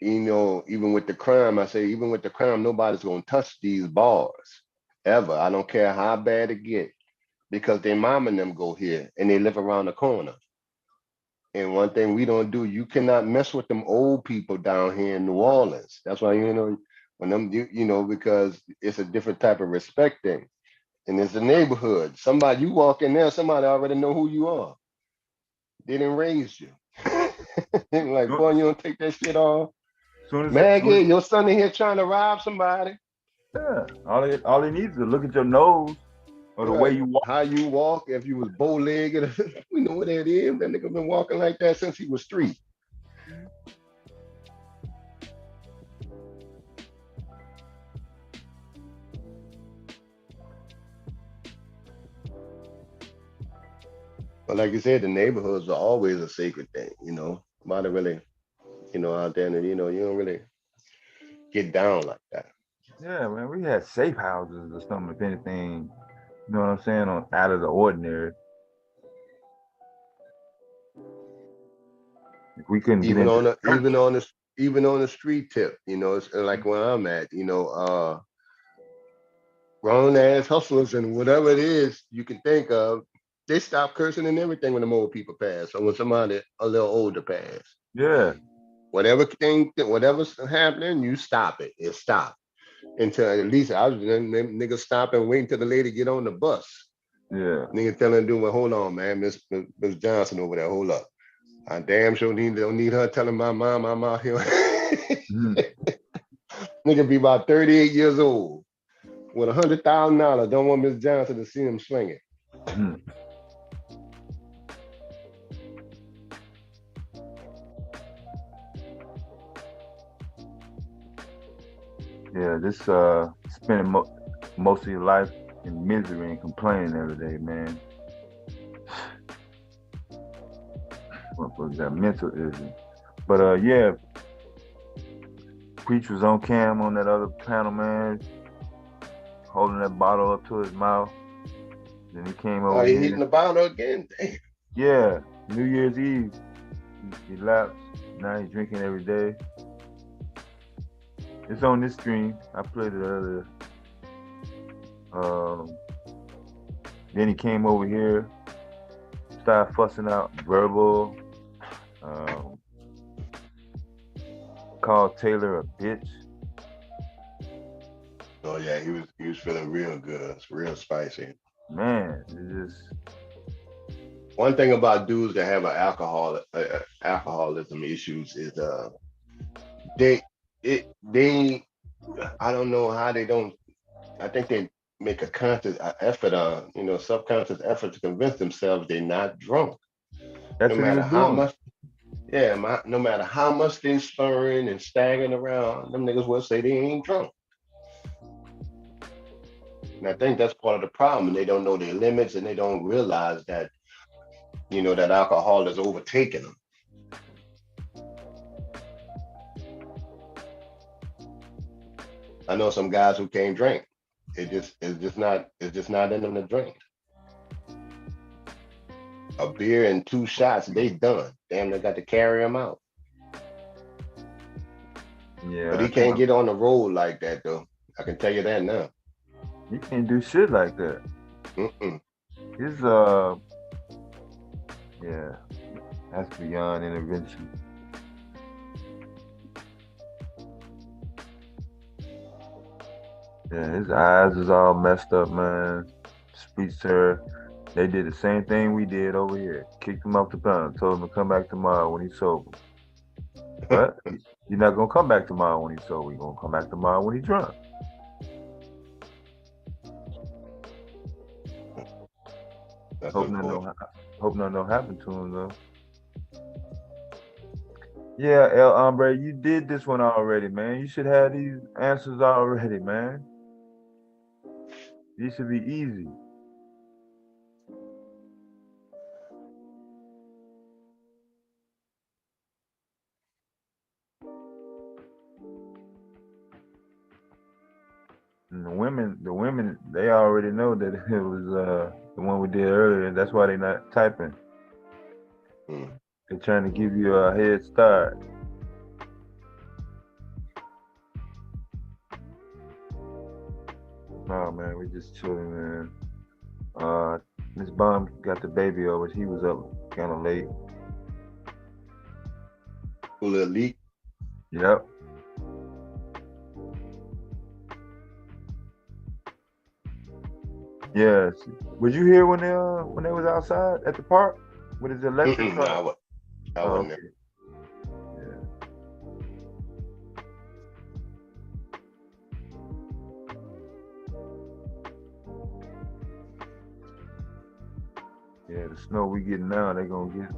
even with the crime, I say, even with the crime, nobody's gonna touch these bars ever. I don't care how bad it get, because their mom and them go here and they live around the corner. And one thing we don't do, you cannot mess with them old people down here in New Orleans. That's why, when them, because it's a different type of respect thing. And it's a neighborhood. Somebody, you walk in there, somebody already know who you are. They didn't raise you. Like, boy, you don't take that shit off. Maggie, your son in here trying to rob somebody.
Yeah, all he needs is to look at your nose or the way you walk.
How you walk, if you was bow-legged, we know what that is. That nigga been walking like that since he was 3. But like you said, the neighborhoods are always a sacred thing, Nobody really, out there, and you don't really get down like that.
Yeah, man, we had safe houses or something, if anything, you know what I'm saying, out of the ordinary. If we couldn't
even
get
on the street tip, it's like where I'm at, grown ass hustlers and whatever it is you can think of, they stop cursing and everything when the old people pass, or when somebody a little older pass.
Yeah.
Whatever's happening, you stop it. It stopped. Until at least I was niggas stop and wait until the lady get on the bus.
Yeah.
Nigga telling dude, well, hold on, man, Miss Johnson over there, hold up. I damn sure don't need her telling my mom I'm out here. Nigga be about 38 years old with $100,000. Don't want Miss Johnson to see him swinging.
Yeah, this spending most of your life in misery and complaining every day, man. Motherfuckers got mental issues. But yeah, Preach was on cam on that other panel, man, holding that bottle up to his mouth. Then he came over.
Oh, he hitting the bottle again? Damn.
Yeah, New Year's Eve, he lapsed. Now he's drinking every day. It's on this stream. I played it earlier. Then he came over here, started fussing out verbal, called Taylor a bitch.
Oh yeah, he was feeling real good. It's real spicy.
Man, it's just
one thing about dudes that have alcoholism issues is they I don't know how they don't. I think they make a conscious effort, subconscious effort to convince themselves they're not drunk.
That's
no matter how much. Yeah, no matter how much they're slurring and staggering around, them niggas will say they ain't drunk. And I think that's part of the problem. They don't know their limits, and they don't realize that, that alcohol is overtaking them. I know some guys who can't drink. It's just not in them to drink. A beer and 2 shots, they done. Damn, they got to carry them out.
Yeah.
But he can't get on the road like that, though. I can tell you that now.
He can't do shit like that. His yeah, that's beyond intervention. Yeah, his eyes is all messed up, man. Speaks to her. They did the same thing we did over here. Kicked him off the panel. Told him to come back tomorrow when he's sober. But you're not gonna come back tomorrow when he's sober. You're gonna come back tomorrow when he's drunk. Hope nothing don't happen to him though. Yeah, El Hombre, you did this one already, man. You should have these answers already, man. These should be easy. And the women, they already know that it was the one we did earlier. That's why they're not typing. They're trying to give you a head start. No, man, we just chilling, man. Miss Bomb got the baby over. He was up kind of late.
A little leak.
Yep. Yes. Was you here when they was outside at the park with his electric car?
I wasn't there.
Yeah, the snow we getting now, they're gonna get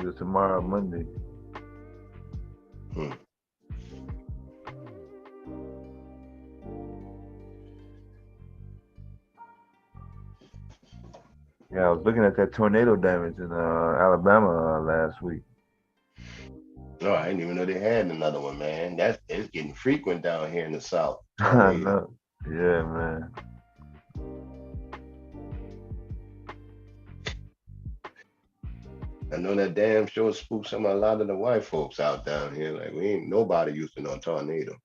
either tomorrow or Monday. Yeah, I was looking at that tornado damage in Alabama last week.
No, I didn't even know they had another one, man. It's getting frequent down here in the South.
I know. Yeah, man.
I know that damn sure spooked a lot of the white folks out down here. Like, we ain't nobody used to know tornado.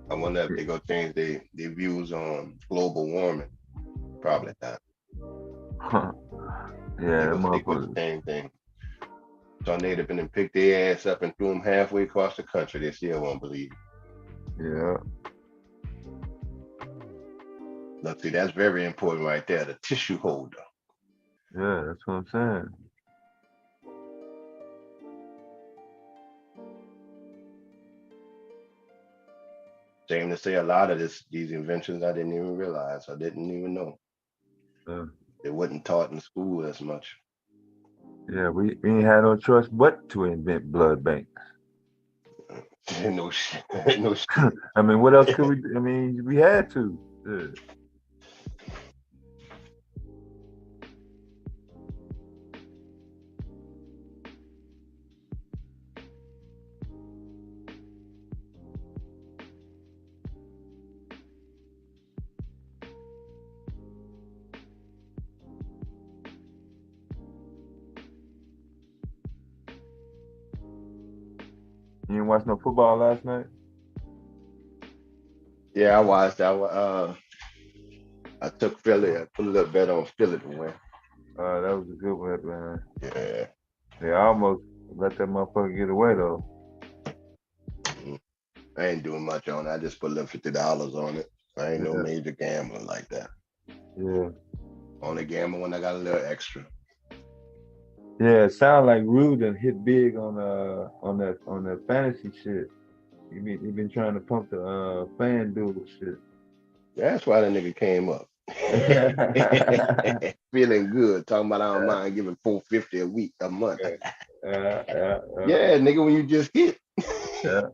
I wonder if they gonna change their views on global warming. Probably not.
Yeah,
that stick with the same thing. Tornado been and picked their ass up and threw them halfway across the country. They still won't believe it.
Yeah.
Look, see, that's very important right there. The tissue holder.
Yeah, that's what I'm saying.
Shame to say a lot of these inventions I didn't even realize. I didn't even know. It wasn't taught in school as much.
Yeah, we ain't had no choice but to invent blood banks.
No shit. No shit.
I mean, what else could we do? I mean, we had to. Yeah. You didn't watch no football last night?
Yeah, I watched. I took Philly. I put a little bet on Philly to win.
That was a good one, man.
Yeah.
They almost let that motherfucker get away though.
I ain't doing much on it. I just put a little $50 on it. I ain't no major gambler like that.
Yeah.
Only gamble when I got a little extra.
Yeah, it sounds like Rude done hit big on that fantasy shit. He been trying to pump the FanDuel shit.
That's why the nigga came up. Feeling good, talking about I don't mind giving $450 a week, a month. Yeah, nigga, when you just hit.
Yeah.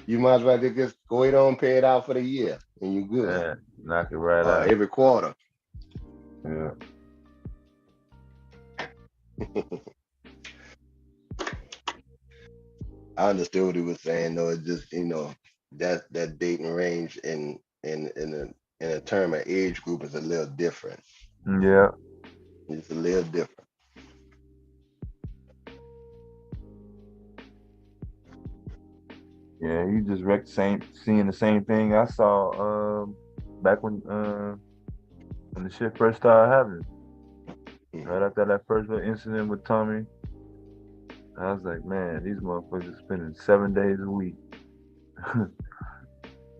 You might as well just go ahead on, pay it out for the year, and you good.
Yeah, knock it right out.
Every quarter.
Yeah.
I understood what he was saying, though. It's just, that dating range in a term of age group is a little different.
Yeah.
It's a little different.
Yeah, you just seeing the same thing I saw back when the shit first started happening. Right after that first little incident with Tommy, I was like, man, these motherfuckers spending 7 days a week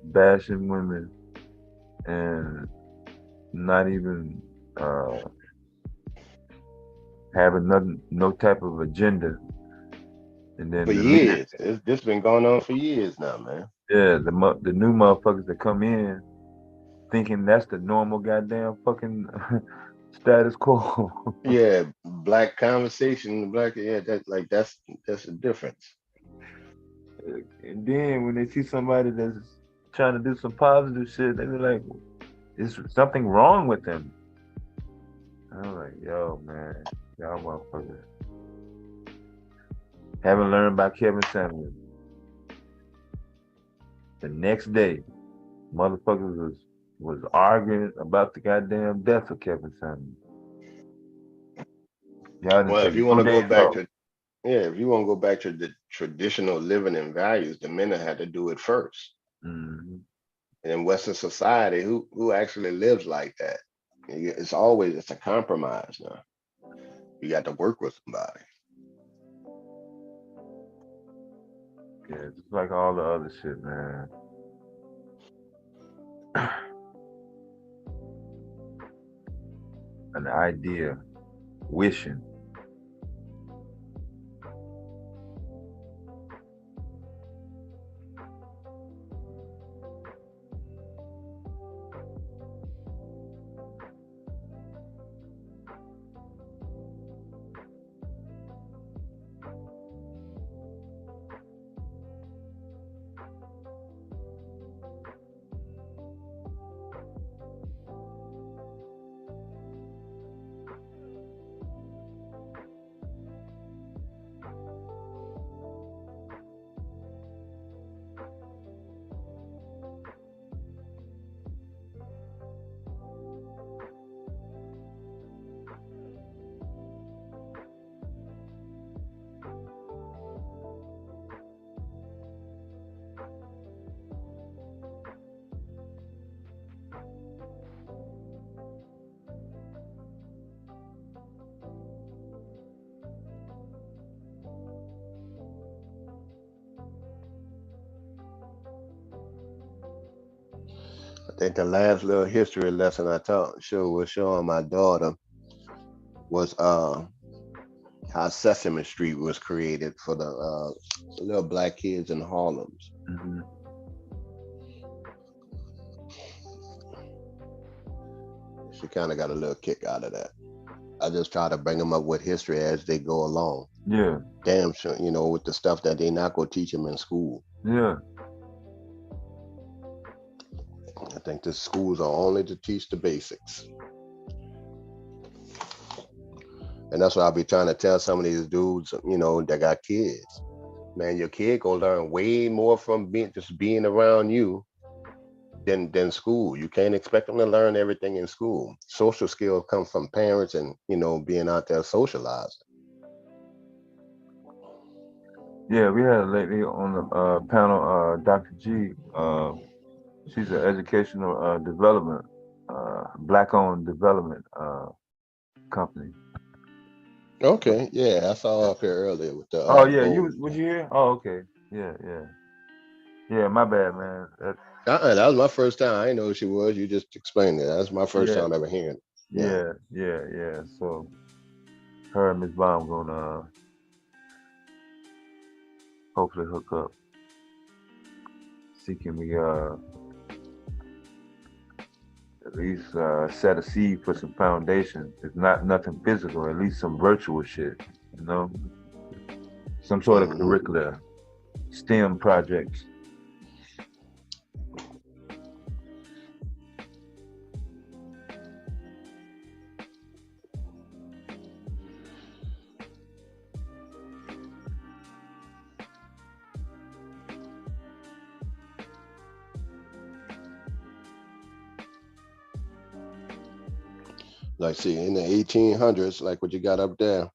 bashing women and not even having nothing, no type of agenda. And then
For years. This been going on for years now, man.
Yeah, the new motherfuckers that come in thinking that's the normal goddamn fucking status quo.
Yeah, black conversation, that's a difference.
And then when they see somebody that's trying to do some positive shit, they be like, "Is something wrong with them?" I'm like, "Yo, man, y'all motherfuckers haven't learned about Kevin Samuels." The next day, motherfuckers was arguing about the goddamn death of Kevin Samuels.
Well, if you want to go back to, if you want to go back to the traditional living and values, the men had to do it first.
Mm-hmm.
And in Western society, who actually lives like that? It's a compromise now. You got to work with somebody.
Yeah, just like all the other shit, man. An idea, wishing.
I think the last little history lesson I was showing my daughter was how Sesame Street was created for the little black kids in Harlem.
Mm-hmm.
She kind of got a little kick out of that. I just try to bring them up with history as they go along.
Yeah.
Damn sure, with the stuff that they not gonna teach them in school.
Yeah.
I think the schools are only to teach the basics. And that's what I'll be trying to tell some of these dudes, that got kids. Man, your kid gonna learn way more from being around you than school. You can't expect them to learn everything in school. Social skills come from parents and, being out there socializing.
Yeah, we had a lady on the panel, Dr. G. She's an educational development, black-owned development company.
Okay, yeah, I saw her up here earlier with the.
Oh yeah, was you here? Oh okay, yeah. My bad, man.
That was my first time. I didn't know who she was. You just explained it. That's my first time ever hearing it.
Yeah. So her and Ms. Baum gonna hopefully hook up. See can we at least set a seed for some foundation. It's not nothing physical, at least some virtual shit, some sort of curricular, STEM projects.
Like, see, in the 1800s, like what you got up there,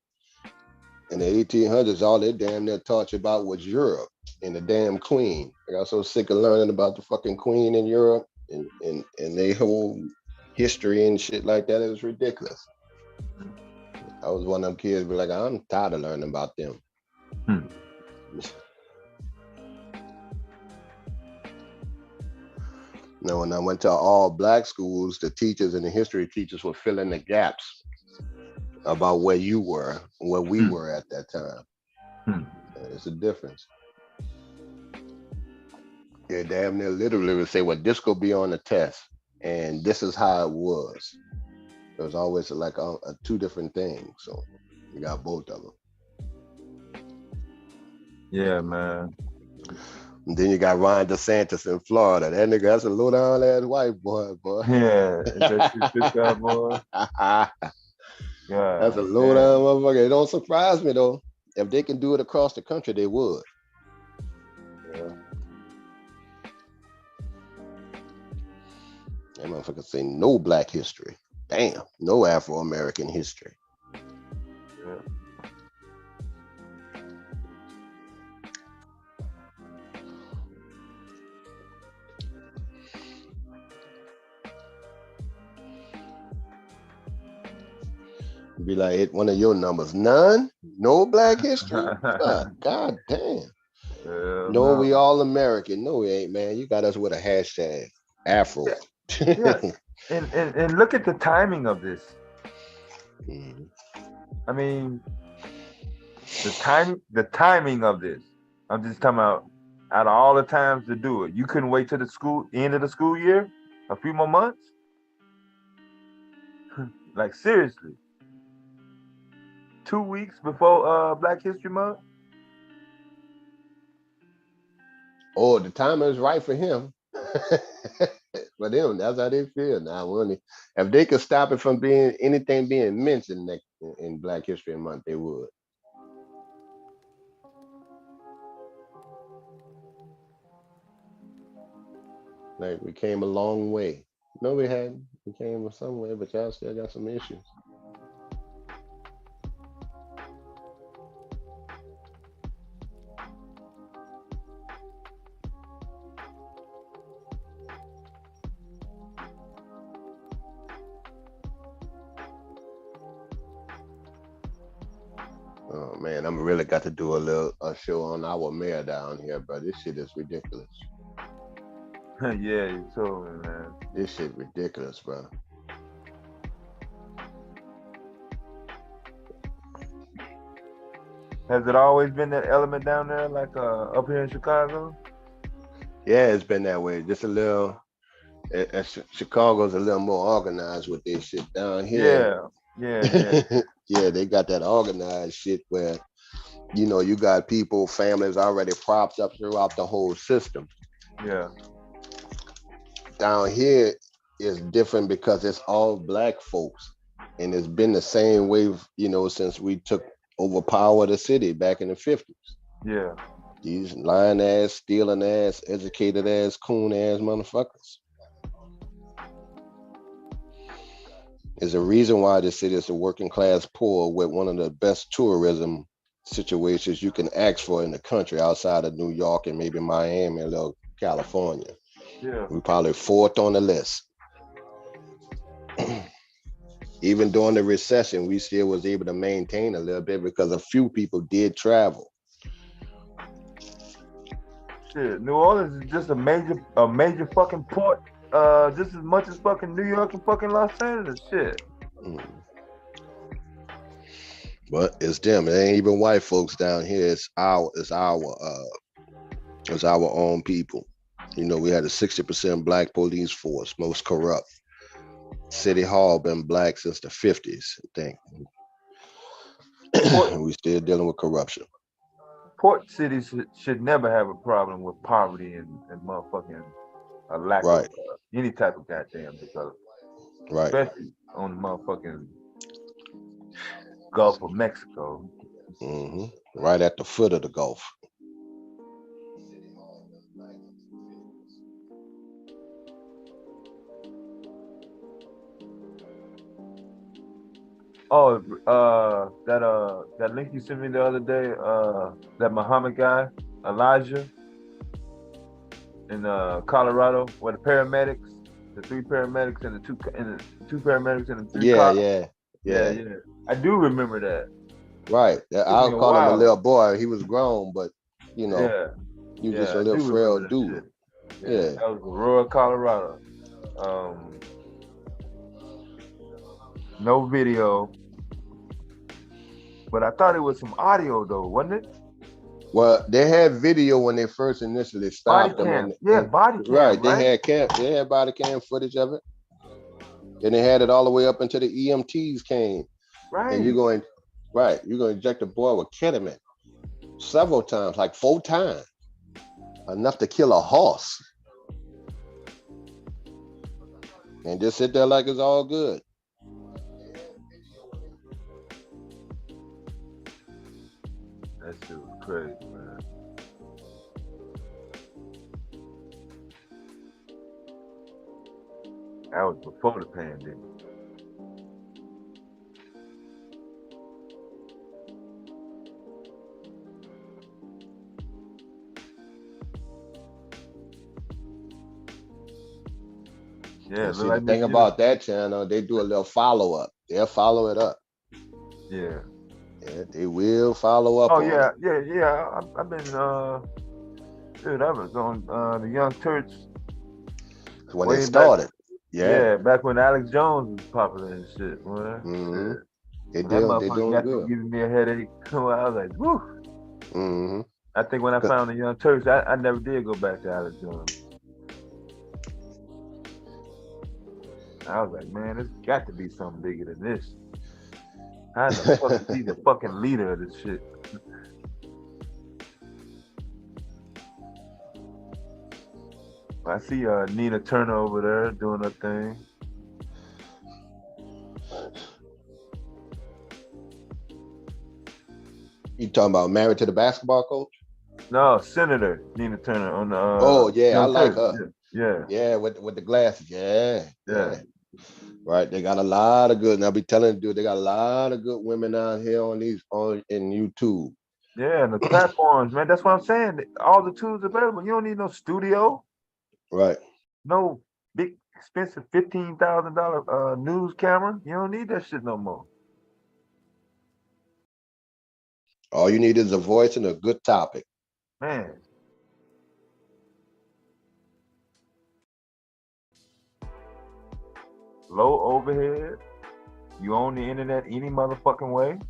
in the 1800s, all they damn near taught you about was Europe and the damn queen. I got so sick of learning about the fucking queen in Europe and their whole history and shit like that. It was ridiculous. I was one of them kids be like, I'm tired of learning about them. No, when I went to all black schools, the teachers and the history teachers were filling the gaps about where you were, where we were at that time. It's a difference. Yeah, damn near literally would say, well, this could be on the test, and this is how it was. It was always like two different things. So you got both of them.
Yeah, man.
And then you got Ron DeSantis in Florida. That nigga, that's a low down ass white boy.
Yeah, that shit, boy.
That's a low down motherfucker. It don't surprise me though. If they can do it across the country, they would.
Yeah.
That motherfucker say no black history. Damn, no Afro-American history.
Yeah.
Be like, one of your numbers, none? No black history? God damn. No, we all American. No, we ain't, man. You got us with a hashtag, Afro.
Yeah. And look at the timing of this. I mean, the timing of this. I'm just talking about out of all the times to do it. You couldn't wait till the end of the school year? A few more months? Like seriously. 2 weeks before Black History Month?
Oh, the time is right for him. For them, that's how they feel now. If they could stop it from anything being mentioned in Black History Month, they would. Like, we came a long way. No, we hadn't. We came some way, but y'all still got some issues. Oh man, I'm really got to do a show on our mayor down here, bro. This shit is ridiculous.
Yeah, you told me, man.
This shit ridiculous, bro.
Has it always been that element down there, like up here in Chicago?
Yeah, it's been that way. Just a little. Chicago's a little more organized with their shit down here.
Yeah.
Yeah, they got that organized shit where, you got people, families already propped up throughout the whole system.
Yeah.
Down here is different because it's all black folks. And it's been the same way, since we took over power of the city back in the 50s.
Yeah.
These lying ass, stealing ass, educated ass, coon ass motherfuckers. There's a reason why this city is a working class poor with one of the best tourism situations you can ask for in the country outside of New York and maybe Miami and little California.
Yeah.
We're probably fourth on the list. Even during the recession, we still was able to maintain a little bit because a few people did travel.
Shit, New Orleans is just a major fucking port, just as much as fucking New York and fucking Los Angeles. Shit.
But it's them. It ain't even white folks down here. It's our own people. We had a 60% black police force, most corrupt. City Hall been black since the 50s, I think. We still dealing with corruption.
Port cities should never have a problem with poverty and motherfucking a lack of any type of goddamn development.
Right.
Especially on the motherfucking Gulf of Mexico.
Right at the foot of the Gulf.
Oh, that link you sent me the other day, that Muhammad guy, Elijah, in Colorado, where the three paramedics and the two paramedics and the three cops. Yeah. I do remember that.
Right. I'll call him a little boy. He was grown, but you just a little frail dude. Yeah.
That was Aurora, Colorado. No video, but I thought it was some audio though, wasn't it?
Well, they had video when they first initially stopped
Body
them.
cam. Yeah, body cam,
right.
right?
They had body cam footage of it. Then they had it all the way up until the EMTs came.
Right.
And you're going to inject a boy with ketamine several times, like 4 times. Enough to kill a horse. And just sit there like it's all good.
That shit was crazy, man. That was before the pandemic. Yeah,
See, the thing about that channel, they do a little follow-up. They'll follow it up.
Yeah.
Yeah, they will follow up.
Oh
on
yeah,
it.
yeah. I've been dude, I was on the Young Turks
When
way
they
back-
started.
Yeah, back when Alex Jones was popular and shit, man.
Mm-hmm. They
That
doing
motherfucker got to
good.
giving me a headache. I was like, woo.
Mm-hmm.
I think when I found the Young Turks, I never did go back to Alex Jones. I was like, man, there's got to be something bigger than this. How the fuck is he the fucking leader of this shit? I see Nina Turner over there doing her thing.
You talking about Married to the Basketball Coach?
No, Senator Nina Turner on the.
Oh yeah, I
Young
like
Turks.
her.
Yeah.
Yeah, with the glasses. Yeah.
Yeah.
Right. They got a lot of good. And I'll be telling you, dude, they got a lot of good women out here in YouTube.
Yeah, and the platforms, man. That's what I'm saying. All the tools available. You don't need no studio.
Right.
No big expensive $15,000 news camera. You don't need that shit no more.
All you need is a voice and a good topic.
Man. Low overhead. You own the internet any motherfucking way.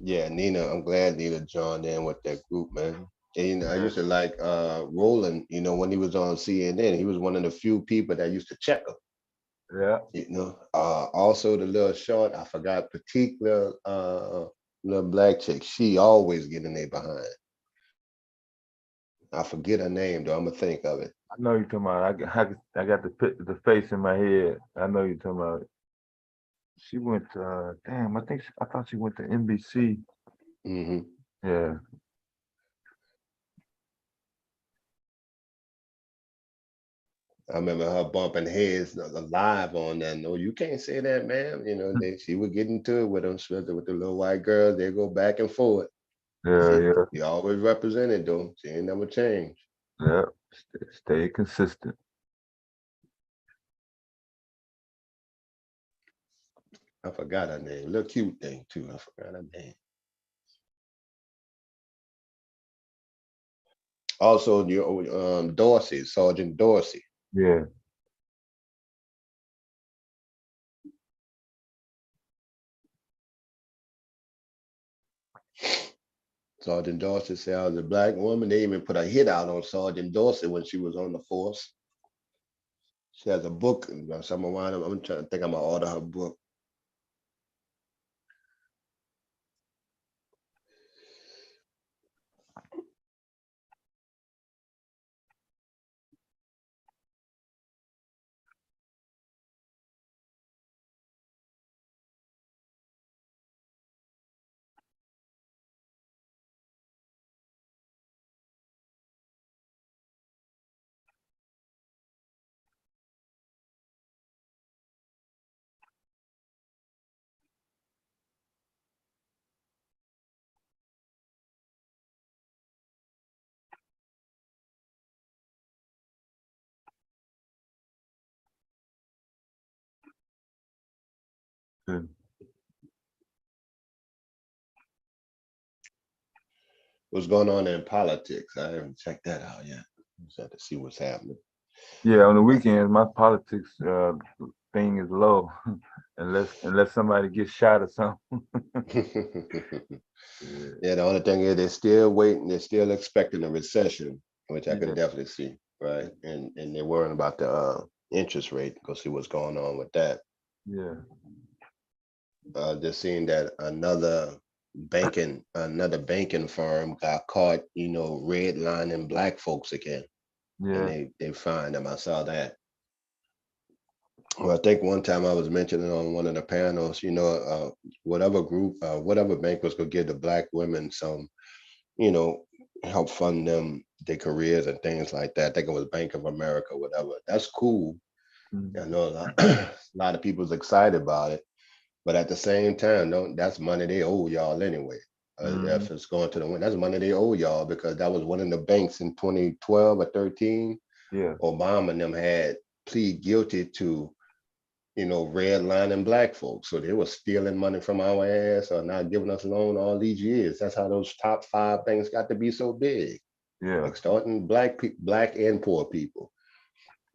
Yeah, Nina, I'm glad Nina joined in with that group, man. And I used to like Roland, when he was on CNN, he was one of the few people that used to check him.
Yeah.
Also the little short, I forgot, petite little black chick, she always getting there behind. I forget her name though, I'm gonna think of it.
I know you're talking about. I got the face in my head. I know you're talking about. She went to, I thought she went to NBC.
Mm-hmm.
Yeah.
I remember her bumping heads live on that. No, you can't say that, man. She would get into it with them, especially with the little white girls. They go back and forth.
Yeah.
She always represented though. She ain't never changed.
Yeah. Stay consistent.
I forgot her name. Little cute thing too. I forgot her name. Also, Dorsey, Sergeant Dorsey.
Yeah.
Sergeant Dorsey said I was a black woman. They even put a hit out on Sergeant Dorsey when she was on the force. She has a book. So I'm trying to think I'm gonna order her book.
Good.
What's going on in politics? I haven't checked that out yet. Just have to see what's happening.
Yeah, on the weekends, my politics thing is low, unless somebody gets shot or something.
Yeah, the only thing is they're still waiting, they're still expecting a recession, which I can definitely see, right? And they're worrying about the interest rate. Go see what's going on with that.
Yeah.
Just seeing that another banking firm got caught, redlining black folks again.
Yeah.
And they fined them. I saw that. Well, I think one time I was mentioning on one of the panels, whatever group, whatever bank was gonna give the black women some, help fund them their careers and things like that. I think it was Bank of America, whatever. That's cool. I know a lot of people's excited about it, but at the same time, that's money they owe y'all anyway. If it's going to the win, that's money they owe y'all because that was one of the banks in 2012 or 13.
Yeah.
Obama and them had plead guilty to, redlining black folks. So they were stealing money from our ass or not giving us loan all these years. That's how those top 5 things got to be so big.
Yeah.
Like starting black and poor people.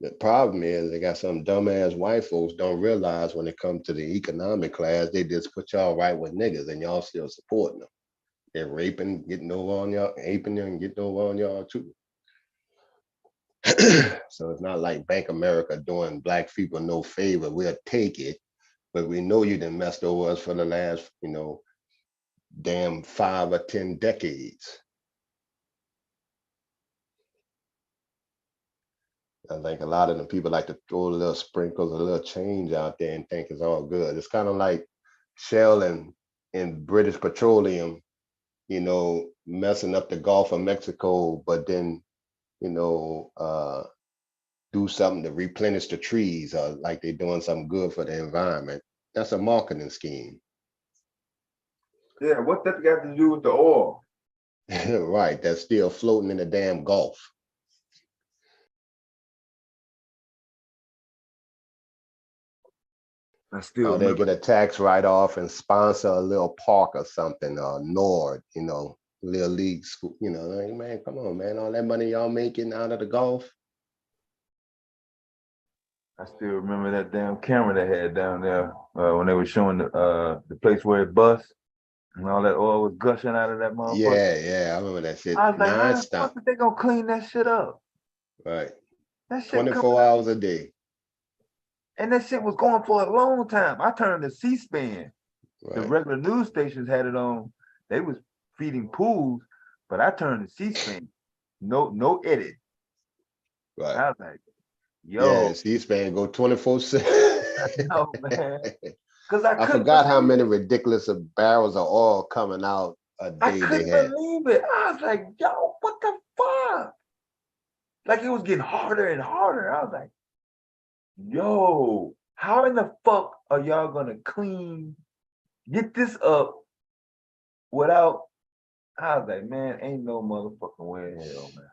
The problem is they got some dumbass white folks don't realize when it comes to the economic class, they just put y'all right with niggas and y'all still supporting them. They're raping, getting over on y'all, aping them, and getting over on y'all too. So it's not like Bank America doing black people no favor. We'll take it, but we know you done messed over us for the last, damn 5 or 10 decades. I think a lot of the people like to throw a little sprinkles, a little change out there and think it's all good. It's kind of like Shell and British Petroleum, messing up the Gulf of Mexico, but then, do something to replenish the trees or like they're doing something good for the environment. That's a marketing scheme.
Yeah, what that got to do with the oil?
Right, that's still floating in the damn Gulf. Or they get a tax write-off and sponsor a little park or something, or Nord, little league school, like, man, come on, man, all that money y'all making out of the Gulf.
I still remember that damn camera they had down there when they were showing the place where it bust and all that oil was gushing out of that motherfucker.
Yeah, I remember that shit.
I was like, how the
Non-stop.
fuck are they gonna clean that shit up?
Right.
That shit
24 hours a day.
And that shit was going for a long time. I turned to C-SPAN.
Right.
The regular news stations had it on. They was feeding pools, but I turned to C-SPAN. No edit.
Right.
I was like, yo.
Yeah, C-SPAN go 24/7.
No, man. Because I
forgot how many ridiculous barrels of oil coming out a day
I
they
couldn't
had.
believe it. I was like, yo, what the fuck? Like it was getting harder and harder. I was like, yo, how in the fuck are y'all gonna get this up without? I was like, man, ain't no motherfucking way in hell, man.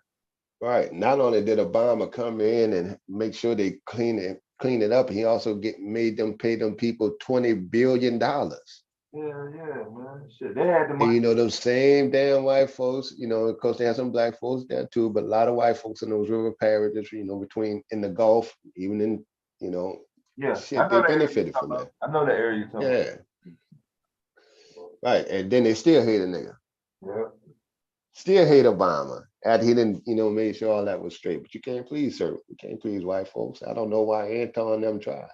Right. Not only did Obama come in and make sure they clean it up, he also made them pay them people $20 billion.
Yeah, man. Shit, they had the money.
And those same damn white folks, of course they had some black folks there too, but a lot of white folks in those river parishes, between in the Gulf, even in,
Yeah,
shit, they benefited from that.
I know the area you're talking about.
Right. And then they still hate a nigga.
Yeah.
Still hate Obama After he didn't, made sure all that was straight. But you can't please certain. You can't please white folks. I don't know why Anton and them tried.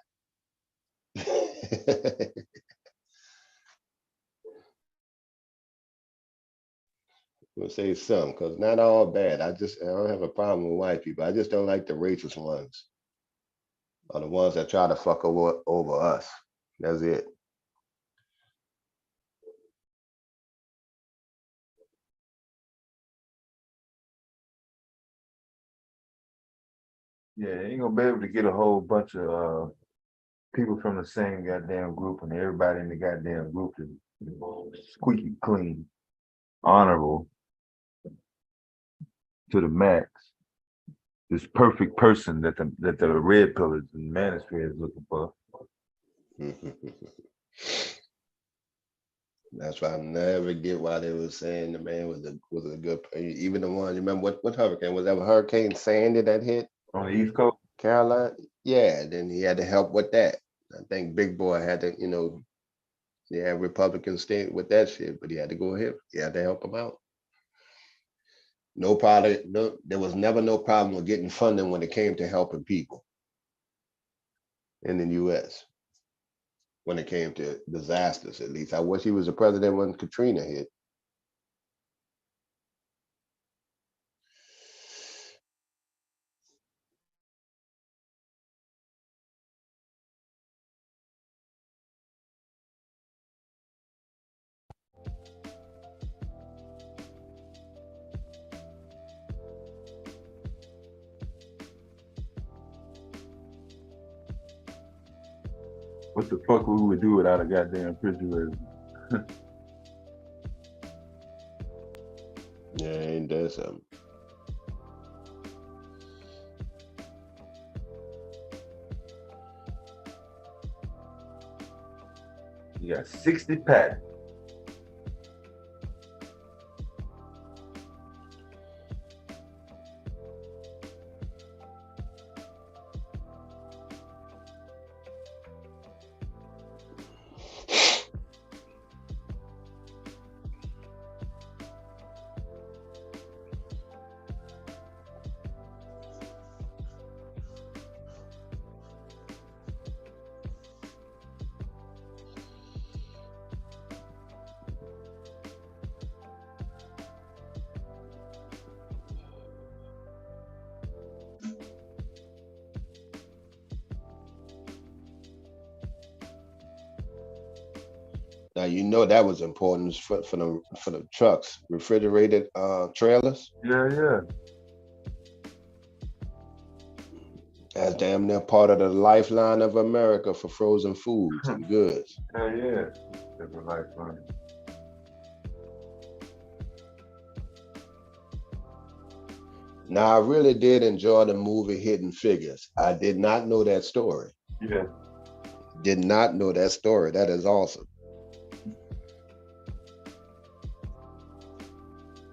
We'll say some, because not all bad. I don't have a problem with white people. I just don't like the racist ones. Or the ones that try to fuck over us. That's it.
Yeah, you ain't gonna be able to get a whole bunch of people from the same goddamn group, and everybody in the goddamn group is squeaky clean, honorable to the max. This perfect person that the red pillars and manosphere is looking for.
That's why I never get why they were saying the man was a good. Even the one, you remember what hurricane was that? Hurricane Sandy that hit
on the East Coast,
Carolina. Yeah, then he had to help with that. I think Big Boy had to, Republican state with that shit, but he had to go ahead. He had to help him out. No problem. No, there was never no problem with getting funding when it came to helping people in the U.S. when it came to disasters, at least. I wish he was the president when Katrina hit.
What the fuck we would do without a goddamn refrigerator?
Yeah, ain't that something?
You got 60 patents.
Now that was important for the trucks, refrigerated trailers.
Yeah.
That's damn near part of the lifeline of America for frozen foods and goods.
Hell yeah, that's a lifeline.
Now I really did enjoy the movie Hidden Figures. I did not know that story.
Yeah.
Did not know that story. That is awesome.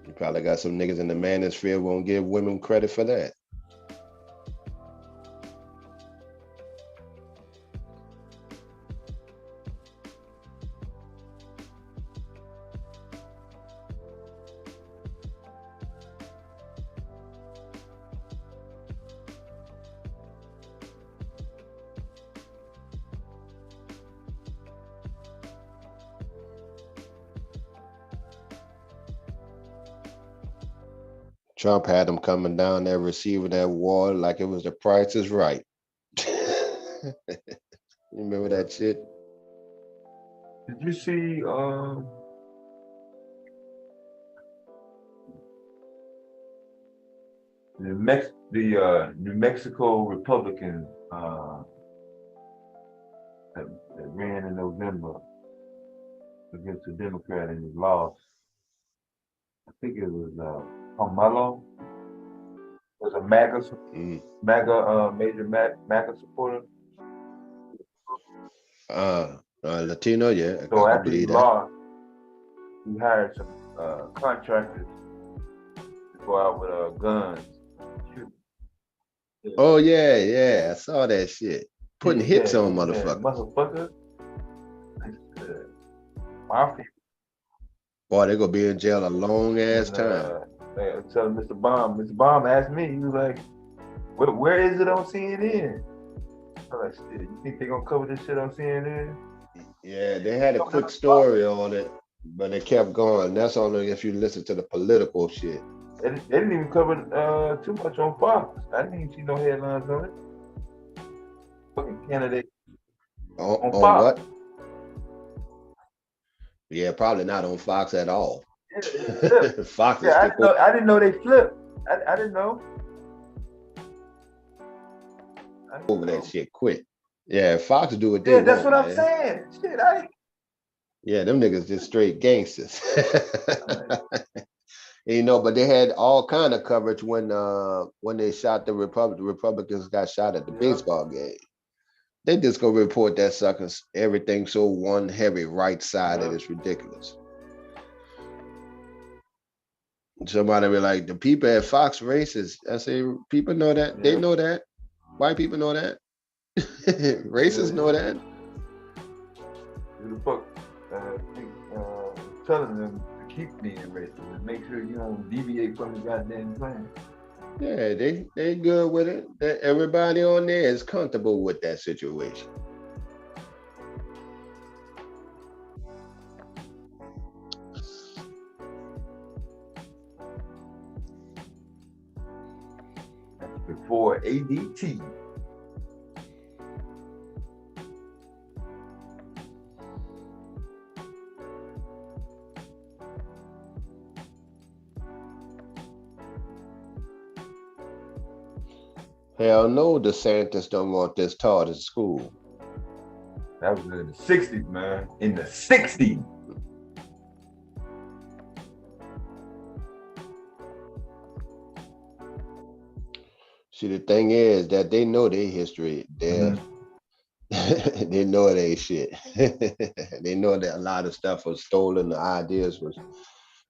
You probably got some niggas in the manosphere won't give women credit for that. Trump had them coming down there receiving that award like it was The Price is Right. You remember that shit?
Did you see the New Mexico Republican that ran in November against the Democrat and he lost? I think it was Pomelo. Was a major MAGA supporter.
Latino, yeah.
So
I
after he
believe that.
lost, he hired some contractors to go out with guns.
Oh yeah, I saw that shit. Putting hits on motherfuckers.
Motherfucker. Mafia.
Boy, they're gonna be in jail a long ass time.
I was telling Mr. Baum. Mr. Baum asked me, he was like, where is it on CNN? I was like, shit, you think they're gonna cover this shit on CNN?
Yeah, they had a quick story on it, but it kept going. That's only if you listen to the political shit.
They didn't even cover too much on Fox. I didn't even see no headlines on it. Fucking candidate
On
Fox.
what? Yeah, probably not on Fox at all. Fox is
Yeah, I didn't know they flipped. I didn't know.
Over that shit quick. Yeah, Fox do what they
Yeah, that's
want,
what I'm
man.
saying. Shit,
Yeah, them niggas just straight gangsters. You know, but they had all kind of coverage when they shot the Republicans got shot at the baseball game. They just go report that suckers everything so one heavy right sided. It's ridiculous. Somebody be like, the people at Fox racist. I say, people know that. They know that. White people know that. Racists know that.
Who the fuck telling them to keep being racist and make sure you don't deviate from the goddamn plan.
Yeah, they good with it. Everybody on there is comfortable with that situation.
Before ADT.
Hell no, DeSantis don't want this taught in school.
That was in the 60s, man. In the 60s.
See, the thing is that they know their history. They know it ain't shit. They know that a lot of stuff was stolen. The ideas was,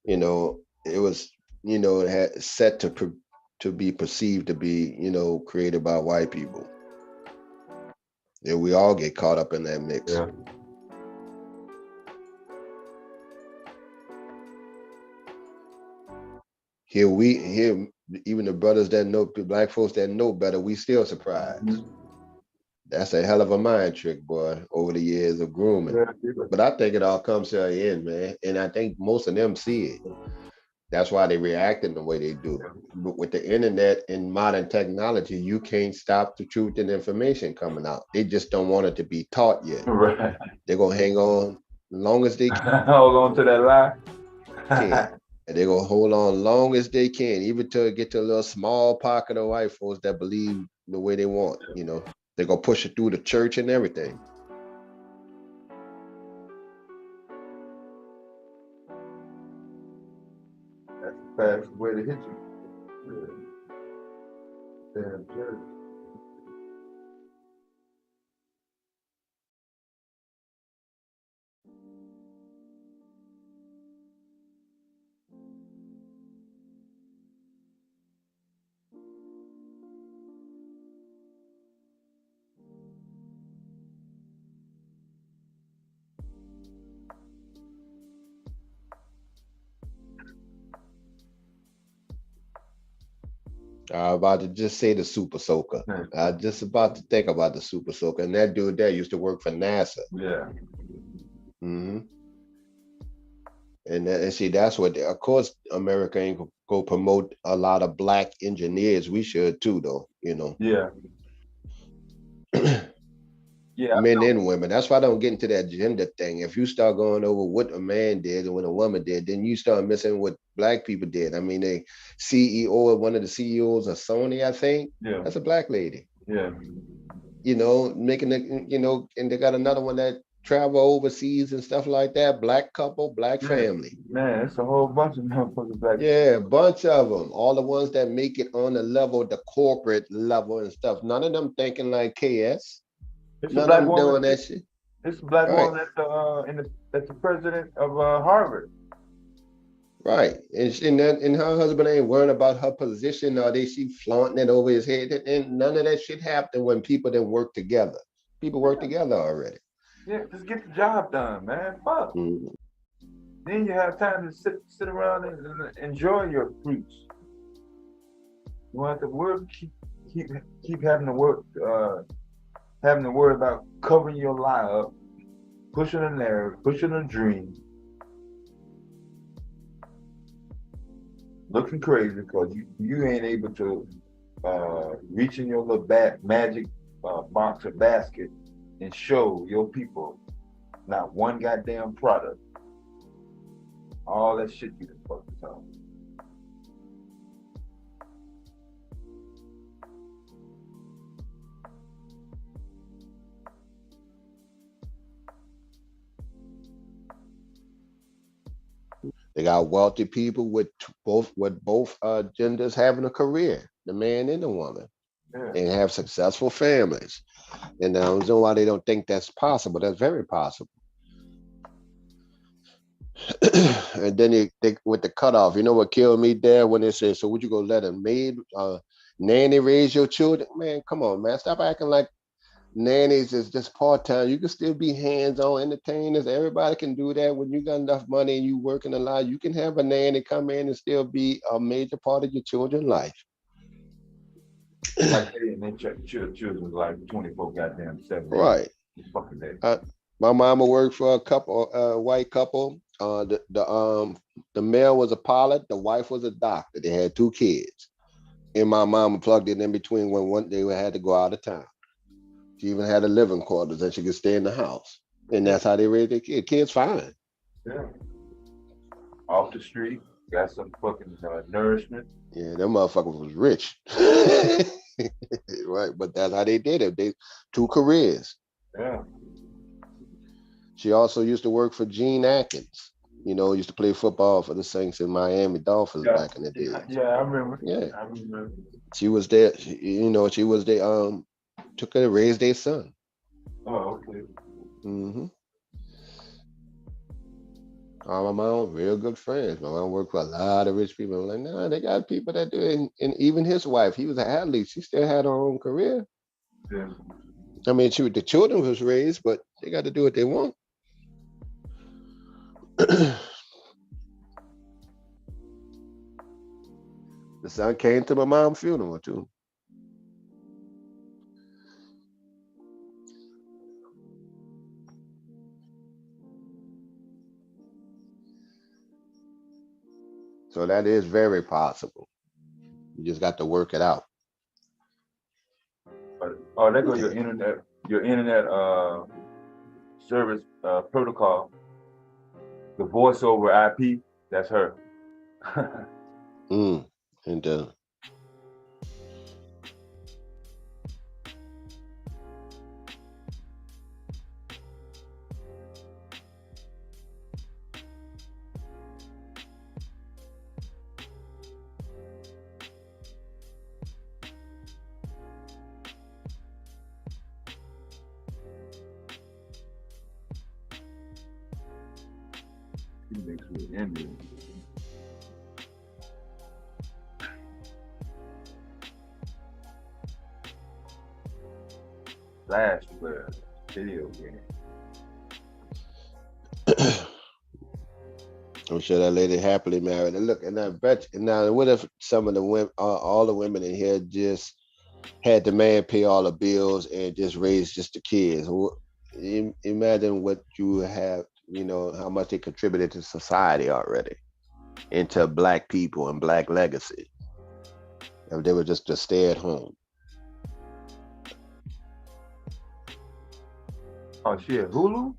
you know, it was, you know, it had set to be perceived to be, you know, created by white people. Yeah, we all get caught up in that mix.
Yeah.
Here, even the brothers that know, black folks that know better, we still surprised. That's a hell of a mind trick, boy, over the years of grooming. But I think it all comes to an end, man. And I think most of them see it. That's why they reacting the way they do. But with the internet and modern technology, you can't stop the truth and information coming out. They just don't want it to be taught yet.
Right.
They're going to hang on as long as they can.
Hold on to that lie.
And they're going to hold on long as they can, even to get to a little small pocket of white folks that believe the way they want, you know. They're going to push it through the church and everything.
That's the fastest way to hit you. Damn church.
I'm about to just say the Super Soaker. I just about to think about the Super Soaker. And that dude there used to work for NASA.
Yeah.
Mm-hmm. And see, that's what, of course, America ain't go promote a lot of black engineers. We should too, though, you know.
Yeah. Yeah.
Men and women. That's why I don't get into that gender thing. If you start going over what a man did and what a woman did, then you start missing what black people did. I mean, the CEO, one of the CEOs of Sony, I think, that's a black lady.
Yeah.
You know, making the, you know, and they got another one that travel overseas and stuff like that. Black couple, black family.
Man, it's a whole bunch of motherfuckers black.
Yeah, a bunch of them. All the ones that make it on the level, the corporate level and stuff. None of them thinking like KS.
It's
None
a black
of them
woman
doing that shit.
It's a black
Right.
woman that's the president of Harvard.
Right. And her husband ain't worrying about her position or she flaunting it over his head. And none of that shit happened when people didn't work together. People work together already.
Yeah, just get the job done, man. Fuck. Then you have time to sit around and enjoy your fruits. You don't have to work, keep having to work, having to worry about covering your lie up, pushing a narrative, pushing a dream, looking crazy because you ain't able to reach in your little magic box or basket and show your people not one goddamn product. All that shit you done fucking talk.
They got wealthy people with both genders having a career, the man and the woman, and have successful families. And I don't know why they don't think that's possible. That's very possible. And then they with the cutoff, you know what killed me there when they said, so would you go let a maid nanny raise your children? Man, come on, man. Stop acting like nannies is just part-time. You can still be hands-on entertainers. Everybody can do that. When you got enough money and you working a lot, you can have a nanny come in and still be a major part of your children's life.
Like and they check children's life 24 goddamn 7.
Right.
Fucking day.
My mama worked for a couple, white couple. The male was a pilot, the wife was a doctor. They had 2 kids. And my mama plugged it in between when one day we had to go out of town. She even had a living quarters that she could stay in the house. And that's how they raised their kids. Kids fine.
Yeah. Off the street, got some fucking nourishment.
Yeah, them motherfuckers was rich. Right, but that's how they did it. They 2 careers.
Yeah.
She also used to work for Gene Atkins. You know, used to play football for the Saints and Miami Dolphins back in the day.
Yeah, I remember.
Yeah.
I remember.
She was there, she was there, took her to raise their son.
Oh, okay.
Mm-hmm. My mom, real good friends. My mom worked for a lot of rich people. I'm like, nah, they got people that do it. And even his wife, he was an athlete. She still had her own career.
Yeah.
I mean, the children was raised, but they got to do what they want. The son came to my mom's funeral too. So that is very possible. You just got to work it out.
Oh, there goes your internet service protocol. The voice over IP, that's her.
And
He makes me envy. Flash video game.
I'm sure that lady happily married. And look, and I bet you, now what if some of the women, all the women in here just had the man pay all the bills and just raise just the kids? Imagine what you have, how much they contributed to society already, into Black people and Black legacy. If they were just to stay at home.
Oh shit, Hulu?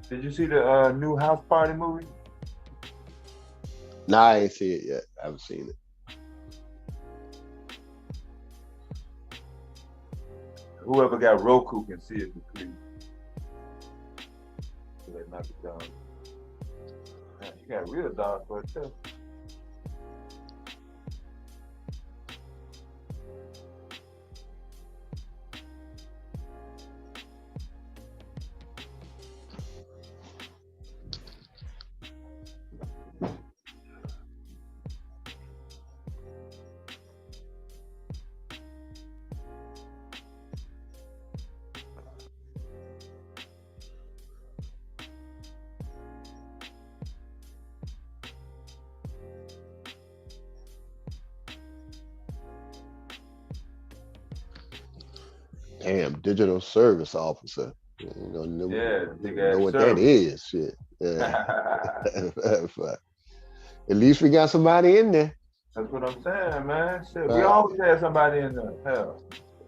Did you see the new House Party movie?
No, I ain't see it yet. I haven't seen it.
Whoever got Roku can see it for free. So they knock it down. Man, you got real dog for it too.
Damn, digital service officer. You
Yeah, big
know
ass
what that
service.
is. Shit. Yeah. At least we got somebody in there.
That's what I'm saying, man. Shit, we
Right.
always had somebody in there. Hell,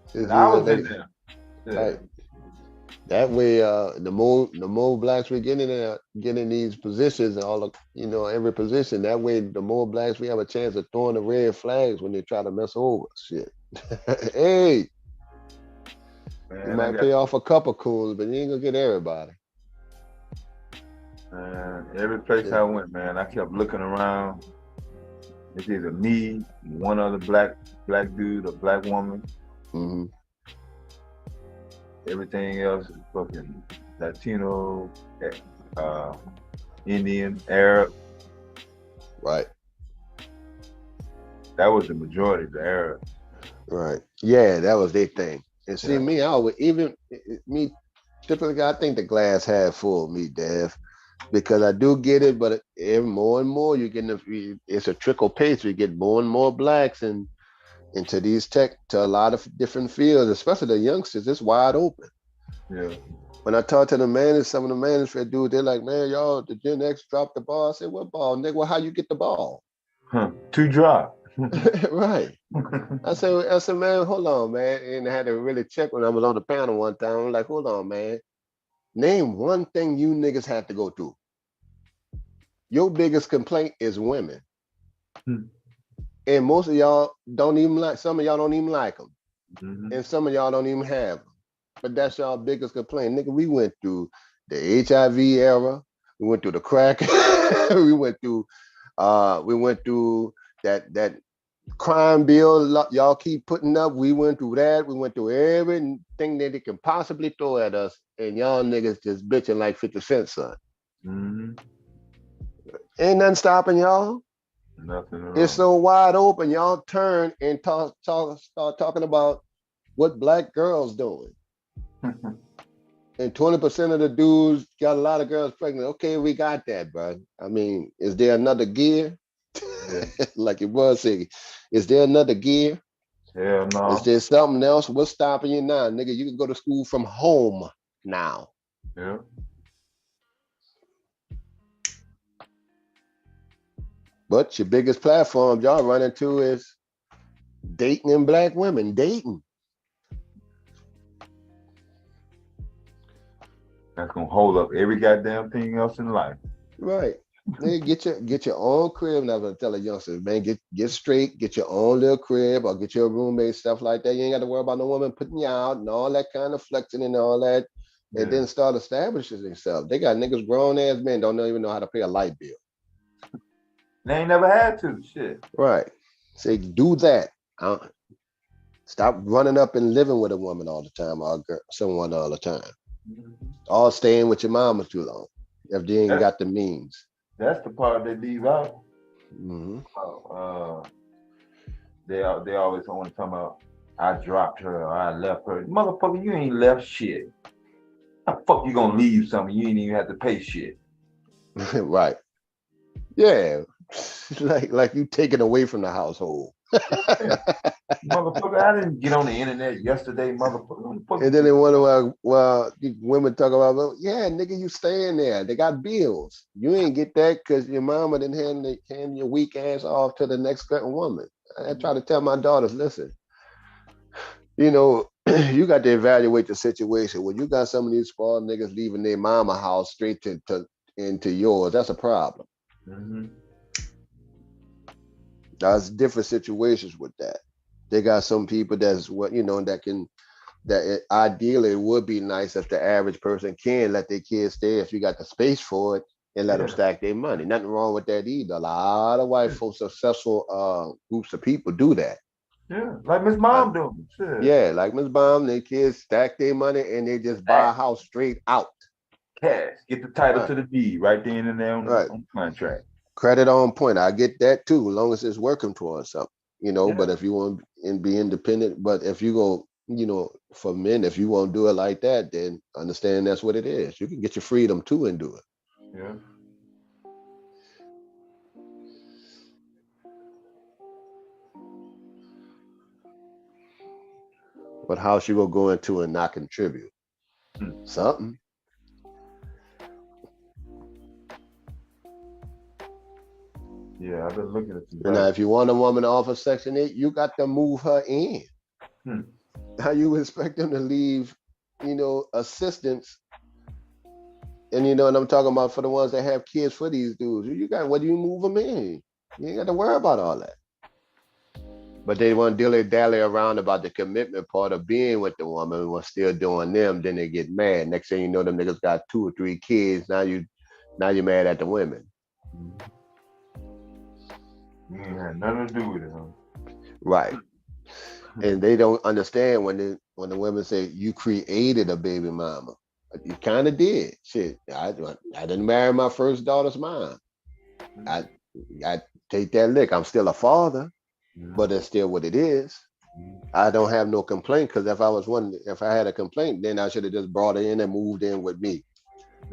It's
and I
either
was in
they-
there. Yeah.
Right. That way, the more blacks we get in there, get in these positions, and all of every position. That way, the more blacks we have a chance of throwing the red flags when they try to mess over. Shit. Hey, you
Man, I
might
got
pay off a couple coons, but you ain't gonna get everybody.
every place
Yeah.
I went, man, I kept looking around. It's either me, one other black dude, or black woman.
Mm-hmm.
Everything else is fucking Latino, Indian, Arab.
Right.
That was the majority, the Arabs.
Right. Yeah, that was their thing. And see,
Yeah.
me, typically, I think the glass half full, me, Dev, because I do get it, but more and more you're getting it's a trickle pace. We get more and more blacks into these to a lot of different fields, especially the youngsters. It's wide open.
Yeah.
When I talk to some of the management dudes, they're like, man, y'all, the Gen X dropped the ball. I said, what ball, nigga? Well, how you get the ball?
Two drop.
Right. I said, man, hold on, man. And I had to really check when I was on the panel one time. I'm like, hold on, man. Name one thing you niggas have to go through. Your biggest complaint is women. And most of y'all don't even like, some of y'all don't even like them. And some of y'all don't even have them. But that's y'all biggest complaint. Nigga, we went through the HIV era. We went through the crack. we went through that crime bill y'all keep putting up. We went through that. We went through everything that they can possibly throw at us. And y'all niggas just bitching like 50 Cent, son. Ain't nothing stopping y'all.
Nothing at all.
It's so wide open. Y'all turn and start talking about what black girls doing. And 20% of the dudes got a lot of girls pregnant. Okay, we got that, bro. I mean, is there another gear?
Yeah.
Like it was saying, is there another gear?
Hell no.
Is there something else? What's stopping you now? Nigga, you can go to school from home now.
Yeah.
But your biggest platform y'all run into is dating and black women. Dating.
That's gonna hold up every goddamn thing else in life.
Right. Nigga, get your own crib. And I'm gonna tell the youngsters, man, get straight, get your own little crib or get your roommate, stuff like that. You ain't got to worry about no woman putting you out and all that kind of flexing and all that.
Yeah.
And then start establishing themselves. They got niggas, grown ass men, don't even know how to pay a light bill.
They ain't never had to. Shit.
Right. Say, do that. Stop running up and living with a woman all the time or someone all the time. Or staying with your mama too long if they ain't got the means.
That's the part they leave out. They always want to talk about, I dropped her or I left her. Motherfucker, you ain't left shit. How the fuck you gonna leave something you ain't even have to pay shit?
Right. Yeah. like you taken away from the household.
Motherfucker, I didn't get on the internet yesterday, motherfucker.
And then they wonder why women talk about, well, yeah, nigga, you staying there. They got bills. You ain't get that because your mama didn't hand your weak ass off to the next woman. I try to tell my daughters, listen, you you got to evaluate the situation. When you got some of these spoiled niggas leaving their mama house straight into yours, that's a problem. There's different situations with that. They got some people that's that ideally it would be nice if the average person can let their kids stay if you got the space for it and let them stack their money. Nothing wrong with that either. A lot of white folks, successful groups of people do that.
Yeah, like Miss Mom doing. Shit.
Yeah, like Miss Mom, their kids stack their money and they just buy a house straight out.
Cash. Get the title to the deed right then and there on the contract.
Credit on point. I get that too, as long as it's working towards something. But if you want to be independent, but if you go, for men, if you won't do it like that, then understand that's what it is. You can get your freedom too and do it.
Yeah.
What house you gonna go into and not contribute? Something.
Yeah, I've been looking at
And now, if you want a woman off of Section 8, you got to move her in. How you expect them to leave, assistance? And you know what I'm talking about for the ones that have kids for these dudes. What do you move them in? You ain't got to worry about all that. But they want to dilly-dally around about the commitment part of being with the woman while still doing them. Then they get mad. Next thing you know, them niggas got 2 or 3 kids. Now you're mad at the women.
You ain't had nothing to do with it, huh?
Right. And they don't understand when the women say you created a baby mama. You kind of did. Shit, I didn't marry my first daughter's mom. I take that lick. I'm still a father, but it's still what it is. I don't have no complaint, because if I had a complaint, then I should have just brought her in and moved in with me.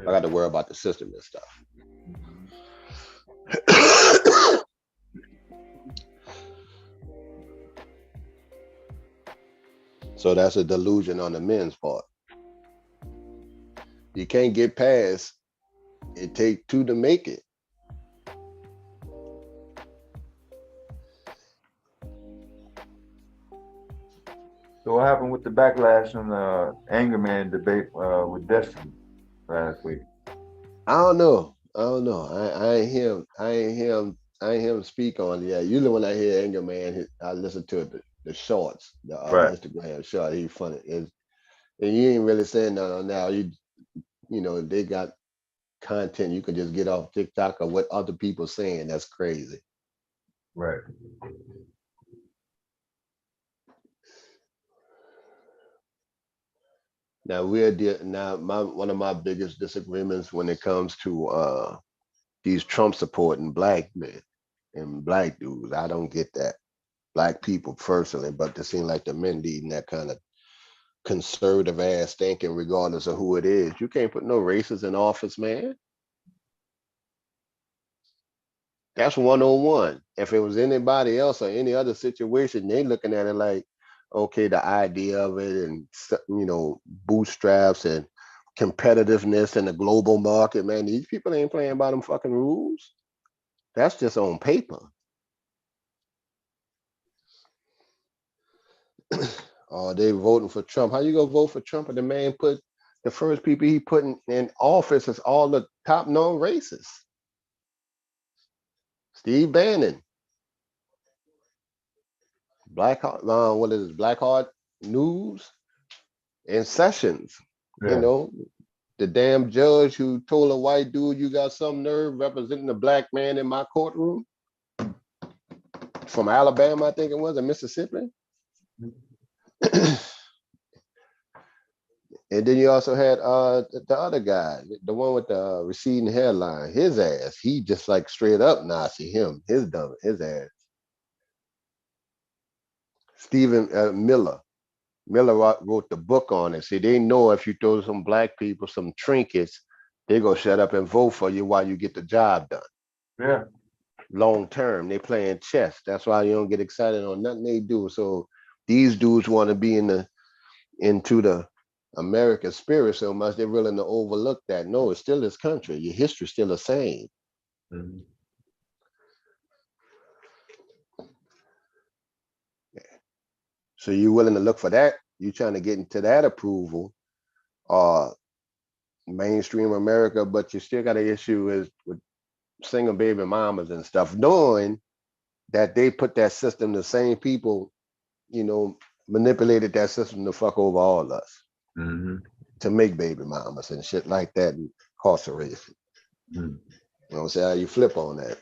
I got to worry about the system and stuff. So that's a delusion on the men's part. You can't get past it. Take 2 to make it.
So what happened with the backlash on the Anger Man debate with Destiny last week?
I don't know. I ain't him speak on it. Yeah, usually when I hear Anger Man, I listen to the shorts, the Instagram short. He's funny. And you ain't really saying nothing now. They got content you can just get off TikTok or what other people saying. That's crazy.
Right.
Now one of my biggest disagreements when it comes to these Trump supporting black men and black dudes, I don't get that. Black people personally, but it seems like the men leading that kind of conservative ass thinking, regardless of who it is. You can't put no racists in office, man. That's 101. If it was anybody else or any other situation, they looking at it like, okay, the idea of it and, bootstraps and competitiveness in the global market, man, these people ain't playing by them fucking rules. That's just on paper. Oh, they voting for Trump. How you gonna vote for Trump? And the man put the first people he put in office is all the top known racists. Steve Bannon, Blackheart News, and Sessions.
Yeah.
The damn judge who told a white dude, "You got some nerve representing a black man in my courtroom," from Alabama, I think it was, in Mississippi. And then you also had the other guy, the one with the receding hairline, his ass. He just like straight up Nazi him, his ass. Stephen Miller. Miller wrote the book on it. See, they know if you throw some black people some trinkets, they go shut up and vote for you while you get the job done.
Yeah.
Long term, they playing chess. That's why you don't get excited on nothing they do. So these dudes want to be into the American spirit so much they're willing to overlook that. No, it's still this country. Your history's still the same.
Mm-hmm.
So you're willing to look for that? You're trying to get into that approval, mainstream America, but you still got an issue with single baby mamas and stuff, knowing that they put that system, the same people, manipulated that system to fuck over all us.
Mm-hmm.
To make baby mamas and shit like that, and incarceration.
Mm-hmm.
You know what I'm saying? How you flip on that?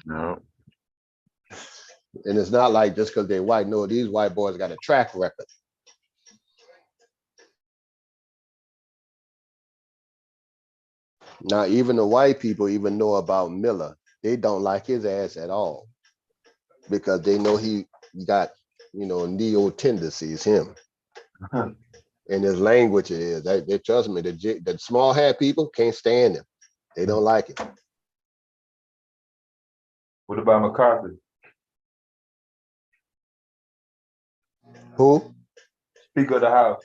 No.
And it's not like just because they're white. No, these white boys got a track record. Now, even the white people even know about Miller. They don't like his ass at all because they know he got, neo tendencies, him. And his language is, they trust me, the small hat people can't stand him. They don't like him.
What about McCarthy?
Who?
Speaker of the House.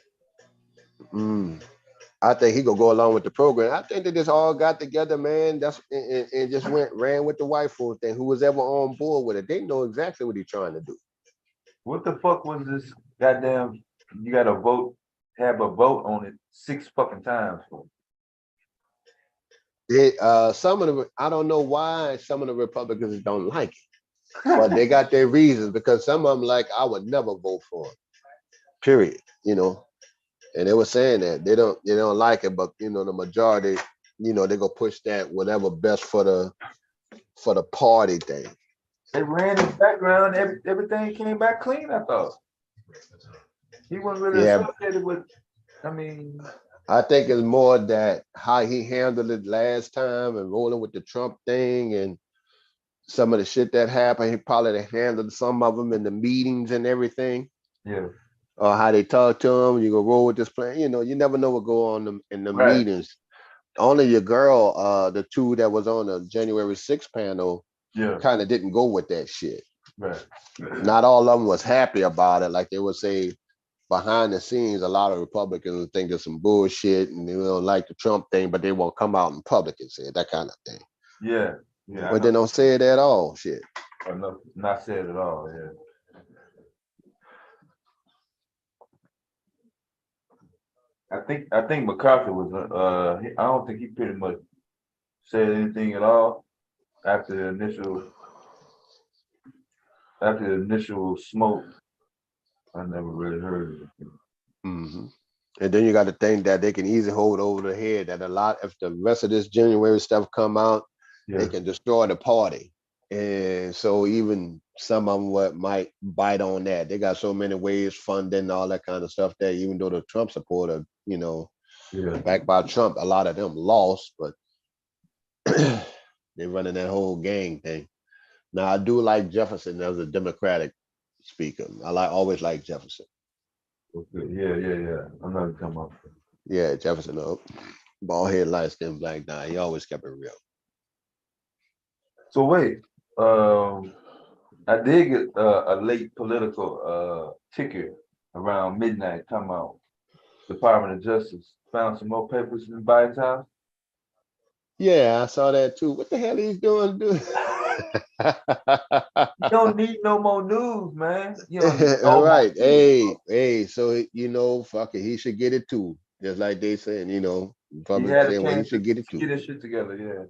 I think he gonna go along with the program. I think they just all got together, man. And just ran with the white folk thing. Who was ever on board with it? They know exactly what he's trying to do.
What the fuck was this goddamn? You got to vote, have a vote on it 6 fucking times.
Some of the, I don't know why some of the Republicans don't like it, but they got their reasons, because some of them like, I would never vote for it. Period. You know, and they were saying that they don't like it, but you know, the majority, you know, they go push that whatever best for the party thing.
They ran his background, everything came back clean, I thought. He wasn't really associated with, I mean.
I think it's more that how he handled it last time and rolling with the Trump thing and some of the shit that happened. He probably handled some of them in the meetings and everything.
Yeah.
Or how they talk to him. You go roll with this plan. You know, you never know what go on in the meetings. Only your girl, the two that was on the January 6th panel, kind of didn't go with that shit.
Right.
Not all of them was happy about it. Like they would say, behind the scenes, a lot of Republicans think there's some bullshit and they don't like the Trump thing, but they won't come out in public and say it, that kind of thing.
Yeah.
But they don't say it at all. Shit.
Or no, not say it at all. Yeah. I think McCarthy was I don't think he pretty much said anything at all after the initial smoke. I never really heard it.
Mm-hmm. And then you got to think that they can easily hold over the head that a lot, if the rest of this January stuff come out, they can destroy the party. And so even some of them might bite on that. They got so many ways, funding, all that kind of stuff that even though the Trump supporter, you know, backed by Trump, a lot of them lost, but they're running that whole gang thing. Now, I do like Jefferson as a Democratic speaker. Always like Jefferson.
Okay. Yeah. I'm not come up.
Yeah, Jefferson, bald head, light skin, black guy. He always kept it real.
So wait, I did get a late political ticket around midnight. Talking about Department of Justice found some more papers in Biden's house.
Yeah, I saw that too. What the hell he's doing, dude?
You don't need no more news, man. You
All right. Hey, so you know, fuck it, he should get it too. Just like they saying, you know, public saying, well, he should get it too.
Get this shit together, yeah.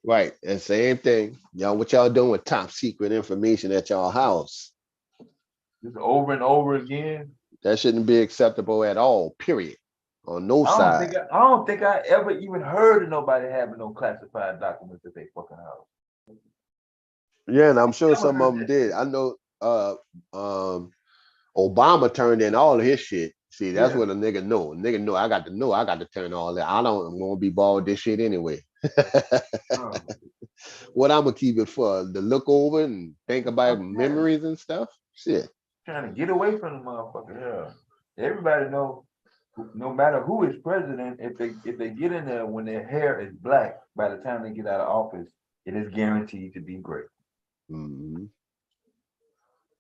Right. And same thing. Y'all, what y'all doing with top secret information at y'all house?
Just over and over again.
That shouldn't be acceptable at all, period. On no side.
I don't think I ever even heard of nobody having no classified documents at their fucking house.
Yeah, and I'm sure some of them did. I know Obama turned in all of his shit. See, that's what a nigga know. A nigga know I got to turn all that. I don't want to be bald this shit anyway. What I'm gonna keep it for? To look over and think about memories and stuff? Shit.
Trying to get away from the motherfucker. Yeah. Everybody know, no matter who is president, if they get in there when their hair is black, by the time they get out of office, it is guaranteed to be great.
Mm-hmm.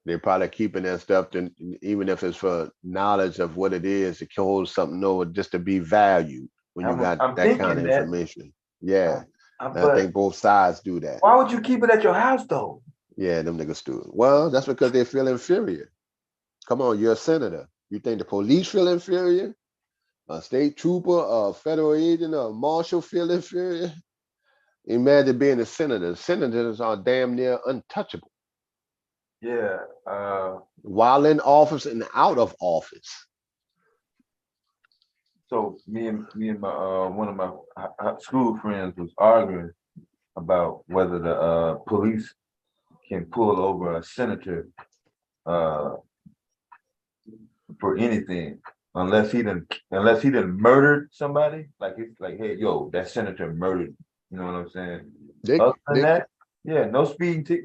They're probably keeping that stuff, to, even if it's for knowledge of what it is, to hold something over, just to be valued when you got that kind of information. Yeah, I think both sides do that.
Why would you keep it at your house though?
Yeah, them niggas do it. Well, that's because they feel inferior. Come on, you're a senator. You think the police feel inferior? A state trooper, a federal agent, a marshal feel inferior? Imagine being a senator. Senators are damn near untouchable.
Yeah.
While in office and out of office.
So me and my one of my school friends was arguing about whether the police can pull over a senator for anything, unless he done murdered somebody. Like it's like, hey, yo, that senator murdered. You know what I'm saying? Other than that, yeah, no speeding,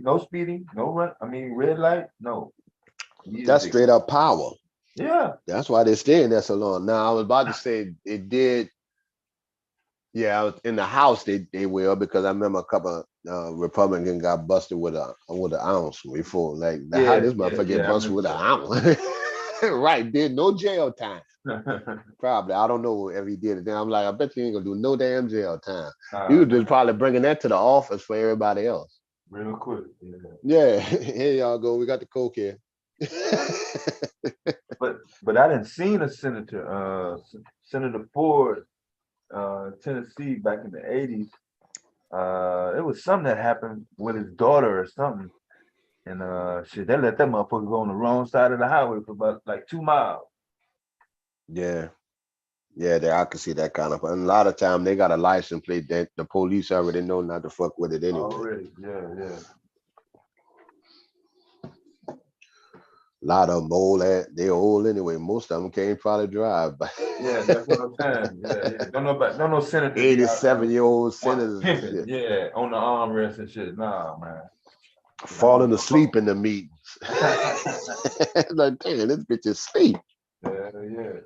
no run. I mean, red light, no.
That's straight up power.
Yeah.
That's why they're staying there so long. Now, I was about to say it did. Yeah, in the House they will, because I remember a couple of Republicans got busted with an ounce before. Like, how this motherfucker get busted with an ounce? Right, did no jail time. Probably. I don't know if he did it. Then I'm like, I bet you ain't gonna do no damn jail time. You was just probably bringing that to the office for everybody else.
Real quick.
Yeah. Here y'all go. We got the coke here.
But I didn't seen a senator, Senator Ford, Tennessee back in the 80s. It was something that happened with his daughter or something. And shit, they let that motherfucker go on the wrong side of the highway for about like 2 miles.
Yeah. Yeah, I can see that kind of. And a lot of time they got a license plate that the police already know not to fuck with it anyway.
Already, yeah.
A lot of them old. They're old anyway. Most of them can't probably drive. But
Yeah, that's what I'm saying. Yeah. Don't know senator.
87-year-old senators.
Pimping, yeah, on the armrest and shit. Nah, man.
Falling asleep in the meetings. Like, damn, this bitch is asleep.
Yeah.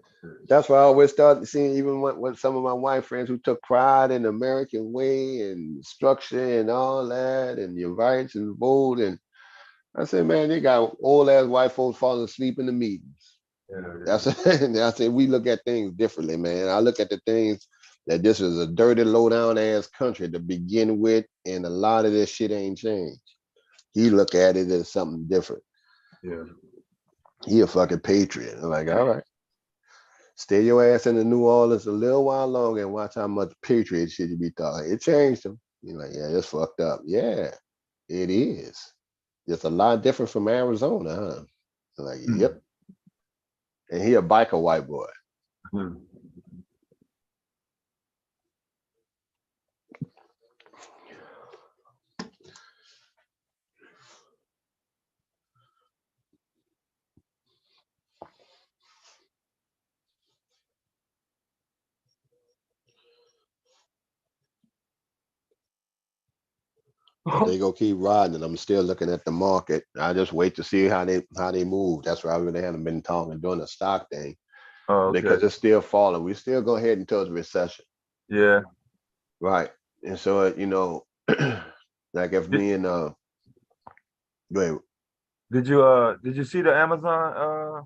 That's why I always start seeing, even with some of my white friends who took pride in the American way and structure and all that, and your rights and vote. And I said, man, they got old ass white folks falling asleep in the meetings.
Yeah.
I said, we look at things differently, man. I look at the things that this is a dirty, low down ass country to begin with, and a lot of this shit ain't changed. He look at it as something different.
Yeah.
He a fucking patriot. I'm like, all right. Stay your ass in the New Orleans a little while longer and watch how much patriot shit you be talking. It changed him. You're like, yeah, it's fucked up. Yeah, it is. It's a lot different from Arizona, huh? I'm like, yep. And he a biker white boy. They go keep riding, and I'm still looking at the market. I just wait to see how they move. That's why I really haven't been talking doing the stock thing.
Oh, okay.
Because it's still falling. We still go ahead into a recession.
Yeah.
Right. And so like if me and go ahead.
Did you see the Amazon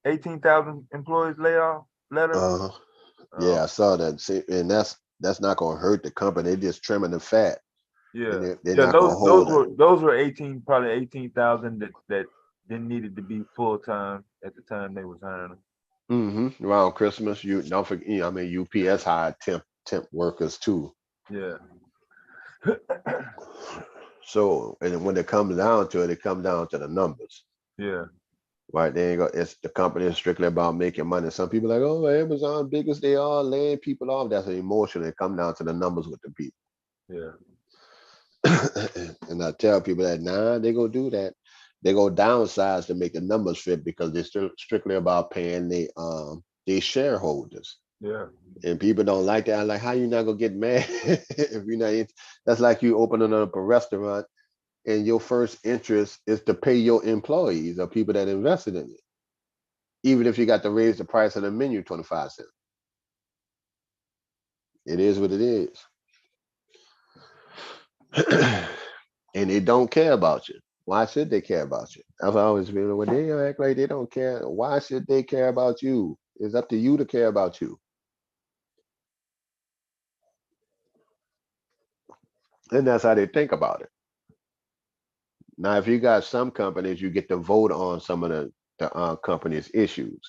18,000 employees layoff letter?
Yeah, I saw that. See, and that's not gonna hurt the company. They're just trimming the fat.
Yeah,
they're not gonna hold it.
those were 18,000 that didn't needed to be full time at the time they was hiring them.
Around Christmas, you don't forget. I mean, UPS hired temp workers too.
Yeah.
So, and when it comes down to it, it comes down to the numbers.
Yeah.
Right. They ain't got. It's the company is strictly about making money. Some people like, oh, Amazon big as they are, laying people off. That's an emotion. It comes down to the numbers with the people.
Yeah.
And I tell people that they go do that. They go downsize to make the numbers fit because they're still strictly about paying they shareholders.
Yeah.
And people don't like that. I'm like, how you not gonna get mad if you're not? That's like you opening up a restaurant and your first interest is to pay your employees or people that invested in it, even if you got to raise the price of the menu 25 cents. It is what it is. And they don't care about you. Why should they care about you? I've always been when they act like they don't care. Why should they care about you? It's up to you to care about you. And that's how they think about it. Now, if you got some companies, you get to vote on some of the company's issues,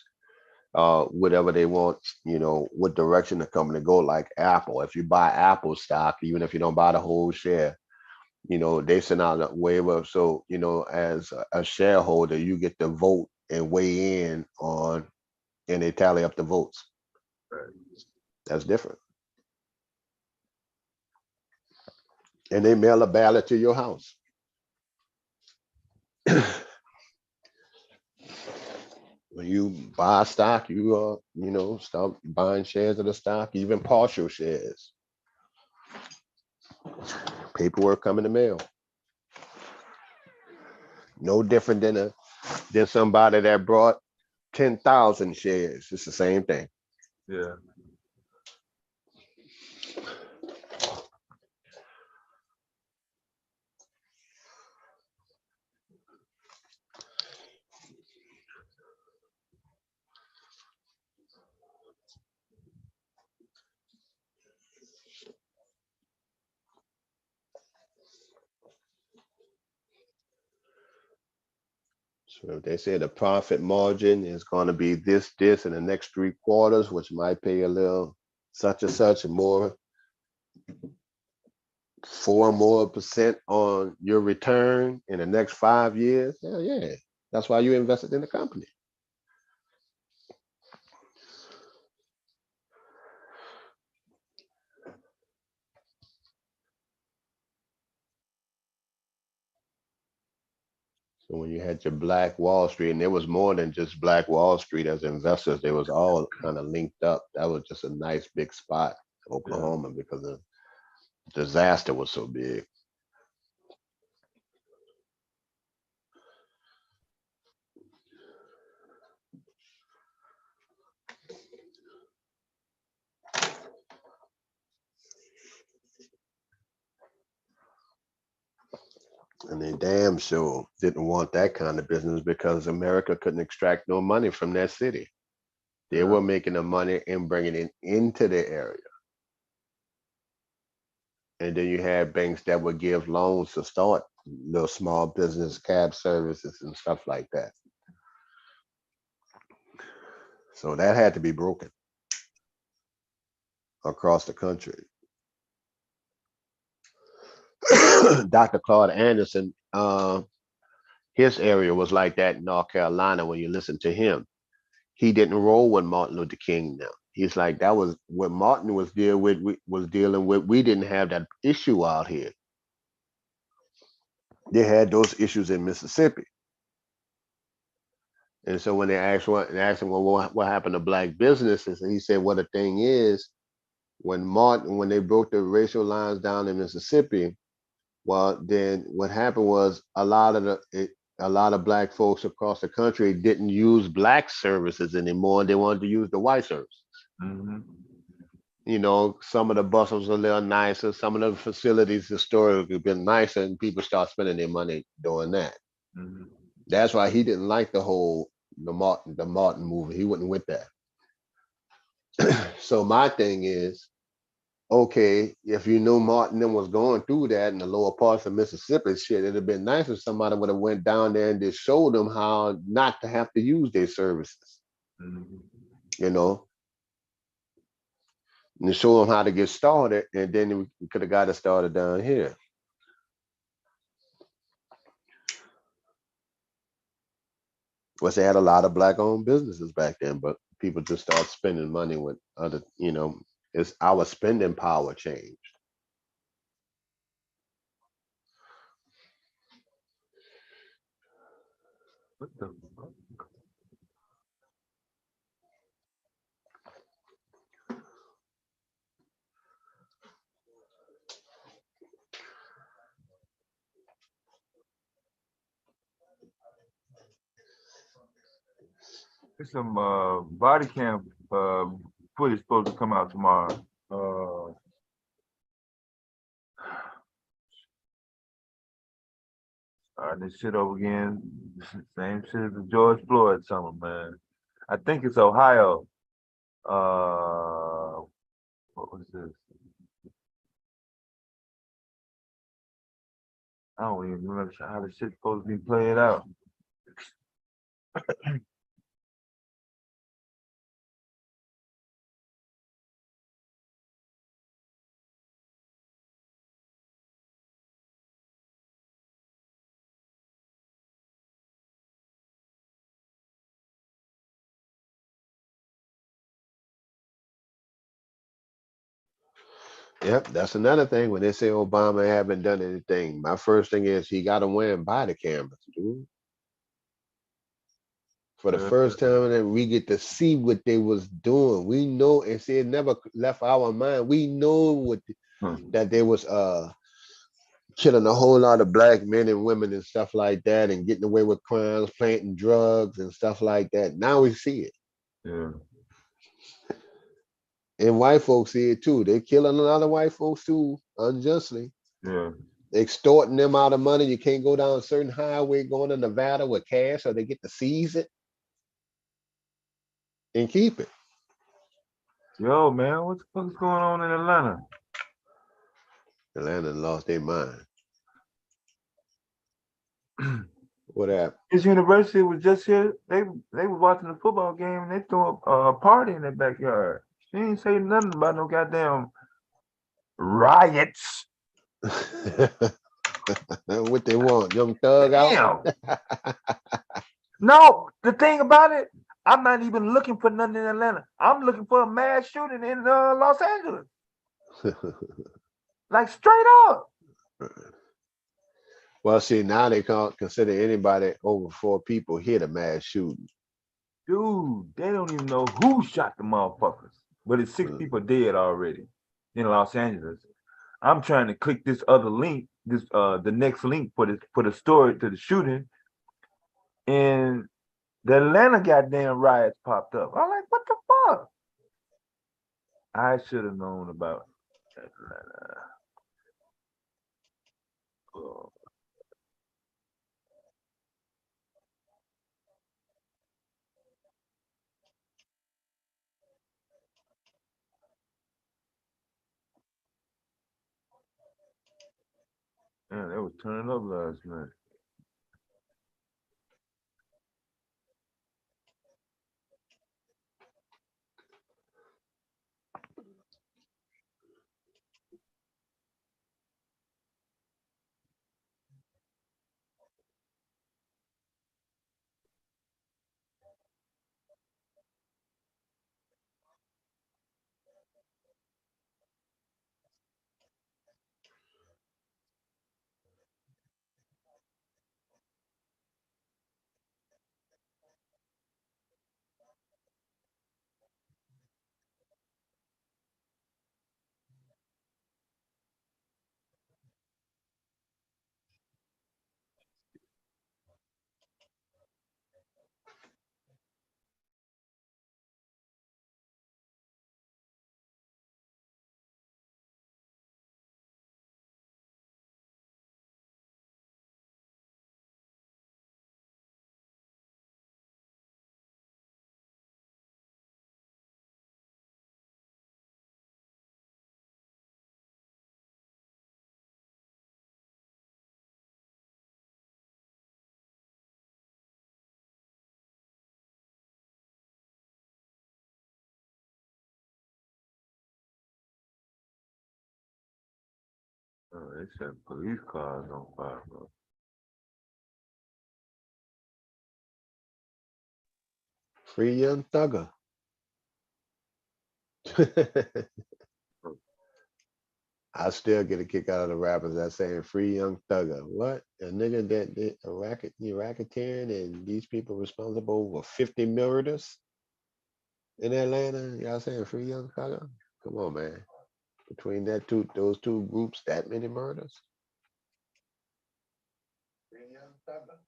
whatever they want, what direction the company go, like Apple. If you buy Apple stock, even if you don't buy the whole share, they send out a waiver. So, as a shareholder, you get to vote and weigh in on, and they tally up the votes.
Right.
That's different. And they mail a ballot to your house. When you buy stock, you start buying shares of the stock, even partial shares. Paperwork come in the mail. No different than somebody that brought 10,000 shares. It's the same thing.
Yeah.
So if they say the profit margin is going to be this in the next 3 quarters, which might pay a little such and such and more, 4% more on your return in the next 5 years. Hell yeah. That's why you invested in the company. So when you had your Black Wall Street, and there was more than just Black Wall Street as investors, they was all kind of linked up. That was just a nice big spot, Oklahoma, because the disaster was so big. And they damn sure didn't want that kind of business because America couldn't extract no money from that city. They were making the money and bringing it into the area. And then you had banks that would give loans to start little small business cab services and stuff like that. So that had to be broken across the country. Dr. Claude Anderson, his area was like that in North Carolina. When you listen to him, he didn't roll with Martin Luther King now. He's like, that was what Martin was dealing with. We didn't have that issue out here. They had those issues in Mississippi. And so when they asked him, well, what happened to black businesses? And he said, well, the thing is, when they broke the racial lines down in Mississippi, well, then what happened was a lot of black folks across the country didn't use black services anymore. They wanted to use the white services.
Mm-hmm.
You know, some of the buses were a little nicer. Some of the facilities historically have been nicer, and people start spending their money doing that.
Mm-hmm.
That's why he didn't like the Martin movement. He wasn't with that. So my thing is, okay, if you knew Martin then was going through that in the lower parts of Mississippi, shit, it'd have been nice if somebody would have went down there and just showed them how not to have to use their services.
Mm-hmm.
You know, and show them how to get started, and then we could have got it started down here. Which they had a lot of black-owned businesses back then, but people just start spending money with other, you know, it's our spending power changed.
What the fuck? There's some body cam footage supposed to come out tomorrow. This shit over again. Same shit as the George Floyd summer, man. I think it's Ohio. What was this? I don't even remember how the shit's supposed to be played out.
Yep, that's another thing. When they say Obama haven't done anything, my first thing is he got to win body cameras, dude. For the first time that we get to see what they was doing, we know, and see, it never left our mind. We know that they was killing a whole lot of black men and women and stuff like that, and getting away with crimes, planting drugs and stuff like that. Now we see it.
Yeah.
And white folks see it too. They're killing a lot of white folks too, unjustly.
Yeah.
Extorting them out of money. You can't go down a certain highway going to Nevada with cash, or they get to seize it and keep it.
Yo, man, what the fuck is going on in Atlanta?
Atlanta lost their mind. What happened?
His university was just here. They was watching the football game and they threw a party in their backyard. She ain't say nothing about no goddamn riots.
What they want? Young Thug out?
Damn. No, the thing about it, I'm not even looking for nothing in Atlanta. I'm looking for a mass shooting in Los Angeles. Like straight up.
Well, see, now they can't consider anybody over 4 people hit a mass shooting.
Dude, they don't even know who shot the motherfuckers. But it's 6 people dead already in Los Angeles. I'm trying to click this other link, this the next link for the story to the shooting. And the Atlanta goddamn riots popped up. I'm like, what the fuck? I should have known about Atlanta. Oh. Man, they was turning up last night. Oh, they said police cars on fire, bro.
Free Young Thugger. I still get a kick out of the rappers that saying free Young Thugger. What? A nigga that did a racketeering and these people responsible for 50 murders in Atlanta. Y'all saying free Young Thugger? Come on, man. Between those two groups, that many murders? Free Young Thugger.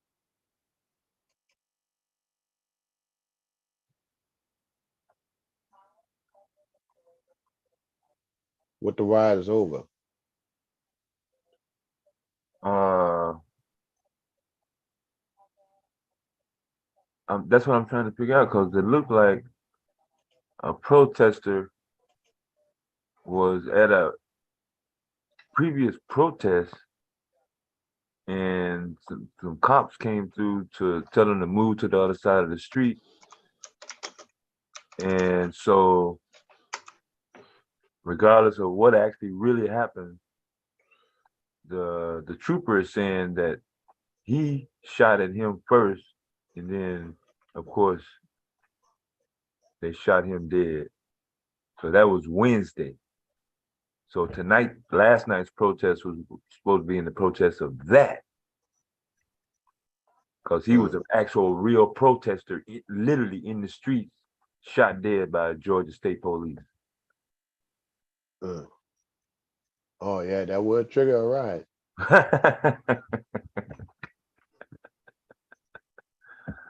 What the ride is over?
That's what I'm trying to figure out because it looked like a protester was at a previous protest and some cops came through to tell them to move to the other side of the street. And so regardless of what actually really happened, the trooper is saying that he shot at him first, and then of course they shot him dead. So that was Wednesday. So tonight, last night's protest was supposed to be in the protest of that. Because he was an actual real protester, literally in the streets, shot dead by Georgia State Police.
Oh yeah, that would trigger a riot.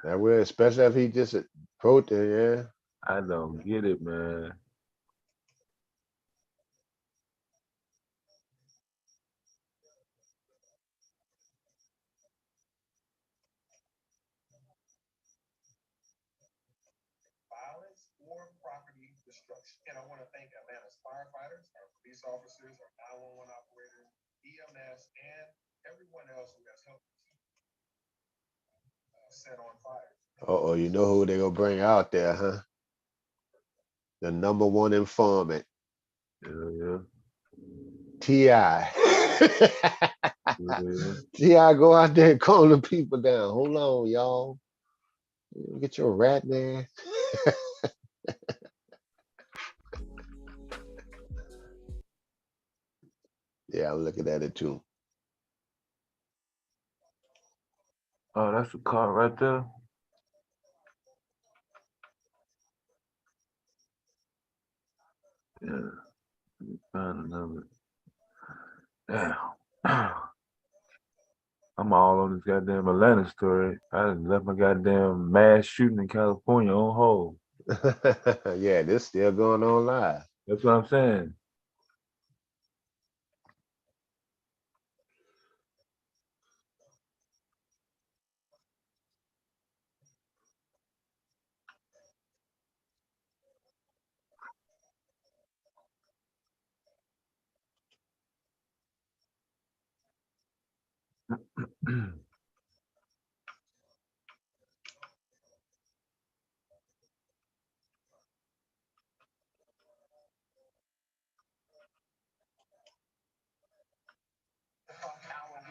That would, especially if he just a protest, yeah.
I don't get it, man.
Violence or property destruction. And I want to thank Atlanta's firefighters, our police officers, our 911 operators, EMS, and everyone else who has helped
Oh, you know who they gonna bring out there, huh? The #1 informant,
Yeah.
T.I.
Yeah.
T.I. go out there and calm the people down. Hold on, y'all. Get your rat man. Yeah, I'm looking at it too.
Oh, that's the car right there. Yeah. Let me find another. Yeah. I'm all on this goddamn Atlanta story. I done left my goddamn mass shooting in California on hold.
Yeah, this still going on live.
That's what I'm saying.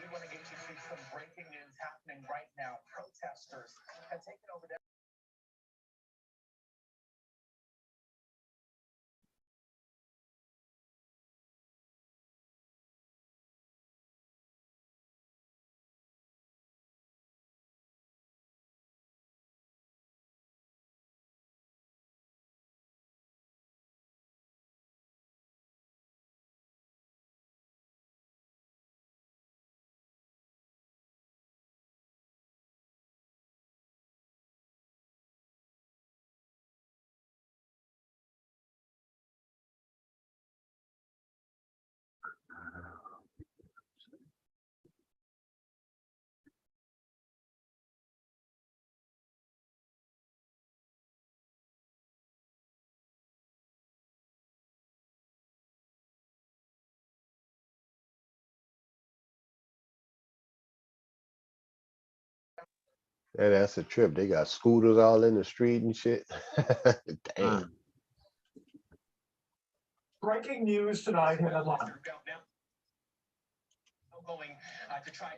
We want to get you to some breaking news happening right now. Protesters have taken over.
Yeah, that's a trip. They got scooters all in the street and shit. Damn.
Breaking news tonight in Atlanta. Going to try.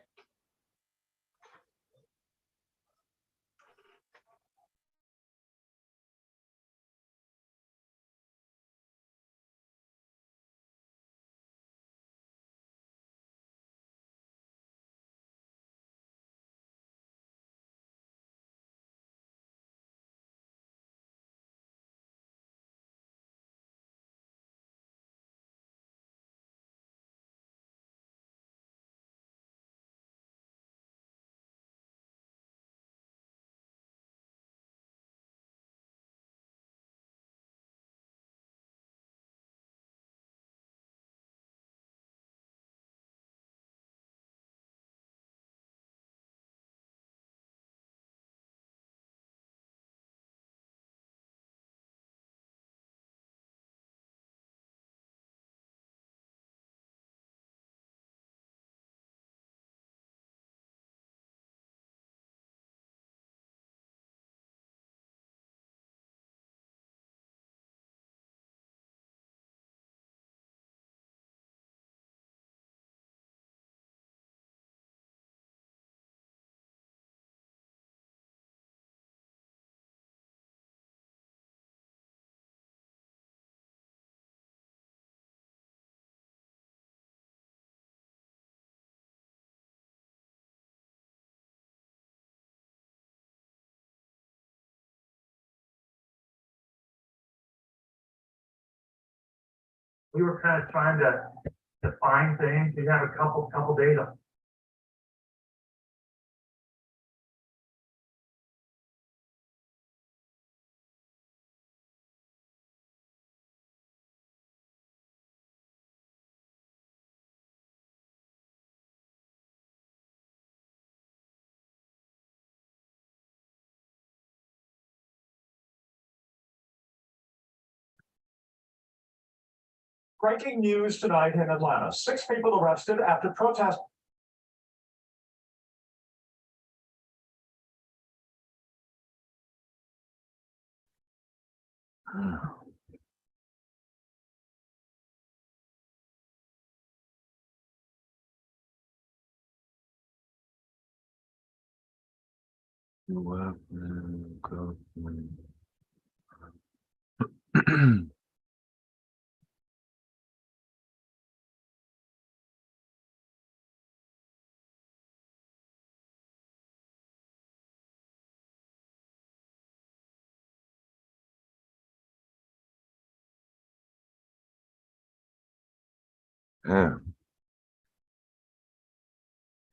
We were kind of trying to define things. We have a couple days of breaking news tonight in Atlanta. 6 people arrested after protest.
Yeah.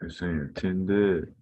They're saying 10 dead.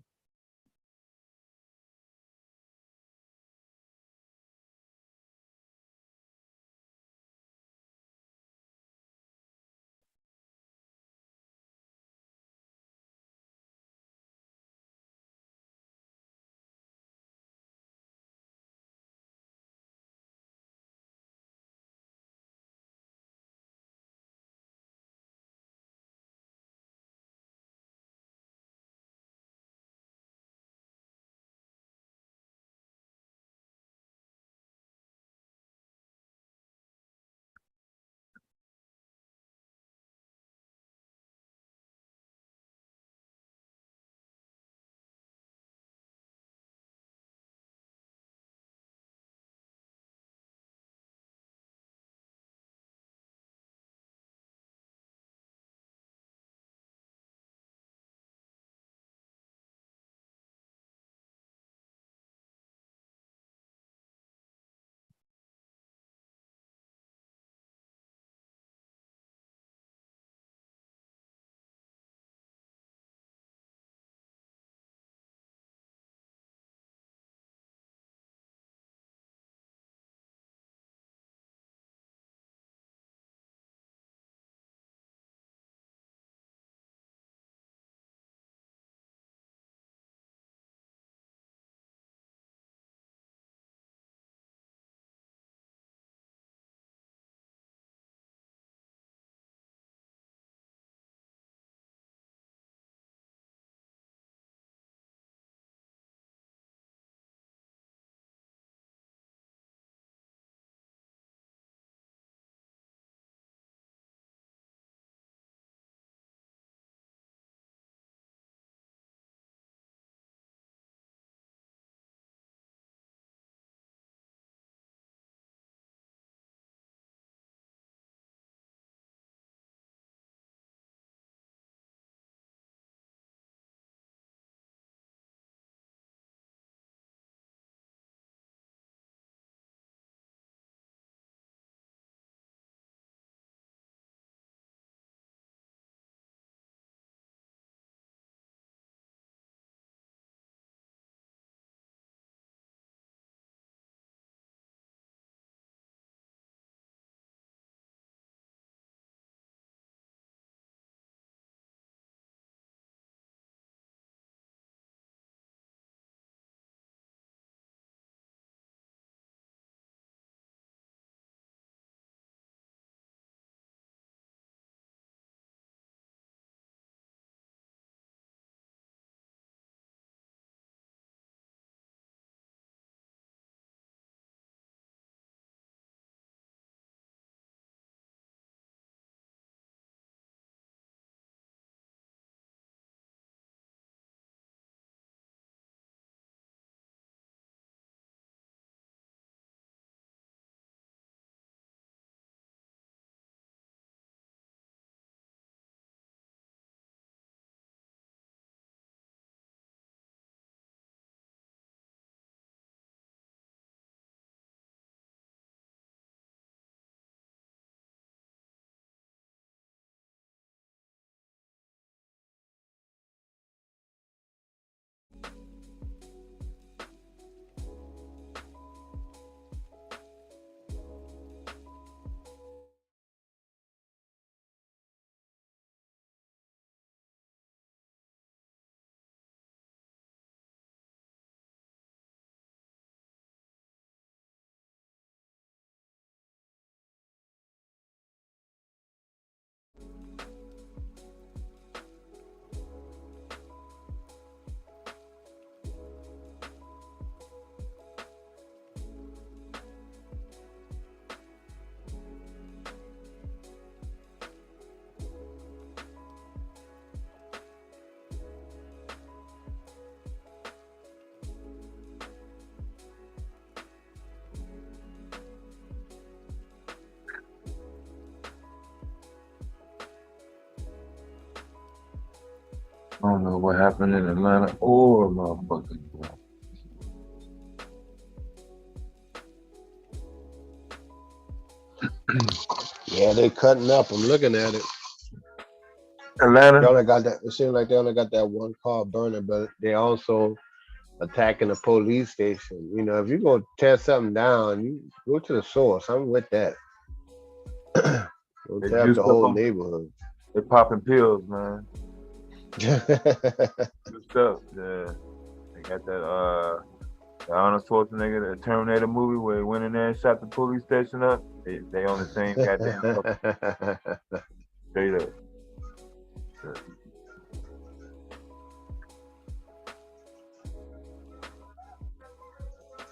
I don't know what happened in Atlanta or motherfucking.
Yeah, they cutting up. I'm looking at it.
Atlanta.
They only got that. It seems like they only got that one car burning, but they also attacking the police station. You know, if you go tear something down, you go to the source. I'm with that. Don't
They
tear up
juiced
the
up
whole
on-
neighborhood.
They popping pills, man. Good stuff. Yeah. They got that the Arnold Schwarzenegger, the Terminator movie where he went in there and shot the police station up. They on the same goddamn fucking- straight up. Yeah.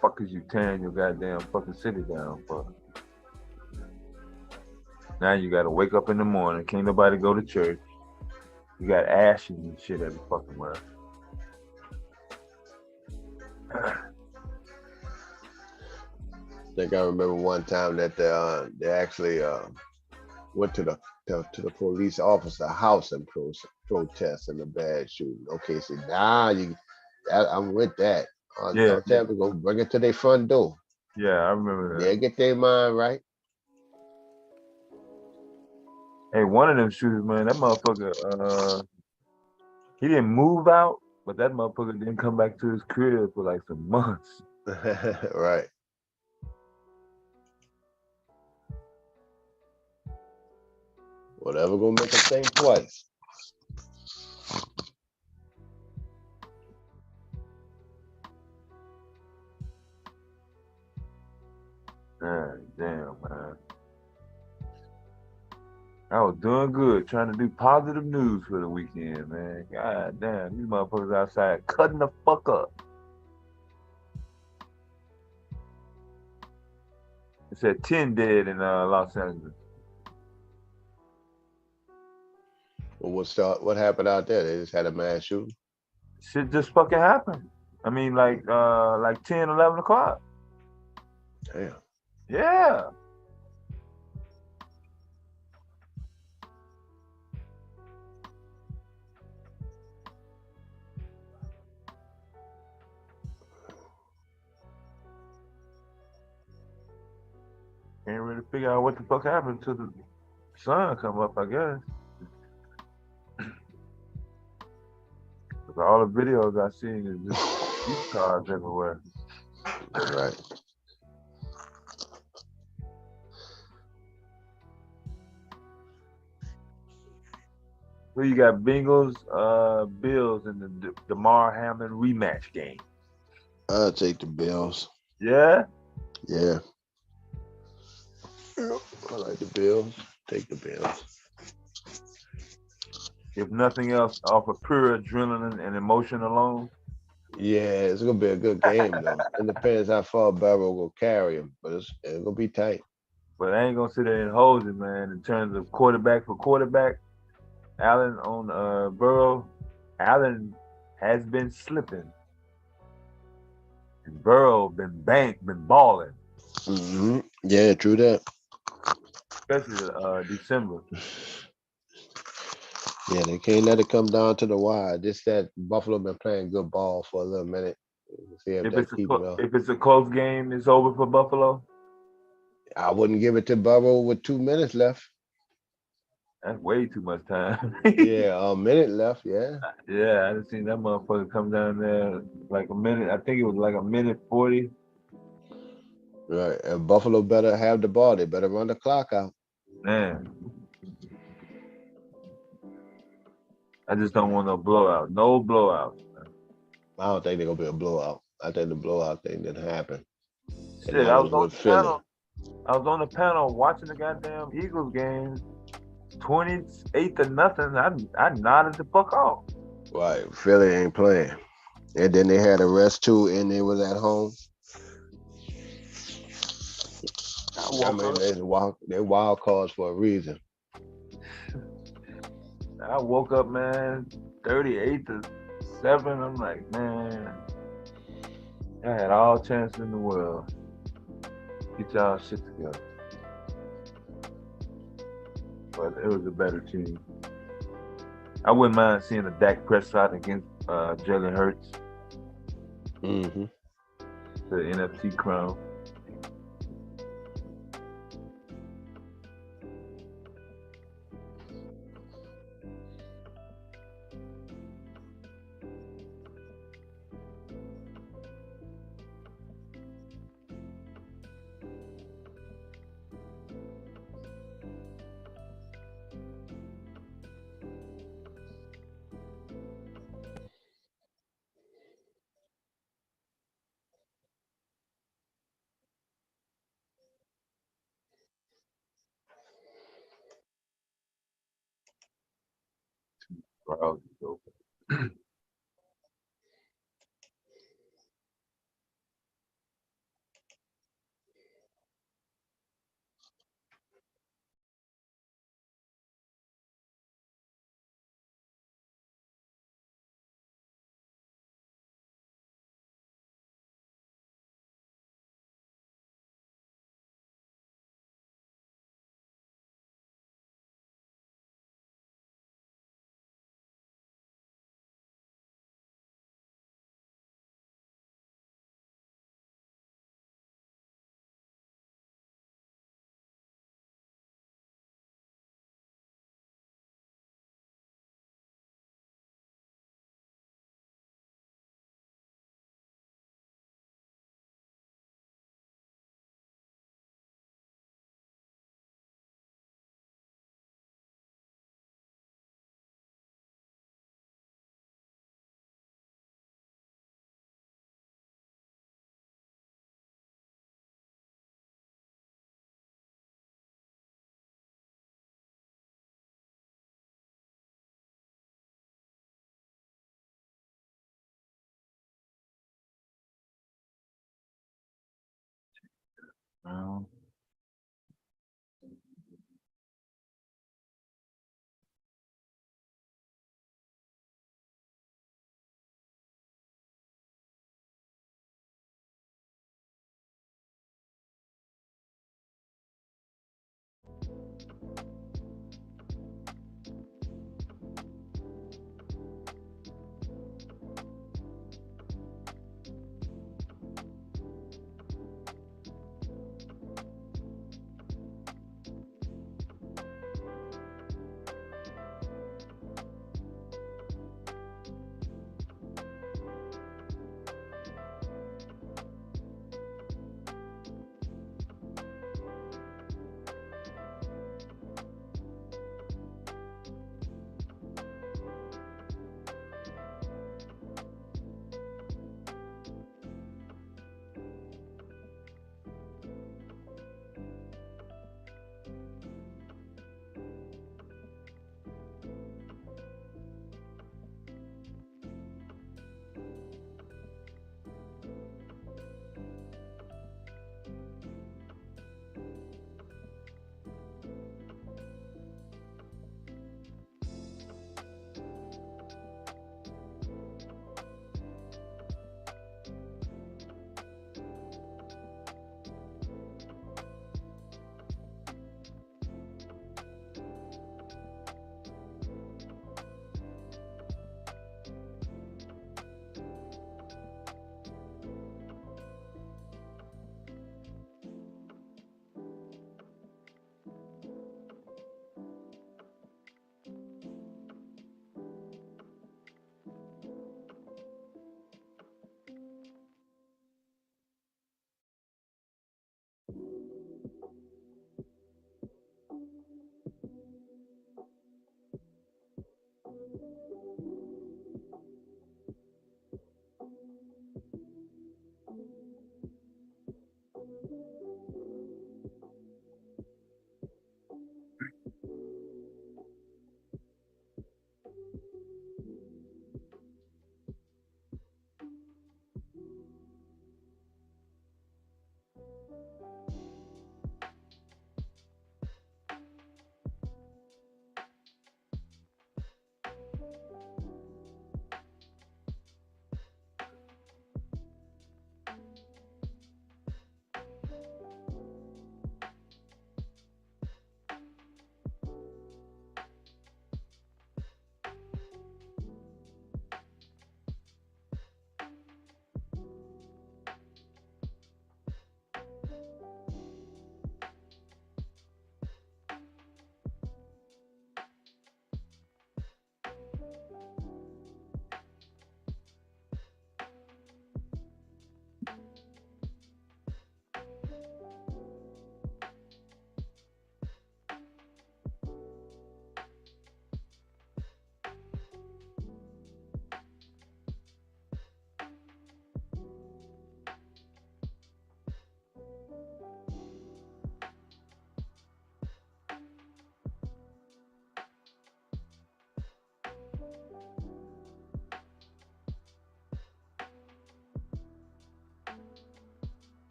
Fuck is you tearing your goddamn fucking city down for? Now you gotta wake up in the morning, can't nobody go to church. You got ashes and shit every fucking where.
I think I remember one time that they actually went to the police officer house and protest in a bad shooting. Okay, so now I'm with that.
Yeah.
Don't tell me go bring it to their front door.
Yeah, I remember that.
They get their mind right.
Hey, one of them shooters, man, that motherfucker, he didn't move out, but that motherfucker didn't come back to his crib for like some months.
Right. Whatever gonna make them think twice.
God damn, man. I was doing good, trying to do positive news for the weekend, man. God damn, these motherfuckers outside cutting the fuck up. It said 10 dead in Los Angeles.
Well, what happened out there? They just had a mass shooting.
Shit just fucking happened. I mean, like 10, 11 o'clock.
Damn.
Yeah. Can't really figure out what the fuck happened to the sun come up, I guess. Because all the videos I seen is just these cars everywhere.
Right.
Who you got? Bengals, Bills in the DeMar Hamlin rematch game.
I'll take the Bills.
Yeah?
Yeah. I like the Bills. Take the Bills.
If nothing else, off of pure adrenaline and emotion alone.
Yeah, it's gonna be a good game though. It depends how far Burrow will carry him, but it's gonna be tight.
But I ain't gonna sit there and hold it, man. In terms of quarterback for quarterback, Allen on Burrow, Allen has been slipping. And Burrow been balling.
Mm-hmm. Yeah, true that.
Especially December.
Yeah, they can't let it come down to the wire. Just that Buffalo been playing good ball for a little minute. See if
If it's a close game, it's over for Buffalo.
I wouldn't give it to Burrow with 2 minutes left.
That's way too much time.
Yeah, a minute left. Yeah.
Yeah, I didn't see that motherfucker come down there like a minute. I think it was like a minute 40.
Right, and Buffalo better have the ball. They better run the clock out.
Man, I just don't want no blowout. No blowout.
I don't think they're gonna be a blowout. I think the blowout thing didn't happen.
Shit, I was on the panel. I was on the panel watching the goddamn Eagles game. 28-0. I nodded the fuck off.
Right, Philly ain't playing, and then they had a rest too, and they was at home. I mean, they wild cards for a reason.
I woke up, man, 38-7. I'm like, man, I had all chance in the world. Get y'all shit together. But it was a better team. I wouldn't mind seeing a Dak Prescott against Jalen Hurts.
Mm-hmm.
The NFC crown. Browns is open. Browns.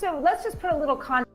So let's just put a little context.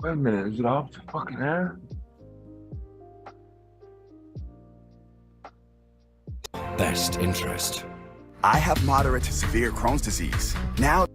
Wait a minute, is it off the fucking air?
Best interest. I have moderate to severe Crohn's disease. Now